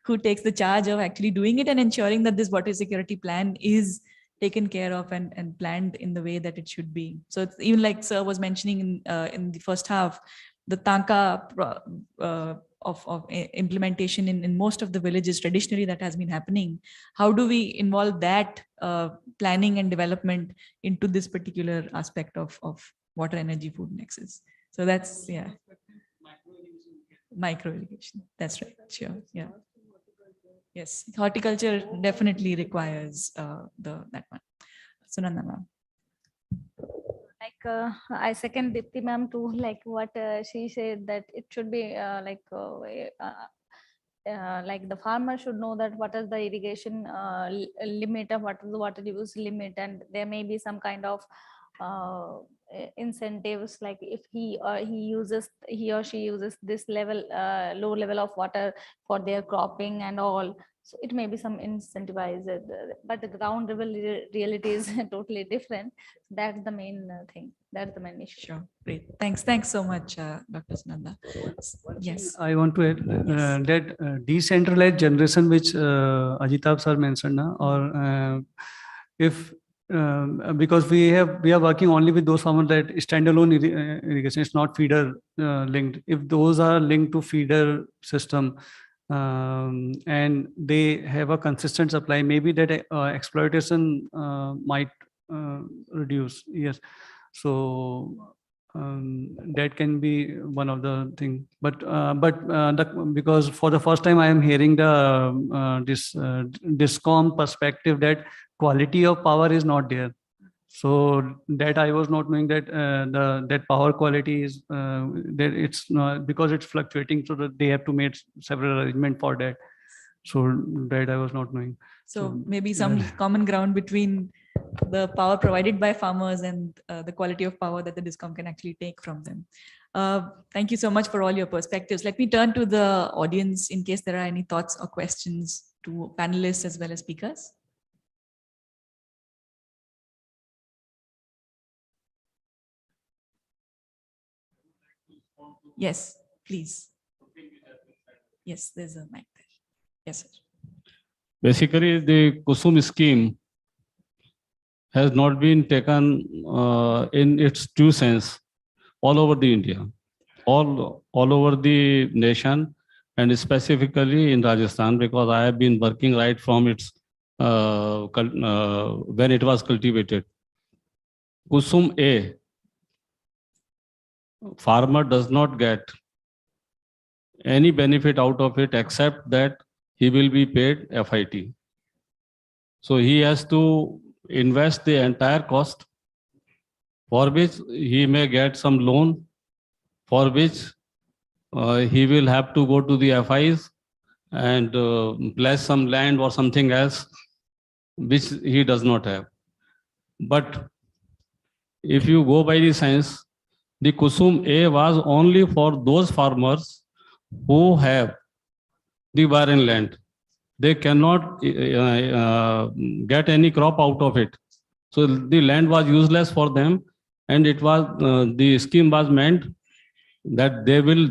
[SPEAKER 16] who takes the charge of actually doing it and ensuring that this water security plan is taken care of and planned in the way that it should be. So it's even like Sir was mentioning in the first half, the Tanka of implementation in most of the villages traditionally that has been happening. How do we involve that planning and development into this particular aspect of water, energy, food nexus? So that's, yeah. Micro irrigation. That's right. Sure. Yeah. Yes. Horticulture definitely requires that one. Sunanda ma'am.
[SPEAKER 21] I second Dipti ma'am too, like what she said, that it should be like the farmer should know that what is the irrigation limit, and what is the water use limit, and there may be some kind of incentives, like if he or she uses this level low level of water for their cropping and all. So it may be some incentivized, but the ground level reality is totally different. That's the main thing. That's the main issue.
[SPEAKER 16] Sure. Great. Thanks so much, Dr. Sunanda. Yes.
[SPEAKER 20] I want to add that decentralized generation, which Ajitab sir mentioned, or if because we are working only with those farmers that standalone irrigation is not feeder linked. If those are linked to feeder system, and they have a consistent supply, maybe that exploitation might reduce. Yes, so that can be one of the thing. But because for the first time I am hearing the this DISCOM perspective that quality of power is not there. So that I was not knowing that that power quality is that it's not, because it's fluctuating, so that they have to make several arrangement for that. So that I was not knowing.
[SPEAKER 16] So maybe some common ground between the power provided by farmers and the quality of power that the DISCOM can actually take from them. Thank you so much for all your perspectives. Let me turn to the audience in case there are any thoughts or questions to panelists as well as speakers. Yes, please. Yes, there's a mic there. Yes, sir.
[SPEAKER 5] Basically, the Kusum scheme has not been taken in its true sense all over the India, all over the nation, and specifically in Rajasthan, because I have been working right from its when it was cultivated. Kusum A, farmer does not get any benefit out of it except that he will be paid FIT. So he has to invest the entire cost, for which he may get some loan, for which he will have to go to the FIs and pledge some land or something else, which he does not have. But if you go by the science, the Kusum A was only for those farmers who have the barren land. They cannot get any crop out of it. So the land was useless for them, and it was the scheme was meant that they will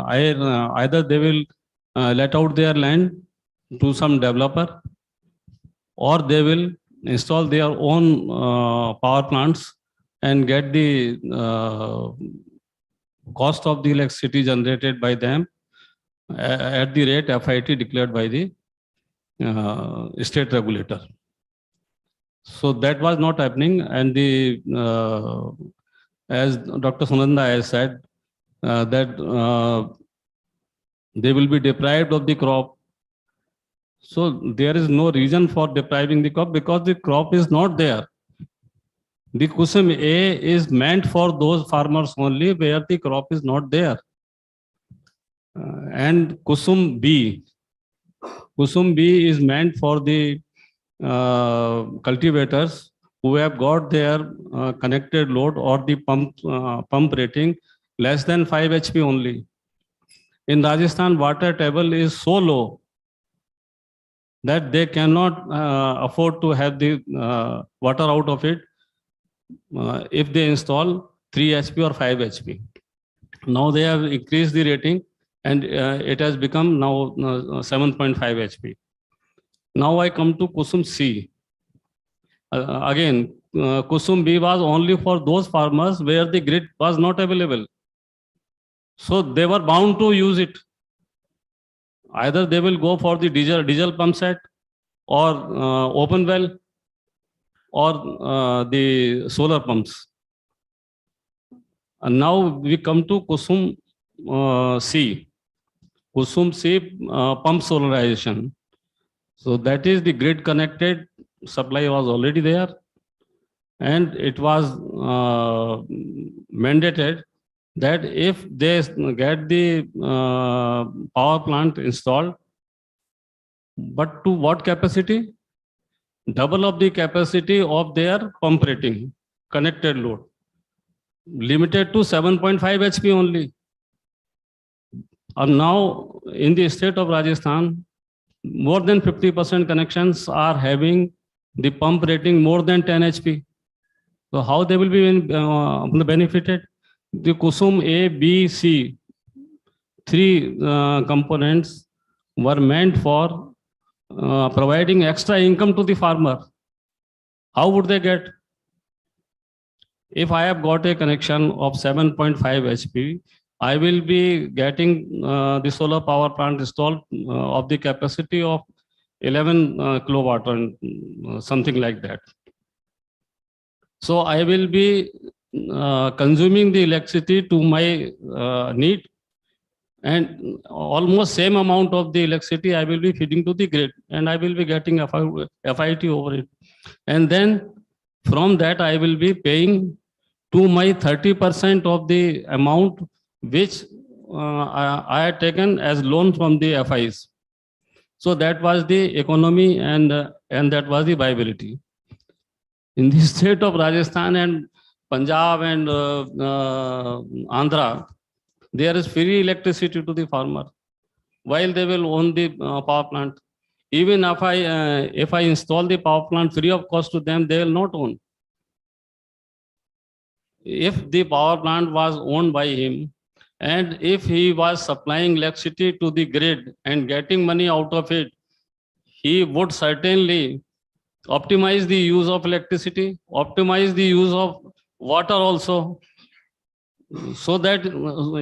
[SPEAKER 5] either they will let out their land to some developer, or they will install their own power plants and get the cost of the electricity generated by them at the rate FIT declared by the state regulator. So that was not happening, and the as Dr. Sunanda has said, that they will be deprived of the crop. So there is no reason for depriving the crop because the crop is not there. The Kusum A is meant for those farmers only where the crop is not there. And Kusum B is meant for the cultivators who have got their connected load or the pump rating less than 5 HP only. In Rajasthan, water table is so low that they cannot afford to have the water out of it if they install 3 HP or 5 HP. Now they have increased the rating, and it has become now 7.5 HP. Now I come to Kusum C. Again, Kusum B was only for those farmers where the grid was not available. So they were bound to use it. Either they will go for the diesel pump set, or open well, or the solar pumps. And now we come to Kusum C. Kusum C pump solarization. So that is the grid connected supply was already there, and it was mandated that if they get the power plant installed, but to what capacity? Double of the capacity of their pump rating, connected load, limited to 7.5 HP only. And now in the state of Rajasthan, more than 50% connections are having the pump rating more than 10 HP. So how they will be benefited? The Kusum A, B, C, 3 components were meant for providing extra income to the farmer. How would they get? If I have got a connection of 7.5 HP, I will be getting the solar power plant installed of the capacity of 11 kilowatt and something like that. So I will be consuming the electricity to my need, and almost same amount of the electricity I will be feeding to the grid, and I will be getting FIT over it. And then from that I will be paying to my 30% of the amount which I had taken as loan from the FIs. So that was the economy and that was the viability. In the state of Rajasthan and Punjab and Andhra, there is free electricity to the farmer while they will own the power plant. Even if I install the power plant free of cost to them, they will not own. If the power plant was owned by him, and if he was supplying electricity to the grid and getting money out of it, he would certainly optimize the use of electricity, optimize the use of water also, so that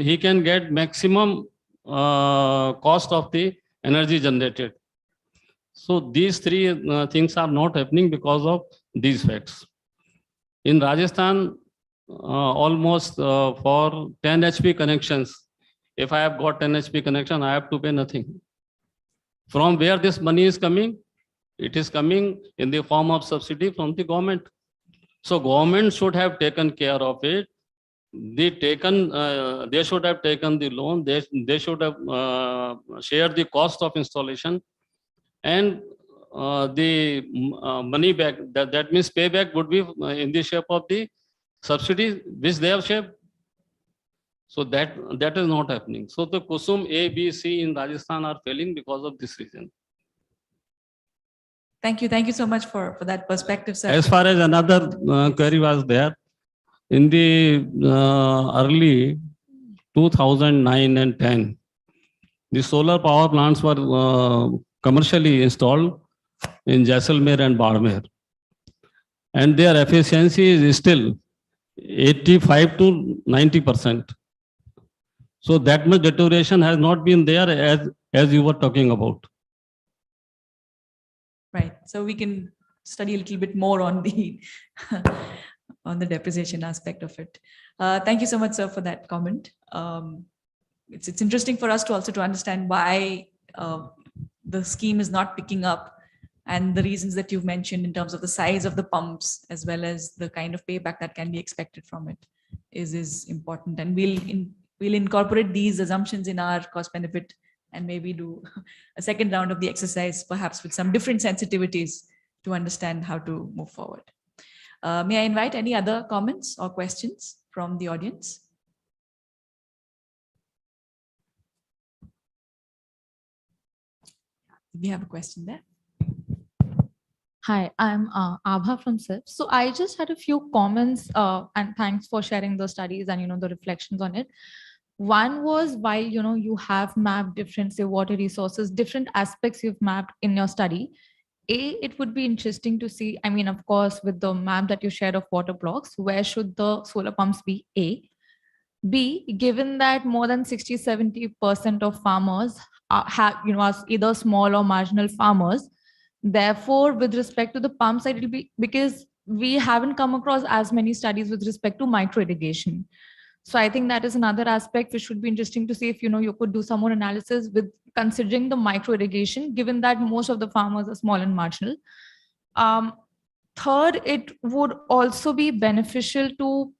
[SPEAKER 5] he can get maximum cost of the energy generated. So these three things are not happening because of these facts. In Rajasthan, almost for 10 HP connections, if I have got 10 HP connection, I have to pay nothing. From where this money is coming? It is coming in the form of subsidy from the government. So government should have taken care of it. They should have taken the loan. They should have shared the cost of installation, and the money back. That means payback would be in the shape of the subsidy which they have shared. So that is not happening. So the Kusum A, B, C in Rajasthan are failing because of this reason.
[SPEAKER 16] Thank you so much for that perspective, sir.
[SPEAKER 5] As far as another query was there, in the early 2009 and 10, the solar power plants were commercially installed in Jaisalmer and Barmer, and their efficiency is still 85 to 90%. So that much deterioration has not been there as you were talking about.
[SPEAKER 16] Right. So we can study a little bit more on the on the depreciation aspect of it. Thank you so much, sir, for that comment. It's interesting for us to also to understand why the scheme is not picking up, and the reasons that you've mentioned in terms of the size of the pumps as well as the kind of payback that can be expected from it is important. And we'll incorporate these assumptions in our cost benefit and maybe do a second round of the exercise, perhaps with some different sensitivities to understand how to move forward. May I invite any other comments or questions from the audience? We have a question there.
[SPEAKER 4] Hi, I'm Abha from CIIP. So I just had a few comments and thanks for sharing the studies and the reflections on it. One was, while you have mapped different, say, water resources, different aspects you've mapped in your study. It would be interesting to see, I mean, of course, with the map that you shared of water blocks, where should the solar pumps be? A. B, given that more than 60-70% of farmers are either small or marginal farmers, therefore, with respect to the pump side, it'll be because we haven't come across as many studies with respect to micro irrigation. So I think that is another aspect which should be interesting to see if you could do some more analysis with considering the micro irrigation, given that most of the farmers are small and marginal. Third, it would also be beneficial to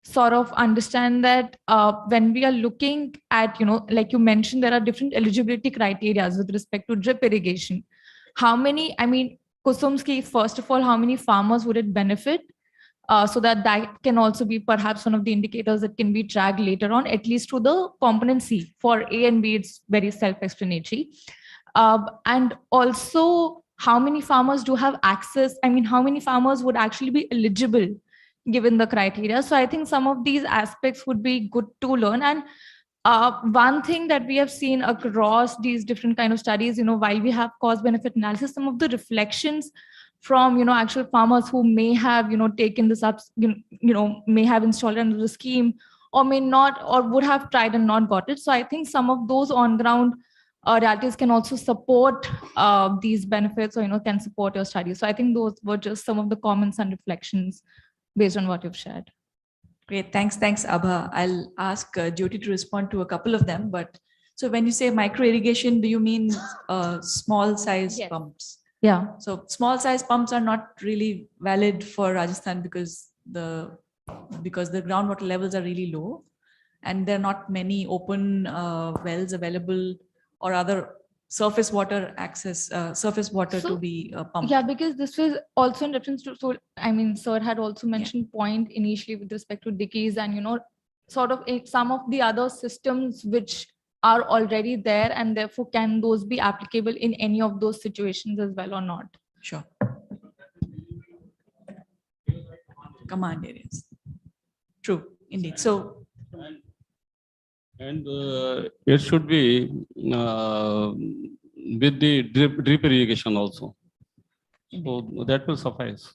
[SPEAKER 4] sort of understand that when we are looking at, like you mentioned, there are different eligibility criteria with respect to drip irrigation. How many, I mean, Kusum's, first of all, how many farmers would it benefit? So that can also be perhaps one of the indicators that can be tracked later on, at least through the component C. For A and B, it's very self-explanatory. And also, how many farmers do have access? I mean, how many farmers would actually be eligible given the criteria? So I think some of these aspects would be good to learn. And one thing that we have seen across these different kind of studies, while we have cost-benefit analysis, some of the reflections from actual farmers who may have taken this up, may have installed under the scheme, or may not, or would have tried and not got it. So I think some of those on ground realities can also support these benefits, or can support your studies. So I think those were just some of the comments and reflections based on what you've shared.
[SPEAKER 16] Great, thanks, Abha. I'll ask Jyoti to respond to a couple of them. But so when you say micro irrigation, do you mean small size pumps?
[SPEAKER 4] Yeah.
[SPEAKER 16] So small size pumps are not really valid for Rajasthan because the groundwater levels are really low, and there are not many open wells available or other surface water access, surface water to be pumped.
[SPEAKER 4] Yeah, because this was also in reference to, so I mean, sir had also mentioned point initially with respect to decades and, sort of some of the other systems which are already there, and therefore can those be applicable in any of those situations as well or not?
[SPEAKER 16] Sure. Command areas. True, indeed. So,
[SPEAKER 5] and it should be with the drip irrigation also. So that will suffice.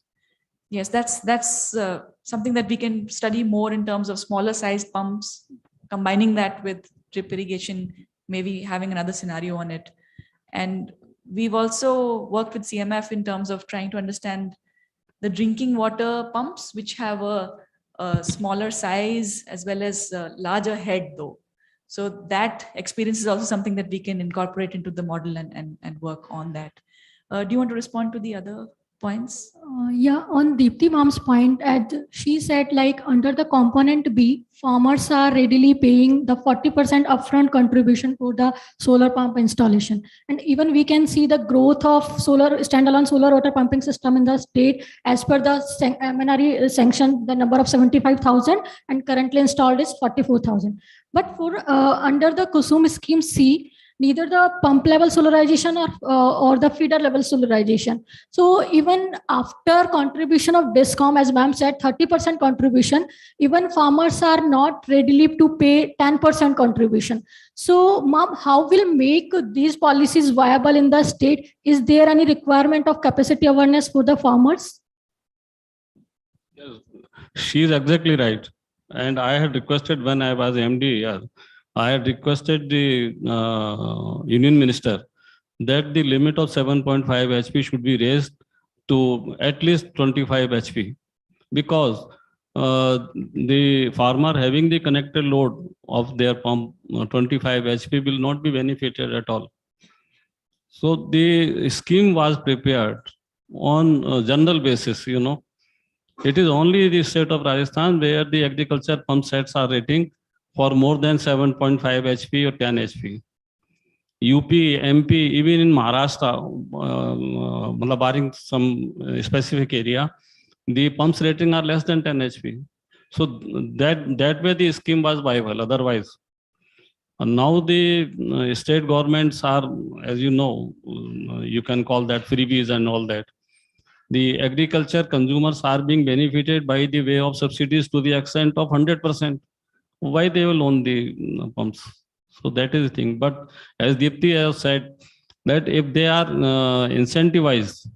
[SPEAKER 16] yes, that's something that we can study more in terms of smaller sized pumps, combining that with drip irrigation, maybe having another scenario on it. And we've also worked with CMF in terms of trying to understand the drinking water pumps, which have a smaller size as well as a larger head though. So that experience is also something that we can incorporate into the model and work on that. Do you want to respond to the other points?
[SPEAKER 17] Yeah, on Deepti Mam's point, as she said, like under the component B, farmers are readily paying the 40% upfront contribution for the solar pump installation. And even we can see the growth of standalone solar water pumping system in the state. As per the MNRE sanction, the number of 75,000 and currently installed is 44,000. But for under the Kusum scheme C, neither the pump level solarization or the feeder level solarization. So even after contribution of DISCOM, as ma'am said, 30% contribution, even farmers are not readily to pay 10% contribution. So ma'am, how will make these policies viable in the state? Is there any requirement of capacity awareness for the farmers?
[SPEAKER 5] Yes, she is exactly right. And I had requested when I was MD here, I had requested the Union Minister that the limit of 7.5 HP should be raised to at least 25 HP, because the farmer having the connected load of their pump 25 HP will not be benefited at all. So the scheme was prepared on a general basis, It is only the state of Rajasthan where the agriculture pump sets are rating for more than 7.5 HP or 10 HP. UP, MP, even in Maharashtra, barring some specific area, the pumps rating are less than 10 HP. So that way the scheme was viable. Otherwise, now the state governments are, as you know, you can call that freebies and all that. The agriculture consumers are being benefited by the way of subsidies to the extent of 100%. Why they will own the pumps? So that is the thing. But as Deepti has said, that if they are incentivized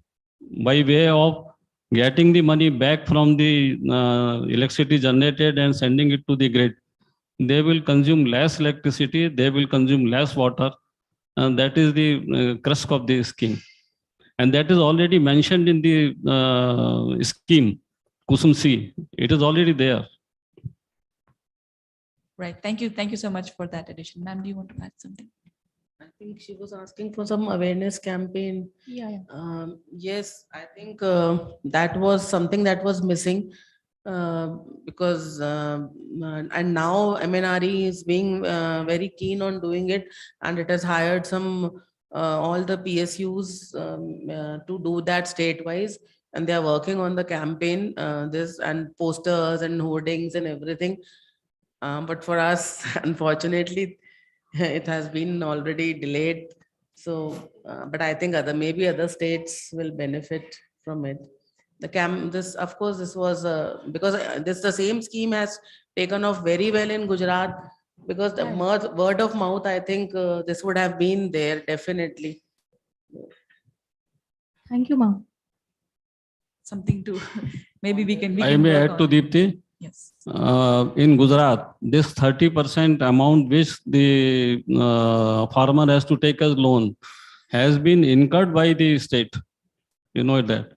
[SPEAKER 5] by way of getting the money back from the electricity generated and sending it to the grid, they will consume less electricity, they will consume less water, and that is the crux of the scheme. And that is already mentioned in the scheme, Kusum C. It is already there.
[SPEAKER 16] Right. Thank you. Thank you so much for that addition. Ma'am, do you want to add something?
[SPEAKER 19] I think she was asking for some awareness campaign.
[SPEAKER 17] Yeah.
[SPEAKER 19] Yes, I think that was something that was missing because and now MNRE is being very keen on doing it, and it has hired some all the PSUs to do that statewise, and they are working on the campaign, this and posters and hoardings and everything. But for us, unfortunately, it has been already delayed. So, but I think maybe other states will benefit from it. This, of course, this was because the same scheme has taken off very well in Gujarat, because the word of mouth, I think this would have been there definitely.
[SPEAKER 17] Thank you, ma'am.
[SPEAKER 16] Something to maybe we can.
[SPEAKER 5] I may add to Deepti.
[SPEAKER 16] Yes.
[SPEAKER 5] In Gujarat, this 30% amount which the farmer has to take as loan has been incurred by the state. You know that.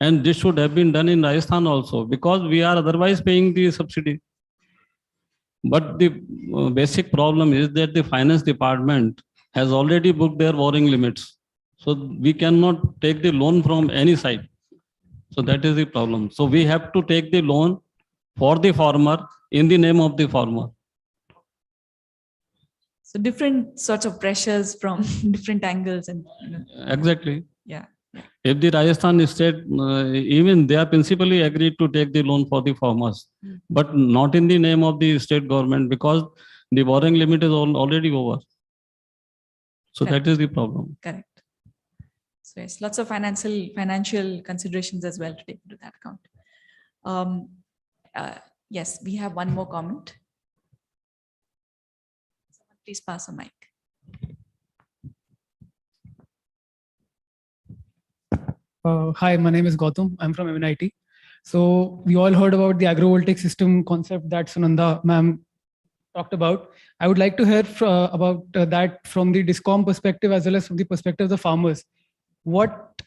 [SPEAKER 5] And this should have been done in Rajasthan also, because we are otherwise paying the subsidy. But the basic problem is that the finance department has already booked their borrowing limits. So we cannot take the loan from any side. So that is the problem. So we have to take the loan for the farmer in the name of the farmer.
[SPEAKER 16] So different sorts of pressures from different angles and,
[SPEAKER 5] Exactly.
[SPEAKER 16] yeah.
[SPEAKER 5] If the Rajasthan state, even they are principally agreed to take the loan for the farmers, but not in the name of the state government because the borrowing limit is already over. So
[SPEAKER 16] Correct.
[SPEAKER 5] that is the problem.
[SPEAKER 16] Correct. So yes, lots of financial considerations as well to take into that account. Yes, we have one more comment. Someone please pass a mic.
[SPEAKER 2] Hi, my name is Gautam. I'm from MNIT. So we all heard about the agrivoltaic system concept that Sunanda ma'am talked about. I would like to hear about that from the DISCOM perspective as well as from the perspective of the farmers. What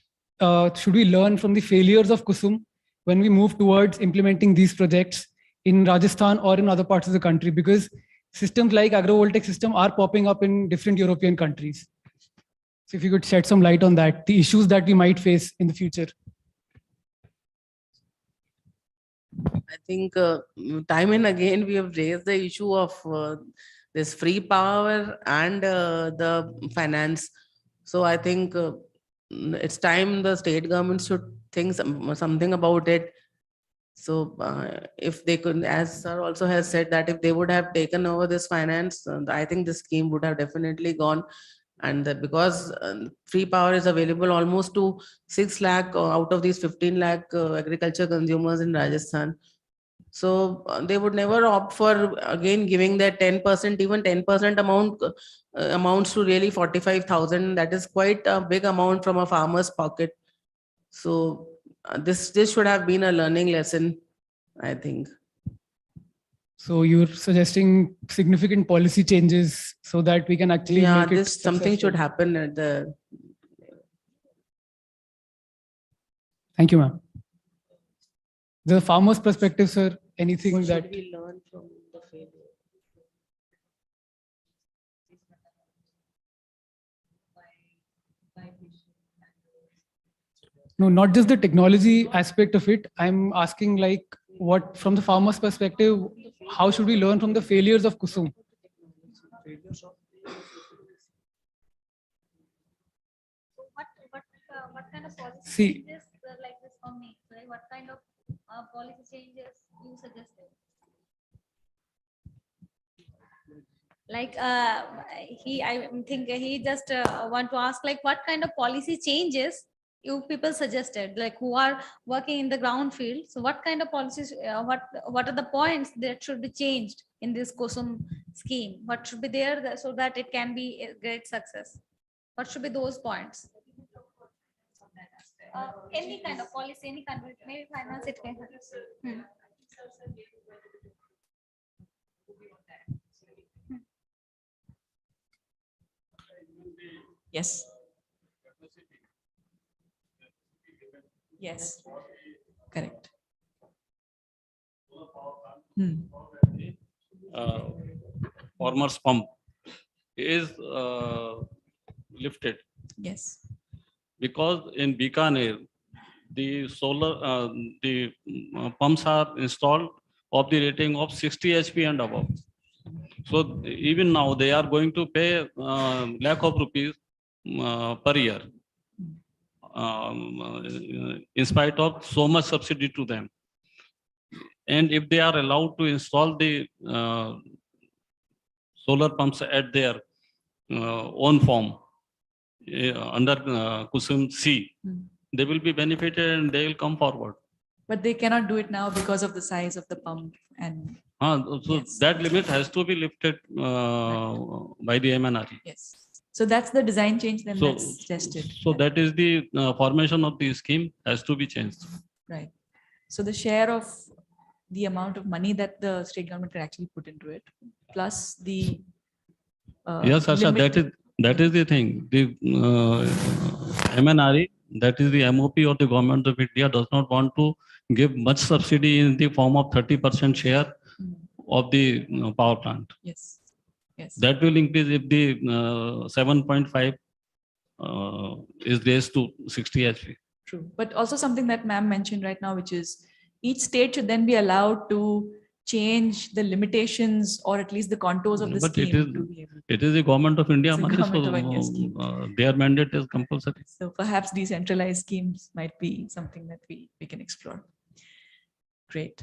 [SPEAKER 2] should we learn from the failures of Kusum when we move towards implementing these projects in Rajasthan or in other parts of the country? Because systems like agrivoltaic system are popping up in different European countries. So if you could shed some light on that, the issues that we might face in the future.
[SPEAKER 19] I think time and again we have raised the issue of this free power and the finance. So I think it's time the state government should think something about it. So if they could, as sir also has said, that if they would have taken over this finance, I think the scheme would have definitely gone. And because free power is available almost to 6 lakh out of these 15 lakh agriculture consumers in Rajasthan. So they would never opt for again giving that 10%, even 10% amount amounts to really 45,000. That is quite a big amount from a farmer's pocket. So this should have been a learning lesson, I think.
[SPEAKER 2] So you're suggesting significant policy changes so that we can actually make it
[SPEAKER 19] Something should
[SPEAKER 2] successful.
[SPEAKER 19] happen at the.
[SPEAKER 2] Thank you, ma'am. The farmer's perspective, sir, anything
[SPEAKER 19] What
[SPEAKER 2] that
[SPEAKER 19] should we learn from the failure?
[SPEAKER 2] no, not just the technology aspect of it. I'm asking like what from the farmer's perspective, how should we learn from the failures of Kusum?
[SPEAKER 21] What kind of policy
[SPEAKER 2] See-
[SPEAKER 21] changes like this from me, right? What kind of policy changes you suggested? Like I think he just want to ask like what kind of policy changes you people suggested, like who are working in the ground field. So what kind of policies, what are the points that should be changed in this Kusum scheme? What should be there so that it can be a great success? What should be those points? Any kind of policy, any kind of, maybe finance it can.
[SPEAKER 16] Yes. Yes. Correct.
[SPEAKER 5] Farmers pump is lifted.
[SPEAKER 16] Yes.
[SPEAKER 5] Because in Bikaner, the solar, the pumps are installed of the rating of 60 HP and above. So even now they are going to pay lakh of rupees per year, in spite of so much subsidy to them. And if they are allowed to install the solar pumps at their own form under Kusum C, they will be benefited and they will come forward.
[SPEAKER 16] But they cannot do it now because of the size of the pump and.
[SPEAKER 5] So
[SPEAKER 16] yes.
[SPEAKER 5] that limit has to be lifted by the MNRE.
[SPEAKER 16] Yes. So that's the design change then
[SPEAKER 5] So,
[SPEAKER 16] that's suggested.
[SPEAKER 5] so that is the formation of the scheme has to be changed.
[SPEAKER 16] Right. So the share of the amount of money that the state government can actually put into it, plus the
[SPEAKER 5] Yes, Asha, that is the thing. The MNRE, that is the MOP of the government of India, does not want to give much subsidy in the form of 30% share of the power plant.
[SPEAKER 16] Yes. Yes.
[SPEAKER 5] That will increase if the 7.5 is raised to 60 HP.
[SPEAKER 16] True. But also something that ma'am mentioned right now, which is each state should then be allowed to change the limitations or at least the contours of the
[SPEAKER 5] But
[SPEAKER 16] scheme to be able.
[SPEAKER 5] it is the government of India
[SPEAKER 16] It's a
[SPEAKER 5] money,
[SPEAKER 16] government
[SPEAKER 5] so
[SPEAKER 16] of India scheme.
[SPEAKER 5] their mandate is compulsory.
[SPEAKER 16] So perhaps decentralized schemes might be something that we can explore. Great.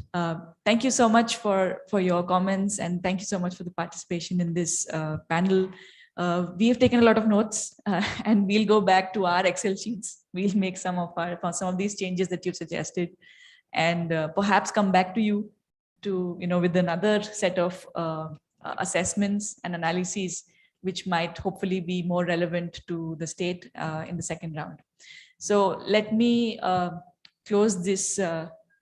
[SPEAKER 16] Thank you so much for your comments, and thank you so much for the participation in this panel. We have taken a lot of notes, and we'll go back to our Excel sheets. We'll make some of these changes that you've suggested, and perhaps come back to you with another set of assessments and analyses, which might hopefully be more relevant to the state in the second round. So let me close this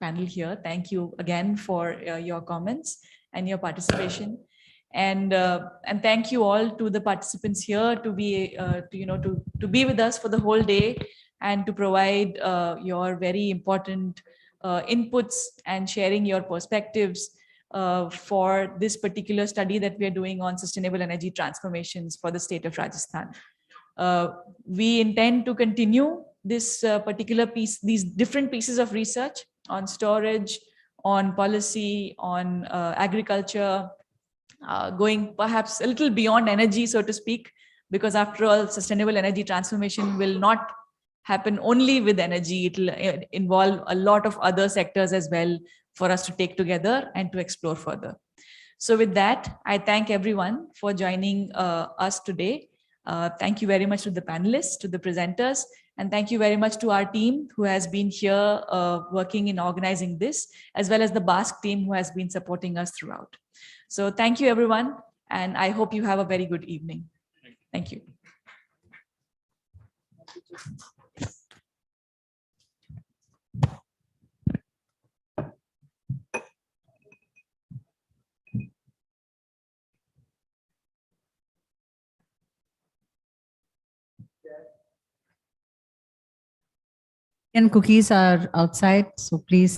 [SPEAKER 16] panel here. Thank you again for your comments and your participation, and thank you all to the participants here to be to be with us for the whole day and to provide your very important inputs and sharing your perspectives for this particular study that we are doing on sustainable energy transformations for the state of Rajasthan. We intend to continue this particular piece, these different pieces of research on storage, on policy, on agriculture, going perhaps a little beyond energy, so to speak, because after all, sustainable energy transformation will not happen only with energy. It will involve a lot of other sectors as well for us to take together and to explore further. So with that, I thank everyone for joining us today. Thank you very much to the panelists, to the presenters, and thank you very much to our team who has been here working in organizing this, as well as the Bask team who has been supporting us throughout. So thank you, everyone, and I hope you have a very good evening. Thank you.
[SPEAKER 1] And cookies are outside, so please